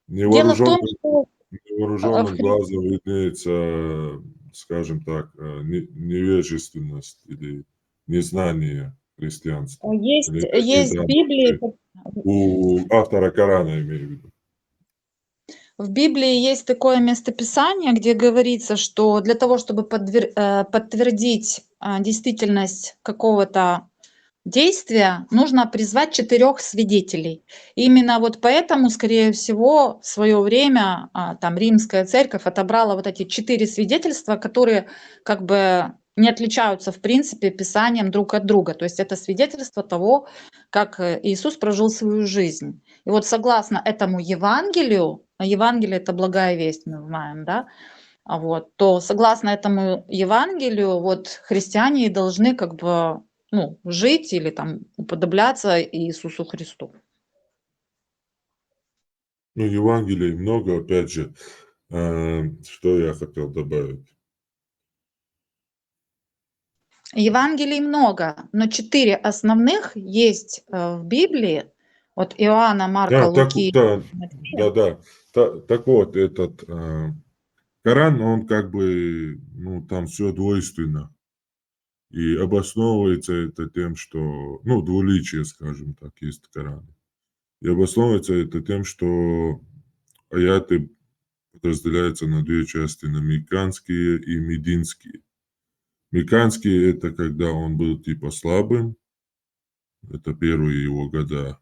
невооруженным глазом виднеется, скажем так, невежественность или незнание христианства. Есть в Библии... У автора Корана, имею в виду. В Библии есть такое местописание, где говорится, что для того, чтобы подтвердить действительность какого-то действия, нужно призвать 4 свидетелей. Именно вот поэтому, скорее всего, в свое время там Римская церковь отобрала вот эти 4 свидетельства, которые как бы не отличаются в принципе писанием друг от друга. То есть это свидетельство того, как Иисус прожил свою жизнь. И вот согласно этому Евангелию, Евангелие — это благая весть, мы знаем, да, то согласно этому Евангелию вот христиане должны как бы жить или там уподобляться Иисусу Христу. Евангелий много, опять же. Что я хотел добавить? Евангелий много, но 4 основных есть в Библии. Вот Иоанна, Марка, Да, Луки, Матфея. да. Так вот, этот Коран, он как бы, ну, там все двойственно. И обосновывается это тем, что, ну, двуличие, скажем так, есть в Коране. И обосновывается это тем, что аяты разделяются на две части, на мекканские и мединские. Мекканские – это когда он был типа слабым, это первые его года,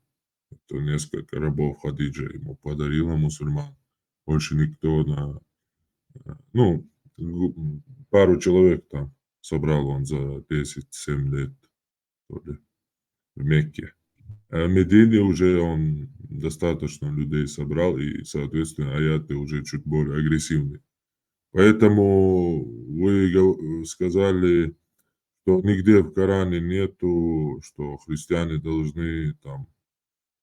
это несколько рабов Хадиджа ему подарила мусульман. Больше никто ну, пару человек там собрал он за 10-7 лет то ли, в Мекке. А в Медине уже он достаточно людей собрал, и, соответственно, аяты уже чуть более агрессивные. Поэтому вы сказали, что нигде в Коране нету, что христиане должны там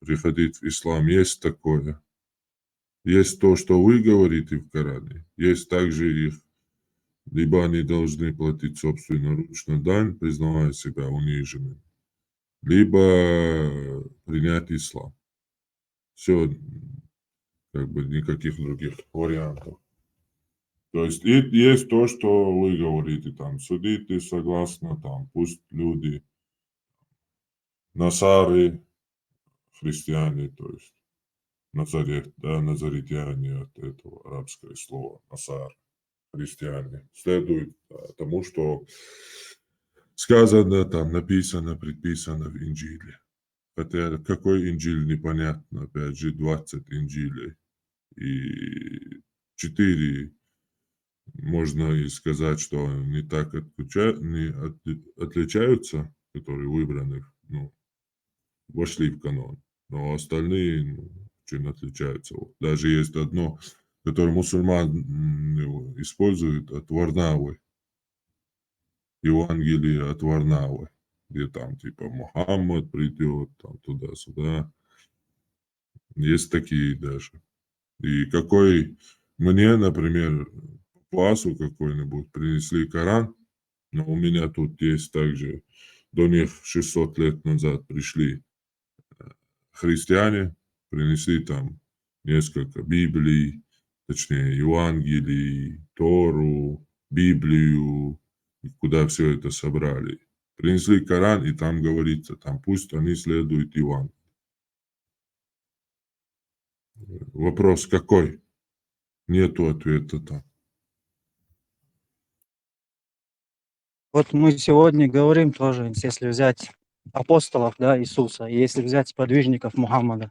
приходить в ислам. Есть такое. Есть то, что вы говорите в Коране. Есть также их, либо они должны платить собственноручно дань, признавая себя униженными, либо принять ислам. Все, как бы никаких других вариантов. То есть есть то, что вы говорите, там, судите согласно, там, пусть люди, насары, христиане, то есть, Назарет, да, назаретяне от этого арабское слово, насар, христиане, следует тому, что сказано, там, написано, предписано в Инджиле. Хотя какой Инджил, непонятно, опять же, 20 Инджилей. И 4 можно и сказать, что не так отличаются, которые выбраны, ну, вошли в канон. Но остальные очень отличаются. Вот. Даже есть одно, которое мусульман используют от Варнавы. Евангелие от Варнавы. Где там типа Мухаммад придет, там туда-сюда. Есть такие даже. И какой мне, например, классу какой-нибудь принесли Коран, но у меня тут есть также, до них 600 лет назад пришли христиане, принесли там несколько Библий, точнее Евангелий, Тору, Библию, куда все это собрали. Принесли Коран, и там говорится, там пусть они следуют Евангелию. Вопрос какой? Нету ответа там. Вот мы сегодня говорим тоже, если взять апостолов, да, Иисуса, и если взять подвижников Мухаммада,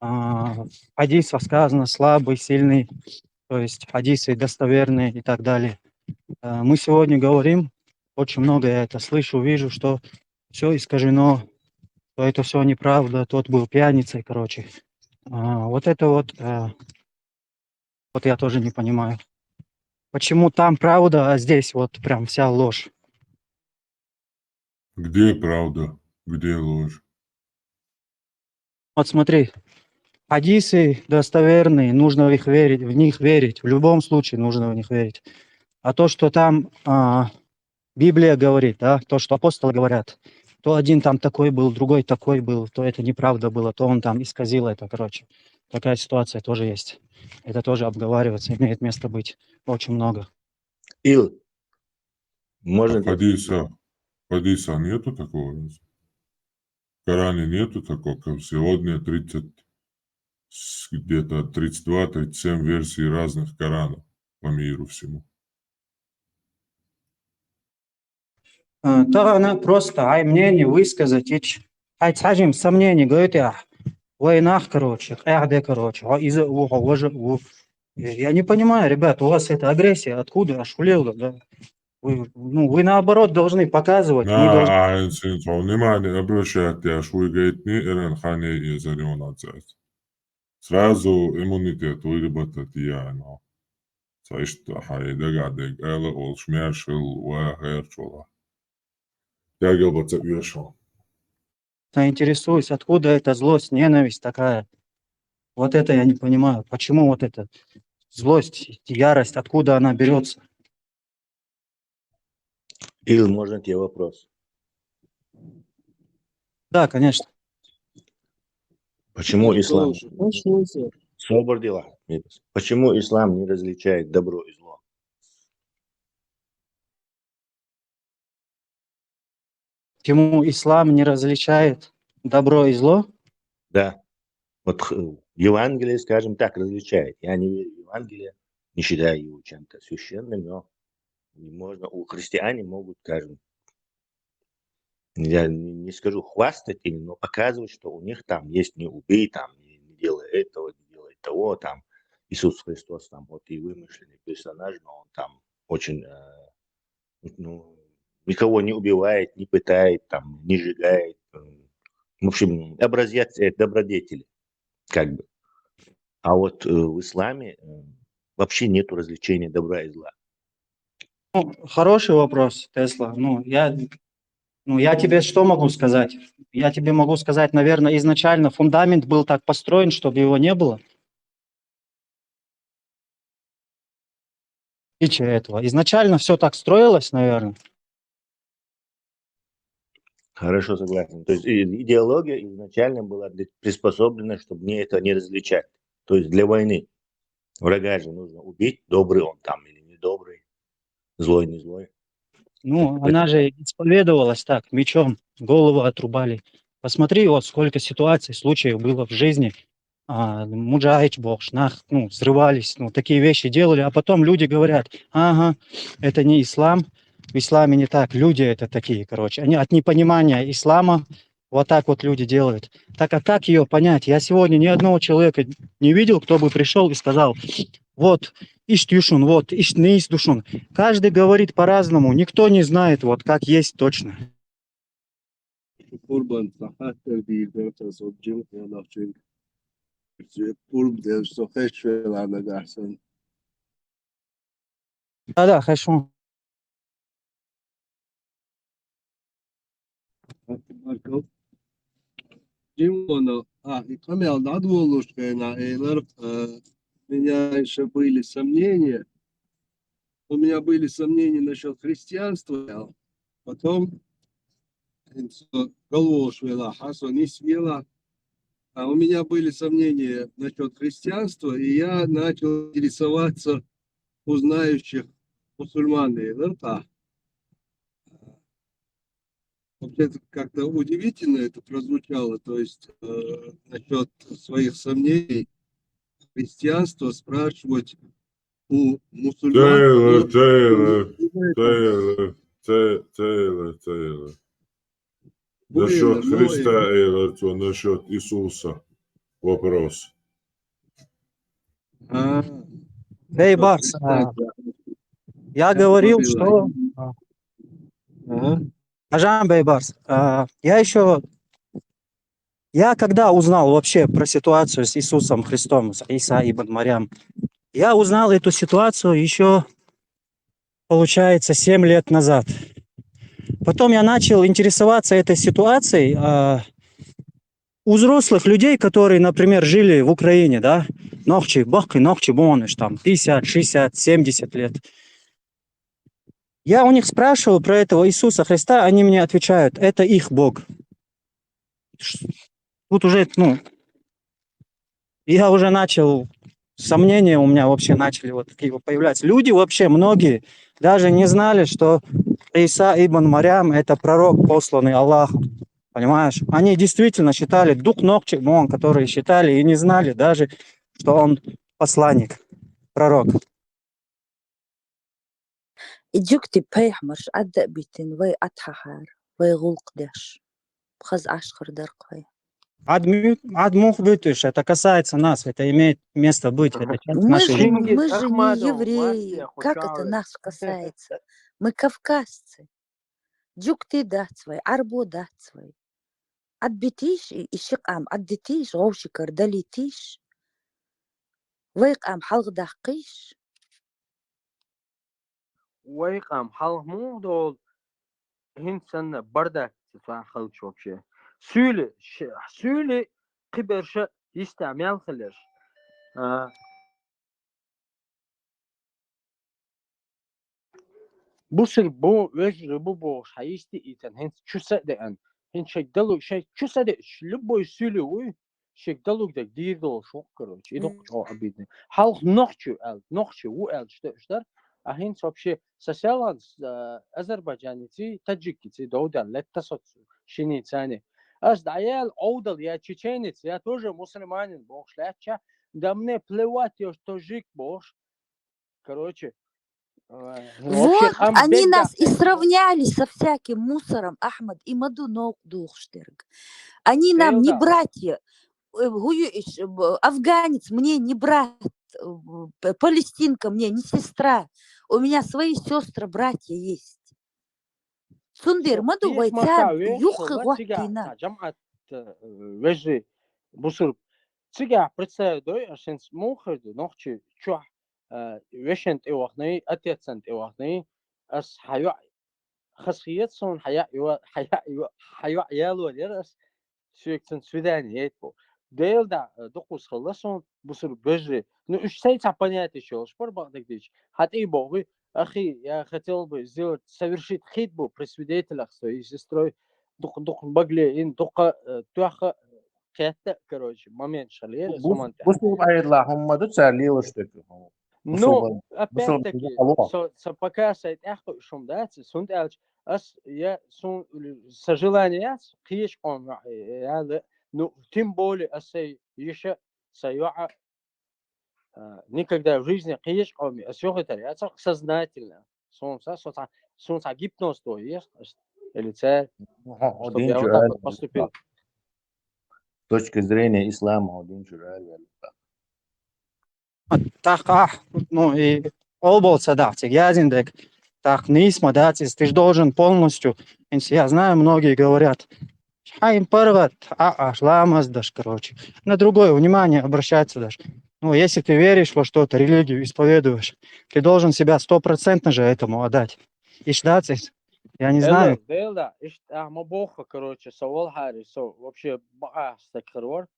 в хадисах сказано слабый, сильный, то есть хадисы достоверные и так далее. Мы сегодня говорим, очень много я это слышу, вижу, что все искажено, что это все неправда, тот был пьяницей, короче. Вот это вот я тоже не понимаю. Почему там правда, а здесь вот прям вся ложь? Где правда, где ложь? Вот смотри, хадисы достоверные, нужно в них верить, в любом случае нужно в них верить. А то, что там Библия говорит, да, то, что апостолы говорят, то один там такой был, другой такой был, то это неправда было, то он там исказил это, короче. Такая ситуация тоже есть. Это тоже обговариваться, имеет место быть. Очень много. Ил, можно... Хадиса нету такого? В Коране нету такого, как сегодня где-то 32-37 версий разных Коранов по миру всему. То она просто, мнение высказать, сажим сомнения, говорит, войнах, короче, короче, я не понимаю, ребят, у вас это агрессия, откуда, шулела, да? Вы наоборот должны показывать, мы должны... Внимание обращайте, аж вы говорите, Хане и Зарион отцать. Сразу иммунитет выработать я, но. Саишта хайда гадек, эла олшмяшил, вахерчула. Я говорю, вешал. Я интересуюсь, откуда эта злость, ненависть такая. Вот это я не понимаю. Почему вот эта злость, ярость, откуда она берется? Или можно тебе вопрос? Да, конечно. Почему ислам? Свободила. Почему ислам не различает добро и зло? Почему ислам не различает добро и зло? Да. Вот Евангелие, скажем так, различает. Я не верю в Евангелие, не считаю его чем-то священным, но можно, христиане могут, скажем, я не скажу хвастать им, но показывать, что у них там есть не убей, там, не делай этого, не делай того, там, Иисус Христос там вот и вымышленный персонаж, но он там очень, ну, никого не убивает, не пытает, там, не сжигает. В общем, образец добродетели, как бы. А вот в исламе вообще нету развлечения добра и зла. Ну, хороший вопрос, Тесла. Я тебе что могу сказать? Я тебе могу сказать, наверное, изначально фундамент был так построен, чтобы его не было. Отличие этого. Изначально все так строилось, наверное. Хорошо, согласен. То есть идеология изначально была приспособлена, чтобы мне это не различать. То есть для войны. Врага же нужно убить, добрый он там или недобрый, злой, не злой. Ну, она же исповедовалась так, мечом, голову отрубали. Посмотри, вот сколько ситуаций, случаев было в жизни. Муджахидж, бокшнах, взрывались, такие вещи делали, а потом люди говорят, ага, это не ислам, в исламе не так, люди это такие, короче. Они от непонимания ислама вот так вот люди делают. Так, а как ее понять? Я сегодня ни одного человека не видел, кто бы пришел и сказал, вот, иш душун, вот, иш не иш душун. Каждый говорит по-разному, никто не знает, вот как есть точно. Kurban sahatter değil dörtte sokcum yanakçın. Kurb der soheç velana garsan. Да, хорошо. Markov. Jimona, и камел надо волошка на эйлер. У меня еще были сомнения. У меня были сомнения насчет христианства. Потом голову швела, хасо не свела. А у меня были сомнения насчет христианства, и я начал интересоваться у знающих мусульман и ЛРТ. Вообще как-то удивительно это прозвучало, то есть насчет своих сомнений христианства спрашивать у мусульман. Тейлор. Насчет Христа, Эйлор, насчет Иисуса вопрос. Бейбарс, я говорил, что... Ажан Бейбарс, я когда узнал вообще про ситуацию с Иисусом Христом, с Иса ибн Марьям, я узнал эту ситуацию еще, получается, 7 лет назад. Потом я начал интересоваться этой ситуацией у взрослых людей, которые, например, жили в Украине, да, ногчи, бахки, ногчи, бонуш, там, 50, 60, 70 лет. Я у них спрашивал про этого Иисуса Христа, они мне отвечают, это их Бог. Тут уже, я уже начал, сомнения у меня вообще начали вот такие появляться. Люди вообще, многие, даже не знали, что Иса ибн Марьям это пророк, посланный Аллахом. Понимаешь? Они действительно считали, дух ногчи, которые считали и не знали даже, что он посланник, пророк. Иджукти пейхмарш адда битин вай атхахар вай гулкдеш. Бхаз ашхар дарквай. Адмух бытыш, это касается нас, это имеет место быть, это часть Мы нашей же жизни. не евреи. Как это нас касается? Мы кавказцы. Джукти дацвай, арбо дацвай. Адбитиш и шикам, аддитиш, гоушикар, далитиш. Вайкам халгдахкиш. ويقام حلق مو دول هنسن بردك تفاح خلش вообще. سولي قبرش يستعمل خلش. بصل بو وجه بو حيستي إيتن هن شو صدقن هن شكدلو شو صدق لبو يسولو شكدلو ده دير دول شو كروش يدق أو أبيدن حال نخشو وقال شتر أهين صبشي سسيلان أذربيجانيتي تاجيكيتي دودان لتسوت شيني ثاني أس دعيال أودل يا تشيچينيت я тоже мусульманин бог шляча да мне плевать я таджик бог короче вообще Вот, ам они бедда нас и сравняли со всяким мусором, Ахмад, и Мадунок Духштырг. Они нам не Белда братья. Афганец мне не брат, палестинка мне не сестра. У меня свои сестры, братья есть. Сундир, شوف маду تيخ مكا вайца ويش юхы والله تيجا гуатина. تا جمعة وجه بصر تيجا برتسا دوي عشان موخر نوخشي شو وشنت إيوخني أتيتسنت إيوخني أس حيو خصيت صون حيا يالو يرس سويكتن سوداني يتبو ديل دا دقوس خلصون بصر بجري ну уж сейца понять еще спор багдадич хати боги ахи я хотел бы сделать совершить хитбу при свидетелях своей сестрой дух багле ин духа туаха кета короче момент шалера суманта بصوا بعيد لا هم تسالي وش تكو ну بصوا опять-таки пока сайт эхо шум да сунд элч ас я сун сожаление киш он я ну тем более асей еще саюа никогда в жизни киш он асёхотер я сознательно солнца гипноз то есть или цель чтобы я вот так вот поступил С точки зрения ислама, один чураль. Так, ну и олболса датик, язиндек, так, нисма датис, ты ж должен полностью, я знаю, многие говорят, им порват, ламас дашь, короче, на другое внимание обращаться даже. Ну, если ты веришь во что-то, религию исповедуешь, ты должен себя 100% же этому отдать. И ждать, я не знаю. Делда, мобоха, короче, совол хари, вообще баас так хорвар.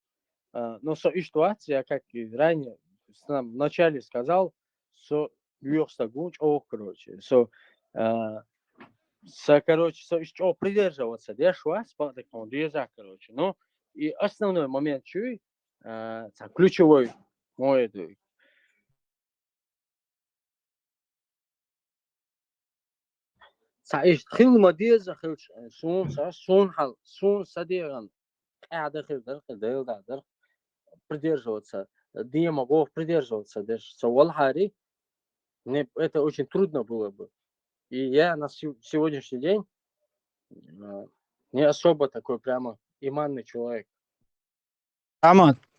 Но ситуация, как и ранее в начале сказал, юрста гунч, короче, короче, что придерживаться, дешвас, так он деза, короче, ну, и основной момент, ключевой мой, صحيح خيل مديز خيل سون صديقا قاعد داخل придерживаться Дима Бог придерживаться даже Савалхари мне это очень трудно было бы и я на сегодняшний день не особо такой прямо иманный человек.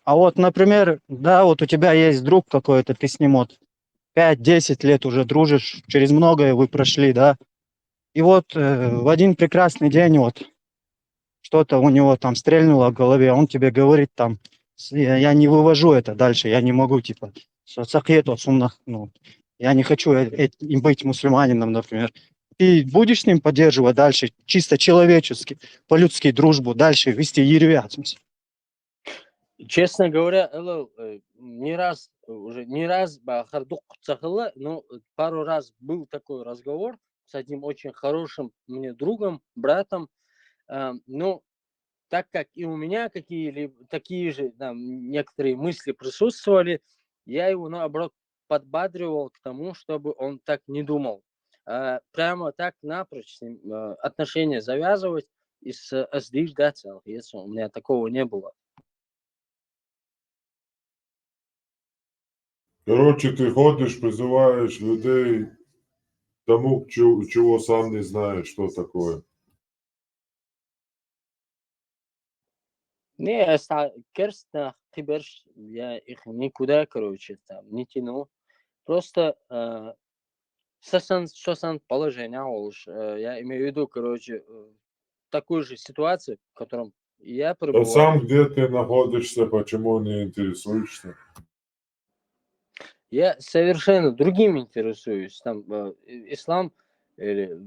А вот, например, да, вот у тебя есть друг какой-то, ты с ним вот 5-10 лет уже дружишь, через многое вы прошли, да, и вот в один прекрасный день вот что-то у него там стрельнуло в голове, он тебе говорит там, я не вывожу это дальше, я не могу, типа, ну, я не хочу быть мусульманином, например. Ты будешь с ним поддерживать дальше, чисто человечески, по-людски дружбу, дальше вести еревятимся? Честно говоря, не раз но пару раз был такой разговор с одним очень хорошим мне другом, братом. Но так как и у меня такие же там, некоторые мысли присутствовали, я его наоборот подбадривал к тому, чтобы он так не думал. Прямо так напрочь с ним отношения завязывать и сдержать, если у меня такого не было. Короче, ты ходишь, призываешь людей тому, чего сам не знаешь, что такое. Не, керстна хиберш, я их никуда, короче, там не тяну. Просто сосан положение, я имею в виду, короче, такую же ситуацию, в котором я А пребываю. сам где ты находишься, почему не интересуешься? Я совершенно другим интересуюсь. Там ислам или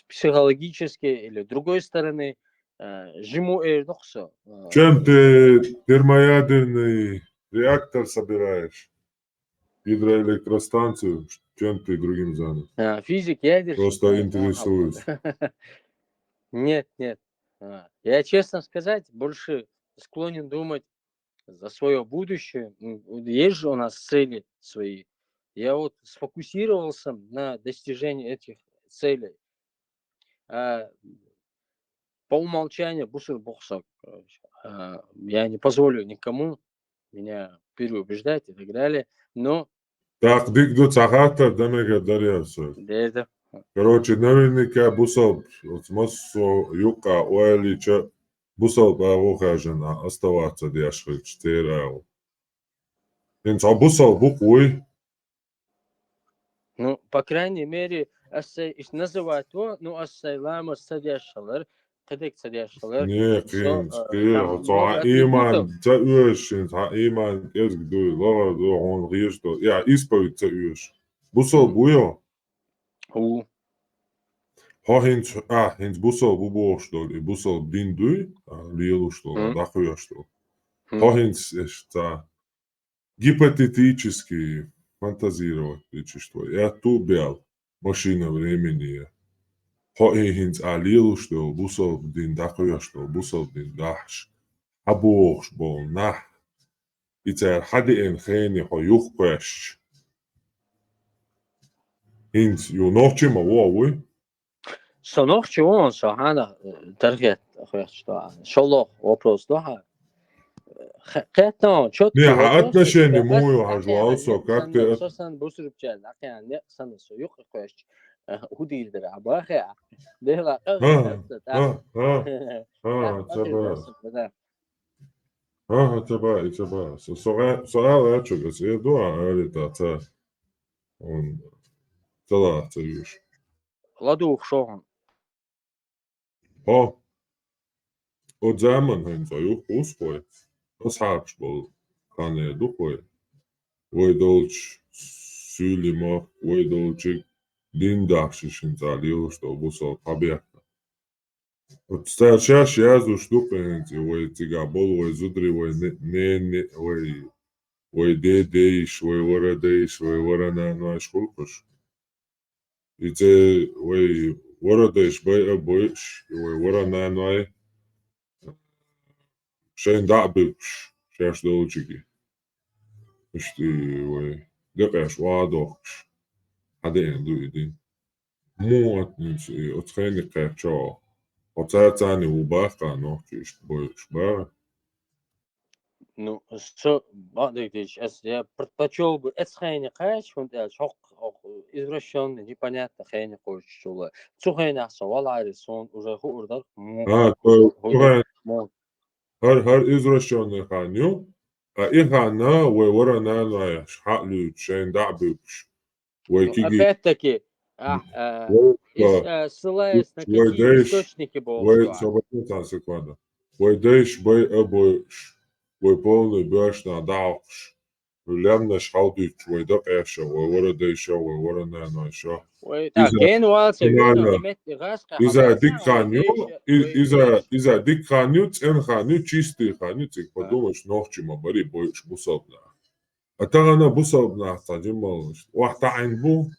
психологически, или другой стороны. Жиму эрдоксо. Чем ты термоядерный реактор собираешь? гидроэлектростанцию, чем ты другим занят? Физик, ядерщик. Просто интересуюсь. Нет. Я, честно сказать, больше склонен думать за свое будущее. Есть же у нас цели свои. Я вот сфокусировался на достижении этих целей. По умолчанию бусыр бухсак. Я не позволю никому меня переубеждать и так далее. Но Так, дикду цахата, дамега дарьявся. это Короче, наверняка бусал, смысл юка, уэлича, бусал бавухажена, оставаться дешевле, 4 евро. Инца бусал буквой. ну, по крайней мере, называют то, ну, ассайлама садяшалар, кадек садяшалар. Не, Там за много иман, атрибутов. за уэшин, за иман, эзгду, лора, он реждо. Я исповедь за уэш. Бусал буя. У. Хинц бусал бубо что ли, бусал биндуй, лилу что ли, дахуя что. Хинц это гипотетически фантазировать, что я ту бел машина времени. Хинц лилу что, бусал дин дахуя что, бусал дин дахш. Абош бол на. Итер хади эн хейни хо юхпеш. Хинц ю нохчима уауи. Сонох чего он сахана таргет, что шолох вопрос, да? Кэтно, четкий Не, вопрос. отношение мое хожлался, как ты... Сосан бусур пчел, акян не сан со юх кош. Худил дра бахя. Дела. تبع سؤال أشوف إيه دعاء اللي تعطى on طلع تيوش Ладух шохан. ها od zaman hen zajuh uspoj أصحابش بول كان يدوخوي ويدولش سوليما ويدولش دين داخشين زاليوش تو بوسو طبيعة Отстачаш язу штупенци, ой цигабол, ой зудри, ой не, ой дейш, ой вора дейш, ой вора на шкулкуш. И те, ой вора дейш, бай абойш, ой вора на шейн дабиш, шеш долчики. Ишти, ой, декаш вадохш, хаден дуидин. Муат нинци, отхайни качо. Оцацани убаха, но чиш боишь, ба? Ну, что, бадыдыч, я предпочел бы это хайни кач, он шок извращенный, непонятно хайни хочет, что цухайна савал сон уже хурдар. Хар извращенный ханю, а ихана, ой, вора на шхатлю, шейн дабиш. Опять-таки, ссылаясь на какие источники Бога. Секунду. Ой, дейш, бай абойш, ой, полный бэш на даухш. Лемна шхалдыч, ой, да эша, ой, вора дейша, ой, вора на шо. Из-за дик ханю, цен ханю, чистый ханю, цик подумаешь, нохчима, бари, боишь, бусалбна. А тагана бусалбна, таджимал, вахтаин бу,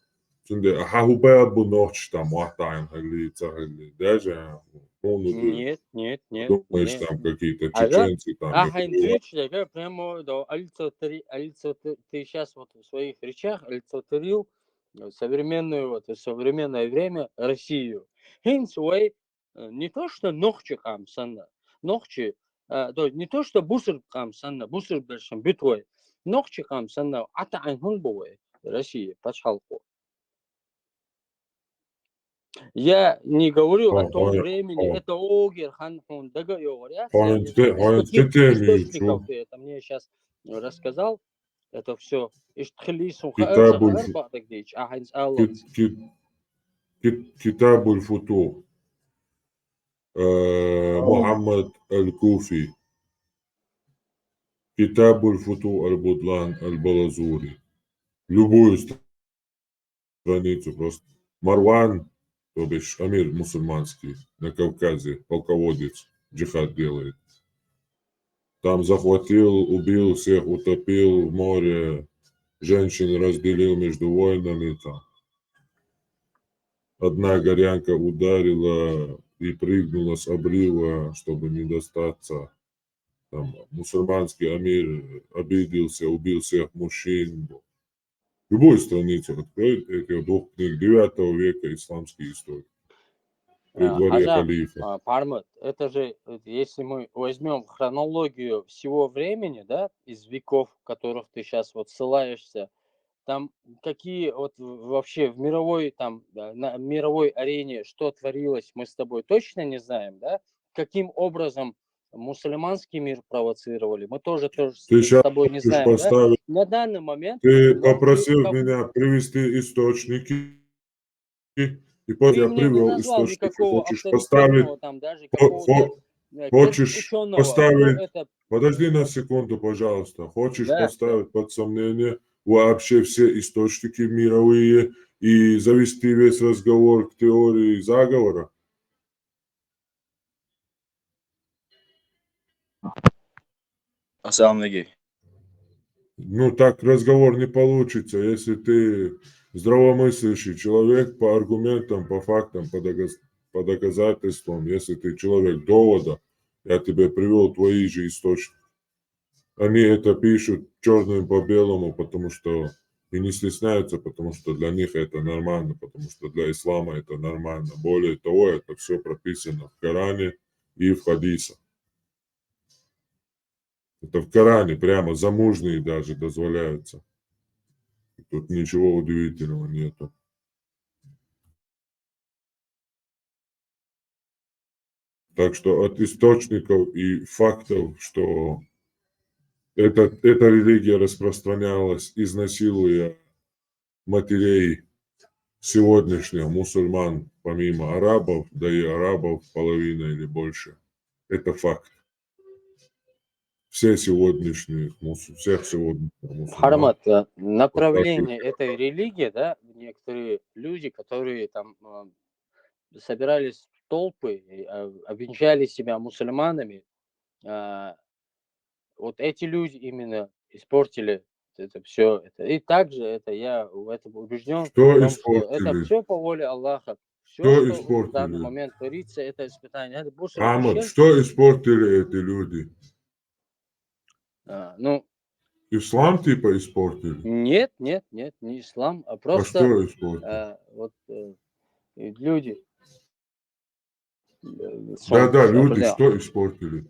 цунде, хахубая бу нохч там, вахтаин, хали, цахали, даже, Нет. Думаешь, там какие-то чеченцы там. Хайндыч, я прямо ты сейчас вот в своих речах олицетворил современное время Россию. Хинцуэй не то, что нохчи хамсанна, нохчи, не то, что бусыр хамсанна, бусыр бершен битвой, нохчи хамсанна, ата айнхун бовой России, пачхалку. Я не говорю о том времени, это Огер, Ханхун, источников ты это мне сейчас рассказал, это все. كتاب الفتوح محمد الكوفي كتاب الفتوح البطلان البلازوري любую страницу просто Марван, то бишь амир мусульманский на Кавказе, полководец, джихад делает. Там захватил, убил всех, утопил в море, женщин разделил между воинами. Там. Одна горянка ударила и прыгнула с обрыва, чтобы не достаться. Там, мусульманский амир обиделся, убил всех мужчин. Любую страницу откроет этих двух книг 9 века исламской истории. При дворе Хажам, халифа. Пармат, это же, если мы возьмем хронологию всего времени, да, из веков, в которых ты сейчас вот ссылаешься, там какие вот вообще в мировой, там, на мировой арене что творилось, мы с тобой точно не знаем, да? Каким образом мусульманский мир провоцировали, мы тоже Ты с сейчас тобой не хочешь знаем, да? поставить... На данный момент Ты у нас попросил есть... меня привести источники, и вот Ты я мне не привел назвал источники. никакого Хочешь поставить... авторитетного там даже какого-то Хочешь ученого, кто поставить... это... Подожди на секунду, пожалуйста. Хочешь Да, да. поставить под сомнение вообще все источники мировые и завести весь разговор к теории заговора? Ассаламу алейкум. Ну, так разговор не получится, если ты здравомыслящий человек по аргументам, по фактам, по доказательствам. Если ты человек довода, я тебе привел твои же источники. Они это пишут черным по белому, потому что и не стесняются, потому что для них это нормально, потому что для ислама это нормально. Более того, это все прописано в Коране и в хадисах. Это в Коране прямо замужние даже дозволяются. Тут ничего удивительного нету. Так что от источников и фактов, что эта религия распространялась, изнасилуя матерей сегодняшних мусульман, помимо арабов, да и арабов половина или больше. Это факт. Всех сегодняшних мусульман. Хармат, направление этой религии, да, некоторые люди, которые там собирались в толпы, и, обвенчали себя мусульманами, вот эти люди именно испортили это все. И также это я в этом убежден, Что в том, что это испортили? все по воле Аллаха. Все, Что что в данный испортили? момент творится, это испытание. Это больше Ахмад, ущерб. что испортили эти люди? Ну, Ислам типа испортили? нет, не ислам, а А просто что испортили? вот люди. Да, люди что испортили?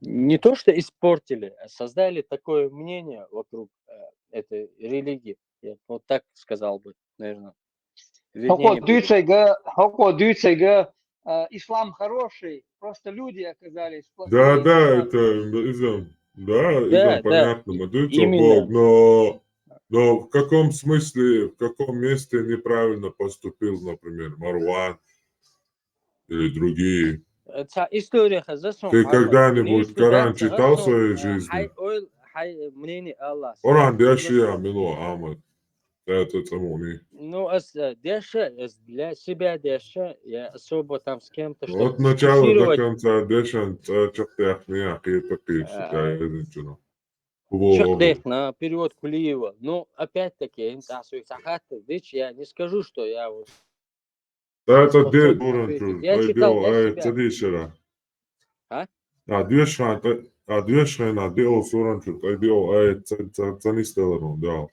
Не то, что испортили, а создали такое мнение вокруг этой религии. Я вот так сказал бы, наверное. Виднее будет. Ислам хороший, просто люди оказались Да, плохие. это изм. Да, изм, понятно. Мадуца именно. Бог, но в каком смысле, в каком месте неправильно поступил, например, Марван или другие? История Ты когда-нибудь Коран читал в своей жизни? мнение Аллаха. Коран дящия мило, Ахмад. Это самони. Ну, для себя дяща, я особо там с кем-то, чтобы От начала до дискуссировать. конца дешан чактяхния кита я Чехдех на перевод Кулиева. Но опять-таки, я не скажу, что я вот это де способен буран ответить. чур. Я Ай читал дел для ай себя. цадишера. А? Двешана дел суран чур. Ай дел ай цанистелану дел.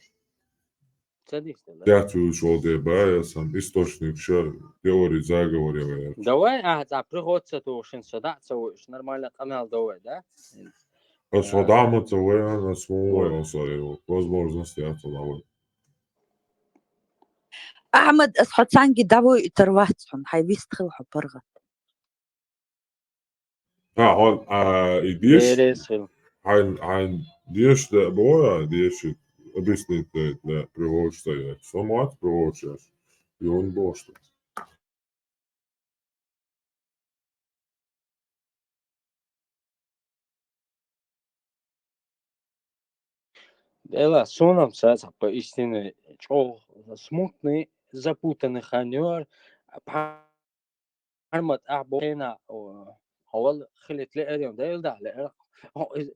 Садись-то, да? Дяцу шолде бая сам источник ша теории заговора. Давай, приходится то шинсадаться, нормально канал давай, да? Освадаматься на свой возможности отсюда. أحمد أصحى تانجي داوي ترواتهم حيبيست خل حبرغة. Он идешь, Интересно. идешь, да, бывает, идешь, объяснить, да, приводишь, самат приводишь, и он был что. Дела сонам саза поистине чо смутный, запутанный ханер. Пармат абона, авал хилит лерем, да, в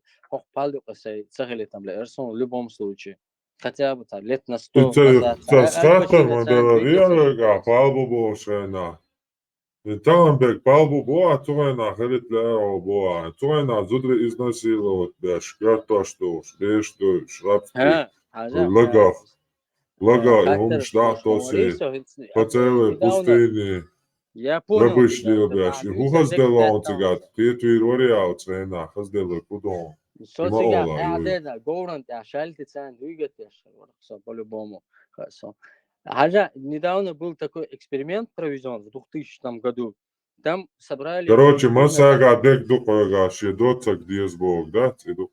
любом случае. Хотя бы там лет на 100 Ты назад. скатом моделировал, палбу бошена. И там бег палбу боа, туена, хелит лео боа. Туена зудри изнасиловать, бяш, то что, что, шрапки, лага, и хум штато си, поцелуй пустыни. Я понял Рабыш тебя. дел, Это бяш. И правда. хухас дела он цигат. Ты твирвариал цена, хас дела кудон. Что Има сега? ола, юй. Да, говорят, шальты цен двигатель, по-любому. Хорошо. Хотя недавно был такой эксперимент проведен в 2000 году. Там собрали... Короче, масага дек дукога, шедоцак диезбог, да? Циду.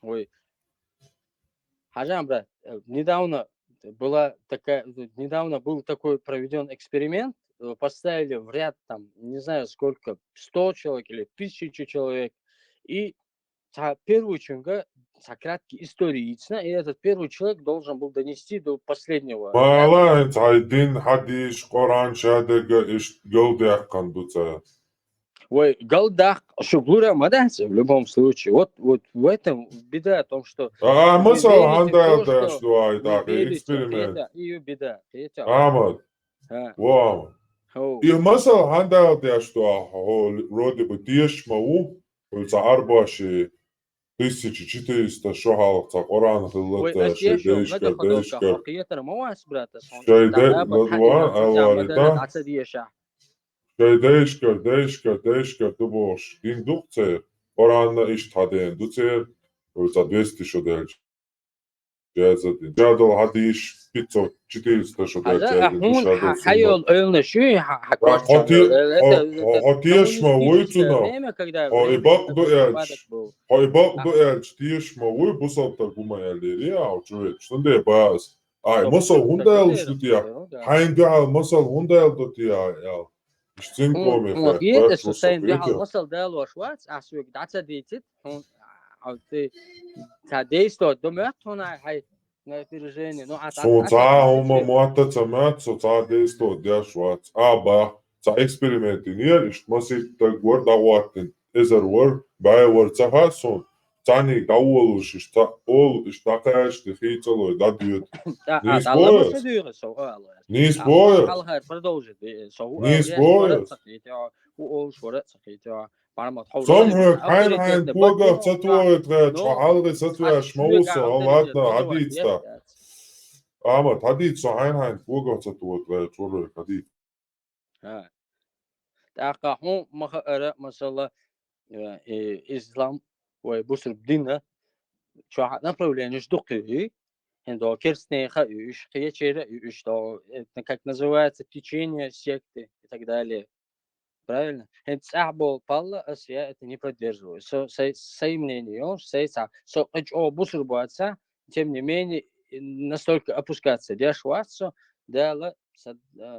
Ой. Хажам, брат, недавно был такой проведен эксперимент, поставили в ряд там, не знаю сколько, 100 человек или 1000 человек, и первый человек, краткие истории, и этот первый человек должен был донести до последнего. Мала энт хайдин хадиш Коран шадега иш голдях кандуца. Ой, голдах, шугура мадаса в любом случае. Вот в этом беда, о том, что вы Мысл верите в хандал то, да, что что ай, вы да, верите, эксперимент. это ее беда. Амад, вау. И мысл хандал да, что вроде бы тешь мау, за арбаши 1400 шохалца Коран Ой, хыллата اشياء шейдешка مدى خدوك дешка حقيقة مواس برات шейде تعبت حق ладуан إنه ترجع مدى аварита دعسة ديشة шейдешка дубош дин духце Коран иш таден дуцер за 200 шодельч. Жадал хадиш 500 400 шодельч هذا душ هون жадал حيول сунна. إلنا شو حكوش это Хотеш ма коммунистическое уйцуна, время, когда время ибак такой порядок дуэлч, был. ибак дуэлч, тиеш ма уй бусалта гумаялери, ау чует, шунде баас. Ай, масал хундайл штутия, хайн дуал масал хундайл дутия, ял. Штин коми хай, это баш что сайн дяхал русапетя. масал дало швац, а свек даця дитит, он ты действует думает, он хай на опережение, ну а Сонца ума муата цамат, соца дейсто дяшвац. Аба, ца эксперименти ниер, ишт масит так гор даваттин. Эзер вор, бай вор цаха сон. Цани даволуш, ишта ол, иштакаш, дихицало, дадует. Не الله مش споешь? هدير سو Не споешь? حلقة продолжит سو Не يا شورت споешь? سقيتها وأول شورت سقيتها بعد حول Сомхэ الله хайн хайн авторитетный пуга بدون цатует гэ, но чахалгэ цатуя сюек шмауса, авторитет алладна, بدون хадиста. Ама, хадица хайн хайн пуга цатует гэ, чурэ, хадит. تاقا هون مخ مثلا إسلام وبصر بدينا شو направление ждуки до керстнеха иш хечера иш то это как называется течение секты и так далее. Правильно? Это сахбол палла, а я это не поддерживаю. Сей мнение, бусур буатса, тем не менее, настолько опускаться. Дяшватсо, дала,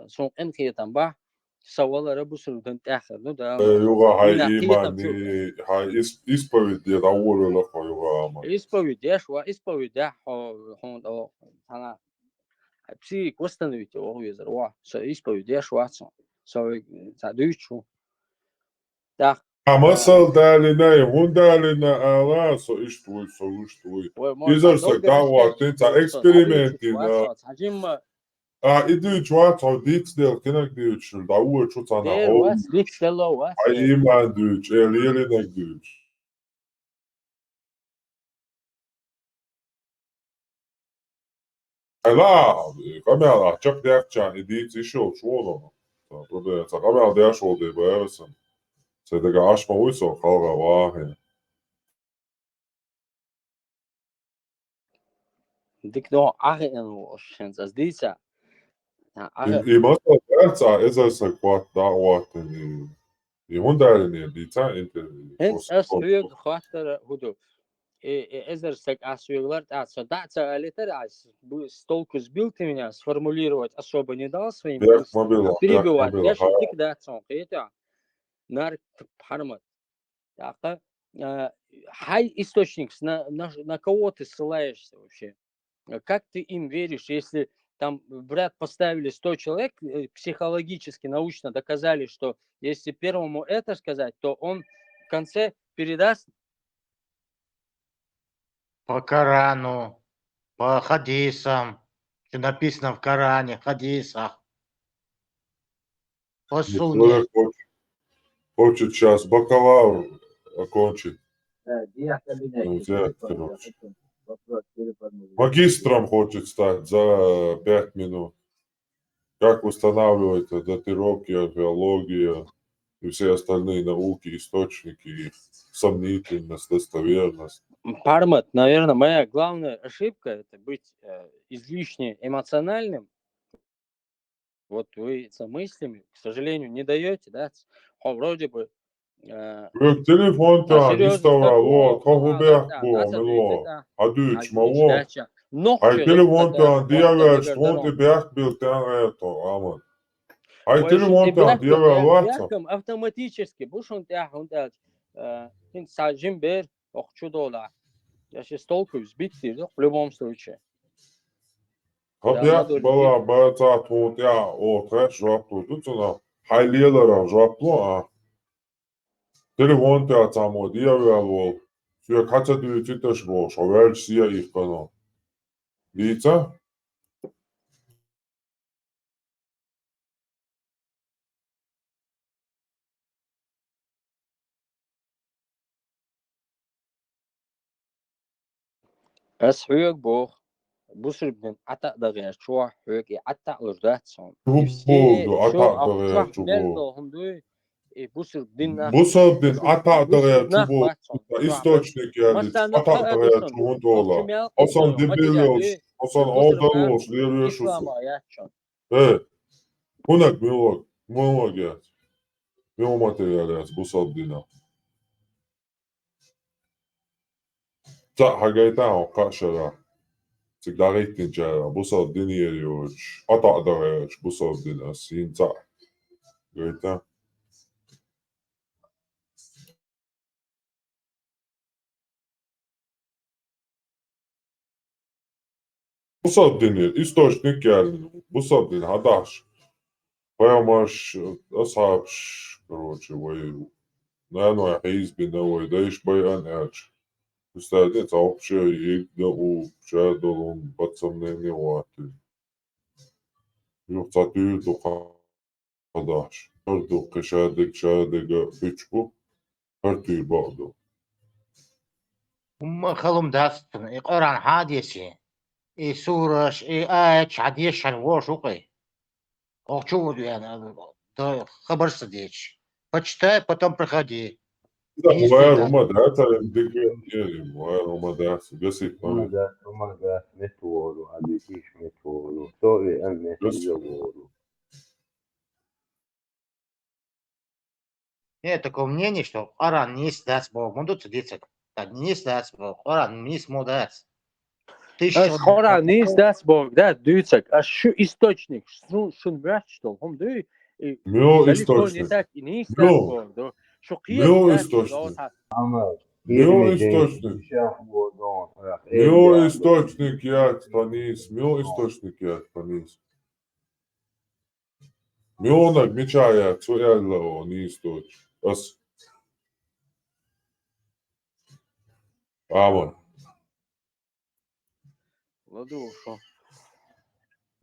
сон энхи там ба, савала рабусур дент ахар, ну да. Юга хай имани, хай исповедь я доволен лаха юга ама. Исповедь, исповедь, хон тана. Пси восстановить его везерва, исповедь, дяшватсо. Задуючу. Так. Масал далина, он далина, ала, со иштуй. Изерсак дава, тенца эксперименти на. Иду чуат, дикс дел, кенак дич, дауа чуцана хол. Ай иман дич, элиелинак дич. Ала, камела, чак дякчан, идиц ишо, шуоно. Проблема, камела дяшо де баевсан. Sedega ašma uiso halga vaahe. Dik no ahenu oshens as disa. I masa terca ezersa quat da'waten I hundalini dita inte. Hens as huyg khater hudu. Ezersak асуеглар, содаться литерас, столку сбил ты меня, сформулировать особо не дал своим мыслям, перебивать. Я же дик да цон, это нар хармат. Хай источник, на кого ты ссылаешься вообще? Как ты им веришь, если там, брат, поставили 100 человек, психологически, научно доказали, что если первому это сказать, то он в конце передаст? По Корану, по хадисам, что написано в Коране, хадисах, по Человек сунне. хочет сейчас бакалавр окончить. Я кабинет. Взять, короче. Вопрос телефон. Магистром хочет стать за 5 минут. Как устанавливается датировки, археология и все остальные науки, источники, их сомнительность, достоверность. Пармат, наверное, моя главная ошибка – это быть излишне эмоциональным. Вот вы с мыслями, к сожалению, не даете, да? Вроде бы Телефон-то иставало, кахубех было, аса мило, адыч, дүйцет, мало. дача. Но Ай телефон-то диавер, шмонты бях бил тен это, аман. Ай телефон-то диавер ватса. бяхкам автоматически, бушон тяхун тяч, хин саджим бер, $10. Я сейчас столкаюсь, битти, в любом случае. Хабях была баца тут я, о, трэш жапту, тут она хайлелара жапту, а. Телефон-то атамо диавер бол. Все, каца дүйцетеш бол, шавер сия их канал. Лица? Асхуяк бог, бусрибнен ата дагя чуа хуяк и ата лурдатсон. И все, Чуболду, все, ата дагя ахчуах чубол. мелдо хундуй, и бусрибдин Бусабдин ата дагя чубол. батсон. Источник ялич, ата дагя чубола. Hasan Debelios, Hasan Aldalos, Leriususu. İslam'a yatçon. Evet. Hunak milog yat. Mil materijal yat, Busabdina. Ta hagayta o kaşara. Cik darittin çara, Busabdini yeriyorç. Ata dagya Busabdina, sin ta. Gayta. Busabdini, источник ялич. Busabdin, Hadаш. Поймаш, Асхабш, короче, воюю. Наверное, حزب نوعي دايش بيان اج. Представляете, это общее и да общее долом пацаны ваты. Юхтатую духадаш. Орду кешадик шадига бичбу. Артур баду. خلهم داستن قرآن حادثي и сураш и ач حديث عن وошукой. Ох, чего я то хабарса дичь. Почитай, потом приходи. Вайр умадата индикет вайр умадата гасит память. Умага методу, адикиш методу. То и анне договору. Нет такого мнения, что Коран не даст Бог. Он тут садится. Так, не даст Бог. Коран не сможет. Коран не даст Бог, да, дүйцек. А что источник? Шун врач, что он дүй. Мё Далеко не источник. так и не даст Бог, да. Мё источник. Мё источник. Мё источник ят панис. Мё источник ят панис. Мёнак мечая цуяллао не источник. Ас. Амон. Ладушо.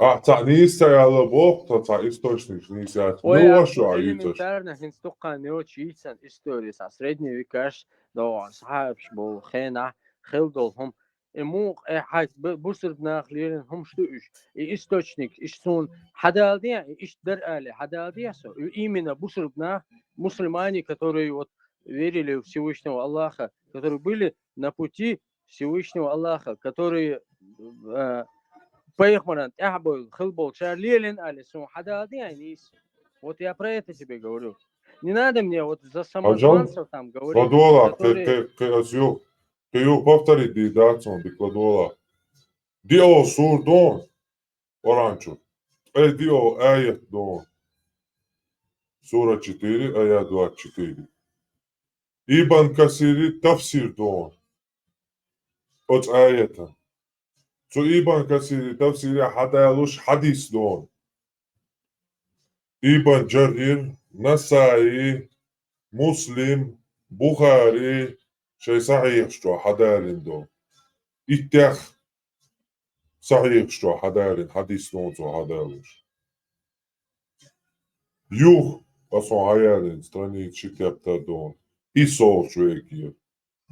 А, та не стояла Бог, то та источник не сядет. Ну, а что, а видишь? элементарно хинстука не учится истории со средней векаш до асхабш бол хена хилдолхом ему хай бусрбна хлирен хом штуш и источник ишсун хадалдия иш дарали хадалдия со именно бусрбна мусульмане, которые вот верили в Всевышнего Аллаха, которые были на пути Всевышнего Аллаха, которые поехали, хилбол шарлилен алисун хадалдия нис. Вот я про это тебе говорю. Не надо мне вот за самозванцев там говорить. Кладола, которые... ты повтори дидацон, ты кладола. Дио сур дон, оранчу. Дио аят дон. Сура 4, аят 24. Ибн Касири тафсир дон. От аята. So Ibn Kasiri tafsiri hadayalush hadis don. Ibn Jarir, Nasai, Muslim, بخاري شيء صحيح شو حدارين دو إتخ صحيح شو حدارين حديث نوزو حدارش Юг освояли страницы Каптадон и Солчуекия.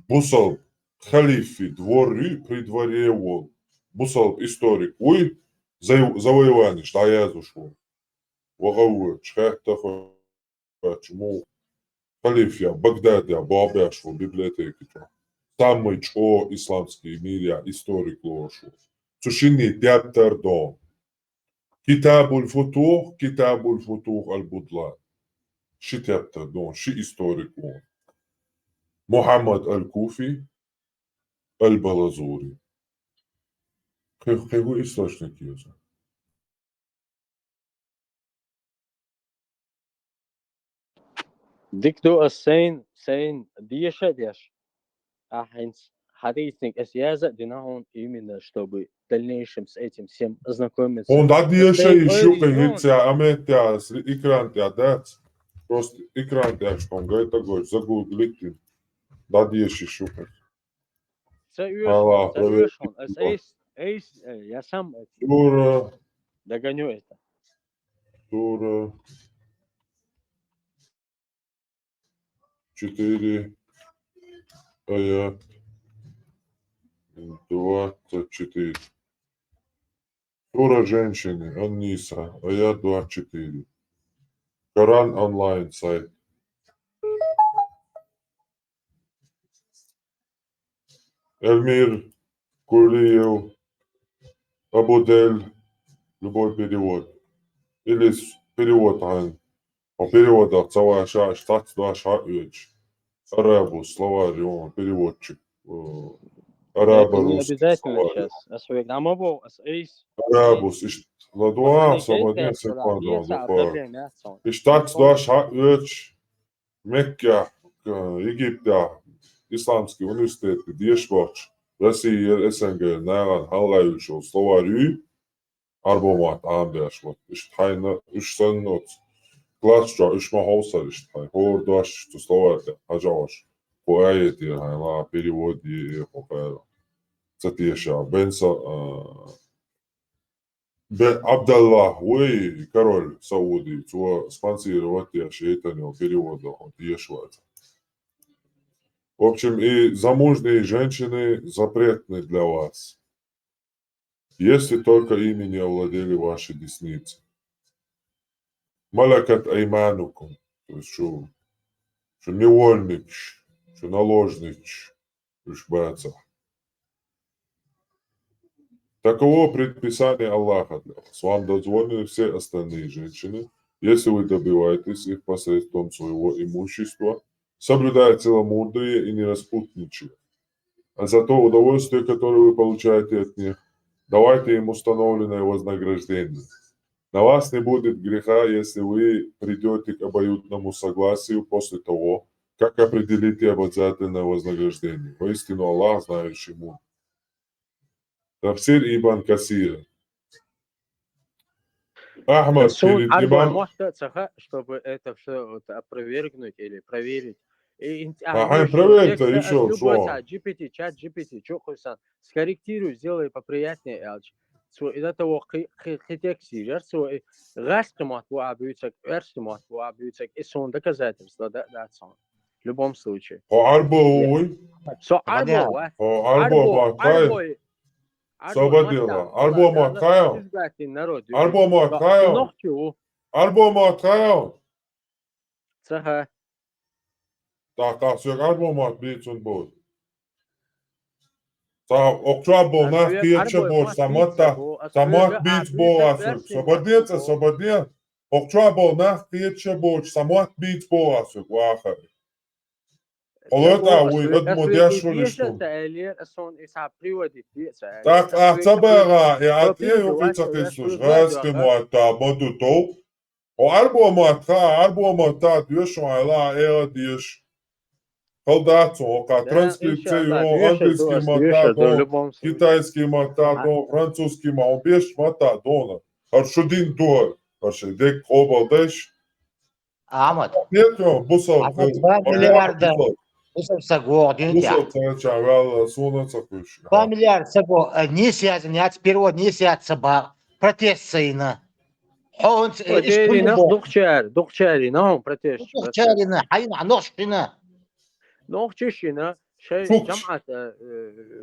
Бусал халифи дворы при дворе вол. Бусал историк. Ой, завоевание, что я зашел. Вагауэ, чхахтаха, чему халифия, Багдадия, Бабяшву, библиотеки. Самый чо исламский мир, историк лошу. Цушини Каптадон. كتاب الفتوح البطلان شي تابتا دون شي استوريكون محمد الكوفي البلازوري какой источник есть? Дикту السين дишь. Хадисник Эсьяза Динахун именно чтобы в дальнейшем с этим всем ознакомиться. Он да диша еще какие-то аметя с экран да, просто экран да, что он говорит такой, загуглите, да диша еще. Я сам догоню это. Тура 4 аят 24. Сура женщины, Ан-Ниса, аят 24. Коран онлайн сайт. Эльмир Кулиев, Абудель, любой перевод. Или перевод по переводах целая штат 2 шагач. Арабус, словарь, он переводчик. Это не обязательно сейчас. Арабус, ладуа, свободен секунду. Штат 2 шагач. Мекка, Египта, Исламский университет, Дешбач, Россия, СНГ, Наган, Халайушо, словарь, Арбомат, Амбяшват. Штайна, Ушсаннот. Класча, Ушмахолсар, Штай. Хордаш, что словарь, Хаджаш. Поэти, на переводе, Цатеша, Бенса, Абдаллах, ой, король Саудии, то спонсировать я шейтанил перевода, он ешвать. В общем, и замужние женщины запретны для вас, если только ими не овладели ваши десницы. Малакат айманукум, то есть что невольник, что наложник, ушбаца. Таково предписание Аллаха для вас. Вам дозволены все остальные женщины, если вы добиваетесь их посредством своего имущества, соблюдая целомудрие и не распутничая. А за то удовольствие, которое вы получаете от них, давайте им установленное вознаграждение. На вас не будет греха, если вы придете к обоюдному согласию после того, как определите обязательное вознаграждение. Воистину Аллах знающий мудр. Тафсир Ибн Касир. Ахмад, перед имам... чтобы это все опровергнуть или проверить. Проверь-то еще, что? GPT, чат GPT, что хочешь, скорректируй, сделай поприятнее, Элч. إذا تو خيتك سيجر سو غاست مطبوع بيوتك أرس مطبوع بيوتك إسون ده كذاتم ده صار в любом случае. Арбой. Арбо Маткай. Свободила. Арбо Маткай. Арбо Маткай. Арбо Маткай. Саха. Так, Арбо Матбицун будет. Окчуабо нах пирче бош, самот бич боасук. Свободен. Окчуабо нах пирче бош, самот бич боасук. Вахари. Олета, уй, отмодяшу лишту. Так, цабера, и атею вицак исуш, разкину ата, модуто. Арбо матха, дюшу айла, эра дюш. Колдацу, транскрипцию, английский матадон, китайский матадон, французский матадон, матадон. Аршудин дуар, аршидек обалдеш. Ахмад. Нет, бусал. 2 миллиарда Саго, Чавел, Суна Цакуш. 2 миллиарда Саго, не связан, не от перевод, не связан Саба. Протест Сейна. Он Протест, духчари, но протест. Духчарина, Хайна, Ношина. Нохчишина, شيء Çok. جمعة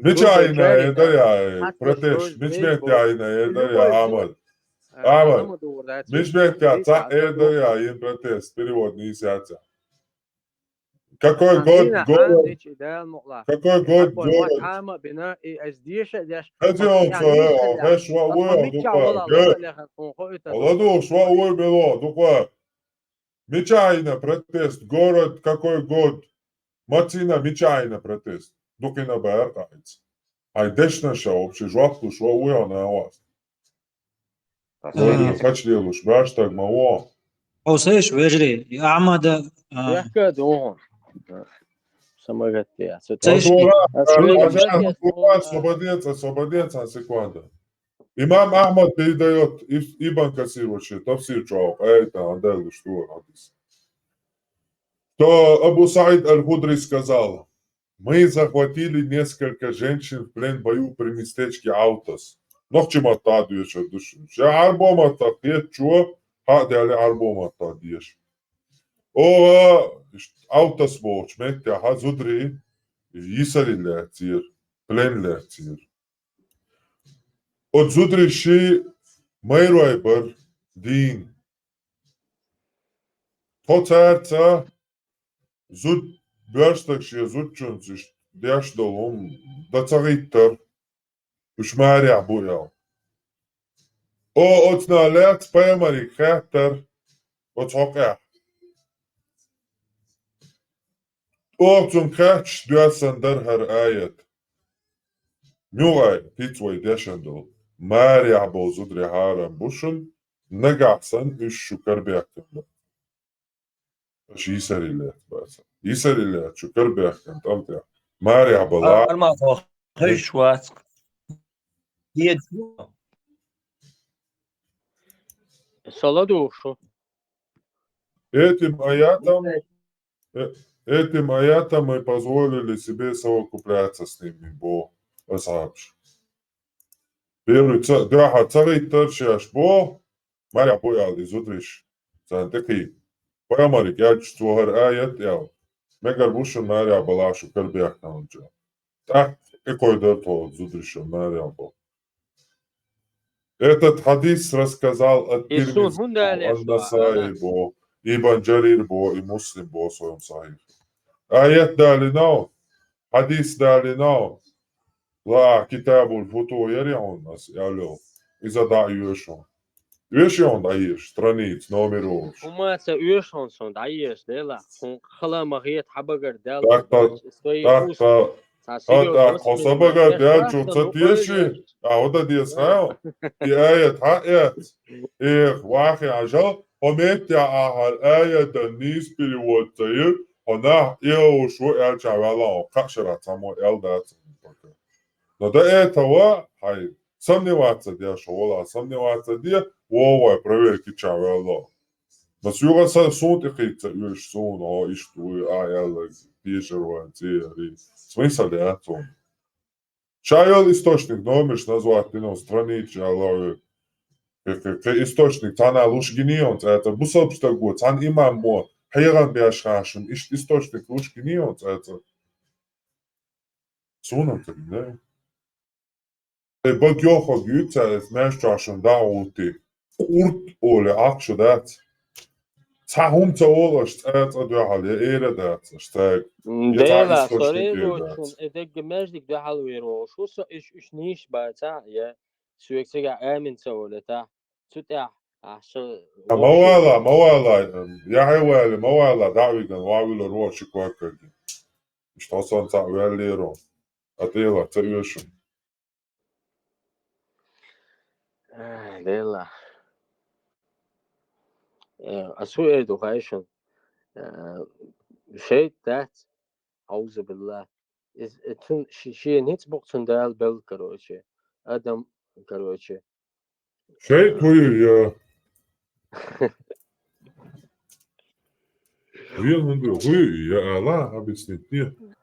Miç ayına eder ya, proteş, miç mehdi ayına eder ya, Ahmet. Ahmet, miç mehdi ya, ta eder ya, yin протест, перевод не сядется. Какой год город? Какой год город? Hadi on sonra, heş va uya, dukwa, gör. Ola шва уя было, dukwa. Miç ayına протест, город, какой год? Мацина miç ayına протест. Dukina bērtāits. Ai dešnaša opši žvaptu šo uja nevās. Kačlieluš bērštag ma uja. أوصيش ويجري أعمد يحكي دون سمعت يا Освободиться, секунда. Имам Ахмад передает Ибн Касир вообще, тафсир джаваб, это Анделу, что хадис. То Абу Саид Аль-Худри сказал: мы захватили несколько женщин в плен в бою при местечке Аутас. Нохчим оттадуешь от души. Я арбом оттадуешь, чего? Хадяли арбом оттадуешь. О, Аутас борч, метя, хазудри, Исари лятир, плен лятир. От зудри ши майруайбар дин. Тоцарца зуд бёрстакши зудчунциш дяшдолом дацариттер ушмаря буял. О отна лят паймари хаттер отока. Отум кач дясандер хар аят. Нюгай титвой дяшандол. Маря бозудри харам бушун нагасан иш шукарбяктен. Ишисари лят баса. Исари лят шукарбяктен тамтя. Маря бала. Арма хешват. Дед. Саладушу. Этим аятом мы позволили себе совокупляться с ними, бо асабш. Первый дяха царит торчаш бо Маря поял изутриш. Сантеки. Поямарик ячство хар аят ял. Мегар бушун Маря балашу карбяк на унча. Так какой дартол зутришон Маря бо. Этот хадис рассказал от Тирмизи, Ан-Насаи бо, Ибн Джарир бо и Муслим бо в своем сахих. Аят дали нау, хадис дали нау. Ла китабул футу ярион нас ялё. Иза да юшон. Юшон да еш, страниц номер 1. وما تسويشون صند عيش ديلا خلا مغيت حبقر دال Так, хосабага дял чурца тиеши, ода диесхао. И аят хаят. Их вахи ажал, хометя ахал аят низ переводцаю, она ио шо эл чавала, кашера само эл дат. Но до этого, сомневаться дя шола, сомневаться дя, овай проверки чавала. Но сюга суд ихица юш сун, о ишту, эл дижерван тиери. Смысл да, то. Чайол источник, номер назвать на странице, алло. Источник, тана лушгинион, это бусоб что год, тан имам мо, хайран бяшхашин, источник лушгинион, это. Сунам ты, да? Богёхо гюца, это мэшчашин да ути. Урт оле акшу дат. Цахум цаолаш, это духали, эре дат, штаг. ديلا صريروشون إدق مجدك ده حلويرو شو إيش نيش باتا يا سويك سجع آمن سولتا سوتع عشان مولا يا حيوالي مولا دعوي كان واعمل روش كواكد مش توصل تعوال ليرو أتيلا تيوشون ديلا أسوي إدوكايشن شيء تات أعوذ بالله إتن شيء نيت بقتن دال بل كروشة آدم كروشة شيء توي يا Вилнду хуй я Аллах объяснит.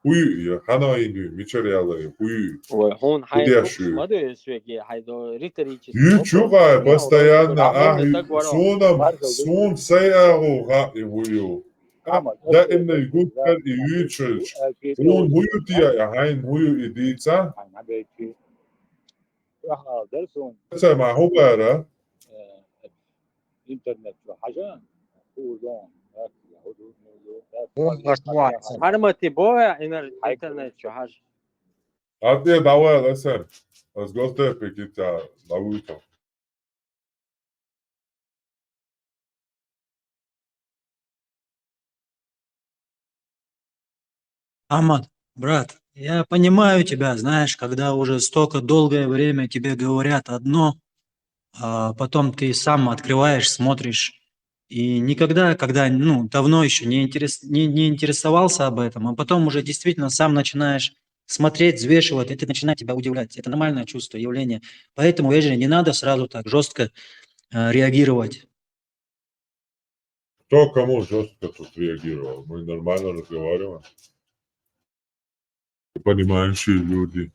Хуй я ханаинду мичариала хуй. هون حي Удяшу. ما ده سويكي حيدو риторический Ючуга вопрос. постоянно Рахун так ворон. сун сеягу га и хую. Да именно гуткар и ючуч. Сун хую тия я хайн хую идица. Це ма хубара. Армати боя интернет شو حاجة. Атия давай лесен. Азгосте пекита лавута. Амат, брат, я понимаю тебя, знаешь, когда уже столько долгое время тебе говорят одно, а потом ты сам открываешь, смотришь, и никогда, когда, ну, давно еще не интересовался об этом, а потом уже действительно сам начинаешь смотреть, взвешивать, это начинает тебя удивлять. Это нормальное чувство, явление. Поэтому, видишь, не надо сразу так жестко реагировать. Кто кому жестко тут реагировал? Мы нормально разговариваем. Понимающие люди.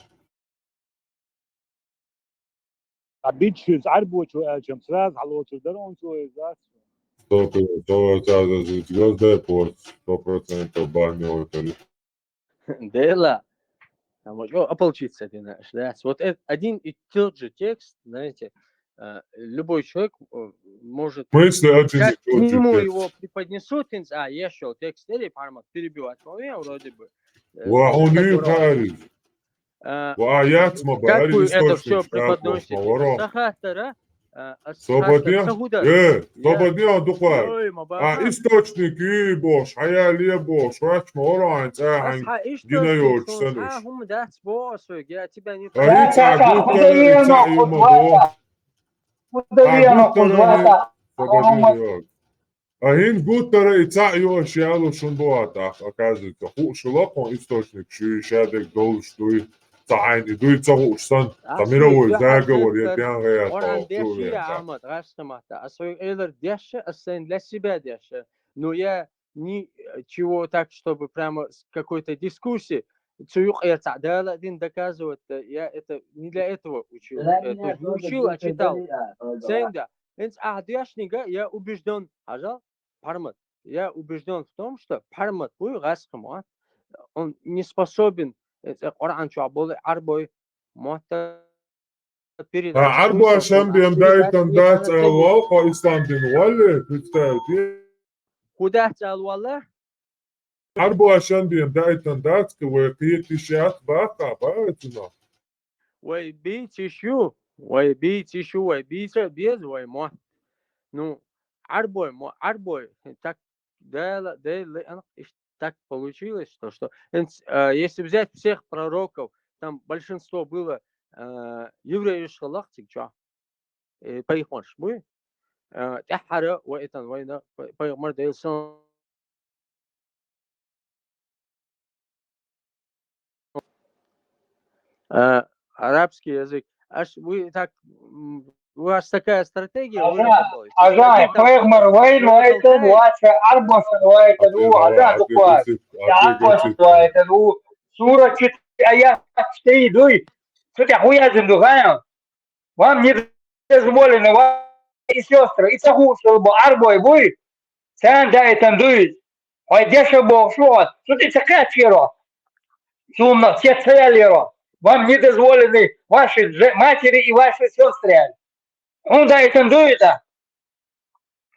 Звезды порт, 100% баню. Дела. Ополчиться ты знаешь, да? Вот один и тот же текст, знаете, любой человек может как к нему его преподнесут, я шел текст или пармат перебивать, я вроде бы. وعوني خارج وآيات Как مباري вы это все источник преподносите? وراه Сахатара, Свободня? Свободня духар. Ой, мабаха. Источники бош, хаялия бош, рач морань, цахань, гинайоч, Источник, сануш. хум дать боссу, я тебя не Арица гуттара, ица юмабо. Гуттара, свободня. Ахин гуттара, ица юаш ялу шунбуатах, оказывается. Шулапон источник, шадек долштуй. Цахань, идуй цахуш сан. Тамировой заговор, я пьян Оран деши, Ахмад, Рашкамата. А свой элер деши, а сын для себя деши. Но я ничего так, чтобы прямо с какой-то дискуссии. Цуюк я цадала один доказывает, я это не для этого учил. Это не учил, а читал. Сэнда. Я убежден, ажал, Пармат. Я убежден в том, что Пармат бой Рашкамат, он не способен. Коран чуаболы арбой мота передать. Арба шамбием дайтан дат Аллах, а Исландин валли, представьте. Куда Аллах? Арба шамбием дайтан дат, кое тишат бака, баатина. Ой, бить еще, ой, без, ой, мо. Ну, арбой, так, да, так получилось, что если взять всех пророков, там большинство было евреи шалахтик, что поехмаш мы, тахара, вайтан, война, поехмар дейлсон. Арабский язык. Аж вы так, у вас такая стратегия. Ажай, поехмар войну, это вача, арбосан, это ажа, дуквас. Арбосан, это сура 4, аят 4, дуй. Что ты хуязим духаем? Вам не дозволено, вам и сестры, и цаху, чтобы арбой будет. Сам да это дует. Ой, деша бог, что ты такая чиро? Сумно, все целеро. Вам не дозволены ваши матери и ваши сестры. Он да это дует.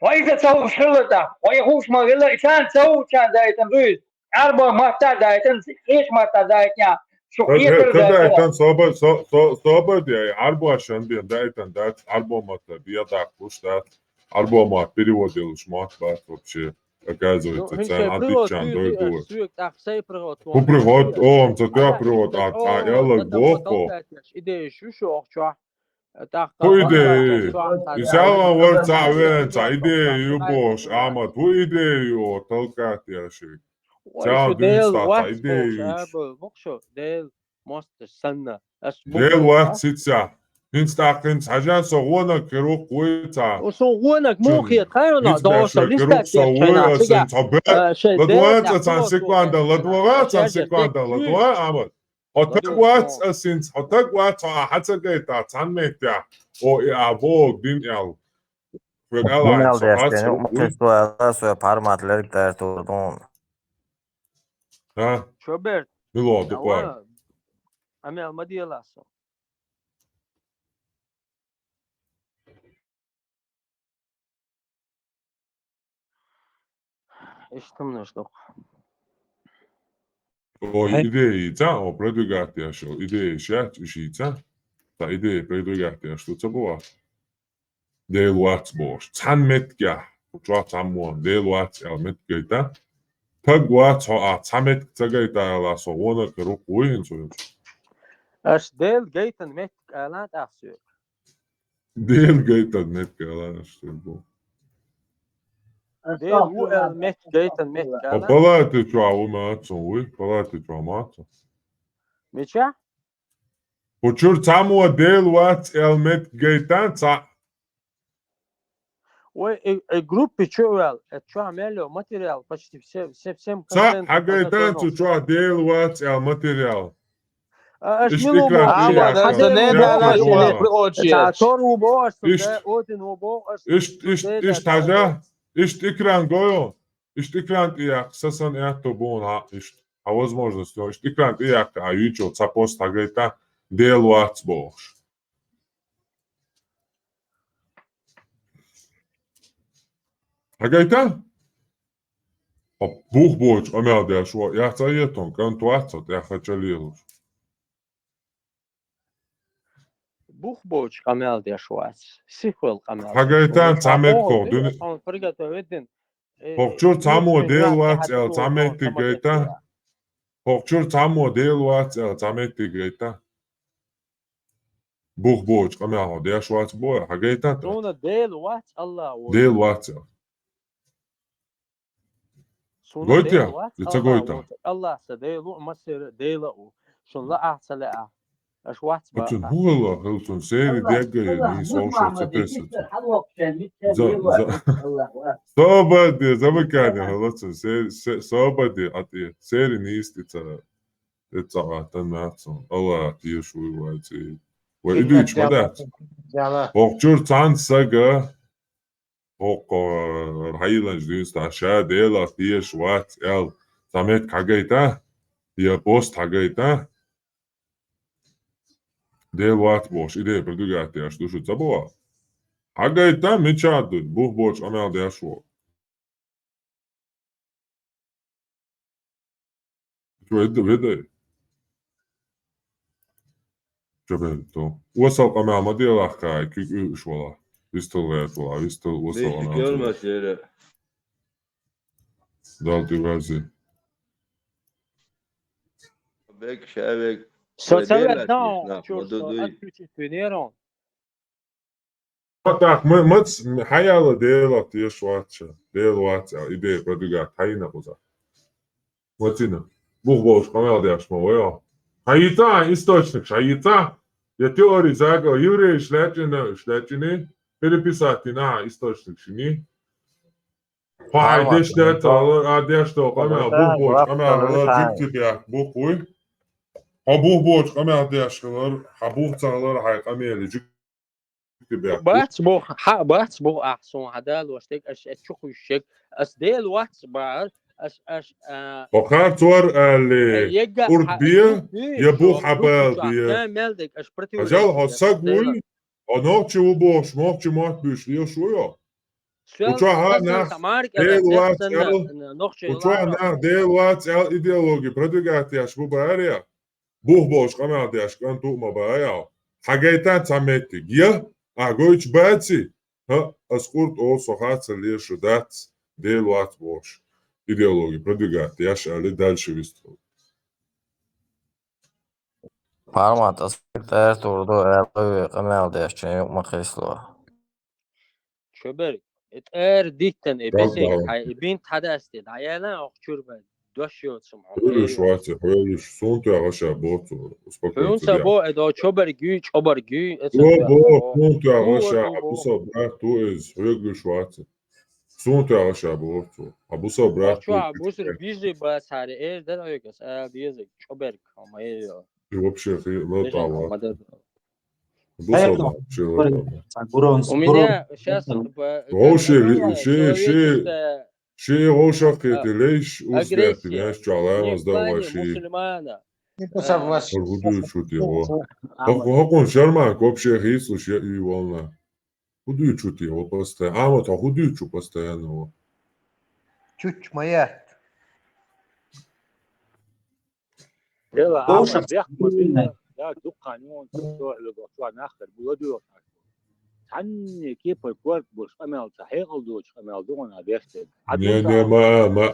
Ой, это цаху шилата. Ой, хуш могила, и сам цаху чан да это дует. Арба мата да это, хеш мата да это. Когда это свободия, арба шамбием дайтан дат, арба мата, биядак, пуштат, арба мат, переводил шмат, вообще. Оказывается, це античан дойдує. У пригод, це те пригод, а ялак боко. Ту ідеї, і сяла ворця венця, ідею бош, ама ту ідею толкати яшик. Ця динстата, ідею. Дел вахтиця. Instagram حاجة صغونا كروك ويتا وصونك مو خير خير Nic دوسة bättre لسه كروك صوي أسن صبر شيء لدوات لا أسان سكواندا لدوات أسان سكواندا لدوات أمر هتك وات أسن هتك وات حتى جيتا تنميتا أو إعبوك دين إل في الألاين Minal صحات destino, كروك uma وي pessoa sua parmatları da turdun. ها شوبرت نلو دقوار أوا أمي المدية لاسو إيش تمنش دق O ideja o predugātie šo ideju šeit šīca, tā ideja predugātie šo caboa. Dēlu atsboš, can metgā, pučua camuon, dēlu ats el metgaita, tag wats ho a camet tagaita la so wona keru kuin so. أش ديل جيتن مت آلات أحسن Dēl gaita metgā la šo. ديل وو مت جيتن مت O آلات palāti čua umācu, ui, palāti čua mācu. ميشا Pučur camo dēlu ats el metgaita, ca والجروب بتشوال تشو عمله ماتيريال почти всем ca контент hagaitan tu čua dēlu ats el materiāl. اش ملو مو Ištikran حدا iak, وبو ja, ماشي تعتور وبو اشتم ده اودن وبو Ištikran gojo, ištikran iak, sasan eto bon ha, a возможность, ištikran iak, a jučo capos tagaita dēlu ats boš. Hagaita? A buhboč, amēldē šo, jāca ieton, kan tu atsot, jāhača lielus. بوخ قمال دي شواس سيكول قمال Hagaitan cametko, duni, on فرقة ودن hokčur camo dēlu ats el cameti gaita, hokčur camo dēlu ats el cameti gaita. Buhboč, amēl, dē šo ats boja, hagaitan, سونا ديل وات الله dēlu ats el. سونا Goitja, ديل وات lica الله goitā. الله سديلو مصير ديلو شن لا أحسن لا أش وات Atun بقى hula, hilton sēri deggaja, nī social cepēsat. Sobadi, zabakāni, hilton, sobadi, atie, sēri nīstica, eca ātan mēcun, alā tiešu vajadzī. Vai idīč vadēt? Hokčur can saga, hoko railanš dīnstā šā dēlā tiešu vāc, el, samet kagaitā, ja post kagaitā, dēlu atboš, ideja predugātie aš dušu caboā. Hagaitā mičādu, buhboč amēl dēšo. Vedēji. Čabēdi to. Osal amēl madielā kāja, kik šolā. Vistul vērtolā, vistul osal Beşik amēl. görmez yere. Dalti vērzi. Bek şevek. سوتسوي داون شو أكتشف في نيرون Tak, mats hajala dēlā tieši vāca. Dēlu vāca, ideja predugāt hajina uzā. Vacina. Buhboš amēl dēšmo, jā. Haitā, источник, haitā. Ja teorija zaga, евреи šlēčini, переписати на источник šini. Haj, dešļētā, dešļētā, amēl, buhboš, amēl, džiptibjāk, buhbuj. Ha buhboš, amēl dešļētā, ha buhcālar, haj, amēli, džiptibjāk. بس بو أحسن هذا واشتك أشوف الشك أسديل واتس بار أش وخار صور اللي أردبية يبو حبال بيه مالدك أش برتي أجل هالسقوي أنوكي وبوش موكي موت بيش ليه شوية وشوها ناخ ديل وات وشوها ناخ ديل وات إيديولوجي برتقاتي أشبو باريا بوه بوش قمعدي أشكان توما بايا حاجيتان تاميتي جيه أقويش باتي ها أسقورت أو صحات اللي شدات ديل وات بوش ideologi predugāti jašāli daļši vistu. Parmātas tērturdu ēlui qamēldēšķi yukma khīslo. شبري اتقار ديتن بسك بنت حدا استد عيالا أخشور došiotsam. Höyliš Švajce, höyliš suntu agaša botu, uspokojit se Höynsä dia. bo edo çobergy, çobergy, et Bo, suntu Bu agaša, tu bo. abusa brak tu ez, höyliš Švajce. Suntu agaša botu, abusa brak tu Oçua busur bizi basare erden oygas. Diyecek çoberk ama ya. И вообще, вот Дежен так. амада. Абусалла, вообще, вот так. У меня сейчас Ши ошахи ты лейш устят, агрессия знаешь, чалама не в плане сдаваши. мусульмана. Аргудую чуть его. Хакун шарманк вообще хислуш и волна. Худую чуть его постоянно. А вот, а худую чуть постоянно его. Чуть моя. يلا دوشة عمل بيحكوا بينا لا قانون تروح لقطوع ناخر بيودوا عني كيف الكورت بوش أمل صحيح الدوش أمل دون أبيختك Не,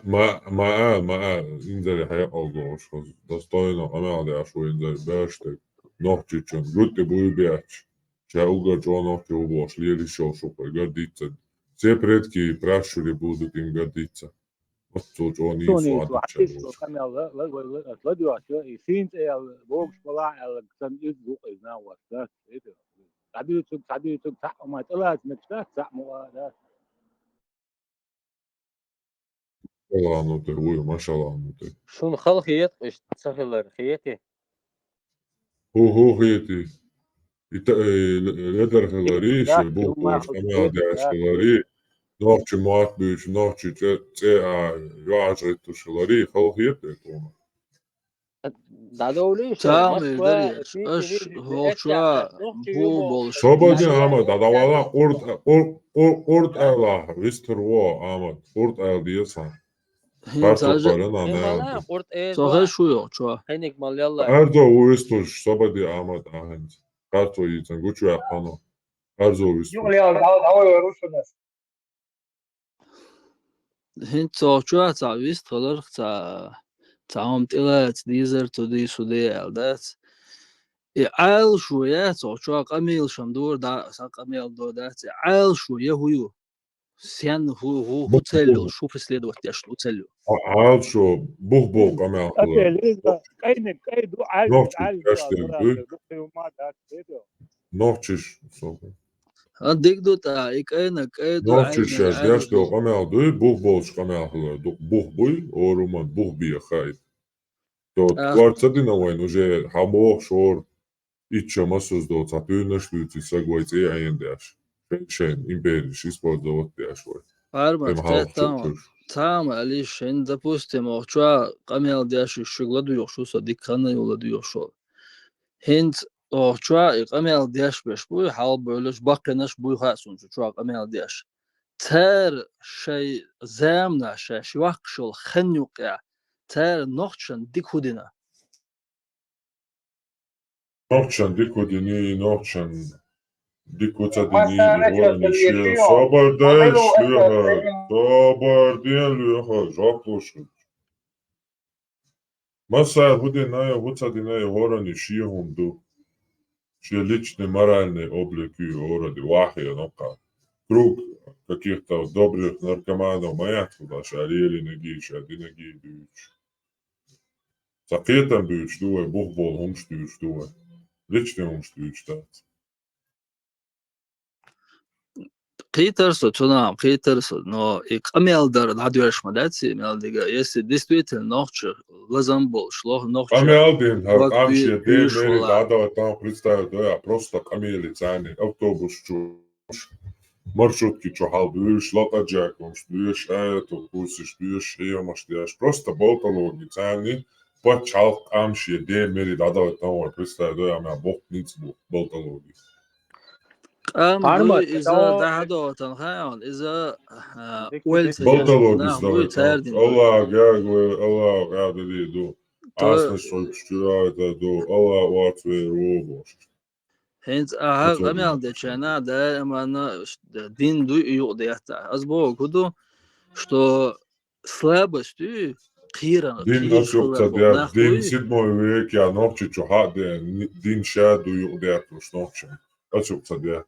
ما инзари хай алгош. Достойно, амал да шо инзари бэштэг. Нохчичен, гутте буйбяч. Ча уга чо нохчи убош, лири шо шупа, гордиться. Все предки и пращури будут им гордиться. Вот чо не سوني свату وحكيت كامل لا دلوقتي يسينت البوكس طلع الكسم يزوق يناوس ده تعبير صح وما طلعت نكتات صح مو Шалануты, ой, машалануты. Şun halkiyet işte sahiller hiyeti. Ху хити. Ледер хелари, ше бух бош, амал да шелари. Нохчи мат büyüş, nохчи яжриту шелари, халхiyet тома. Dadovli Tamam deriz. Öş hoşça bu bol. Собади ама дадавала курт ала вистерво ама курт ал диесан. Картофелин ана. Sohe şu yok çoğu. Henik mal yalla. Erdo uistuş собади ама ahend. Karto yiğiten guçu yapano. Erdo uistuş. Hint soğuğa taviz kalır تعام تلات ديزر تودي سودي الدات عال شوية صوتوا قميل شمدور دا قميل دو دات عال شوية هو سيان هو تلو شوف سليد وقت يشلو تلو عال شو بوخ بوخ قمع كاين كايدو عال نوتشش ديك دو تا اينا كايدو نوتشش دياش دو قمع دو بوخ بوخ قمع بوخ بوي اورومان بوخ بيه خايد то квартадина вайн уже хамох шор ича масоздо цатуйнашлуци сагвайц айндаш шен империш использовать вай арбат там алиш эн допустим оча камел даш шугладу ёшуса диккана ёладу ёшо хент оча камел даш беш буй хал бөлөш бакынаш буй хасун оча камел даш тер шей замна швах шол хэнюка تر نوچن دیکودینا نوچن دیکودینی نوچن دیکوتادینی ورنیشی صبردش لوها جاپوش مسا هودی نایا هوتادینای ورنیشی هوندو شي личный моральный облик и уроди вахия нока круг каких-то добрых наркоманов маят туда шарили ноги шади ноги дүйч Сакетан дүйч дуэ бухбол хумш дүйч дуэ личный хумш дүйч тат قيترسو تنام قيترسو но и камелдар надюрш мадаци мелдига если действительно ночь лазамбол шло ночь камелдин амши демери дада там представь да просто камели цани автобус чуш маршрутки чохал дүйш латаджак хумш дүйш это кусиш дүйш ямаш дүйш просто болтологи цани почал амши демери дада там представь да ама бохниц болтологи إذا دهدو تنخيون إذا ولت болтологис да Allah قاعد يدو أصلا شو ده دو الله واتوي روبوش هنت أميال ديشنا دائما دين دو يقضيتا أزبو كدو что слабостью قيران دين أشوف تدير دين 7 век я ночи чухат дин шаду يقضيتا مش نوچن أشوف تدير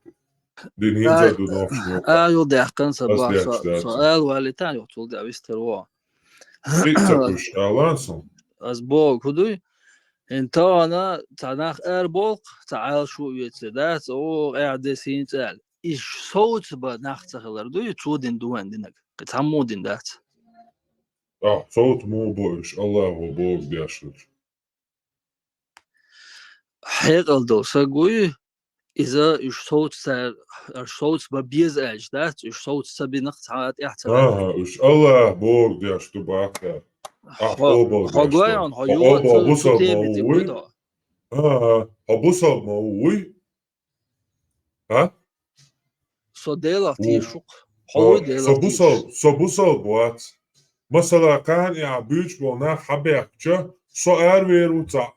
دين هنجا دو نوچن أيو دهقن سبا سؤال والتان يقتل دعويستر وا Ritsakush Alanson. از با کدوی انتا انا تناخ اربولق تعال شو يتسدات او قاعد سينتال ايش صوت بناخ تخلر دوي تودين دوان دينك تحمودين دات صوت مو بوش الله هو بوك بيشر. حيقل دو ساقوي إذا إيش صوت سار إيش صوت ببيز إيش دات إيش صوت سبي نقطعات احترام إيش الله بوك بيشر باكر. خواهان هایو تو تیمی بودا هبوصل مووي ها صديلا تيشوق هو ديلا تيش صبوصل بوات مثلا كان يعبيش بونا حبيكتش سؤال ويروتا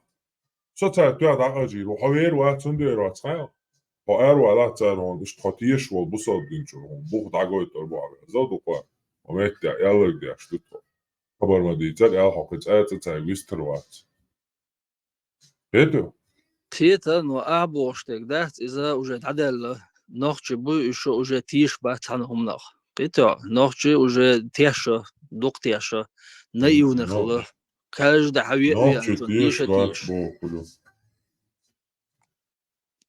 ستا تودا اجيرو هوير واتون ديرو تايو هوير ولا تارون اش تخطيش والبوصل دينجو بوخ داغوي تربو زودو قوا ومت يلا دي اشتو خبر ما ديتال يا حقت تاع ويستروات بيدو تيتا نو أبوشتك دات إذا وجد عدل نخش بو إيشو وجد تيش باتانهم نخ بيتا نخش وجد تيشة دوق تيشة نيو نخله كاج ده حوي نخش تيش بات بو كلو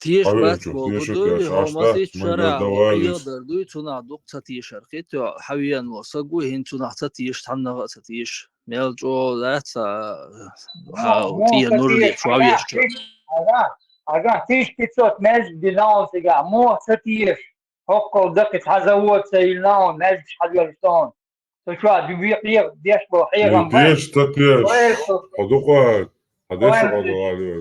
تيش بات حوي بو تيش كدو تيش هو عشتا مسيت من شرع دوالس يقدر دوي تونا دوق تيشر كيتا حويا وصقو هين تونا تيش تحنا تيش ميل جو ذات مو تيه نور دي ستيش شويش أجا تيش كتسوت ماز بناون سجا مو ستيش هوكو دقت هزوت سيلناون ماز حجرتون تشوا بيبيق ديش بوحيغا مبين تيش تيش حدوقات هدش قدوالي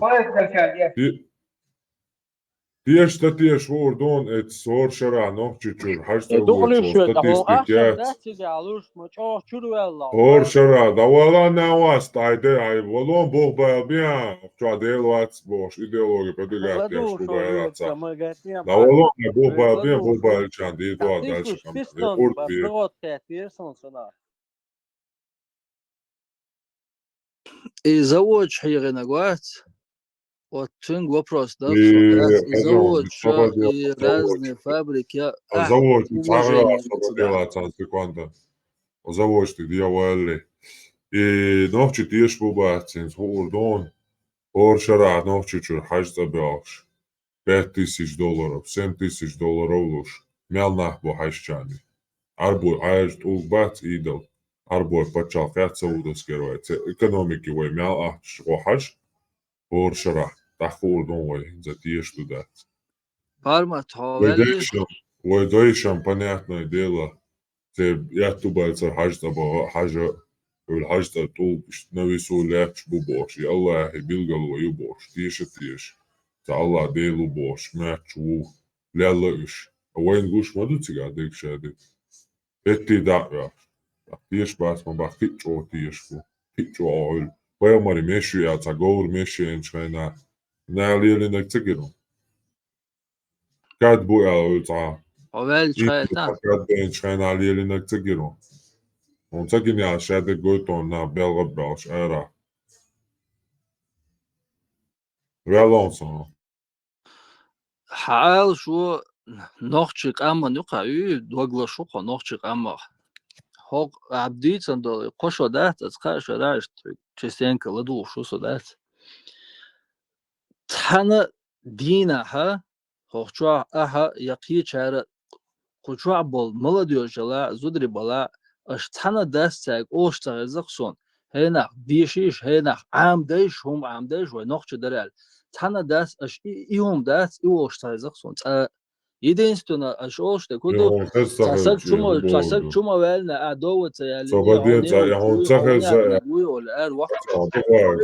تيش تيش وردون ات صور شرع نوخشي تشور حاجة دقلي شو تيش دقل أحسن بيكات داتي قالوش ما تشوف شو يلا صور شرع دوالا نواس تايدي اي ولون بوغ بايل بيان شو ديلوات بوش ايديولوجي بدقات ياش بو بايلات صح دوالا بوغ بايل بيان بوغ بايل شان دي دوار دالش كم ورد بيه بغوت كاتير سنسنا يزوج حيغي نقوات وتنج وبروس داك أزوج يزوج رازني فابريكا أزوج تعرف уважение صبتيلا تانسيكوندا أزوج تدي والي نوخشي تيش بوباتين هو دون اور شرع نوخشي تشور حاج تبعش $5000 $7000 لوش ميل نحبو حاج جاني أربو عاج تولبات إيدل أربو باتشالقات سودوس كروات إيكونوميكي وي ميل أحش وحاج اور شرع تحقور دون وي زتيش تدات Парма тховели ويدويشم понятное дело я тубальцер حاجة والحاجة طول نويسو لابش بوبوش يا الله بيلقلو يبوش تيش تا الله ديلو بوش ماتش وو لا لوش وين قوش ما دوتي قاعد شادي اتي داعي تيش باس ما بخيت او تيش فو خيت او ويا مري ماشي يا تاغور ماشي ان شينا نالي لنك تجرو قاعد بو يا وتا هوvel شايتا قاعد بين شينا علي لنك تجرو ونتجني على شادي قوتون نا بيلغب باش ارا ريالونسون حال شو نوخشيق أما نقعي دوغلا شوقا نوخشيق أما هوق عبديت سندو قشو دات أتقاش راش تشيستينك لدو شو صدات تحنا دينا ها هوخشوا أها يقي شارع قشوا بول ملاديو جلا زودري بلا أش تحنا داس تاك أوش تغزقسون هنا ديشيش هنا عام ديش هم عام ديش ونوخش درال تحنا داس أش إيهم داس إيوش تغزقسون единственное ошол что куду сасак чума велна адовот я صبادين تا يا هون تخل زا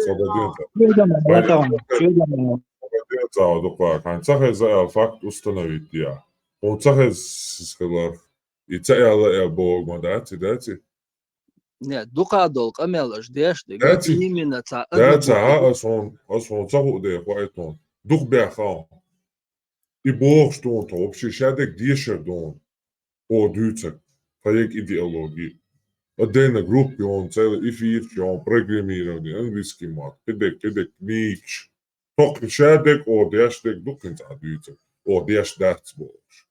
صبادين تا دقوا كان تخل زا فاكت установить я он تخل сказал и та я бог ما дати не дука дол камелаш деш دati именно та دata اصلا تخو ده قايتون дух бяхан и бог что он то вообще шадек дишер дон о дюцек проект идеологии отдельно группе он целый эфир он программирование английский мат кедек нич только шадек о дэштек дукин за дюцек о дэш датс бож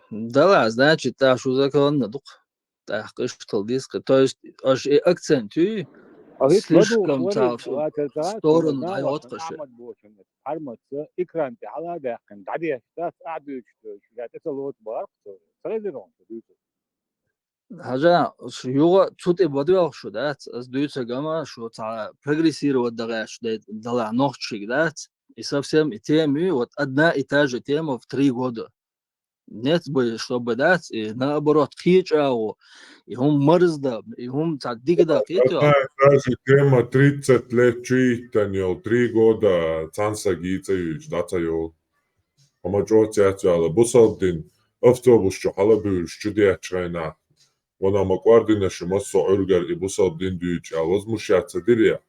да значит та что закон дук То есть аж и акцентуй слишком в сторону дает каши. Хажа юга тут и бодвел шо дат аз дуйца гама шо та прогрессировать дагаш дала ногчик дат и совсем и темы вот одна и та же тема в 3 года. Нет бы, чтобы дать, и наоборот, хичау, и он мързда, и он дигда хичау. Одна и та же тема 30 лет читанjel, 3 года цанса гицаюч, дацайол. Амаджоцяцяла, бусалдин, автобусчо халабюш, чудячрайна. Вона маквардинаше массо ургар и бусалдин дюч, а возмущаться диря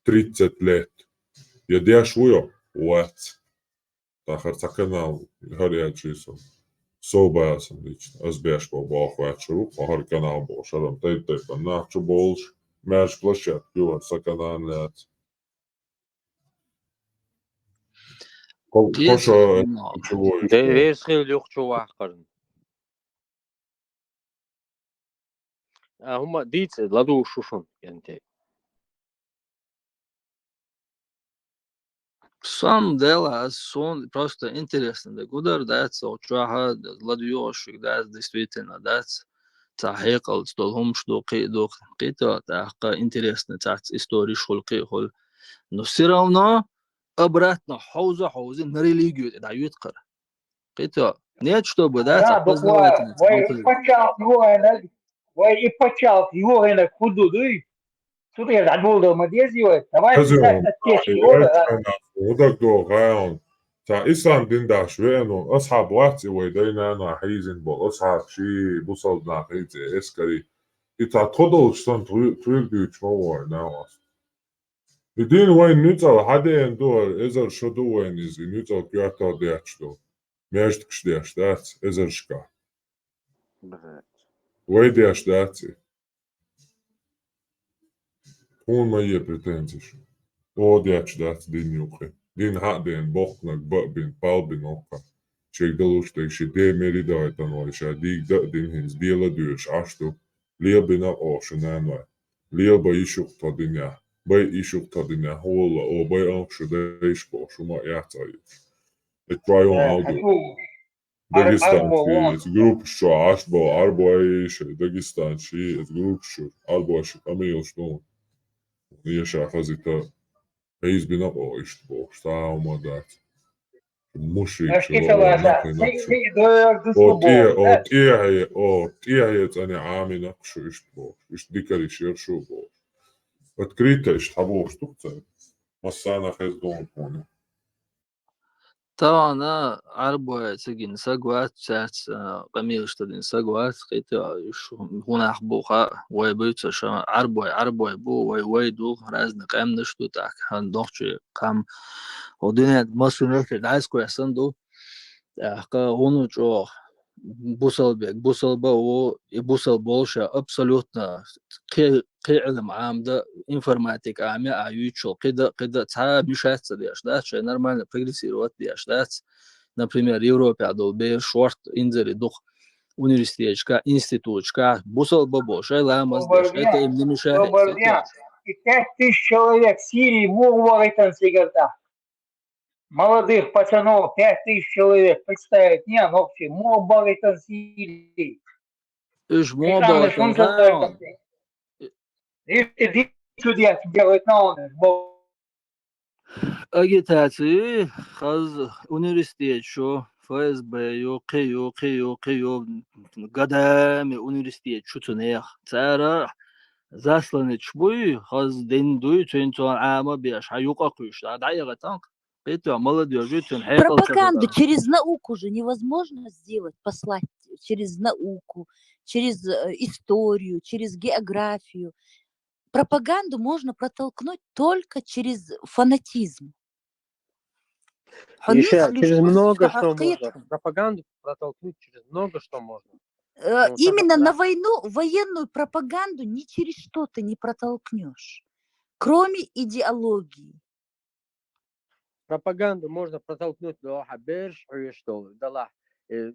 30 лет. Я дяшвуё, what? Тахар цаканал, харячисом. Собаясам лично. Аз бяш по-бахвачу, хар канал бошарам, тей панахчу болж, мяш площад, пюва саканан лят. Коша чего еще? Версхил лёгчувах карн. Хума дице ладу шушун янте. Сам дело, сон просто интересно, да куда дается, учаха, ладуёшик, да, действительно, дается. تحقيق الستولهم شدوقي دوق قيتا تحقيق интересно تحت истории шулقي хол но все равно обратно حوزة на религию да يتقر قيتا нет чтобы да познавательно и почал его на худуду тут я забыл модезио давай ودك دو غاون تا إسلام دين داش وينو أصحاب واتي ويدينا أنا حيزن بول أصحاب شي بوصل ناقيتي إسكري إتا تودل شتان تويل ديوش موار ناواس الدين وين نيتال حدين دور إزر شدو وين إزي نيتال كياتا دياتش دو ميجتكش دياش دات إزر شكا وي دياش داتي هون ما يه بريتنزيش او دياش دات دين يوخي دين حقين بوخنك بقبين بالبين اوكا شيك دلوش تيك شي دي ميري دايتان واي شا ديك دق دين هنز ديلا دوش عشتو ليا بنا اوشنان واي ليا بايشوك تا دنيا باي إيشوك تا دنيا هولا او باي انكشو ديش بوشو ما يعتايش اترايون عودو داغستان شي جروب شو عشبو عربو ايش داغستان شي جروب شو عربو ايش اميل شنون يشا خزيتا هيز بنا اوش بو شتا ومدات مشرك شو او تيه تاني عامي نقشو ايش بو ايش ديكاري شير شو بو открыто ايش تحبو ايش تقصد مسانا خيز دون هون طبعا أنا عربو تجين سجوات ساعات قميل شتدين سجوات قيتا شو هنا أحبوها ويبيت شو عربو بو ويدو رازن قام نشتو تاك هندوخشي قام ودنيا مسؤول العايز كويسان دو أحكا هونو جو بوصل بو يبوصل بولشة абсолютно علم عام ده информатик عامي عيوتشو قدا تا مشاهدة دياش ده شيء нормально прогрессировать دياش ده например Европе адол бе шорт инзери дух университетчика институтчика бусал бабо шай ламаз деш это им не мешает и 5000 человек в Сирии могут сигарета молодых пацанов 5000 человек представить не вообще могут Сирии إيش مو بغيت иди сюда делать на агитации خز университет شو ФСБ يو قيو قدام университет شو تنيخ ترى засланы чбуй خز день дуй тюнтуан ама беш хаюка куш да дайга танк это молодежь тюн хайкал Пропаганду через науку же невозможно сделать, послать через науку, через историю, через географию. Пропаганду можно протолкнуть только через фанатизм. Еще через много что можно. Пропаганду протолкнуть через много что можно. Именно на войну, военную пропаганду ни через что ты не протолкнешь, кроме идеологии. Пропаганду можно протолкнуть до хаберш и что дала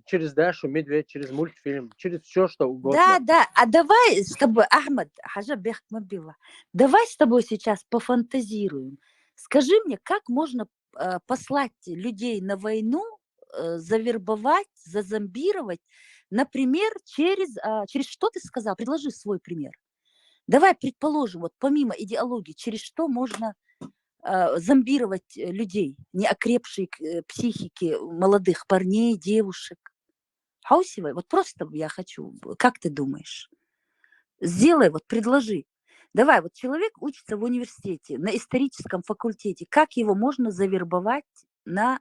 через Дашу Медведь, через мультфильм, через все, что Да, угодно. да. А давай с тобой, Ахмад, Хажа Бехмабила, давай с тобой сейчас пофантазируем. Скажи мне, как можно послать людей на войну, завербовать, зазомбировать, например, через что ты сказал? Предложи свой пример. Давай предположим, вот помимо идеологии, через что можно зомбировать людей, не окрепшей психики молодых парней, девушек. Хаусевой, вот просто я хочу, как ты думаешь? Сделай, вот предложи. Давай, вот человек учится в университете, на историческом факультете. Как его можно завербовать на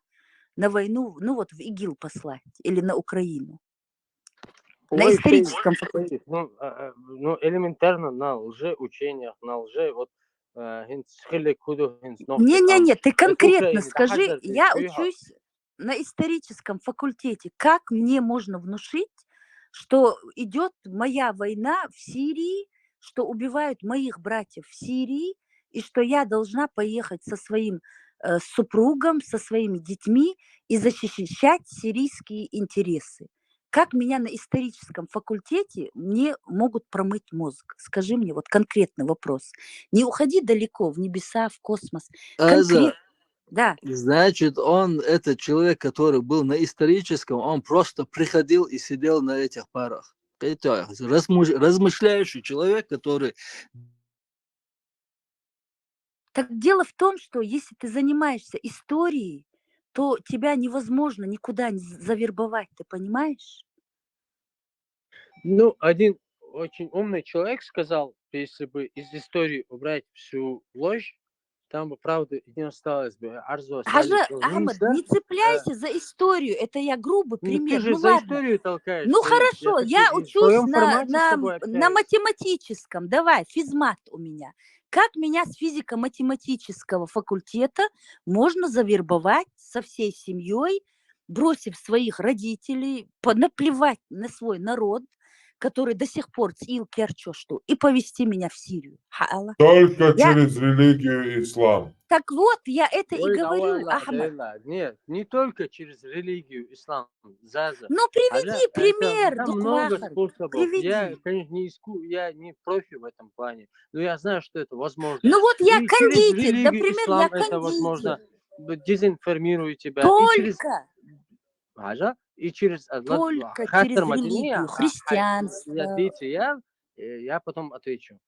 войну, ну вот в ИГИЛ послать или на Украину? На Ой, историческом факультете. ну, элементарно на лжеучениях, на лже, вот, Не-не-не, ты конкретно скажи, я учусь на историческом факультете. Как мне можно внушить, что идет моя война в Сирии, что убивают моих братьев в Сирии, и что я должна поехать со своим супругом, со своими детьми и защищать сирийские интересы? Как меня на историческом факультете мне могут промыть мозг? Скажи мне вот конкретный вопрос. Не уходи далеко, в небеса, в космос. Конкретно. Да. Значит, этот человек, который был на историческом, он просто приходил и сидел на этих парах. Это размышляющий человек, который... Так дело в том, что если ты занимаешься историей, то тебя невозможно никуда не завербовать, ты понимаешь? Ну, один очень умный человек сказал, если бы из истории убрать всю ложь, там бы правда не осталось бы. Хажа, Ахмад, не цепляйся за историю, это я грубый Ну, пример. ты же Ну за ладно. историю толкаешь. Ну хорошо, я учусь на на математическом. Давай, физмат у меня. Как меня с физико-математического факультета можно завербовать со всей семьей, бросив своих родителей, наплевать на свой народ, который до сих пор цил керчошту, и повести меня в Сирию? Хаалла. Только через религию и ислам. Так вот, я это и Ой, говорю, давай, Ахмад. нет, не только через религию, ислам, Заза. Ну, приведи пример, Там много Дуквахар. способов. Приведи. Я, конечно, я не профи в этом плане, но я знаю, что это возможно. Ну вот я И через кондитер, религию, например, ислам я это кондитер. возможно. Дезинформирую тебя. Только, И через только хаттер через матини, религию, христианство. я потом отвечу.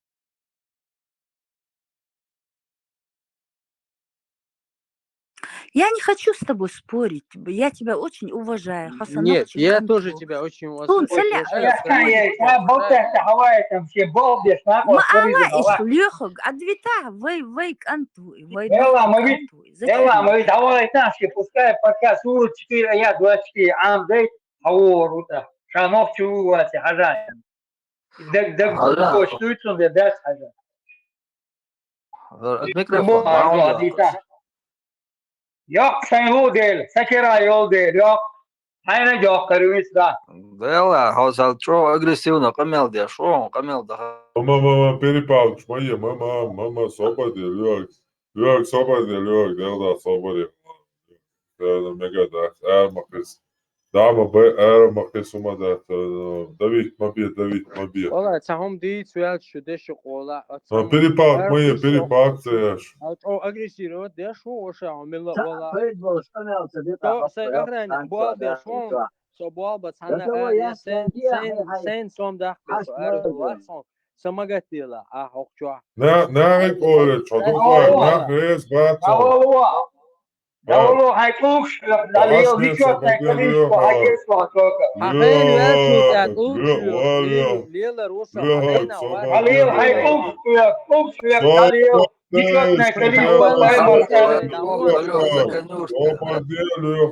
Я не хочу с тобой спорить, я тебя очень уважаю. Нет, я тоже тебя очень уважаю. Маала ишлёхог, адвита вейк антуй, мы давай наши, пускай пока суру 4 аят 24 амдей, аорута, шанов чувствуете, хажа. Да, почтуются, да, хажа. Микрофон. Yok sen yol değil, Sakira yol değil, yok. Aynen yok, karımızda. Дела, хозалчо агрессивно, камелдия, шо, камелда. Мама, перепалку, мама, собади, Лёк, собади, Лёк, делда, собади. Мега, да, махис. Дама, махис, умада, Давид, мобия. والله تهم دي سؤال شده شغله Перепалку, цеж. او اگریسیرو ده شو وش عامل والله تو سي اغران بوال ده شو سو بوال بتانا يا سن سوم ده $2 son سماغتيلا حقچوا Ne öyle çocuklar, ne rez batı. Davulu haytuş, dalıyor birçok teknik bu hayır soğuk. حقين يا توت ليلا روسا علينا Dalıyor haytuş, dalıyor birçok teknik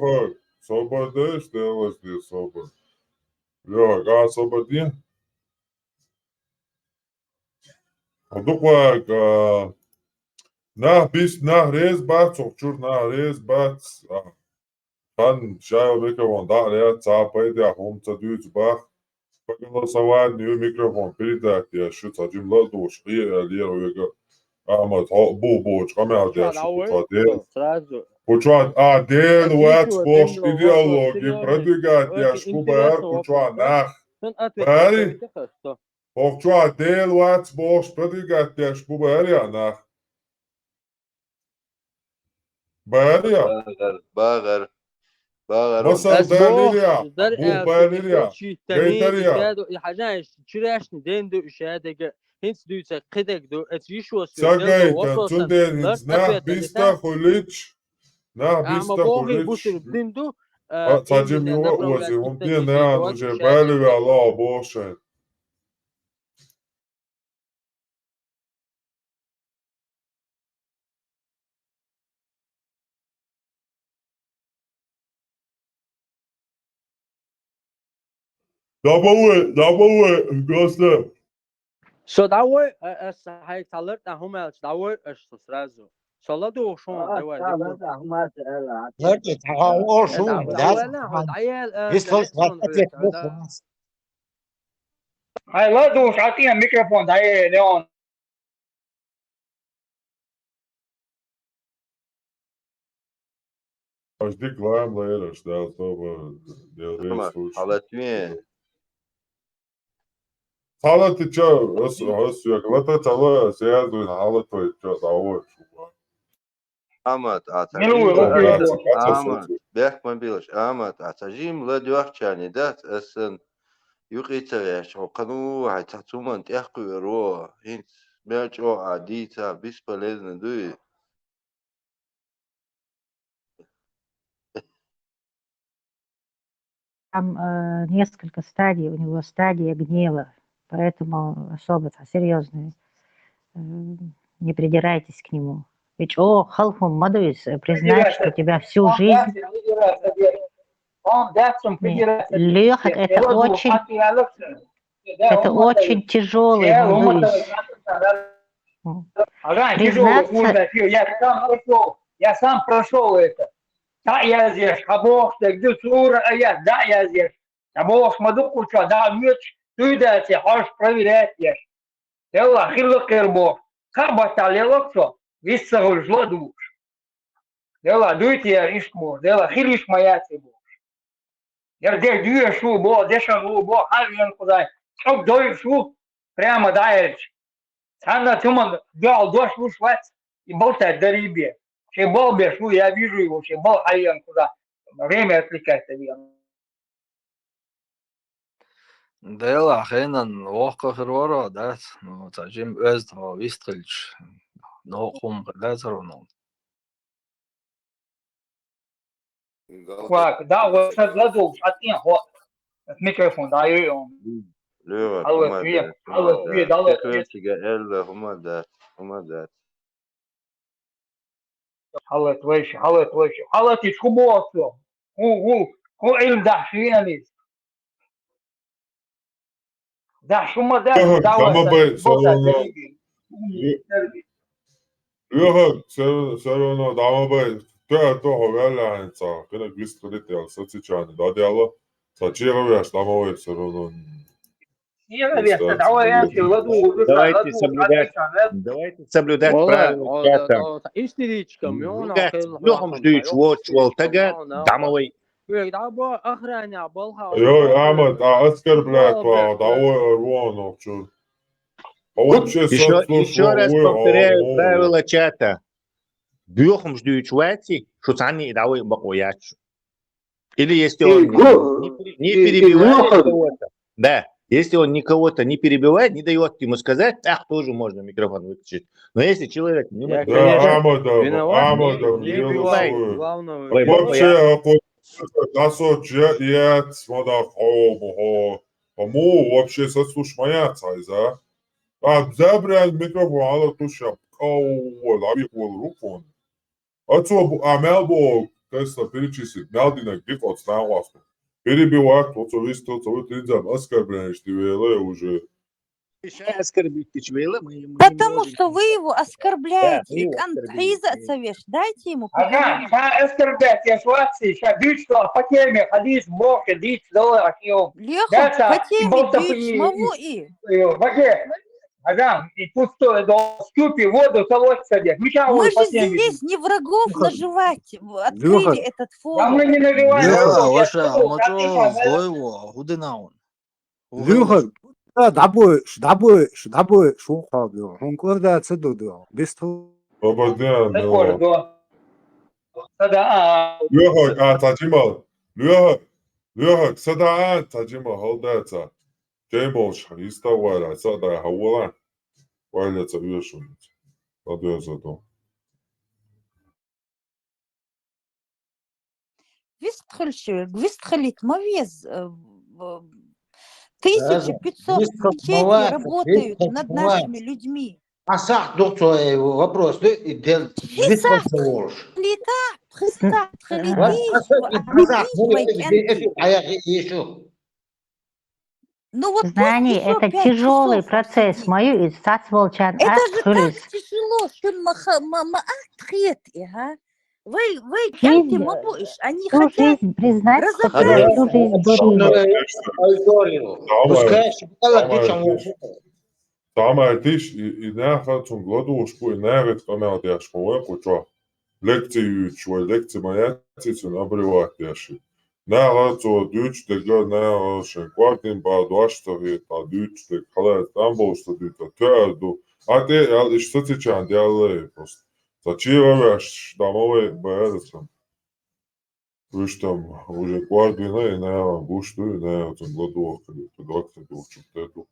bu Свобода, что здесь свобода. Лёг, а свободе? А дуквак, nach rez bat, çokçur nach rez bat. Kan şayo mikrofon da ya çapaydı ya homça düz bak. Bakın savan new mikrofon передать ya şu tacım la doğuş liyer oyga. Ama bu çıkamıyor ya şu tacı. Почва, дел вац Отличного бош день, идеологии, серьезный, продвигать очень шкубар, интересный почва вопрос, да? нах. Сын ответ Бари, подскажите, что? почва дел вац бош продвигать шкубар, нах. Бари, باغر масал بس بوخ далилия, در бух سوني балилия, فوتشي تاني гейтария. إشادو يحاجان شراشن دين دو إشادة هنس دو تقدك دو أتريشو سيو دل دو Sagaitan, وطوسن tundien لر hins nach أتويت bista اللي hulich, nach أما bista بوخي hulich. بوسر بدندو Tajim إنجل yuva نبرولات uzi, um كتا dia جي nean دوات uje إشادة bali ve Allah bošen. Dabaway, gosta. So давай هاي талерт هم давай что сразу. Солоду шон давай дикун. Leute, hau schon, das давай لا هو عيال ist was قلتون ответ هذا вопрос. هاي لا دوش اعطينا ميكروفون هاي ليون. Aš tik lēm lēraš, dēl to, dēl reiz tuši. حالتين Halati čau, es jau glata čalo, sēdu, halatu, čau, davai. Амат, Милую, Амат, бех мобилш, Амат, атажим ладюахчани, дат, эсен, юқитареш, оқану, айтатуман, тяхкуеро, хинт, мячо, адита, бесполезно, дуй. Там несколько стадий, у него стадия гнева, поэтому особо серьезные. Не придирайтесь к нему. Ведь, халфум мадуис, признать, что тебя всю жизнь... Лёхат, это очень тяжелый мадуис. Признаться... Я сам прошел это. Да, я здесь, Бог, где сура, да, я здесь. Бог, смотрю, что, да, нет, ты да, ты хочешь проверять, я. Элла, хилокер Бог. Как бы талилок, что, весь сагуль зло душ. Элла, дуйте, я ришку, Элла, хилиш моя тебе. Я где дюя шу, Бог, деша шу, Бог, хавин куда. Чтоб дой шу, прямо дайрич. Санда туман, дал дождь ушвать и болтать до ребе. Чебал бешу, я вижу его, чебал хавин куда. Время отвлекается, верно. Дела хенан вохка хервара дат, ну тажим өзд ха вистрилч, но хум дазарно. Quack, da was ladou, atin hot. Microphone da eu. Лёва, حلت شو بوصل هو علم دحشياني دح شو ما دح все равно, дамабай, toho veľa, keď vyskrýte, ale sociálne dadialo, sa čieroviaš damové все равно. Давайте соблюдать правила чата. истеричкам, Лёхам ждует чего тага, дамовой. Йой, Амат, оскорбляет давай рвано, чё. Еще раз повторяю правила чата. Бьёхам ждует чувати, что сани давай бакуячу. Или если он не перебивает кого-то, да, если он никого-то не перебивает, не дает ему сказать, тоже можно микрофон выключить. Но если человек не вообще сослушай моя цайза. Забрал микрофон, але туша руку. Мелбо, конечно, перечислить, Мелдина грифот станласту. Перебивать, вот инзам, оскорбляешь ты уже. Потому что вы его оскорбляете. Дайте ему оскорблять, я шваться, сейчас бить, что по теме, ходить, бог, дить, доллар, Леха, по теме бить, мову и. Адам, и пустой, ступи воду, солодь садят. Мы сейчас Мы вот же по тем здесь не врагов наживать. Открыли Люха, этот Да форум. мы не наживаем Люха, врагов, я Ваша, скажу, мочо, Фатима, дойво, худенаун. Люха, дабы, шухабил. Он куда цедудил. Без того. Бабадян, да. D'accordo. Лёха, Таджима, Лёха, сада, Таджима, холдается. Джеймош, иставайла, сада, хаула. Вайляца, вешунец. Подъезд зато. Вистхалит Мовез. Да, 1500 ячейки бывает, работают над бывает. нашими людьми. А сах, доктор, вопрос, Фисах, лита, пхиста, Ну вот пусть Знание еще это 5 тяжелый часов он процесс. сидит. Мою из Сацволчан Это же так Атхулис. тяжело, что вы кем-то мабуиш, они Всю хотят жизнь признать, что тебя разобраться. всю жизнь дурили. Самое тиш, и нахо, цун гладушку, и нахо, канал дяшку, куча. Лекции, чуй, лекции моя, цицун, обрывать дяши. Нахо, цо, дюч, дега, нахо, шен, квартин, ба, дуаштаги, та, дюч, дег, халай, там был, что дюта, тюарду. А ты, что ты чан, делай, просто. Зачем ваш, домовой, бэрцам. Вы ж там, уже квартина, и нахо, бушту, и нахо, цун гладушку, доктор, душу, тету.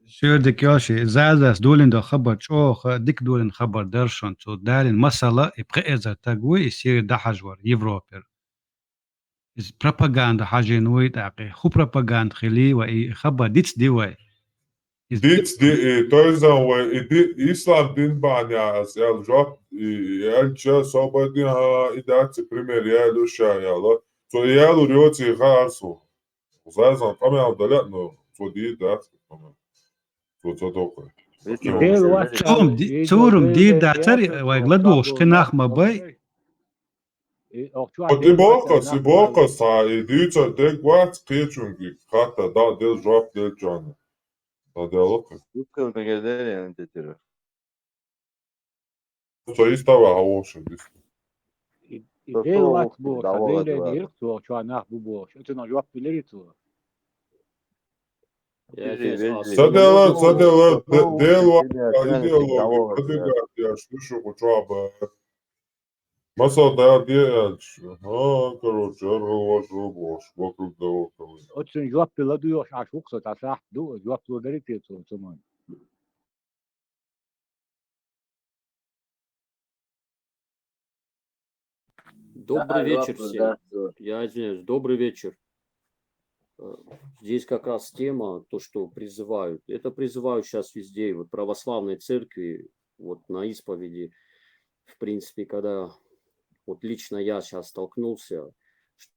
شيردك ياشي زازاس دولين دو خبر شوخ ديك دولين خبر درشون تو دالين مسألة يبقى إذا تقوي يصير دحجور يوروبر إز بروباغندا حاجة نوي تاقي خو بروباغندا خلي وإي خبر ديتس دي واي Dit, to je za islam din banja, jel, žop, jel, če sobodnja idaci primjer, jel, uša, jel, to je jel, u rjoci harsu. Zazam, tam jel, da letno, to di idaci, to doko. تورم دير داتر ويغلدو شقناخ مباي Ti bokas, ta idica, deg vats, kiečungi, kata, da, del žop, del džana. Da, del oka. To istava haoša, disku. Идея у вас была, заявление директора, что она была, это на жвак пилерицу. Sadela, delu, ideologi, kadīgāt, jā, štušu, ko čāba. Masal da dēļš, короче, аргалваш рублош, вокруг да около. Очень жвак пиладуешь, аж уксот, а сах ду, жвак пиладерицу, цуман. Добрый вечер всем. Я извиняюсь, добрый вечер. Здесь как раз тема, то, что призывают. Это призывают сейчас везде, вот православной церкви, вот на исповеди, в принципе, когда вот лично я сейчас столкнулся,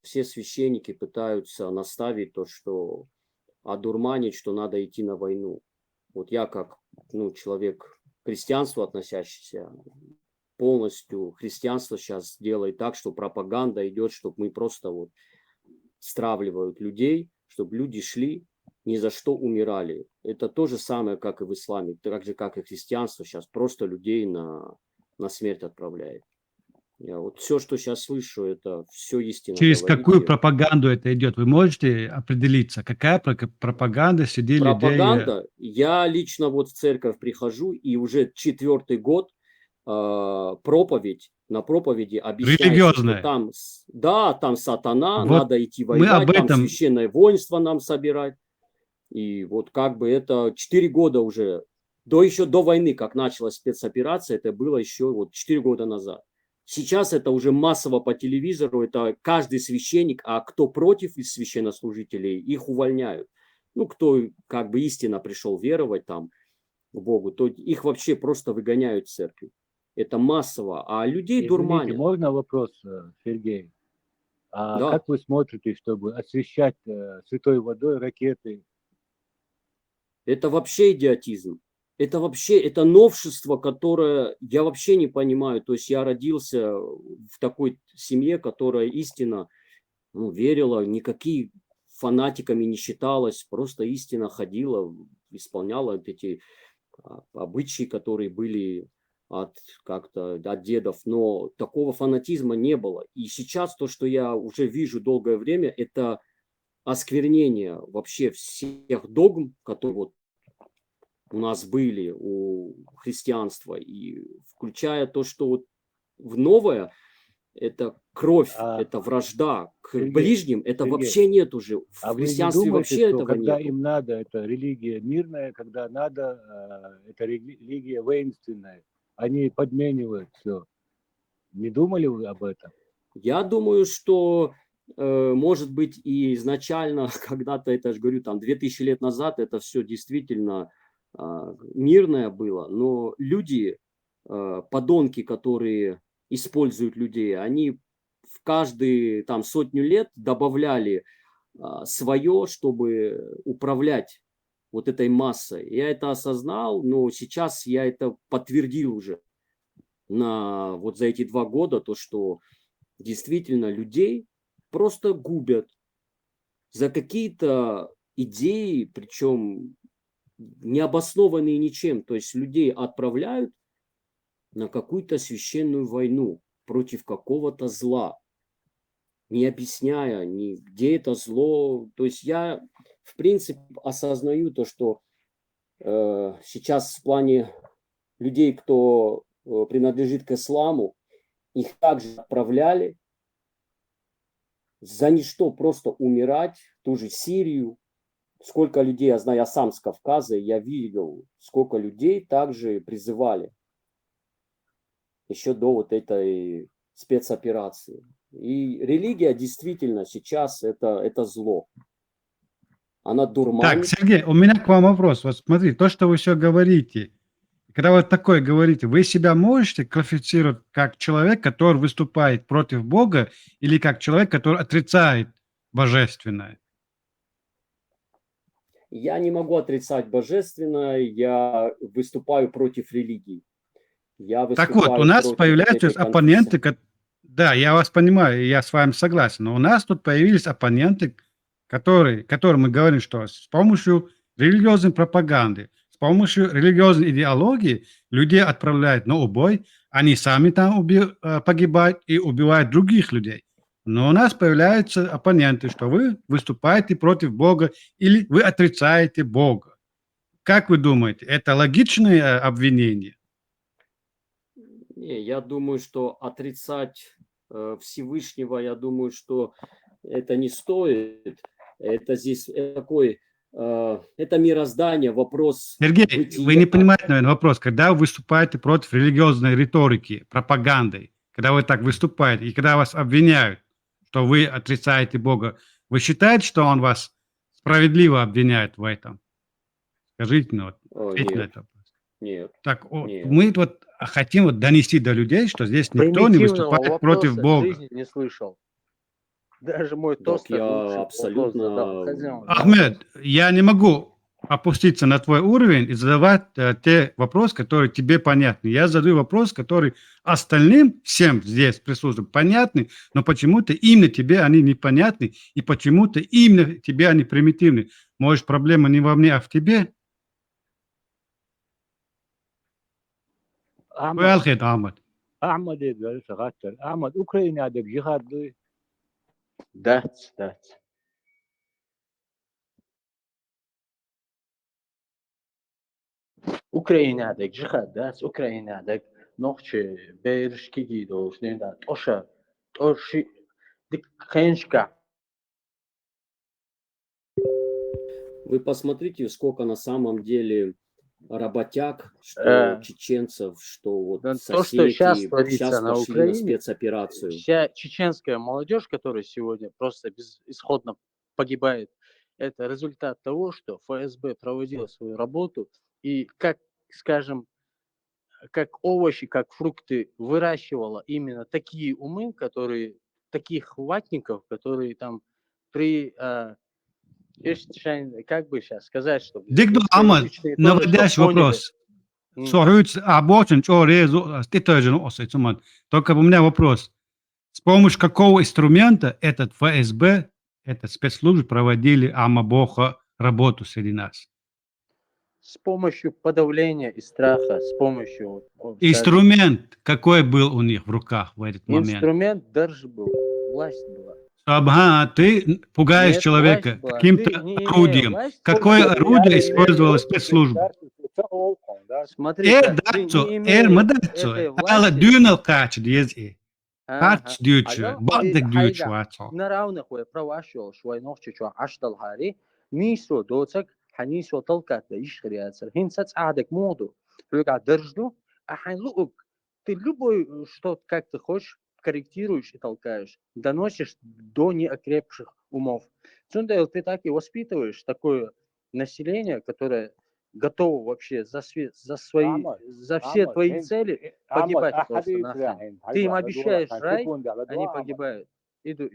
все священники пытаются наставить то, что одурманить, что надо идти на войну. Вот я как человек к христианству относящийся, полностью христианство сейчас делает так, что пропаганда идет, чтобы мы просто вот стравливают людей, чтобы люди шли, ни за что умирали. Это то же самое, как и в исламе, так же, как и христианство сейчас просто людей на смерть отправляет. Я вот все, что сейчас слышу, это все истина. Через говорите. какую пропаганду это идет? Вы можете определиться, какая пропаганда среди людей? Пропаганда? Я лично вот в церковь прихожу, и уже 4-й год проповедь, на проповеди объясняется, что там, да, там сатана, вот надо идти воевать, там священное воинство нам собирать. И вот как бы это 4 года уже, еще до войны, как началась спецоперация, это было еще вот 4 года назад. Сейчас это уже массово по телевизору, это каждый священник, а кто против из священнослужителей, их увольняют. Ну, кто как бы истинно пришел веровать там к Богу, то их вообще просто выгоняют в церкви. Это массово, а людей дурманят. Можно вопрос, Сергей? Да. Как вы смотрите, чтобы освещать святой водой ракеты? Это вообще идиотизм. Это вообще, это новшество, которое я вообще не понимаю. То есть я родился в такой семье, которая истинно верила, никакие фанатиками не считалась, просто истинно ходила в исполняла вот эти обычаи, которые были как-то от дедов, но такого фанатизма не было. И сейчас то, что я уже вижу долгое время, это осквернение вообще всех догм, которые вот у нас были у христианства, и включая то, что вот в новое, это кровь, это вражда к Сергей, ближним, это Сергей, вообще нет уже. В а вы не христианстве думаете, вообще что этого когда нету. им надо, это религия мирная, когда надо, это религия воинственная, они подменивают все. Не думали вы об этом? Я думаю, что, может быть, и изначально, когда-то, это же говорю, там 2000 лет назад, это все действительно мирное было, но люди, подонки, которые используют людей, они в каждые там сотню лет добавляли свое, чтобы управлять вот этой массой. Я это осознал, но сейчас я это подтвердил уже вот за эти 2 года, то, что действительно людей просто губят за какие-то идеи, причем необоснованные ничем. То есть людей отправляют на какую-то священную войну против какого-то зла, не объясняя, где это зло. То есть я, в принципе, осознаю то, что сейчас в плане людей, кто принадлежит к исламу, их также отправляли за ничто просто умирать, в ту же Сирию. Сколько людей, я знаю, я сам с Кавказа, я видел, сколько людей также призывали еще до вот этой спецоперации. И религия действительно сейчас это зло. Она Так, дурманит. Сергей, у меня к вам вопрос. Вот смотри, то, что вы все говорите, когда вы такое говорите, вы себя можете квалифицировать как человек, который выступает против Бога, или как человек, который отрицает божественное? Я не могу отрицать божественное, я выступаю против религии. Я Так вот, у выступаю нас против вот появляются этой оппоненты, да, я вас понимаю, я с вами согласен, но у нас тут появились оппоненты, которым мы говорим, что с помощью религиозной пропаганды, с помощью религиозной идеологии людей отправляют на убой, они сами там погибают и убивают других людей. Но у нас появляются оппоненты, что вы выступаете против Бога или вы отрицаете Бога. Как вы думаете, это логичное обвинение? Не, я думаю, что отрицать Всевышнего, я думаю, что это не стоит. Это здесь такой, это мироздание, вопрос Сергей, вы бытия. не понимаете, наверное, вопрос. Когда вы выступаете против религиозной риторики, пропаганды, когда вы так выступаете, и когда вас обвиняют, что вы отрицаете Бога, вы считаете, что Он вас справедливо обвиняет в этом? Скажите мне, ответьте на Нет, это. нет, Так, нет. мы вот хотим вот донести до людей, что здесь никто не Примитивного выступает против вопроса в Бога. жизни не слышал. Даже мой Так тостер я лучше вопрос задал. абсолютно... Хозяин, Ахмед, я не могу опуститься на твой уровень и задавать те вопросы, которые тебе понятны. Я задаю вопрос, который остальным, всем здесь присутствующим, понятны, но почему-то именно тебе они непонятны, и почему-то именно тебе они примитивны. Может, проблема не во мне, а в тебе? أحمد Well, Ахмед. أحمد يقدر يتغتر أحمد أوكرانيا عندك جهاد دي That's. Ukrainadagi jihaddas, Ukrainadagi noqchi berishki deydi, shunday to'shi dik qiyinchka. Вы посмотрите, сколько на самом деле работяг, что чеченцев, что вот То, что сейчас соседи, творится сейчас на пошли на Украине, спецоперацию. вся чеченская молодежь, которая сегодня просто безысходно погибает, это результат того, что ФСБ проводила свою работу и, как, скажем, как овощи, как фрукты выращивала именно такие умы, таких ватников, которые там при... как бы сейчас сказать, чтобы Дикду Ахмед, русскоязычные тоже, чтоб наводящий поняли. вопрос. Только у меня вопрос. С помощью какого инструмента этот ФСБ, этот спецслужбы проводили Амабоха работу среди нас? с помощью подавления и страха, с помощью... Инструмент какой был у них в руках в этот момент? Инструмент даже был, власть была. Ага, ты пугаешь Нет, человека власть была. каким-то Ты, не имея орудием. власти, Какое ты орудие не использовала имеешь- спецслужба? Смотри, Эр ты датцо, не эр имея мадатцо. этой Ала власти... дюнал кач диези. Ага. Кач дючо, баддик дючо ацо. На равных вы правашо швай нохчу аштал хари мисо доцак ханисо толкат да ишхриацер хинцац адек моду. Флюга держду, а хайлук. Ты любой, что как ты хочешь, корректируешь и толкаешь, доносишь до неокрепших умов. Ты так и воспитываешь такое население, которое готово вообще за все твои цели погибать просто нахрен. Ты им обещаешь рай, они погибают. Иду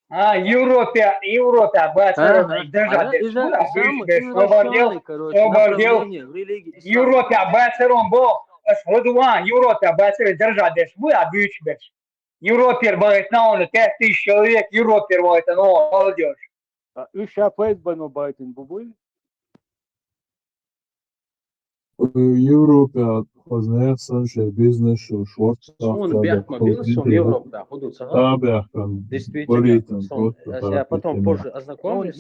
Европе, бацарина, держать, освободил, Европе, бацарон, бо, освободил, Европе, бацарина, держать, вы обычбешь. Европе, бывает, на он, 5000 человек, Европе, бывает, ну, молодежь. Европа познается, что бизнес, что шварца. Он бяхма бился, он Европу бяхудут. Да, бяхма. Действительно, я потом позже ознакомлюсь.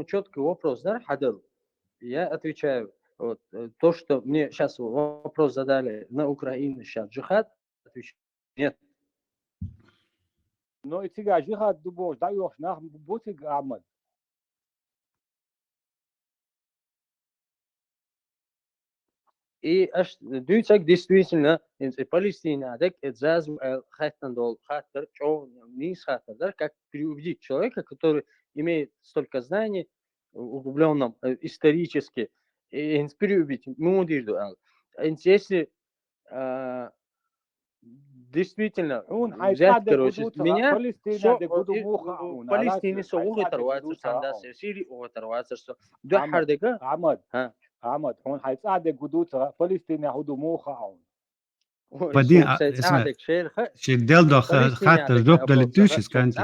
Четкий вопрос, да, Хадил? Я отвечаю. Вот, то, что мне сейчас вопрос задали на Украине сейчас джихад, отвечаю, нет. Но и тебя джихад дубов даешь нам бутик Ахмад. И дюйцак действительно Палестина, так это хаттандол хаттер, низ хаттер, да, как переубедить человека, который имеет столько знаний, углубленном исторически, и переубедить, если действительно взять, короче, меня все Палестине все оторваться, сандас, Сирии оторваться, что духардека. Ахмад, он хайцадек гудуца, Палестина худу мухаун. Падин, شدال داخل خط الجوب دلتوش كانت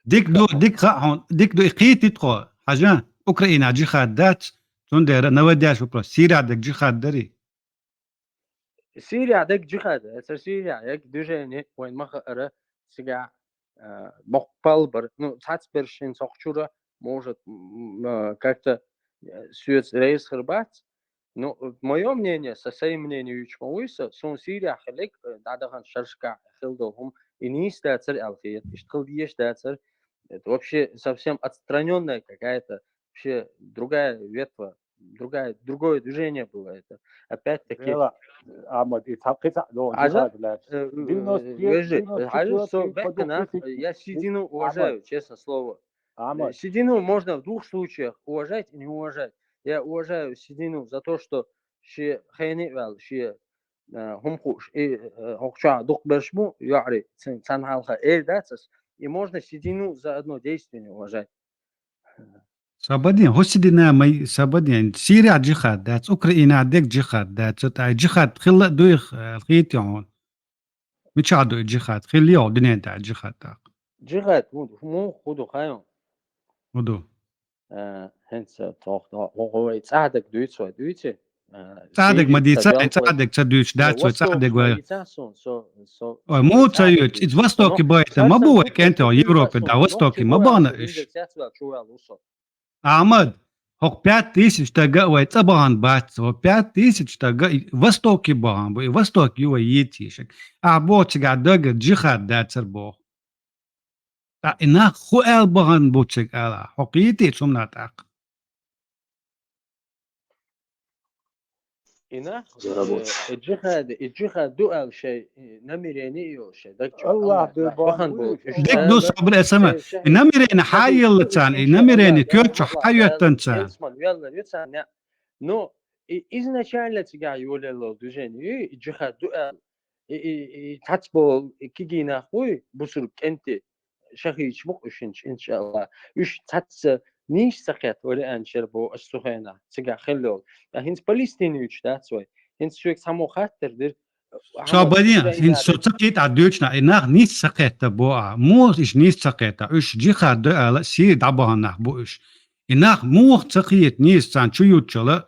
ديك خاون ديك دو إقيت تدخل حاجة أوكرانيا جي خادات تندر نوديش بكرة سيريا دك جي خادري سيريا دك جي خاد سيريا يك دوجيني وين ما خير سجع بقبل ну цацпершин сохчура может как-то сюец рейс хрбат. Но мое мнение, со своим мнением Ючмауиса, сон Сирия халик, дадаган шаршка хилдохум, и не стацер алфиет, и штхилдиеш стацер, это вообще совсем отстраненная какая-то, вообще другая ветва, другое движение было это. Опять-таки... Я Сидину уважаю, честное слово. Сидину можно в двух случаях уважать и не уважать. Я уважаю Сидину за то, что she хейнивал, she хумхуш и хохча дух бершму яри цанхалха эльдацас, и можно Сидину за одно действие не уважать. Сабадин, хосидина май сабадин, Сирия джихад, датс Украина дек джихад, датс тай джихад خلا دويخ الخيتيون مش عدو جihad خليه دنيا تاع جihad تاع جihad مو خدو خايون خدو هنس هو يتساعدك دويتسو دويتسي تساعدك ما دي تساعدك تدويش داتسو تساعدك مو تساعدك إذا وستوكي بايته ما بوك أنت يوروبا دا وستوكي ما بانش أحمد هو 5000 تاجا ويتبعان باتسو 5000 تاجا وستوكي بان بو وستوكي ويتيشك أعبوت قاعد دقة جيخاد داتسر بو إنها خو بان بوتشك على حقيقتي سمنا تاق إنها الجهاد دو شيء نمريني يو شيء الله ديك دو صبر اسمه نمرين حايل تان نمرين كيوتش حايل تنسان но изначально тебя юлило движение джихад дуэл تاتبول كيجينا خوي بوسل كنت شخيش مق إشنش إن شاء الله إيش تاتس نيش سقط ولا أنشربو السخانة تجا خلول هنس فلسطينيوش that's why هنس شوك سامو خاطر در شابانيا هن سوتسكيت عدوشنا إنها نيس سقطة بوع مو إيش نيس سقطة إيش جيخا ده سير دعبها بو إيش إنها مو سقيت نيس سان شو يوتشلا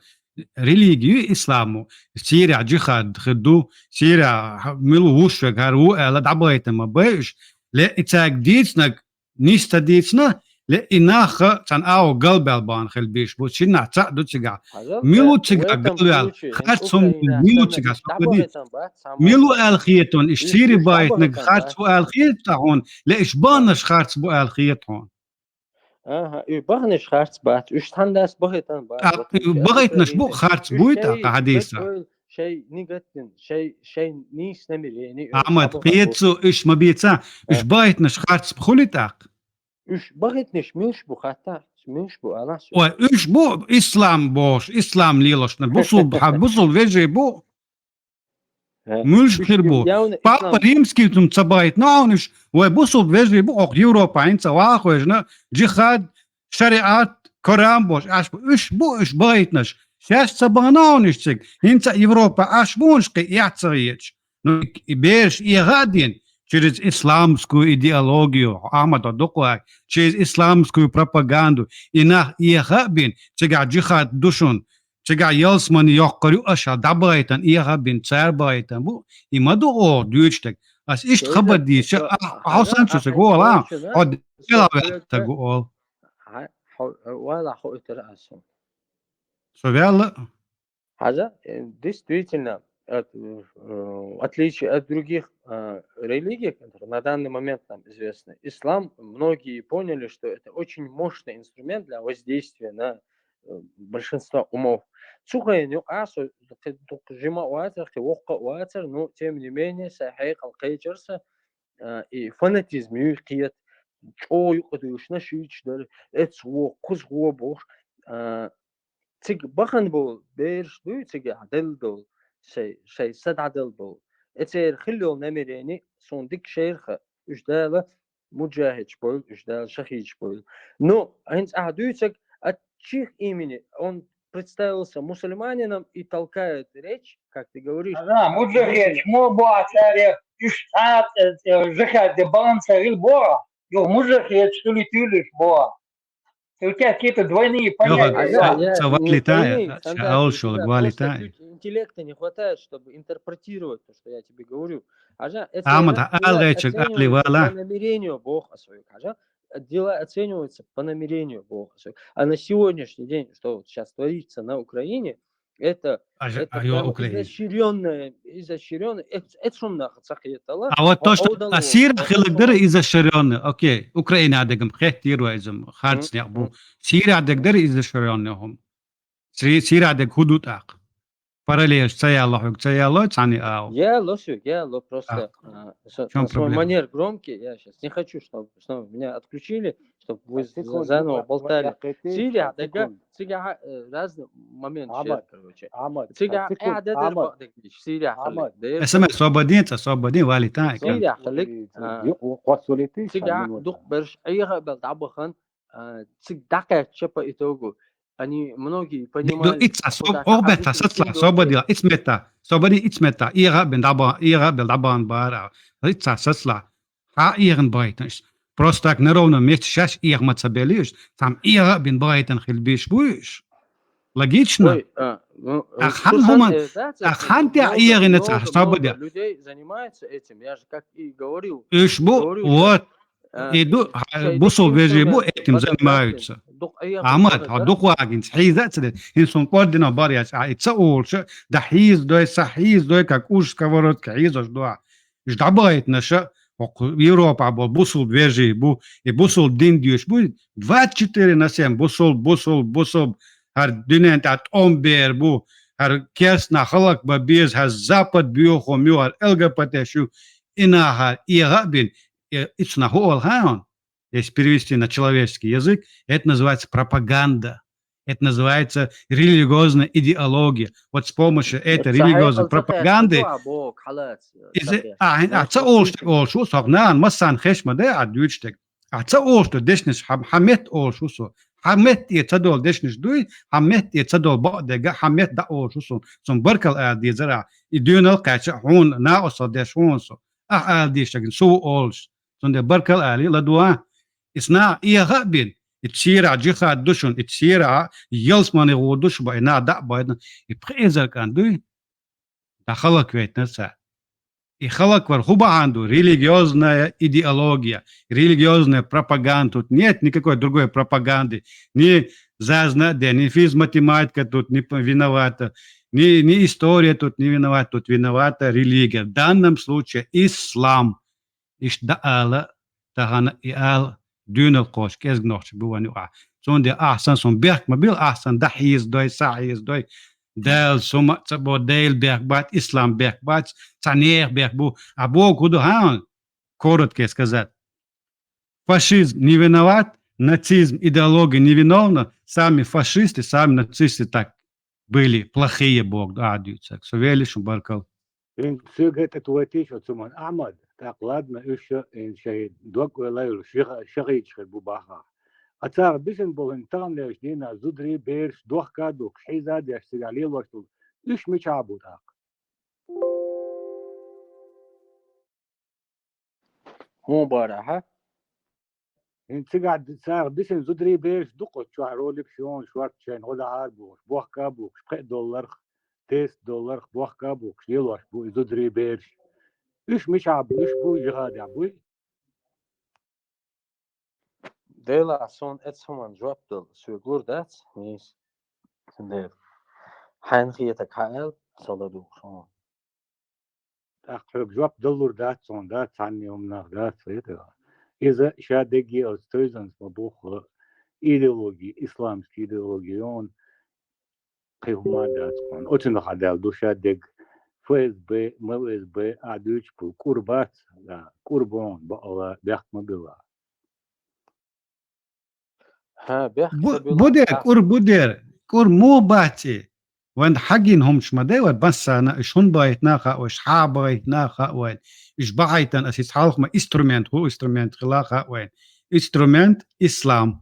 ريليجيو إسلامو سيرة جيخا خدو سيرة ملو وشك هرو على دعبها ما بيش لا إتاك ديتنا نيس تديتنا لا إنها سان أو قلب البان خل بيش بو شنا تعدو تجا ملو تجا قلب خاتم ملو تجا ملو الخيتون إيش سيري بايت نك خاتم الخيت هون لا إيش بانش خاتم الخيت هون بغنش خاتم بات إيش تنداس بغيتن بات بغيتنش بو خاتم بويتا حديثة شيء نيجاتن شيء نيس نمريني أحمد قيتسو إيش ما بيتسا إيش بايتنش خاتم خليتاك إيش بغيتنش مش بخاطر مش بو أنا وإيش بو إسلام بوش إسلام ليلوشنا بوصل فيجي بو مش خير بو بابا ريمسكي تم تصبايت ناونش وبوصل فيجي بو أو يوروبا إنت واخوجنا جهاد شريعات كرام بوش أش بو إيش بايتنش شاش صباناونش تك إنت يوروبا أش بونش قي يعتريش بيش إيغادين через исламскую идеологию, Ахмада Докуак, через исламскую пропаганду, и на Иехабин, чега джихад душун, чега Елсман Йоккарю Аша, Дабайтан, Иехабин, Царбайтан, и Маду О, Дючтек, ас ишт Хабади, Хаусанчу Сегуала, от Делаве Тагуол. ولا خو ترأسهم. Совяла? هذا действительно в отличие от других религий, которые на данный момент нам известны, ислам, многие поняли, что это очень мощный инструмент для воздействия на большинство умов. Но тем не менее, и фанатизм, юркиет, تيجي بخن بول بيرش دو تيجي عدل دول شيء سد عدل بول اتير خلو نمريني صون ديك شيرخ اجدال مجاهد بول اجدال شخيج بول но هنس ахдуйцек отчих имени он представился мусульманином и толкает речь, как ты говоришь. Да, муджахид, муба царя, иштат, жахад, дебан царил бора. Йо, муджахид, что ли ты лишь бора. У тебя какие-то двойные понятия. Интеллекта не хватает, чтобы интерпретировать то, что я тебе говорю. По намерению Бога своего. Дела оцениваются по намерению Бога своего. А на сегодняшний день, что вот сейчас творится на Украине, это изощренное, это шумно. А вот то, что Сирия хилагдер изощренное, окей, Украина адегам хехтируизм, харцнябу, Сирия адегдер изощренным, Сирия адэг худутак. Параллель, цаялло, цани ау. Я просто свой манер громкий, я сейчас не хочу, чтобы меня отключили, чтобы вы заново болтали. Сирия, Сирия, разный момент, короче. Сирия, اسمع صوبدين والتاك. Сирия, Сирия, дух берш, айга белдабахан, цигдака чепа итогу. Они многие понимают. Ицмета, Ира Белдабан Бара, Рица Сасла, Ирен Байтенш. Просто так неровно месте сейчас их мацабелиш, там Ира Бен Байтен Хильбиш будешь. Логично? Людей занимаются этим, я же как и говорил. Вот. иду бусол вежибу этим занимаются. Амат, духвагин, хизацлет, инсон поддина баряч, а это улше, да хиз дой сахиз дой как уж сковородка, хизош дуа. Ждабает наша Европа был бусол вежибу и бусол диндюш будет 24/7 бусол, har динент от омбер бу, har керсна халак ба без, har запад биохо мюар ЛГБТ-шу, инахар ирабин. Если перевести на человеческий язык, это называется пропаганда. Это называется религиозная идеология. Вот с помощью этой религиозной пропаганды أعطى أول شو صغنان مثلا خشمة ده عدوشتك أعطى أول شو دشنش حمت أول شو صو حمت يتصدول دشنش دوي حمت يتصدول بعد حمت ده أول شو صو صن بركل دي زرع يدون القاش هون ناقص دش هون صو ديشتك سو أولش صن ده بركل علي لدوا إسنا إيه غابين تشيرع جيخا دشون تشيرع يلسمان يودش بينا ده بينا يبقى إذا كان دوي دخلك ويت نسا يخلق ورхуба عنده религиозная идеология, религиозная пропаганда. Тут нет никакой другой пропаганды. Ни зазнание, ни физматематика тут не виновата, ни история тут не виновата, тут виновата религия. В данном случае ислам. Ишдаала тагана иал дюнел кош кезгнохч бувани а. Сонде ахсан сон берк мобил ахсан дахиз дой саиз дой. Del soma tsabo del bergbat islam bergbat тsanер бергбу або куду хан коротко сказать. Фашизм не виноват, нацизм, идеология не виновна, сами фашисты, сами нацисты так были плохие бог адуются. Совелишь баркал. إن سجت تواتيش وتسمون أحمد تقلدنا إيش إن شيء دوك ولا شغيت شغل بباخا أتار بيسن بولن تام ليش دينا زودري بيرش دوخ كادوك حيزا ديش سجالي وشتو إيش مش عبود هاك مو بارحة إن تقعد تار بيسن زودري بيرش دوق شعرو لك شون شوارت شين غدا عاربوش بوخ كابوك $10 $10 بوخ كابوك يلوش بو زودري بيرش إيش مش عبود إيش بو يغادي عبود ديلا صون اتسمان جوابدل سوغور دات نيس سندير حين خيتك حقل صلدو صون أخرج جواب دلور دات صون دات عني يوم ناخ دات فيتها إذا شادقي أو ستوزنس مبوخ إيديولوجي إسلامسكي إيديولوجيون قيهما دات صون أتنا خدال دو شادق FSB MLSB أدوش بو كوربات كوربون بقى بيحكم بالله بودر كور مو باتي وين حقينهم شمداوت بس انا شون بايت ناخا وش حابايت ناخا وين ايش بايتن اسيس حالخ ما انسترومنت هو انسترومент خلاخا وين инструмент ислам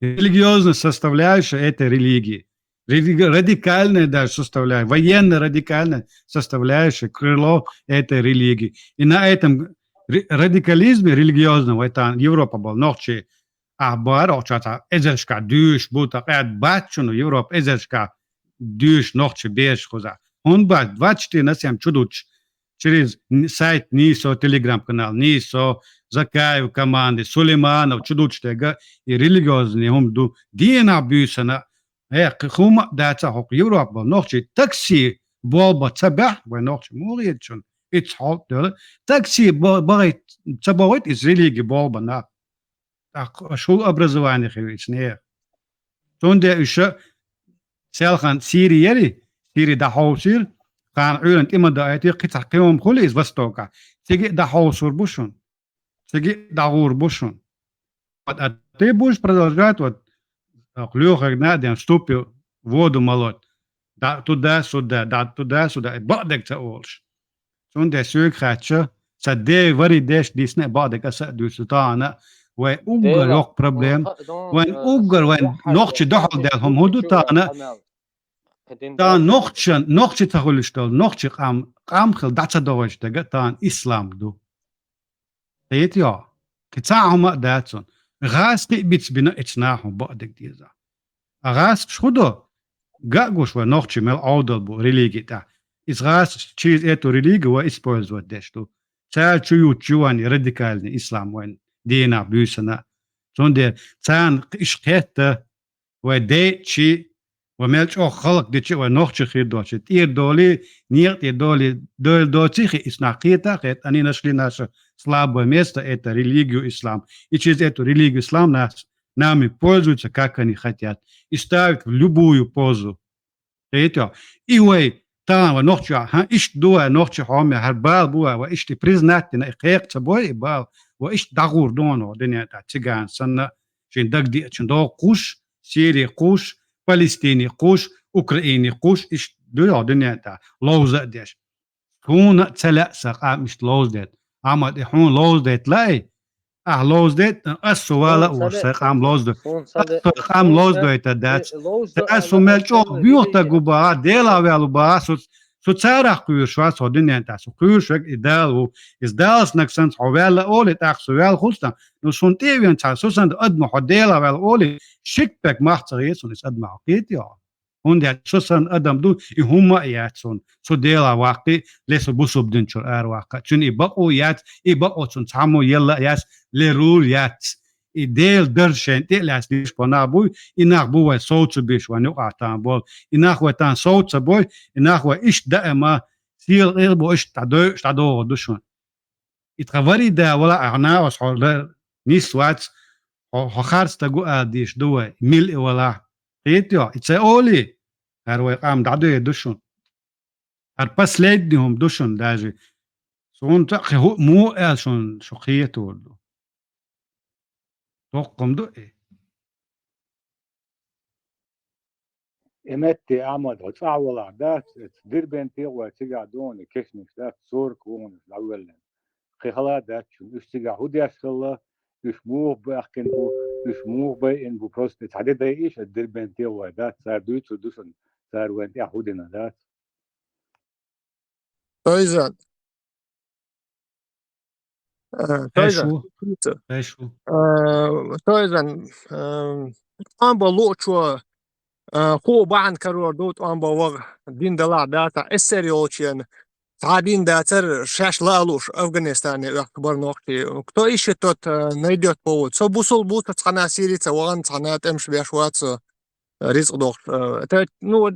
религиозная составляющая этой религии радикальная даже составляющая военно-радикальная составляющая крыло этой религии и на этом радикализме религиозном это Европа был ночи أخبار أو شاطر إزرشكا دوش بوتا قاعد باتشونو يوروب إزرشكا دوش نوخش بيش خوزا هون بعد вачти насям чудуч через сайт НИСО телеграм канал НИСО Закаев команды Сулейманов чудучтега и религиозные хум ду дина бюсана хума дата хок Европа нохчи такси болба цабах ба нохчи муричун it's hot такси багай цабавит из религии болба на شو образование خلينا تون ده إيش سالخان سيري ده حوصير كان عيون إما ده أيتي قطع قيوم خليز بستوكا تيجي ده حوصور بوشون تيجي ده غور بوشون بعد أتيبوش продолжать вот клюха гнадем ступил воду молоть да туда-сюда بعدك تقولش تون ده سوق خاتشة سدي وري داش ديسنا بعدك أسأل سلطانة وأوجر يوك بروبلم وين أوجر وين نقطة دخل دالهم هدو تانا تان نقطة تقولشتول نقطة قام خل دعسة دوش دقة تان إسلام دو تيتيا كتاعهم داتون غاس قيبتس بنا اتناهم بعدك ديزا غاس شخدو قاقوش ونقطة مل أودل بو ريليجي تا إس غاس تشيز إتو ريليجي وإسبوز ودشتو تال تشواني راديكالني إسلام وين دينا بيسنا sonde تان إشقيته ودي شيء وملش أو خلق دي شيء ونوخش خير دوش تير دولي نير تير دول دوتي إسناقيتا قيت أني نشلي ناس слабое место это религию ислам и через эту религию ислам нас нами пользуются как они хотят и ставят в любую позу это и вы там ночью иш дуа ночью хоме харбал буа وإيش признать на их собой бал وإيش دغور دونه دنيا تاع تيغان سنة شين دق دي شين دو قوش سيري قوش Palestini قوش أوكراني قوش إيش دو دنيا تا لوزة ديش هون تلا سقا مش لوز ديت عمد يحون لوز ديت لاي لوز ديت السؤال ورسق عم لوز ديت عم لوز ديت دات تاسو ملچو بيوتا غوبا ديلا ويالو با سو تسارح قيور شو سو دنيا تا سو قيور شو إدالو إزدالس نكسن حوالة أولي تاخسو ويال خلصنا نو سنتيوين تا سوسن أدمو حديلا ويال أولي شكبك محتري سون إس أدمو حقيتي هون ده سوسن أدم دو يهما ياتسون سو ديلا واقي لسو بوسوب دنشور واقع چون إبقو يات إبقو سون تعمو يلا ياس لرول يات إديل درشين تلاس ديش بنابوي إناخ بوي صوت بيش ونقع بول إناخ وتان صوت بوي إناخ وإيش دائما سيل إلبو إيش تعدو دوشون إتغوري ده ولا أغنى وصحول نيس وات خارس تقو آديش دوي ميل ولا قيتيو إتسا أولي هروي قام دعدو دوشون هر последним دوشون داجي سون تقي هو مو شون شقيته توقم دو إيه إمتى أحمد هتفع ولا ده دربن تيغوا تيجا دون كشنش ده صور كون الأول خلا ده شو إيش تيجا هو ده شغله إيش مو بأخكن بو إيش مو بين بو بروست تعدي ده إيش الدربن تيغوا ده صار دوت ودوسن صار وين يهودنا ده Toizan. Toizan. ايشو Toizan. Amba ločo خو بعن كرور دوت amba وغ دين دلا داتا السريوشين تعدين داتر شاش لالوش أفغانستان أكبر نقطة кто ищет тот найдет повод со бусул будто цана сирийца вон цана темш бешваца риск дох это ну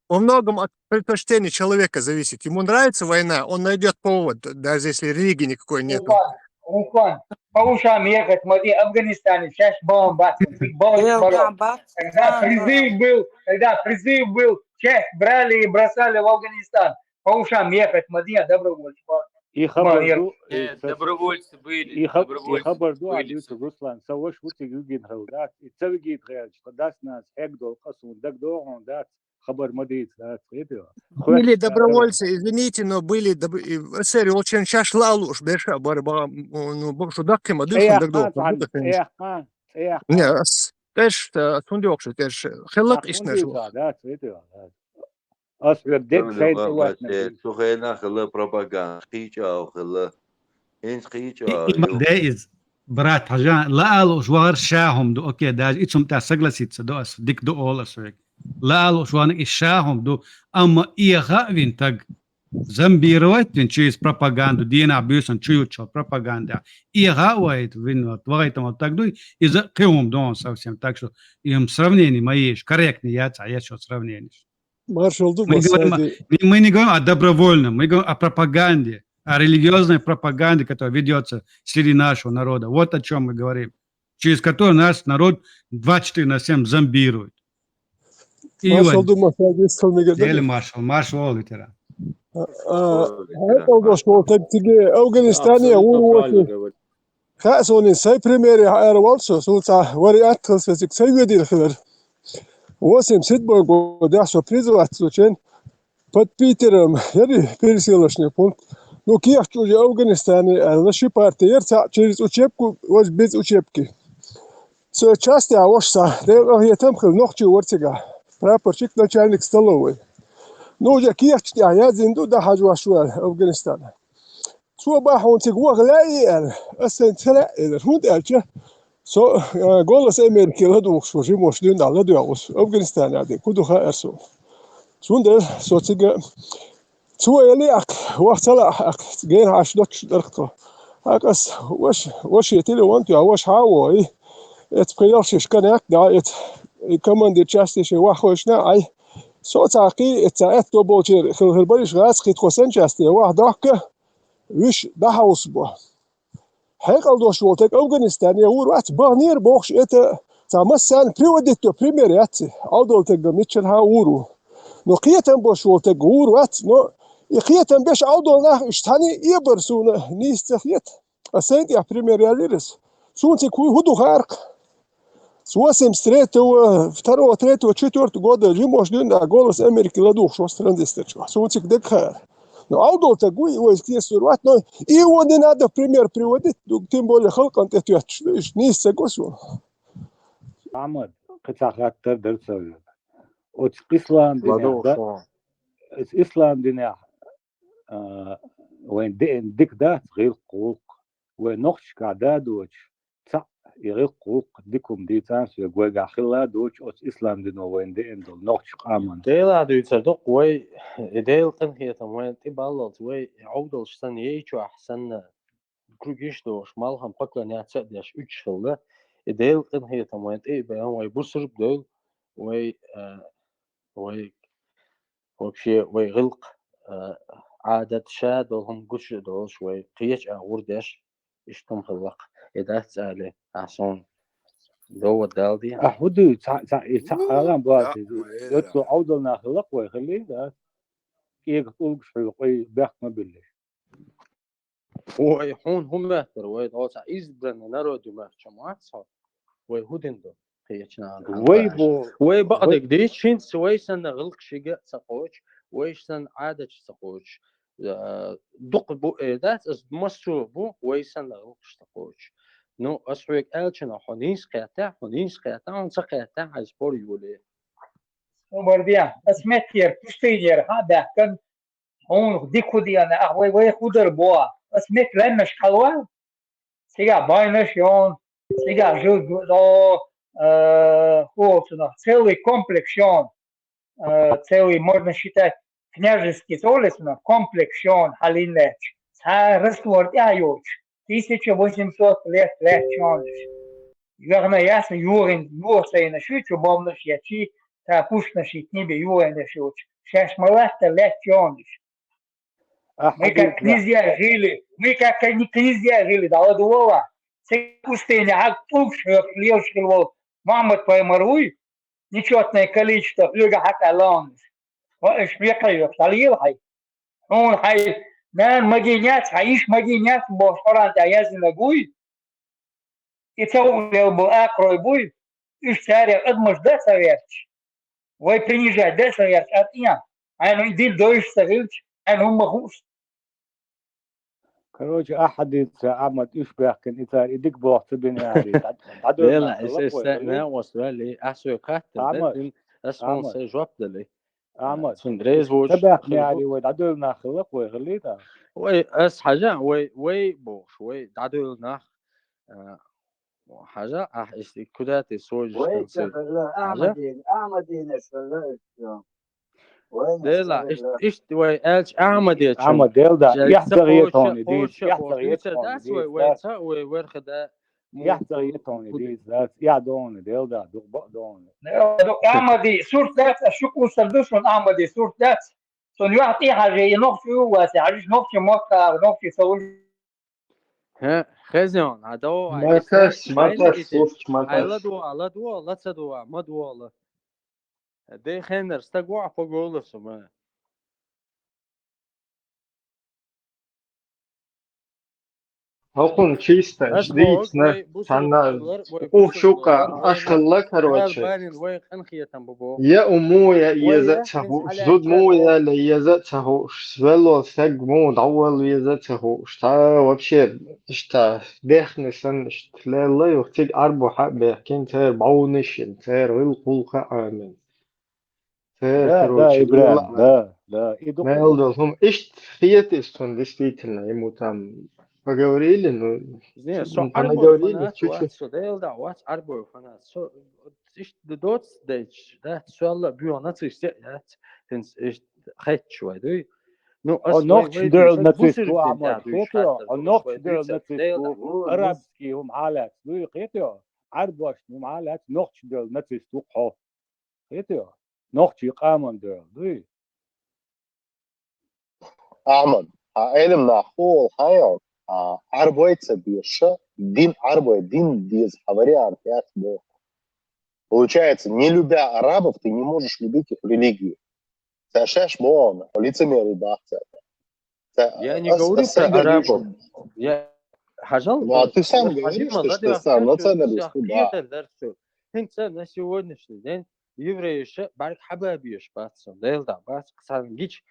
во многом от предпочтений человека зависит ему нравится война он найдет повод даже если религии никакой нет Руслан, повышаем ехать в Афганистане, сейчас бомба, когда призыв был, часть брали и бросали в Афганистан. Повышаем ехать в Мадья добровольцы. И добровольцы были. И хабар ду алют Руслан, савош вути югин халдат, и цавигит гайч, кадас нас эгдол касун, дагдо он дат. Хабар Мадрид, да, были добровольцы, извините, но были сери очень чаш лалуш, беша борьба, ну больше дакки мадышан дагдо. Не, теж сундёкши, теж хелак ишнеш. Да, это. Асгар дек сайт вот сухена хла пропаганда, хича хла. Инс хича. دايز برات حاجة لا ألو شوار شاهم دو أوكي داج إتشم تاع سجلسيت سدو أس ديك دو أول أسويك لا ألو شوانك إشاهم دو أما إيغا وينتاج زنبيروت وين تشيز بروباغاندا دينا بيوسن تشيوتشو بروباغاندا إيغا وايت وين وغايتهم تاكدوي إذا قيوم دون سوسيم تاكشو يم сравнение ما يش корректно я что сравнение мы не говорим о добровольном мы говорим о пропаганде о религиозной пропаганде, которая ведется среди нашего народа. Вот о чем мы говорим. Через которую наш народ 24/7 зомбирует. И маршал ветеран. Афганистане خاصوني ساي بريميري ايروالسو سولتا وري اتخلص فيك ساي ودي الخبر واسم سيدبورغ وداسو بريزوات سوچن под Питером я пересылочный пункт. Ну, Киев уже в Афганистане, наши партии через учебку, вот без учебки. Все часто, а вот что, я там был ночью ворчага, прапорщик, начальник столовой. Ну, уже Киев, а я зинду да хожу ашуал Афганистана. Что бахун тигуа глаиер, асентра, худ элча. So голос Америки ладух, что же может дюна ладуус в Афганистане, а кудуха эрсу. Сундер социга سوالي وقتها جاي عشدك درقة هكاس واش يتلي وانتو واش هاوي اتبقيرش شكناك دا كمان دي تشاستي شي واخوشنا اي صوت عقي اتاعت دوبوتير خلبريش غاس خيت خوسن تشاستي واحدك ويش ده هاوسبو هيقل دوش وتك افغانستان يور وات بانير بوخش ات تامسان بريوديتو بريميريات اودولتك ميتشن هاورو نو قيتن بوش وتك ور وات نو يخيتن بيش عودونا اشتاني يبرسون نيستخيت اسيد يا بريميرياليرس سونتي كوي هدو غارق С 83-го, 2-го, 3-го, 4-го года Лимошдин, а голос Америки ладух, что страны стачка. Сумцик декхар. Но аудол тагуй его из князь сурват, но и его не надо в пример приводить, тем более халкан это не согласен. Ahmad, qitaqatta darsa. Ot Islam Ладу, dinah, шо. Islam dinah, وين ديك دات غير قوق وين نخش قاعدة دوش تع غير قوق ديكم دي تانس يقول قاخلا دوش أس إسلام دينو وين دي إندل نخش قامن ديلا دو تصدق وي ديل قنهية وين تبالط وي عودل شتن يجوا أحسن كروجيش دوش مالهم قتل نعتقد يش أشخله ديل قنهية وين تبى وي بصر بدل وي وي وبشي وي غلق عادة شاد وهم قش دوش وي قيش أوردش إشتم خلق إذا تسأله عشان دو الدالدي أحودي أغام باسي يطلع عودل ناخلق ويخلي ده يقول شو وي بيحكم بالله ويحون هم مهتر ويدوس إزبرن نرو دماغ جماعات صار ويهودن دو قيشنا ويبو ويبقى ديش شين سويسن غلق شيء سقوش ويشتن عادة سقوش دق بو ذات از مصر بو ويسن غلق سقوش نو أسويك ألشنا حنيس قطع ونسقطع عز بوري ولي وبرديا اسمتير تشتير هذا كان هون ديكو دي انا اخوي وي خدر بوا اسمت لمش حلوه سيجا باينشون سيجا جو دو целый комплекс он целый можно считать княжеский солнечный комплекс он халинеч раствор яйоч 1800 лет он верно ясно юрин юрсейна шучу бомнаш ячи та пушнаши небе юрин шуч шаш малата лет он мы как князья жили до Ладуова все пустыня а пушек лёшкил Мамад поймаруй нечетное количество флюга хакалон وايش بيقرأ طليل هاي هون هاي نان مدينات عايش مدينات بوشران تعيز نقوي يتسوي له بأقرأ بوي إيش تاريخ أدمج ده سويتش وي принижа ده سويتش أتيا أنا يدين دويش سويتش أنا هم مخوص كروج أحد أحمد إيش بيحكي إذا يدق بوقت الدنيا لا استثناء وصل لي أحسن كاتب أسمع سجواب لي أحمد سندريز وش تبعك يعني ويدعدلنا خلق ويغلينا وي أس حاجة وي بوش وي دعدلنا حاجة كدات السوج وين أعمدين لا إيش وي ألش أعمدية أحمد ديلدا يحتاج يتوني ديس يحتاج يتوني ديس وي ورخدا يحتاج يتوني ديس يعدون ديلدا دق دون أعمدي صورة ذات الشكو سردوس من أعمدي صورة ذات سون يعطي حاجة نقطي واسع عجيش نقطي موقع نقطي سوي ها خزيون عدو ما كاش صوت ما كاش على دوا لا تدوا ما دوا دي خنر استقوا فوق سما هاكون чисто ждите на шука ашхалла короче я умоя يزتهو جود مويا يزتهو свело сагмо давал يزتهو شتا вообще شتا دخنسن لا يختي اربو حبه كنتر بعونش تر القلق امن Да, короче Ибрahim, да. Мелдом, действительно, действительно, ему там поговорили, но она говорили чуть-чуть. النقش دول نتيجتو عمل قيتيو النقش دول نتيجتو عربسكي هم عالات دوي قيتيو عربوش هم عالات نقش دول نتيجتو قو قيتيو نقش يقامن دول دوي أعمل علم نحول حياة عربويتsa бирша дин арбой дин без говоря бог. Получается, не любя арабов, ты не можешь любить их религию. Сашаш бон, лицемерие бахта. Я не говорю про арабов. Я ну, а ты сам говоришь, что ты сам националист. Хинца на сегодняшний день евреи барк хабабиеш бацсон. Делда бац ксангич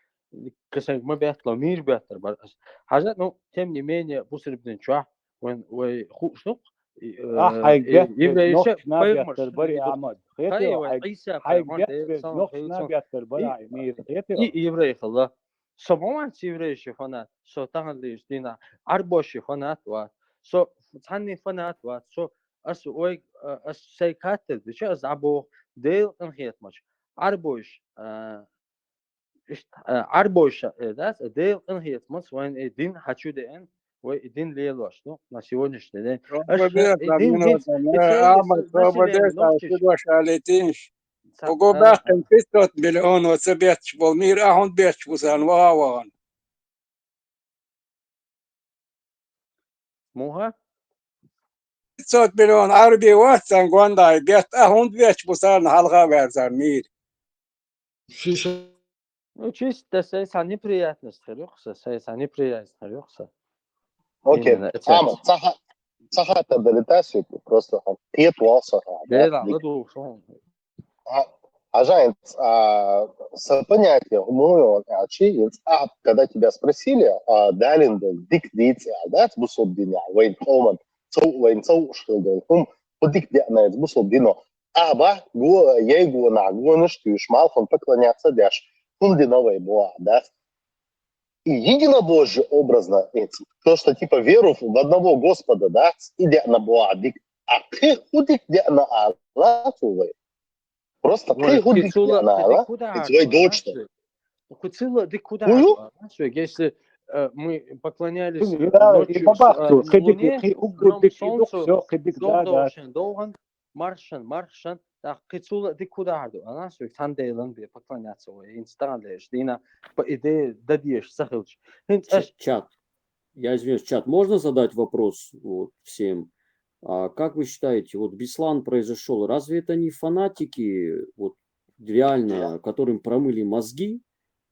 ксанг мы бятло мир бятер бар. Хажа, ну, тем не менее, бусрибден чуа, when we хушнук, حيق евреи نقش نابيتر поймаш. بري أحمد خيتي Хайва حيق Иса حيق поймаш, نقش نابيتر بري مير خيتي и евреи хала. Самоман евреи шифана, со тангли дина, арбоши фанат ва, со цанни фанат ва, со as ой as say кател, бича as або дейл инхетмач. Арбош арбош да, дейл инхетмач, вайн дин хочу ден, вай дин лелош, ну, на сегодняшний день. Дин дин وقوباخ انفستوت مليون وسبيتش بالمير اهون بيتش بوسان واوان موها صوت مليون عربي واتسان قوانداي بيت اهون بيتش بوسان حلقة بيرزان مير Ну, чисто сеса неприятность, харюкса, сеса неприятность, харюкса. Окей, Именно Ама, цаха долетаешь, просто пьет волоса. Да, ладу, шо. Ажайн, с понятием умою, когда тебя спросили, далин дик дити, да, бусоб диня, вейн холман, вейн шилден, подик диана, бусоб дино. Аба, ей гуна, гуныш, ты шмалхан поклоняться дяш, диновой боа, да. И единобожие образно этим, то, что типа веру в одного Господа, да, идя на боа, дик, ты худик диана аллахувей. Просто ты худик диана аллах, и твой дочь. Куцила ди куда? Если мы поклонялись ночью Луне, днем Солнцу, долган, маршан, так кицула ди куда? Она все тандейлан би поклоняться, инсталлируешь, дина по идее дадишь сахилч. Чат. Я извиняюсь, чат. Можно задать вопрос вот, всем? А как вы считаете, вот Беслан произошел, разве это не фанатики, вот реально, которым промыли мозги,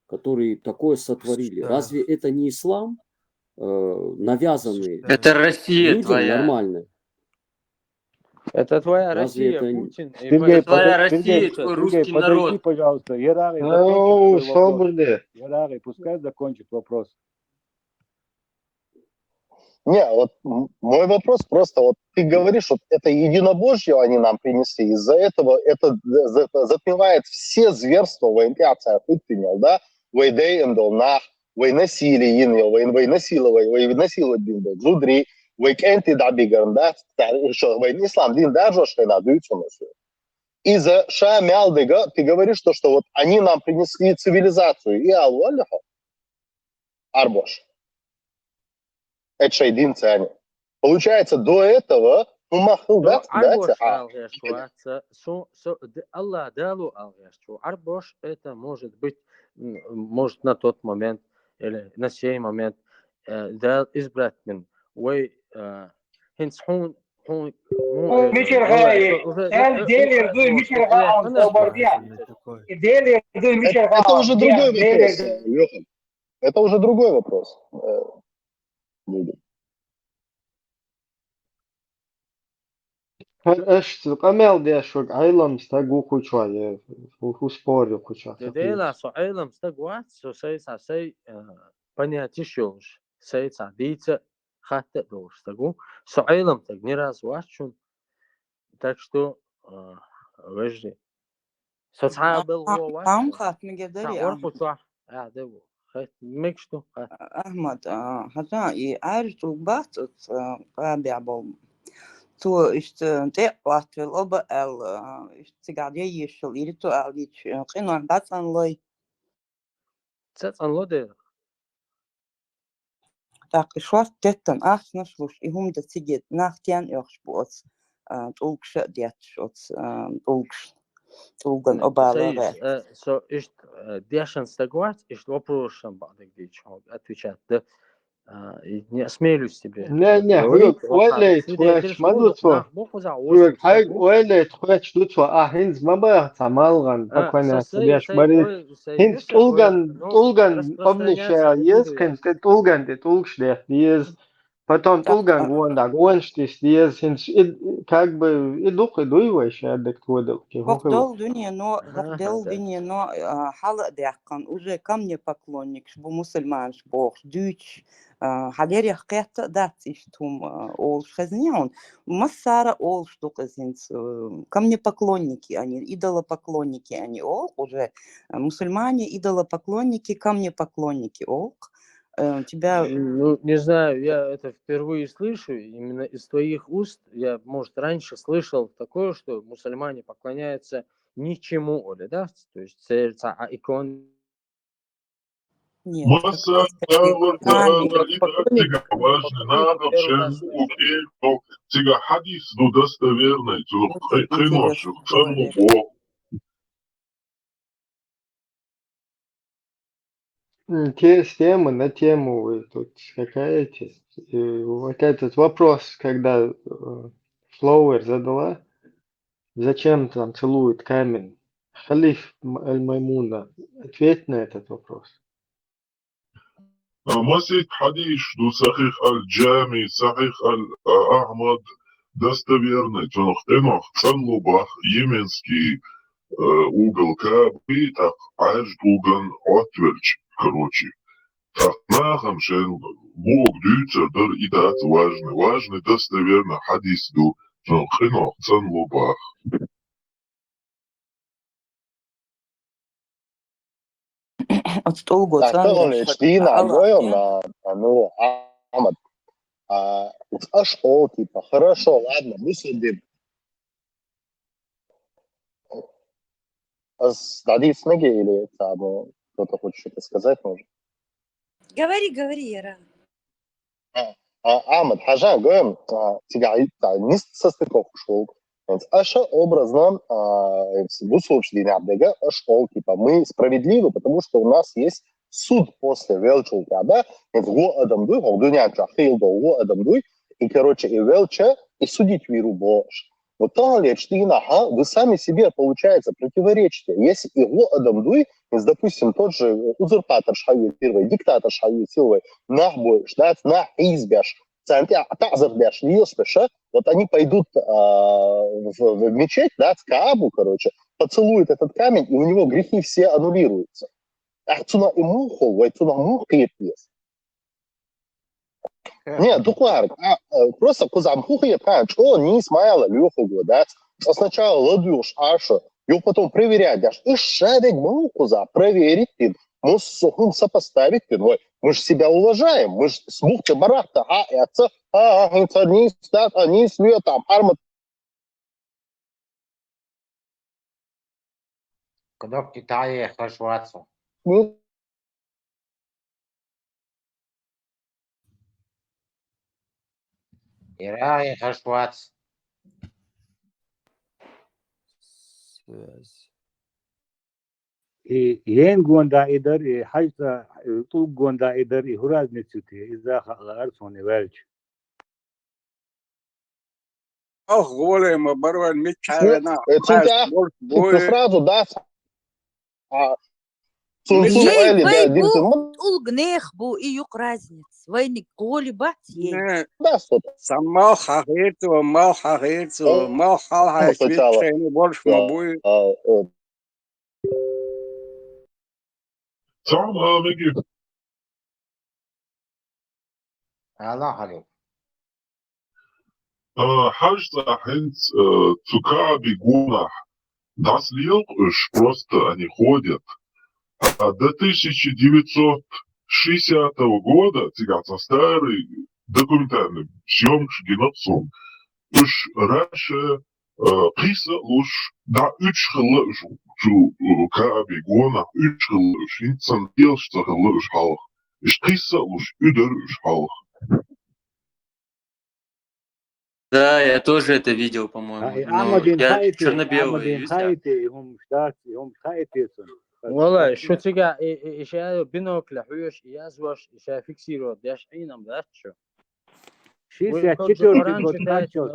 которые такое сотворили? Разве это не ислам, навязанный Это Россия людям твоя. нормально? Это твоя Разве Россия, это... Путин. Сергей, Твоя Россия, твой русский народ. Подожди, пожалуйста, Ярари, Ярари, пускай закончит вопрос. Не, вот мой вопрос просто, вот ты говоришь, вот это единобожие они нам принесли, из-за этого это затмевает все зверства военкация, ты понял, да? Вейдейндл, нах, вейнасилие, вейнасиловать бинды, зудри, вейкенти дабигарн, да? Что, вейнислам, дин даже, что надуются на все. Из-за Шамялдыга ты говоришь, что вот они нам принесли цивилизацию, и Аллаха, Арбош. Это шайдин цани. Получается, до этого Арбош алгешваца, Аллах далу алгешву. Арбош это может быть, может на тот момент или на сей момент дал избрать мен. Вы хинсхун Мишер Гай, Делер Дуй, Мишер Гай, Делер Дуй, Мишер Гай. Это уже другой вопрос, Йохан. Это уже другой вопрос. قمل ديشوك عيلم استاقو كوشوا وسبوري كوشوا Дела со айлом стагуат, со сей понятие шош, сей цадица хатта дош стагу, со айлом так не раз вачун, так что вежди. Со цабел вачун. Там хат мигедери. Орхуча, дебу. Хат микшту. Ахмад, хата и аржу бат قابع تو ist der Ort will aber ist sogar der hier schon ihr to ali قنوان باتن لي Цацан лоде. так шварт теттен ахнаш и hum de tiget nachtian sport tulksch det shots tulksch tulgan обалага. So ist дешен стагуат, ist вопросом бадик дич, отвечать. Не осмелюсь тебе. Не, ولا تخوش ما دوتوا. ولا تخوش دوتوا هنز ما بقى تعملغن بقنا سبيش بري هنز تولغن أبني شايس كنت تولغن تولغش ده ديز Потом Тулган Гуандак, он что здесь, как бы, и дух, и дуйваешь, я так тводил, Вокдол дуния, но вокдол дуния, но хала дяхкан уже камне поклонник, шбу мусульман, шбу дюч, халерих кэта дат иштум ол шазняун, массара ол штука зинц, камне поклонники, они идолопоклонники, они ол уже мусульмане идолопоклонники, камне поклонники ол. Тебя... Ну, не знаю, я это впервые слышу, именно из твоих уст. Я, может, раньше слышал такое, что мусульмане поклоняются ничему, Оля, да? То есть сердца, а икон... Нет, важно, надо всем уверить, тига хадис достоверный, хреношу, цену Бог. С темы на тему вы тут скакаете. Вот этот вопрос, когда Флоуэр задала, зачем там целует камень? Халиф Аль-Маймуна, ответь на этот вопрос. مسجد حديث دو صحيح الجامي صحيح الأحمد достоверный, тонохтенох, цанлубах, еменский угол Кабы, так аж дуган отверч, короче. Так нахам шен Бог дюйца дар идат важный, достоверный хадис ду тонохтенох, цанлубах. Так, он Штина, Гоем, ну, Ахмад. Аж типа, хорошо, ладно, мы судим. Сдадит снеги или там кто-то хочет что-то сказать, может? Говори, Яра. Ахмад, Хажан, Гоем, тебя не состыковку шел. Аша образно в условии Абдега, типа, мы справедливы, потому что у нас есть суд после Велчулка, да, го адамдуй, дуняка хейлдо, го адамдуй, и, короче, и Велча, и судить виру Бож. Вот то ли, вы сами себе, получается, противоречите. Если и го адамдуй, допустим, тот же узурпатор шаю первый, диктатор шаю силой, нахбой, ждать, избяш, вот они пойдут в мечеть, да, в Каабу, короче, поцелуют этот камень, и у него грехи все аннулируются. Ахцуна и муху, вайцуна мухи есть. Нет, духлар, просто кузам мухи панч, он не смаяла люху, да, сначала ладуш ашу, его потом проверять, даже и шарик муху за проверить, мы сопоставить, мы же себя уважаем, мы же смухты барахта, это, они свет, там, армат. Когда в Китае хашвацу. Ирай хашвац. Связь. И ен гонда идар, и хальта тул гонда идар, и хуразницу те, из-за харсон и вельч. Ох, голема, барван, мечарена. Ты сразу, да, Ей, вейгу, улгнех бу, и юк разниц. Вейник голи бат ей. Сам хагецу, мал хагецу, больше мабуй. Сам меги. Allah Халил. Хажда хенц цукаби гунах. Das лилкуш просто они ходят. До 1960 года цыганца старый документальный съемки геноцид. Уж раньше писа уж да учхала жу каби гона учхала шинцан делшта хала халх. Иш писа уж удер халх. Да, я тоже это видел, по-моему. Я черно-белый. والله شو تيجا إيش بينوكل حوش يازوش إيش فيكسيرو داش عينهم داشو. На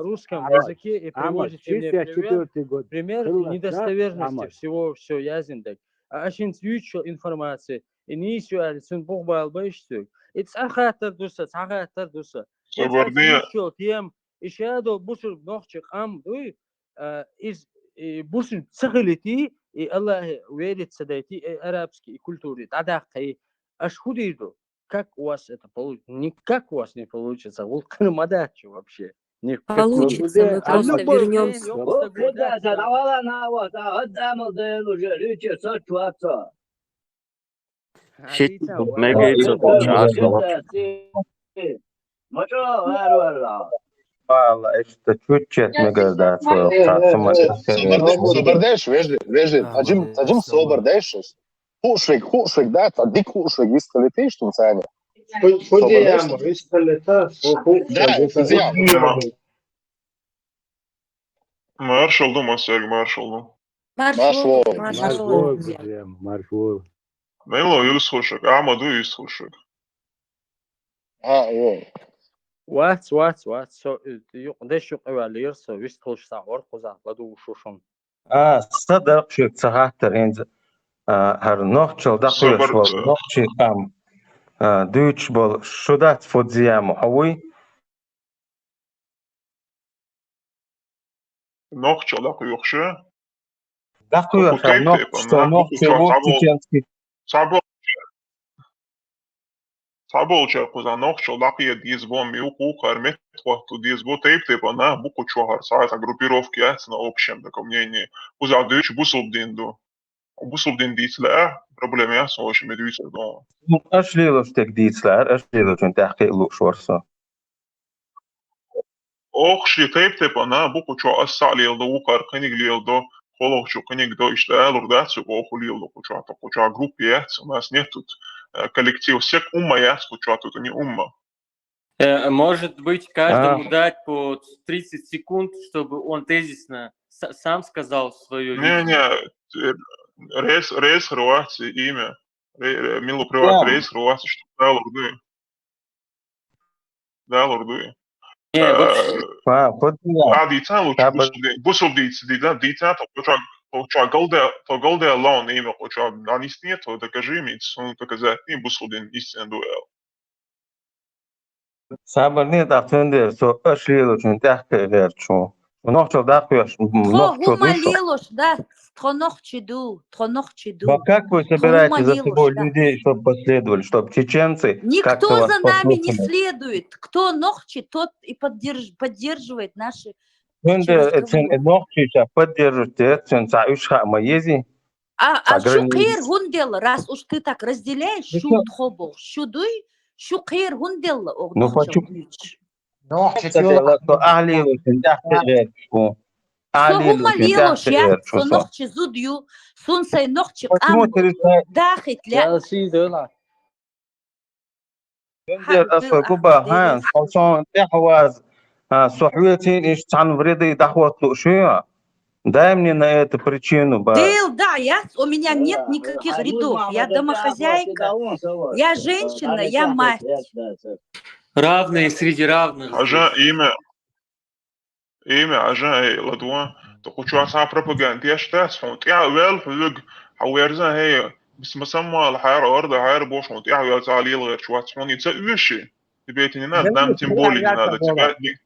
русском языке и приводите мне пример недостоверности всего, все ясен. А очень свечу информации, и не еще один бог балбайшься. И цахатар дуса. صبرني شو تيم إشادو بوسر نوخش قام دوي إز بوسر سخلتي الله ويرت سدايتي арабский культуре тадахи ашхудиду как у вас это получится? Никак у вас не получится. Вот мадачи вообще. Получится, мы просто вернемся. Вот это, давала на вот, отдам уже люди сотваться. Shit, mega it's والله ايش تشوتشت مقدار صبر داش ويجي تجم صبر داش خوشك ده تديك خوشك يستلتيش تنساني خذي يا عم يستلتها Marş oldu Masar, marş oldu. Маршвол. Melo yüzhoşak, Amadu yüzhoşak. وات سو يقدش يقوى يرسو يستخلش ساعور قزا لدو شوشون صدق شو تسهاتر انز هر نوخشل دقيش نوخشي قام دوتش بول شدات فوتزيا محوي Nohço laqı yoxşu. دقيش نوخشي وقتي Sabol çarpıza nohço laqıya dizbo miuku karmet tu dizbo teyp она буку чогар сайта группировки ясна общем таком мнении. Узадыч бусулдинду. Бусулдин дислер проблема ясна очень медвичер до. اشليلوش تكديتسلار اشليلوش تحقيق لوش ورسو Oxşi teyp она буку чо ассалилdo укар книглилdo холовчу книгдо иштаал урдацу охулилdo куча группе яс у нас нет тут коллектив сек умма яс куча тут не умма. Может быть, каждому дать по 30 секунд, чтобы он тезисно сам сказал свое Не, рейс Хорватии имя. Милу приват рейс Хорватии, что дал урды. Дал урды. Dīcā lūdzu, busildīts, dīcā, to galdē laun ime, anistnie, to taka žīmīts, un taka zētnī busildīn izcien duēlu. صبر ني داخل سو اشليلوش تحقيق غير شو ونوخشل دقيش هما лилош, да, тронохчиду. Но как вы собираетесь за собой людей, чтобы последовали, чтобы чеченцы... Никто за нами не следует. Кто нохчит, тот и поддерживает наши... А что кир гундел, раз уж ты так разделяешь, шу тхобол, шудуй, шу кир гундел, ну почему? هما ليلوش يا نوخشي زوديو سونساي نوخشي قام داخل لا أصلا كوبا هان صوصون تحواز صحويتين إيش تعن بريدي دعوة لؤشية дай мне на это причину. Дейл, да, у меня нет никаких рядов. Я домохозяйка, я женщина, я мать. Равные среди равных. Ажа имя, ажа ладуа, то хочу аса пропаганда, я считаю, что я вел флюг, хауэрза هي بس مسمى الحياة أرض حياة بوش وانت يا تعليل غير شو هتسموني تسويشي تبيتني ناس دام تيمبولي هذا تبيتني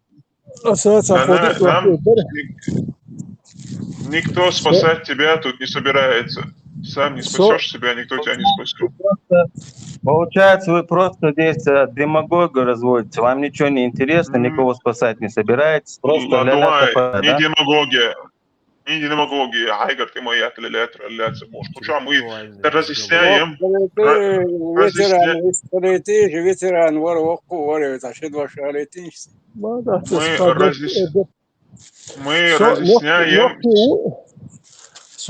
никто спасать тебя тут не собирается. Сам не спасешь себя, никто тебя не спасет. Получается, вы просто здесь демагогию разводите. Вам ничего не интересно, никого спасать не собираетесь. Просто не демагогия. Не демагогия. Хайгар, ты моя ляться можешь. Почему мы разъясняем? ветеран, мы разъясняем.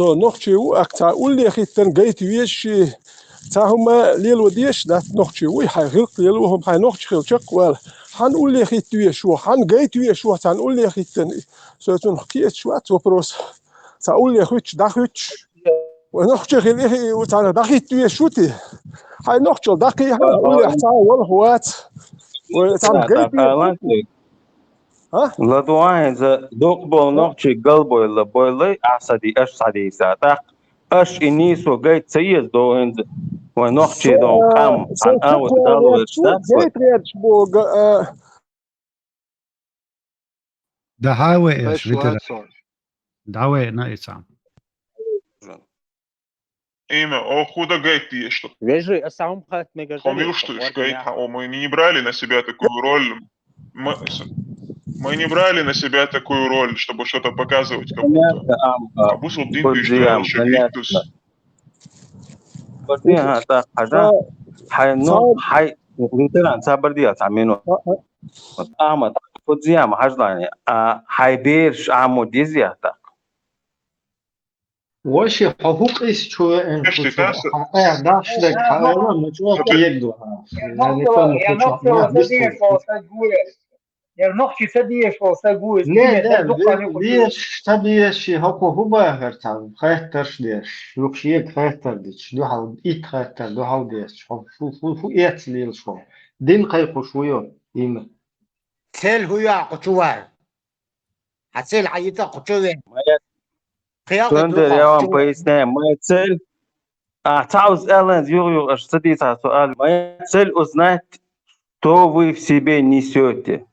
نوخشيو أكتا أولي خيتن جيت ويشي تاهما ليلو ديش دات نوخشيو حي غلق ليلو هم حي نوخشي خلشق وال حن أولي خيت ويشو حن جيت ويشو تان أولي خيتن سوتون حكيت شو أتوبروس تا أولي خيتش داخيتش ونوخشي خليه وتان داخيت ويشو تي حي نوخشي داخي حي أولي حتا والهوات وتان جيت ويشو لدوان إذا دوقبل نوخشي قلبه إلا بويلي أحسدي أش سعدي ساتق أش إنيسو جيت سيز دو إنز ونوخشي دو قام عن أول دالو إرشاد دعاوى ايش بس ريتر واتسون دعوى نايسام Имя, о, худо гайти, что Вежи, а сам хат мега хомил, что гайт, мы не брали на себя такую роль. Мы не брали на себя такую роль, чтобы что-то показывать, как будто. А бусул дин ты, что шагликтус. بديها تا حاجة حينو حي ليتران صبر دي تعمينو أما فوزيا ما حاجة يعني حيبيرش عمو ديزيا تا واشي حقوق إيش شو إن Ешти, كوشو tas, داش لك حالا مجوا كيدو يعني كم كوشو ما بيستو Jer noći sad ideš po sagu iz لا لا ليش تبي شي هكو هو باهر تعال خاطرش ديش يوكشيك خاطر ديش دو حال إيت خاطر دو حال ديش شو إيت ليل شو دين قيقو شويو إيمه Cel huya kuchuar. Hatsel ayita kuchuwen. تندر يوم بيسنا ما يتسل تعوز إيرلاند يو أشتدي سؤال ما يتسل узнать что вы в себе несете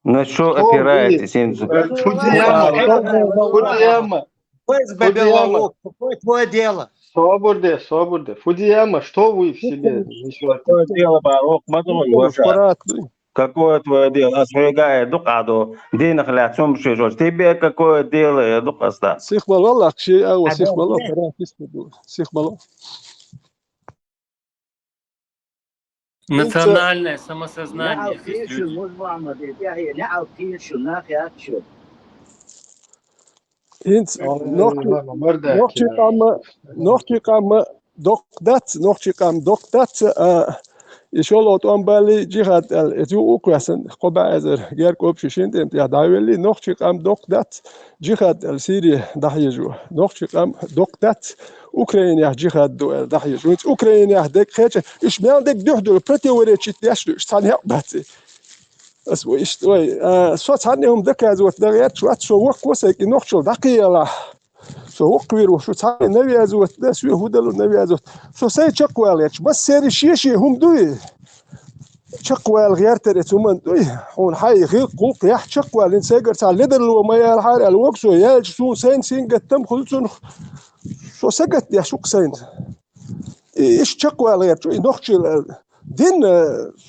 на что опираетесь Фудзияма Какое твое дело? Соборде. Фудзияма, что вы в себе несете? Какое дело, Барок? Какое твое дело? Асфигая дукаду, дин хлячом шижош. Тебе какое дело, я дукаста? سيخ والله شيء أو سيخ والله فرات يسمى سيخ والله Национальное самосознание здесь شو люди. مش معمد هي نعم كثير شو ناخي شو إنت نحكي قام دكتات يشولوت أمبالي جهات الإتيو أوكراسن قبع أزر غير كوبشي شندم يا دايولي نحكي قام دكتات جهات السيري دحيجو نحكي قام دكتات أوكرانيا جهات دول دحيجو إنت أوكرانيا دك خير إيش بيان دك دهدو برتي وريتشي تياشلو إيش تاني باتي اسمه إيش توي صوت عنهم دك أزوت دغيات شو أتشو وق وسك نحشو دقيقة شو وقوير وشو تعال نبي أزوت ده سوي هودلو نبي أزوت شو سي تشقواليش بس سيري شيشي هم دوي تشقوال غير تريتومن دوي هون حي غير قوق يح تشقوال إن سيجر تعال لدر لو ما يالحار الوقسو يالجسون سين قتم خلصون شو سجت يا شوك سين إيش تشقوال غير شو نخشي دين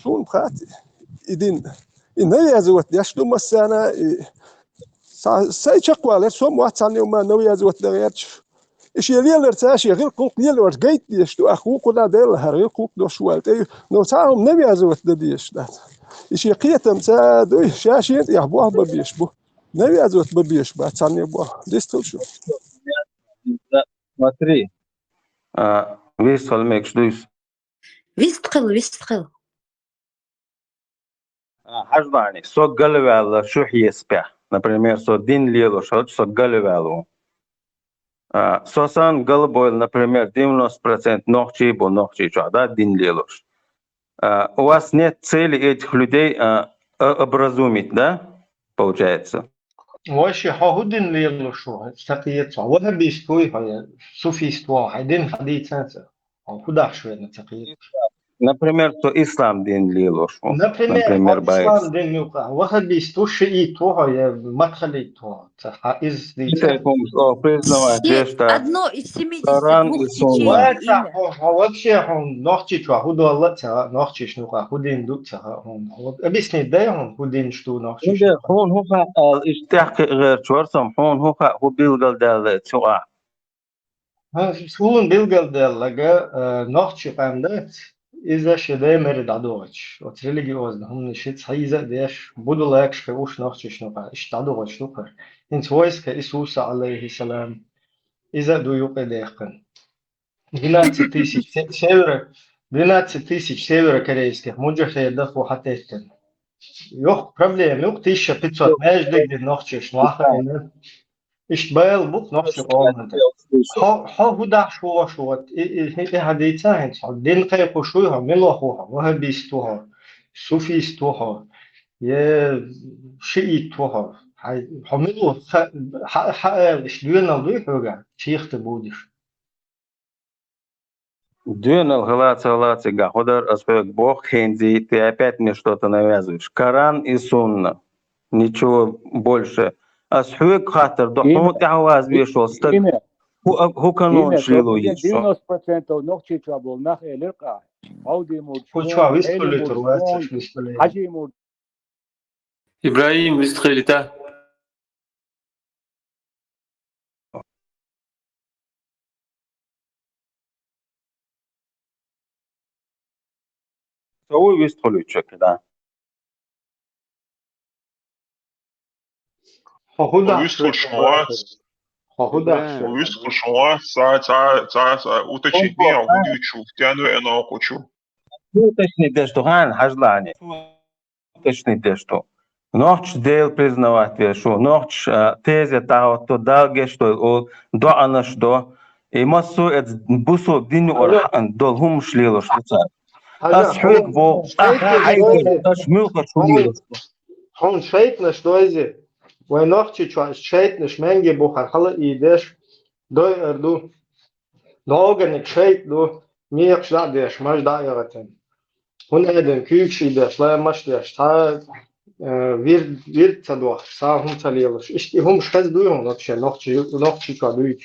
سون بخاتي دين إنه يزوت يشلو مسانا ساي تشقوال سوم واحد ثاني وما نوي يزوت غيرش إيش يليل ارتاشي غير قوق يل ورجيت يشتو أخوك ولا ديلها غير قوق دو شوالت نو تعهم نبي يزوت دديش ده إيش يقيتم سادو شاشين يحبوه ببيش بو نبي يزوت ببيش بعد ثاني بو ديستل شو Смотри, вистхал мекшдуйс. ويستقل Хаждани, со галвяла шухи спя. Например, со дин лило шот, со галвялу. Сосан галбойл, например, 90% ногчи бо ногчи да, дин лилош. У вас нет цели этих людей образумить, да? Получается. واشي حهودن ليلو شو تقيت وها بيستوي هاي سوفيستوا هيدين حديثا هودا شوية تقيت Например, то ислам дин лилош. например إسلام دين يوقع وها بيستو شيء تو هاي مدخلي تو إز دي одно из 72 течений вообще он ногти чё худу алла та ногти шну ка худин ду та он объясни дай он худин что ногти هون هو اشتاق غير شورسم هون هو بيلقل دال سواء هون بيلقل دال لقى نقش قامدات إذا شدة مرد عدوش وتريلي وزن هم نشيت هيزا ديش بدو لاكش كوش نقش شنو قا إيش تعدوش شنو قا إنت ويس كإسوس عليه السلام إذا دو يوقع ديقن 12 тысяч северокорейских муджахедов ухатеттен. Yok problem yok 1500 meclik nochçiş mahayne. İşte bayıl bu nochçiş olmadı. Ha huda şu hadita hent din kayıp şuha miloha vahabistuha sufistuha ye şiituha hay hamilu ha işlüyen alıyor höga çiğte budur. Дюнал, галация, гаходар, аспект Бог, хензи, ты опять мне что-то навязываешь. Коран и Сунна. ничего больше. А схуек хатер, да хот аваз вешал, стак хуканон шлило еще. 90% ногчи чабол нах элерка. Аудимур Кучва чон, вискали элимур турваться чон, вискали. хажимур. إبراهيم استخلته Сау вискали чекда. ويدخل شموات ويدخل شموات ساعة уточнение وهدي تشوف كانوا أنا أقول Уточни дещо, хан хажлани. Уточни дещо. Нохч дел признавать вешу, нохч тезе тао то далге что о до анаш до и массу эт бусо диню орхан дол хум шлило что ца. Ас хуек бо айдер таш милха шлило. Хон шейтна штойзе. Вой нохчи чва шейтна шменге бухар хала идеш дой эрду. Доганик шейт ду ниек шдадеш маш даягатен. Hun eden küçüğüde, şlayamaştı, ta vir tadoğ, sağ hum talıyorlar. İşte hum şkaz duyuyor вообще, ногчи кадуют.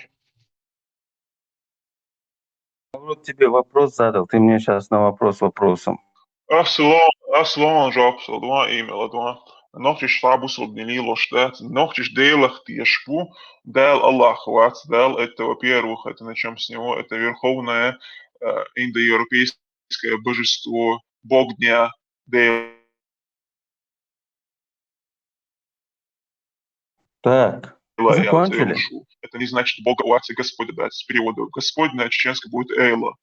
Вот тебе вопрос задал, ты мне сейчас на вопрос вопросом. Aslan jobs, одна email, одна. Nochtjes fabus op de Nilo-staat, nochtjes delig тieшу, дал Аллах ват, дал это, во-первых, это начнем с него, это верховное индоевропейское божество, бог дня, Так, закончили? Это не значит Бога Уатси Господь, да, с перевода. Господь на чеченском будет Эйла.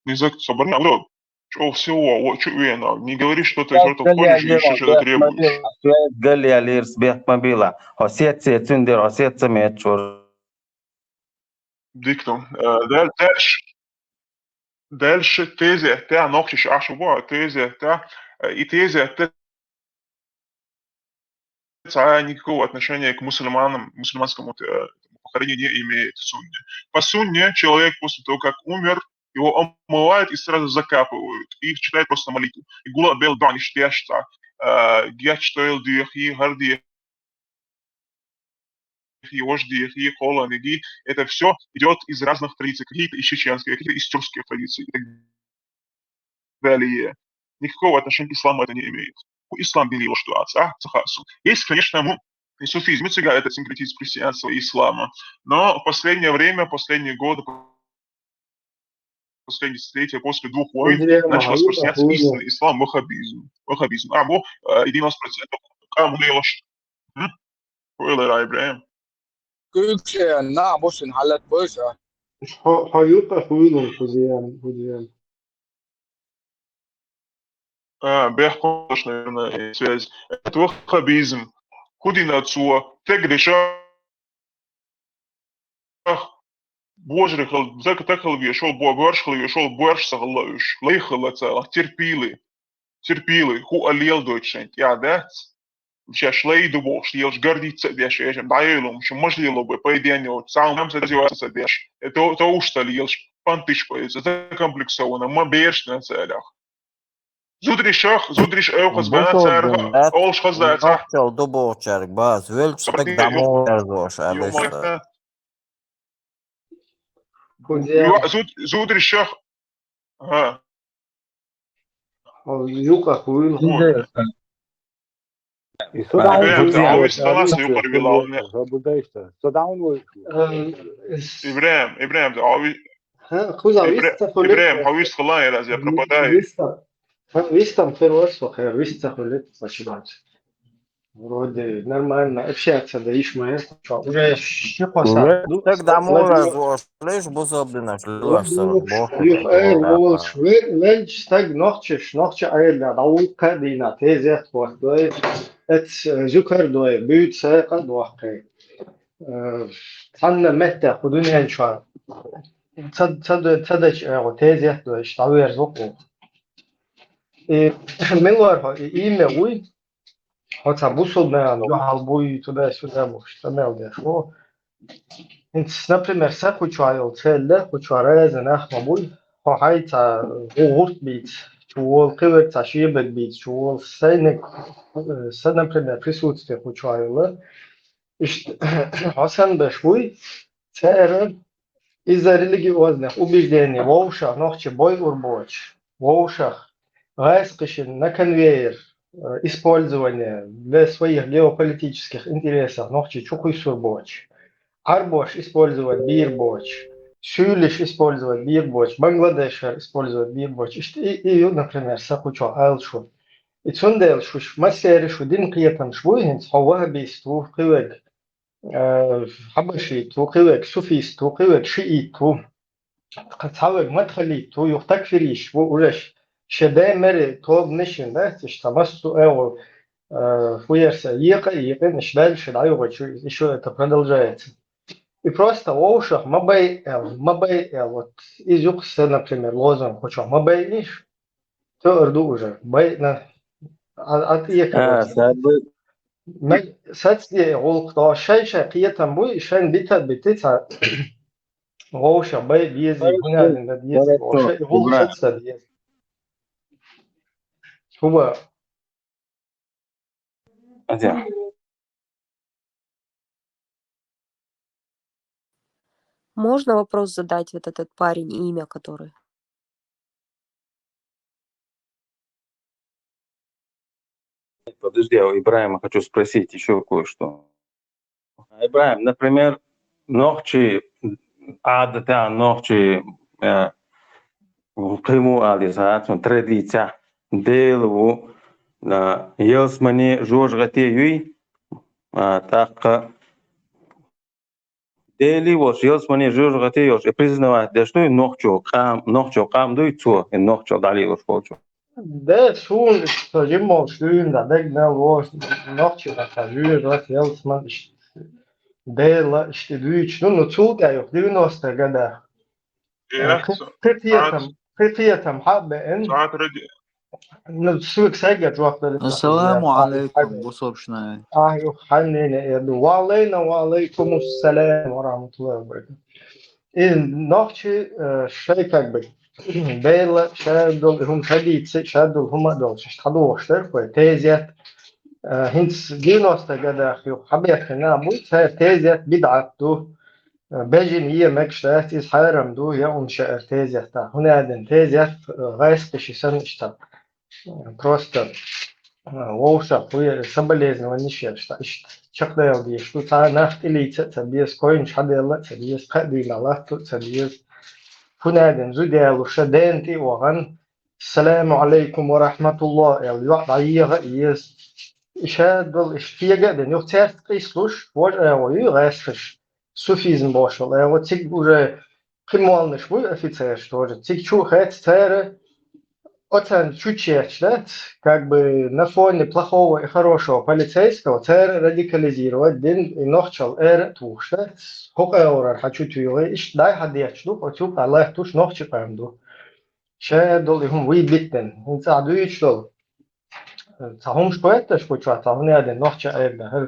Не знаю, собрано, бро. Что всего, что вена, не говори, что ты что-то хочешь и еще что-то требуешь. Галия лирс бех мобила, осетция цундер, осетция мечур. Диктум. Дальше тезия, та ногтиш ашуба, тезия, та и тезия, та никакого отношения к мусульманам, мусульманскому поколению не имеет сунне. По сунне человек после того, как умер, его омывают и сразу закапывают. И читают просто молитву. И гула бел даниш тешта, гечтойл дихи, гардихи, вождихи, холаниги. Это все идет из разных традиций. Какие-то из чеченских, какие-то из тюркских традиций. И так далее. Никакого отношения к исламу это не имеет. Ислам делил ситуацию, есть, конечно, и суфизм, это синкретизм христианства и ислама, но в последнее время, последние годы, последние десятилетия, после 2 войн, начал распространяться истинный ислам, ваххабизм. Або 90%. Кам лелош. Хуэлэр Ибраим. Na, mussten hallet böse. Hayuta хуйлун худиям. Бехпош, наверное, связь. Это ваххабизм. Худинацуа. Тегрешах. Божрихал, закатахал вешал, богоршхал вешал, боршсагалаюш. Лейхала цела. Терпилы. Ху алел дойчент. Я дац. Сейчас шлейду бог, шлеешь гордиться дешь, я же даёлом, что можливо бы по идее сам нам задеваться дешь. Это уж льешь, пантышпается, закомплексовано, мобеешь на целях. Зудриш эухас бенацер, олш хаздается. Нохчел дубовчарк, баз, вельч так дамо эрдош, алешта. Зудриш Юка хуйлун. И сюда Ибраим, хавист халай разве пропадает? Вистам первый раз, виста холит начинать. Вроде нормально общаться, да ишма это. Уже щепоса. Так дамо эрдош, лишь бузобдина, Велч так нохчеш, айда, даука дина, тезет вахтой. Et zukar büyük sayıka doğakay. Tanna mette kudunyan çar. Tadaç o teziyat do iştaver zoku. Men var ha iyi mi uy? Hatta bu soldan jo halbuy tуда сюда bu ştamel de. O например, саху чайол цelle, хочу разен ахмабуй. Hayta uğurt bit. чувол кывек цашибет бит, чувол сайник, например, присутствие хучайла. Хасан бешвуй, церы из-за религиозных убеждений воушах нохче бой урбоч, воушах гайскишин на конвейер использование для своих геополитических интересов нохче чухуй сурбоч. Арбош использовать бирбоч, Шюлиш использовать бирбоч, Бангладешер использовать бирбоч. И, например, сахучо алшу. И цундел шуш масери шудин киетан швуйхинц, хавабис ту кивек, хабаши ту кивек, суфис ту кивек, шиит ту. Цавек матхали ту юхтак фириш, уреш. Шеде мери то нишин, да, тиштамасту эо хуерся ека, ниш дальше, да, еще это продолжается. И просто в ушах мабей эл, вот из юкса, например, лозунг, хочу мабей лишь, то рду уже, бей на, от ека. Сацди олк то шайша киетам буй, шайн битица, в ушах бей биези, гунялин да биези, ушах гул шатса биези. Хуба. Можно вопрос задать вот этот парень, имя который? Подожди, у Ибраима хочу спросить еще кое-что. Ибраим, например, нохчи, адата нохчи, приму ализацию, традиция, делу, елсмани жожгате юй, так дели вош елсмани жожгате юш, и признавать, да что нохчо кам дуйцо, и нохчо дали уж хочу. Да, шун, что жимо, шлюн, да, дегнал вош, нохчо, да, кажу, раз елсман, дела, что дуйч, ну, цулгаю, в 90-х годах. Припетам хаббен, ну, суик сайгат вахта. Ассаламу алейкум, бусобшная. Ахю, ханнина, еду, ва алейкум ассалям, ва рахматуллахи ва баракатух. И нохчи, шей как бы, бейла, шадул, хум традиции, шадул, хумадул, шадул, штырквай, тезят, хинц 90-х годах, ю, хабет, хина, будет, тезят, бид'атту, بجن هي مكشتات إز حارم دو يا شعر تيزيات تا هنا عدن تيزيات غايس بشيسان اشتا просто ووشا ويا سبليزن ونشيا اشتا اشت شقدا يودي شتو تا نخت إلي تبيز كوينش حد يلا تبيز قدي لالاتو تبيز هنا عدن زوديا وشدين تي وغن السلام عليكم ورحمة الله يوعد عيغا إيز إشاد اشتياجا دن يختار قيسلوش وجه ويو غايسفش суфизм бошел, вот тик уже примолный швуй офицер, что же, тик чухает церы, оцен чучеч, да, как бы на фоне плохого и хорошего полицейского церы радикализировать, дин и нохчал туш, да, сколько евро хочу тюрьмы, иш дай хадеч, ну, хочу Аллах туш нохчи памду, ше дол ихум вибиттен, инца дуич дол, цахум шпоэта шпочва, цахуне аден нохча эбда,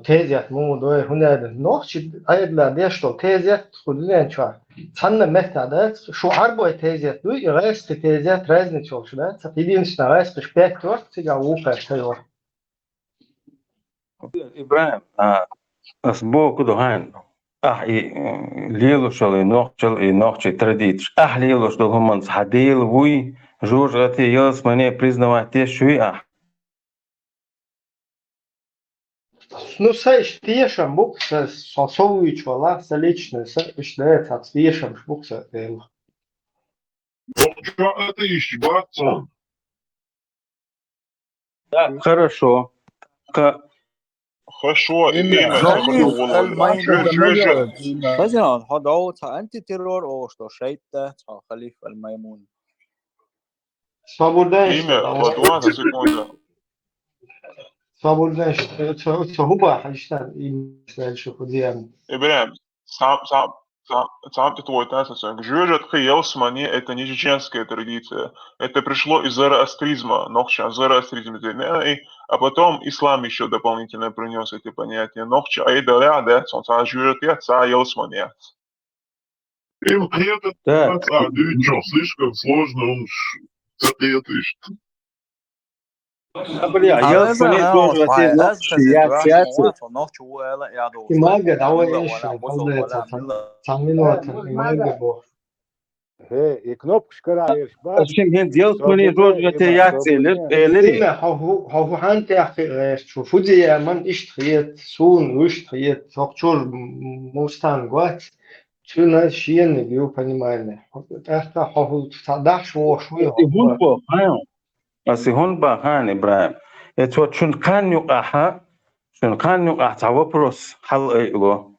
تيزيات مو دوي هنا نوخش أيضا ديشتو تيزيات خدلين شو تصنع مهتادات شو عربو تيزيات دوي غيرس تيزيات رازني شو شو ده تقيدين شنا غيرس بشبيك تور تيجا ووقع تيور إبراهيم أسبوع كده هان ليلو شلي نوخش ترديتش ليلو شلي هم حديل وي جورج غتي يلس مني признавать те شوي Ну, сеш tiešām bukse Sasovич вала личное, что это tiešām bukse дела. Что это ищбаться? Да, хорошо. Хорошо, имя مثلا هذا أنت ترور أو что شيء خليفة الميمون. Свободенство. Имя, вот ладно, секунду. Свободенство. Хуба, хашта имя следующего худея. Ибраим, сам ты твой тасса. Жюжат Хейлсмани это не чеченская традиция. Это пришло из зороастризма, нохча, зороастризм, а потом ислам еще дополнительно принес эти понятия. Нохча, айдаля, да, он жюжат я, Хейлсмани. Это слишком сложно, Бля, я смотрю, тоже ты أسخز ونوخ شو إلا يا دوست إماجد هو ولا إيش ولا بوسو خليتها ولا ملا تعملوها إماجد بو هي كنوبش كرايش باب Şimdi hem diyor صوبو ki دي rojgate إما yakselir, صوبو eleri. إما هو حانت يا أخي شو فوزي يا من إشتريت سون وإشتريت هقشور موستان قوات شو ناس شيء بيو понимание это هو صدق شو Hun bu, ha. Asi hun ba han Ibrahim. Это вот шунканю аха, шунканю ахта вопрос хал его.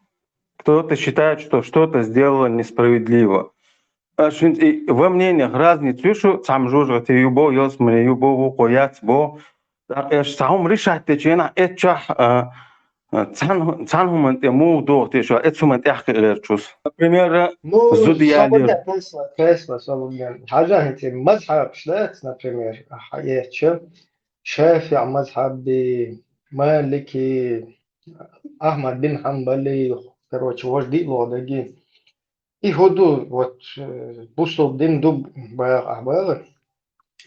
Кто-то считает, что что-то сделало несправедливо. Во мнениях разницу, что сам жужжат и юбо, ёс мне юбо, кояц бо. Сам решать течена, это цанхуман ему до теша, это суман эхкерчус. Например, ну зудиалер. Тесла صابون حاجة هنتي مذهب شلات например حياتش شافع مذهب مالكي أحمد بن حنبلي короче вожди лодаги и ходу вот بوصل دين دب باغ أحبار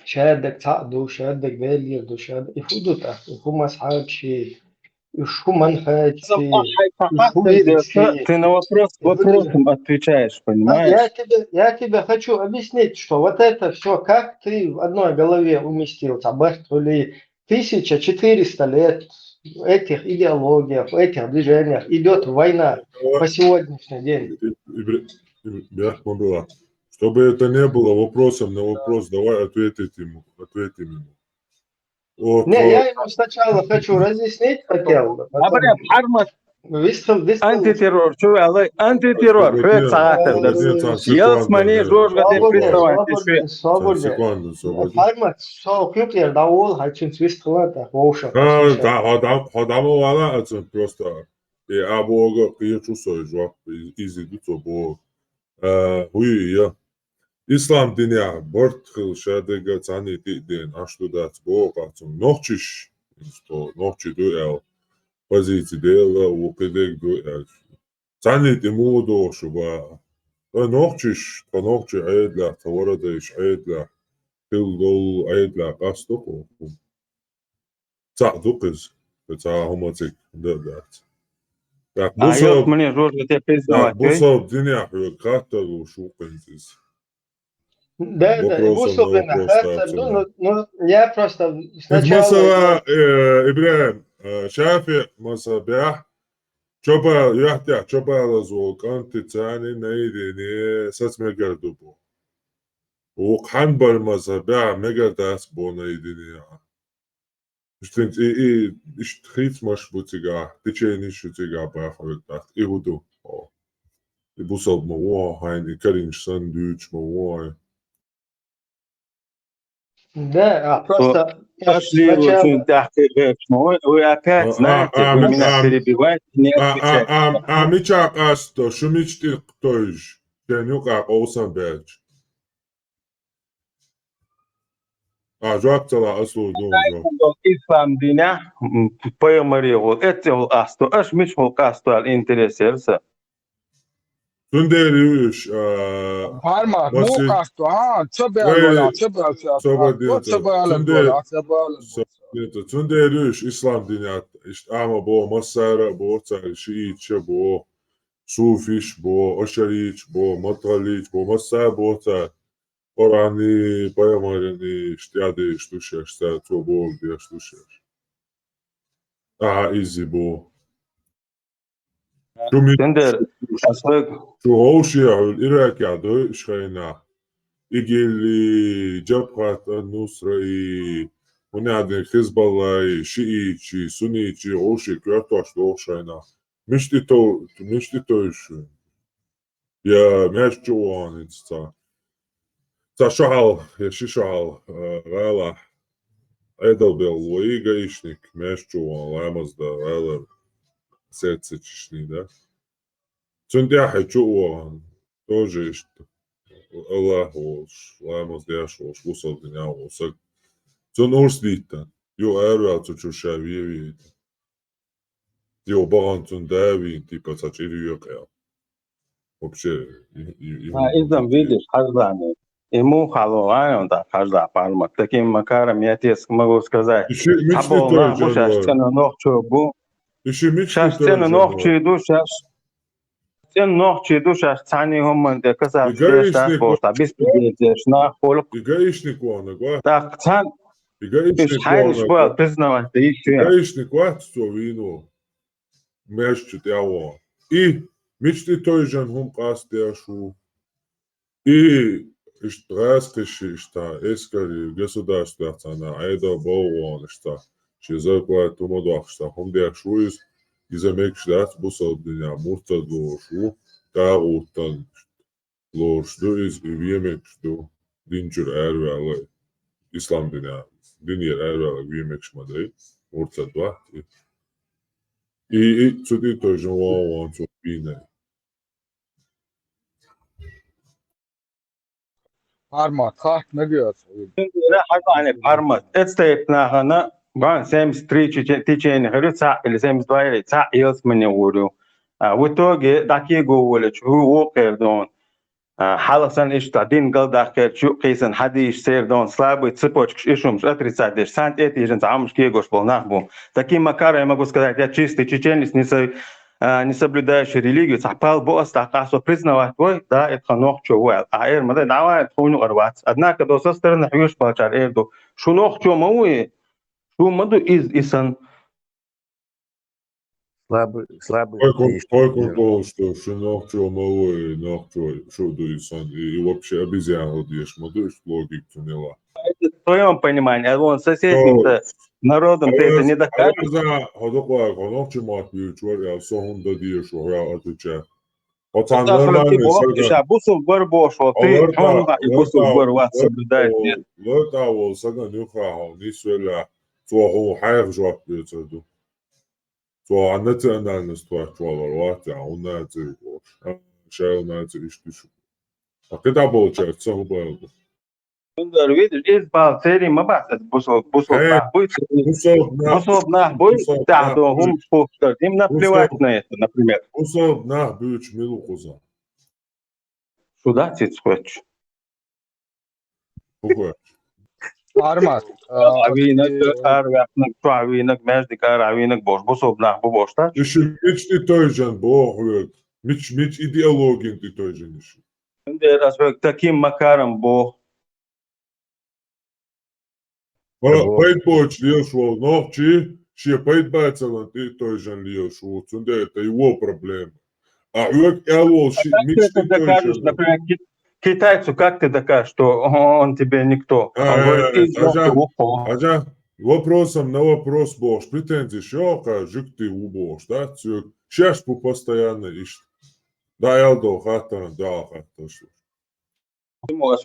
شادك تعدو شادك بالي دو شاد يفودو تحت هم أصحاب شيء شو منهج في شو يدرسي Ты на вопросом отвечаешь, понимаешь? я тебе хочу объяснить, что вот это все, как ты в одной голове уместил, или 1400 лет этих идеологиях, этих движениях идет война по сегодняшний день. Чтобы это не было вопросом на вопрос, давай ответим ему. Вот, Не, я ему сначала хочу разъяснить, хотел. Антитеррор, что это? Антитеррор, хватит сагатер. Я смотрю, жужгате представьте. Свободен. Фармат, со кюклер давол, хачин свистлата, воуша. Адаму вала, это просто. И абога, я чувствую, что изидут обо. Хуя. İslam dini bortxil şadega tani din aştudat bo qatun noqchish isto noqchi do el pozitsiya dela u pedek do el tani dimu do shuba noqchish noqchi ayedla tawarada ish ayedla tilgol ayedla qastoko ta'du qiz ta homotik dat Ayot мне жужгате признавать. Бусов dini ahyo qatalu shuqintis. Да, Бусов ну, я просто сначала... مثلا إبراهيم شافع مثلا بيح شبه يحتاج شبه لزوق أنت تاني نيديني ساس مقردو بو وقحنبر مثلا بيح مقرداس بو نيديني إشتنت إش تخيط مش بوتيغا تيجيني شو تيغا باخوك تحت إيهودو يبوصل مواه هاين إكارينش ساندويتش مواه Да, просто Отслеживаю тахтыгэк. Вы опять знаете, вы меня перебиваете, не отвечаете. Мичак асто, шумичти ктойш, кенюка олсан бэч. Жуактала аслу дунжо. İslam dine peygamberiyol. Etçol asto. Aş miçol kasto al intereserse. Tunderiush. Parma, mu kasto, çöbel Tunderiush İslam dini işte ama bu masara bu şiitçe bu sufiş bu aşariç bu mataliç bu masar bu orani peygamberini işte adı işte to bu diye işte. Izi bu. Şu hoşiyahul Irak yadı şayna İgili Jabhat Nusra'yı Bunadın Hizballah'ı Şiiçi Suniçi hoşi kırtaşlı hoşayna Mişti to şu ya meşçu olan insta ta şahal ya şişal gala Edelbel loyi gaişnik meşçu olan lamazda gala сетсечишни, да? Цундяхай чуан, тоже что Аллах волш, ламас дяш волш, вусал дня волш. Цун урслита, ю эрвал цучушавиви. Ю баган цундави, типа сачири юкая. Вообще... Изам видишь, Хазбани. Ему халуан, да, каждая парма. Таким макаром я тебе могу сказать. Еще мечты Абол той нахбу, сейчас жануар. цену ногчу бу. Еще мечты Сейчас той цену ногчу жануар. иду, сейчас цену ногчу иду, сейчас цани хоман, да казав, И что сейчас гаишник, бошта, без предельдешь, нахолк. и гаишник вон, ага. Так, цан, И из гаишник хайнш вон, был, ага. признавать, да И еще. гаишник вон, что вино. Мешчет я вон. И мечты той жан хум кастяшу. И штраскиши, что эскари государство цена, айда боуон, что чизаква тумодах, что хум дяшу из замекшдат бусалдиня, мурта дошу, тагутан, лошду из виемекшду, динчур эрвела, ислам диня, диньер эрвела виемекшмадай, мурта два. И цуди той же вон цупине. Parmak kart ne diyorsun? لا حاجة بارمت استيقنا هنا بان سامس تري تيجين غير ساعة اللي سامس بايل ساعة يلس من يورو وتوجي داكي جوول هو وقر دون حالسان إيش تعدين قل داخل شو قيسن حدي إيش سير دون سلابي تسبوش إيشهم مش أتري سادش سانت إتي جنس عامش كيجوش بالنахбу такие макары я могу сказать я чистый чеченец не соблюдающий религию сахпал бос такасо признавать ой да это нох чувал а мада давай хуйну арват однако до со стороны хьюш палчар эрду шу нох чу мауи шу маду из исан Слабый Кой контрол, что нох чу малой, нох чу шуду и вообще обезьяну дешь, мадуешь логик тунела. в твоем понимании а вон соседним народом ты это не докажешь. Аяza hodokwa konok чумат бьючвар я сохунда диеш я отвечаю. Ты бог бусов горбош, ты он и бусов горват соблюдает. Лота вол сага нюха не свела то хайр жвак бьется. То аннете анализ то чувал он на это шел на это иштушу. А когда получается было? Видишь, есть балтери, мы бас, бусов нахбуй, бусов нахбуй, да, до гум пухтар, им наплевать на это, например. Бусов нахбуй чмилу куза. Сюда ты хочешь? Parmak. Авинок, междикар, авинок бош, бусов нахбуй бош, так? Еще мечты той же, бог, меч идеологии ты той же ниши. Таким макаром бог. Пойт боч лешвол, но че пойт бацала ты той же лешвол, это его проблема. А элвол мечты той же. Например, китайцу как ты докажешь, что он тебе никто? Он говорит, вопросом на вопрос бош, претензии шока, жик ты у бош, да? Сейчас постоянно ищет. Да, я до хата, да, хата, что. мы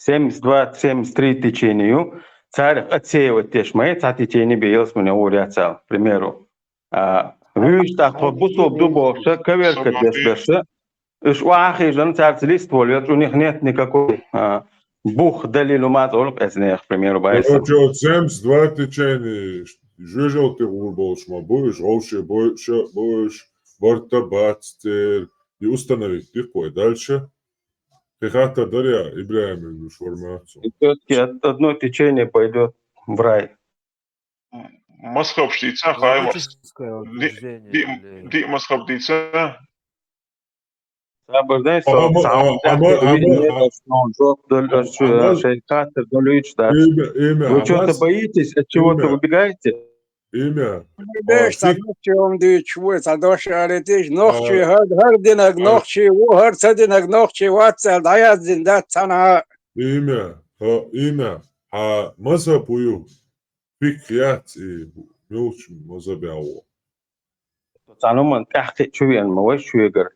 72-73 течению, царь отсеивает тешмей, царь течение беялся мне уряцал, к примеру. Виж так, вот бусов дубовша, каверка дешбеша, уж уахи жен царь лист волят, у них нет никакой бух далилу матолк, к примеру, байса. Короче, от 72 течения, жежал ты урболш, ма будешь, будешь, бортабацтер, и установить легко. И дальше. Хата даря Ибрahim информацию. Все-таки одно течение пойдет в рай. Мазхаб штейца хайва. Ди мазхаб дейца. Освобождайся шейхатер долючта. Вы что-то боитесь, от чего-то убегаете? Имя. Бешта нохчем дичву, садошаретиш нохчи хар динаг нохчи, у хар садинаг нохчи ватсал даяз зиндат сана. Имя. А мазабую. Фикриат и милч мазабяу. Сануман тахте чуян мой шуегар.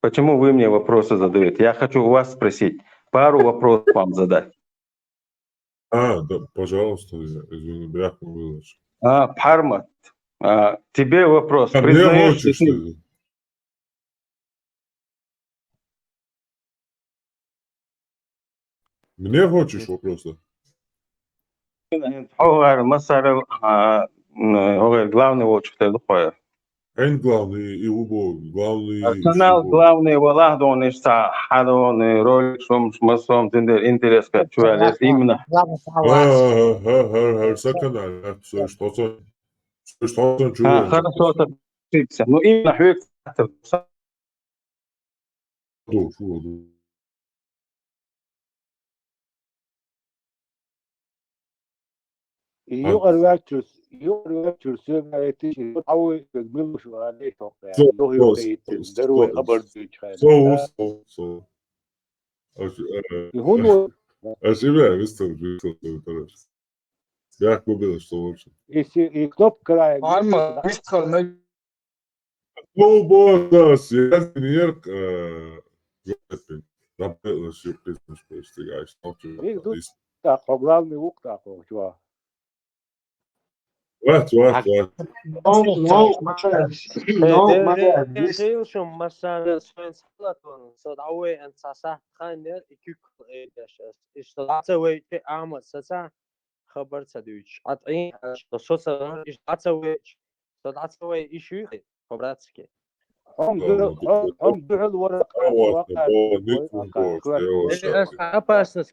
Почему вы мне вопросы задаете? Я хочу у вас спросить. Пару вопросов вам задать. Да, пожалуйста, извини, брякну выложу. Пармат, тебе вопрос. Мне хочешь ты? Мне хочешь вопроса? Масара, главный вот что такое. Хайн главный и убо, главный Арсенал главный Валадон из Хадон, ролик шумш масом тендер интерес качуалес именно. Арсаканал, что чувствуешь? Хорошо, ошибся. Ну именно Хюк. يقر واتشوس سيغاريتي أو يقبلوا شو عليه توقع يوهي بيت دروي خبر بيج خير يهون Ошибаюсь, выставлю, я купил, что лучше. и кноп края Arma, iskal Ну, бонус, я тренер, например, сюрприз, что я так главный ук так чувак What? Değilsin mesela Svenskalaton صدعوي أن صح خانر يكيك اشتغلت عمل سسا خبر سدويش عطين اشتغلت اشتغلت إيشو خبراتك هم دعوا الورق опасно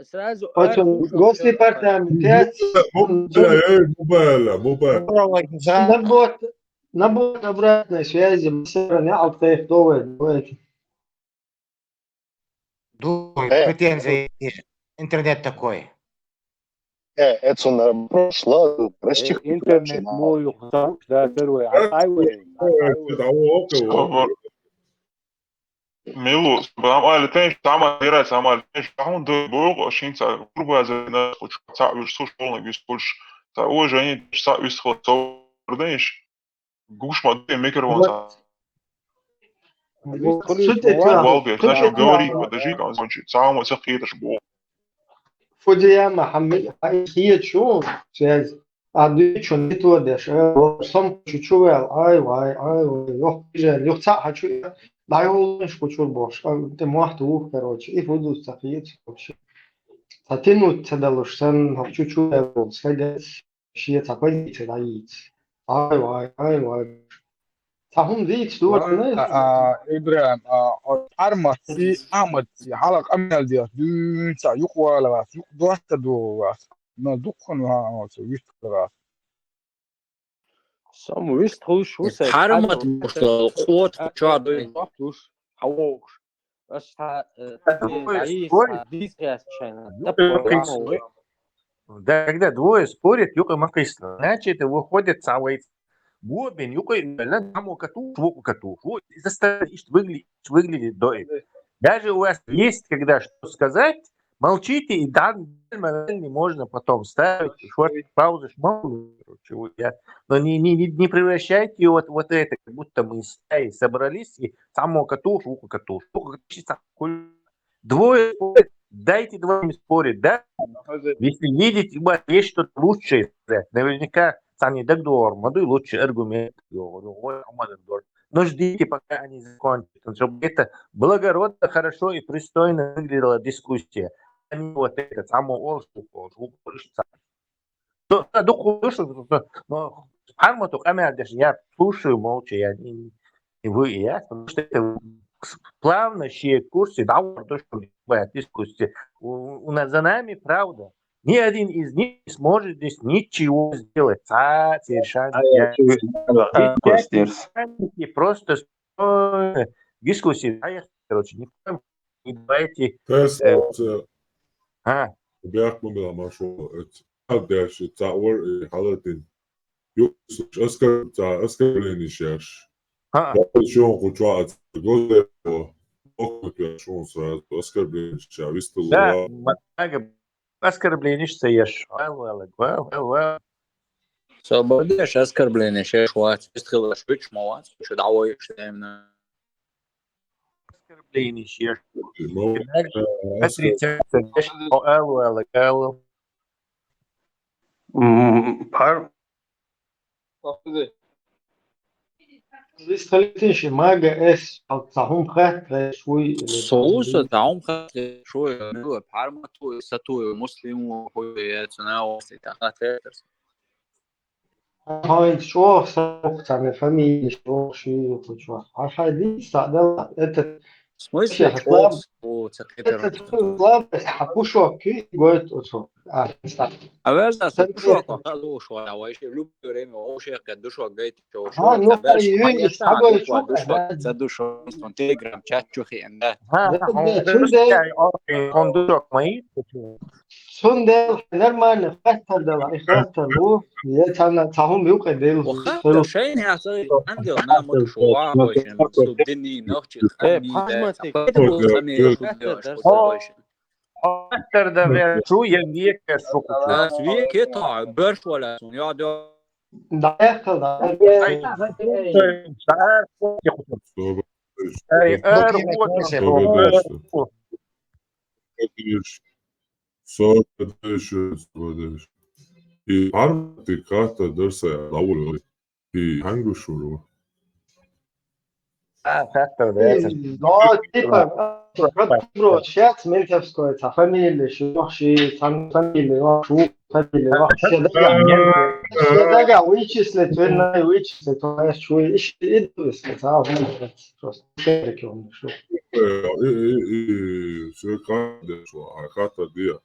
сразу Гости департамент. Набор обратной связи. Претензии. Интернет такой. Это он прошло, расчих. интернет мой ухтар да первый айвей Милу, عمل تاني عمل دراسة عمل تاني عمل بوق 20 ساعة قرب هذا الناس خش ساعة يرسوش شغل يسكولش ساعة هو جاي ساعة يسخل صوردنيش قوش ما دي ميكر وان ساعة والبي знаешь говори подожди как звучит сам вот сахит шбо Фудияма Хамид хиет шо связь. А ты что не творишь? Сам чувствовал, ай, ёх, лёгца хочу. Да его шкучур бош. Ты махту, короче, и буду сахит вообще. Затянуть цедалуш сан чувствовал, сказать, шиет такой цедаит. Ай. Сахум зит дур. إبراهيم أرمى سي أحمد سي حلق أمل دي دون سا يقوى لغاس يقوى تدو غاس ما دخن وها سويت لغاس Сам виструс шусай حرمت مشتغل قوت شعبي حوش بس ديس شاينا Да, когда двое спорят, юка макисла. Значит, выходит целый бобин, юка на тому коту, швуку коту. Вот, заставить выглядит до этого. Даже у вас есть, когда что сказать, молчите, и там не можно потом ставить, паузу, но не превращайте вот это, как будто мы стаи собрались, и самого коту, швуку коту. Двое спорят, дайте двоим спорить, да? Если видите, есть что-то лучшее, наверняка сами договор, молодой лучший аргумент, но ждите, пока они закончатся, чтобы это благородно, хорошо и пристойно выглядела дискуссия. А не вот это, самое но Харматук, я слушаю молча, и вы, и я, потому что это плавнощие курсы, да, то, что бывает дискуссии. У нас за нами правда. Ни один из них не сможет здесь ничего сделать. Совершенно. Просто дискуссии. Короче, не давайте. بيحكم بالمشروع قداش تصور حالتين يوسف أسكر لينيشاش شو قطعة جزء أوكي شو صار أسكر لينيشاش لا оскорбление стоишь. Well. بديش оскорбление شيء شوات يستخدم شويش مواد شو دعوة يشتمنا оскорбление شيء отрицательное. Здесь خليتيش ماجا اس صحون خاطر شوي صوص تعوم خاطر شوية هو بحرمته ستو مسلم وهو يتناول ستاخات هاي شو صوت عن فمي شو شيء وشو هذه استعداد انت смысле هتلعب وتقدر انت تلعب حبوشو كي قلت وشو أبدا سبوشو كذا شو أو إيش لو بريم أو شيء كده شو جاي شو ها نو تبرش ما يي يستعد استعداد شو شو شو تزدو شو تليجرام chat شو خي عنده Sunday نرمان خاطر دل خاطر هو يتنا تهم بيوقع دل وخاطر شيء يا صغير عندي أنا مر شو واقعش صدقني نختي خمني ده فكده خمني شو ده خاطر ده شو يديك شو في قطع برش ولا يقعد داخل I armati kata dërsa ja laulori. I hangu shuru. No, типа, bro, شات من تفسكو تا فاميلي شو شي تام فاميلي شو فاميلي شي دقا ويتشس لتونا ويتشس لتونا شوي ايش ادوس تعرف بس كيرك يوم شو Sve kata šo, a kata dija.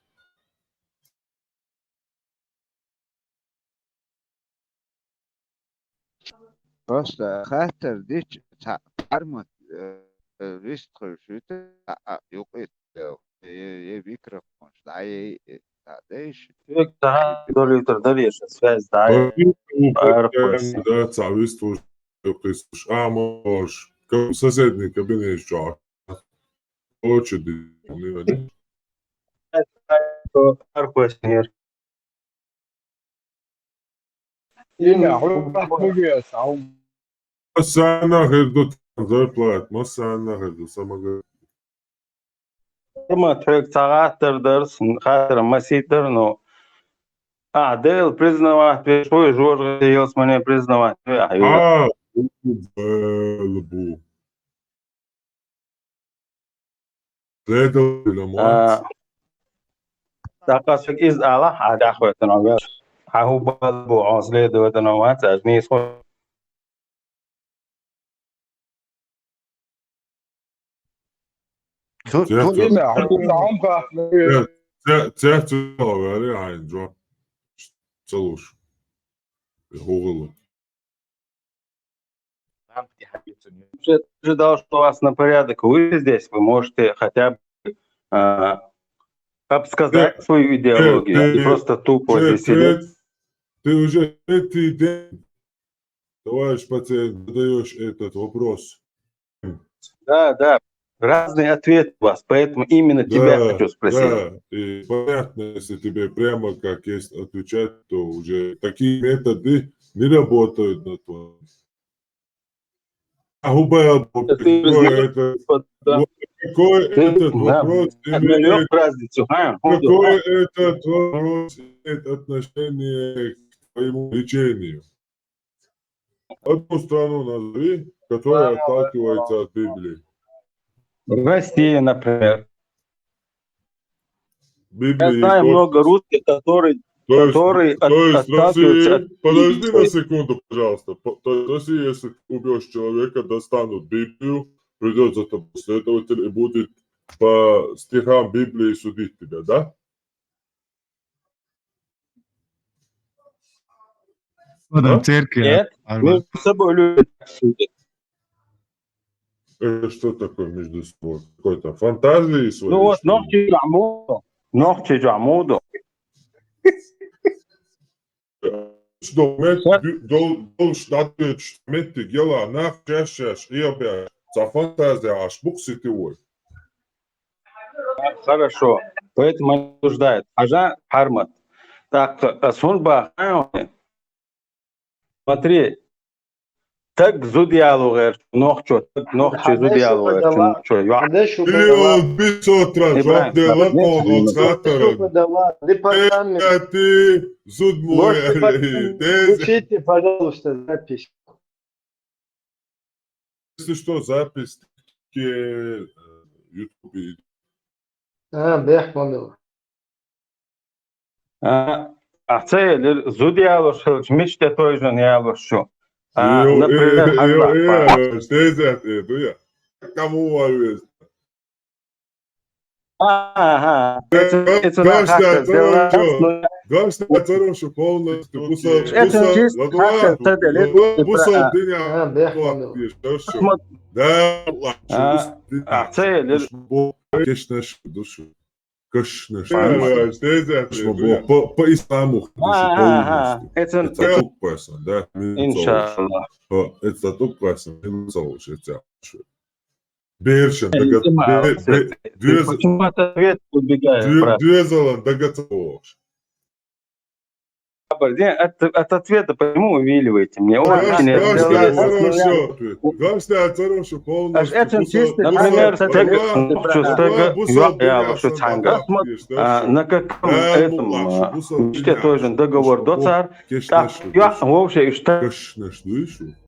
Просто خاطر ديش تعرمت ريستر شوته يوقيت يبيكرفونش دعي تعديش Долю тордалеш, связь, да, Da, cavistu, kristuš, a mož, kao sosedni kabinet čak. Hoće di, ne? Арпоснер. Masana herdo tanzarplat, masana herdo samaga. ما ترك تعاتر درس خاطر مسيتر نو ديل признавать شوي جور يوس مني признавать А, belbu. Следователя мать. تاقصك إز الله عاد أخوتنا غير هو بالبو عاصلة دوتنا ما تجني صو говори, Айнджо. Целуш. Гуглу. Ожидал, что у вас на порядок. Вы здесь, вы можете хотя бы обсказать свою идеологию, не просто тупо здесь сидеть. Ты уже третий день, товарищ пациент, задаешь этот вопрос. Да. Разные ответы у вас, поэтому именно тебя хочу спросить. Да, и понятно, если тебе прямо как есть отвечать, то уже такие методы не работают на то. Какой этот вопрос имеет отношение к твоему лечению? Одну страну назови, которая отталкивается от Библии. Россия, например. Библия, я знаю много русских, которые отталкиваются от Подожди на секунду, пожалуйста. То есть, Россия, если убьешь человека, достанут Библию, придет за тобой следователь и будет по стихам Библии судить тебя, да? Нет, мы с собой люди судят. Что такое между собой? Какой-то фантазии своей? Ну вот, ногти Джамуду. Что, должен ответить, мети гела, нах, чашаш, и опять, за фантазия, аж бук сетевой. Хорошо, поэтому они обсуждают. Ажа Хармат. Так, Сунба, смотри, Так зу диалогер, нохчо зу диалогер, чо я. Миллион 500 раз жок делакон от хатара. Ты зуд мой. Включите, пожалуйста, запись. Если что, запись в YouTube. Бех модел. Цель зу диалог, мечте той же диалог, что. Например, что это? Кому валюет? Гашта хорошо полностью. По исламу. Это тупость, да? Иншаллах. Это тупость, это Бершин, почему ответ убегает? Двезалан, доготовишь. От ответа почему увиливаете мне? Например, на каком этом тоже договор доцар, так я вообще что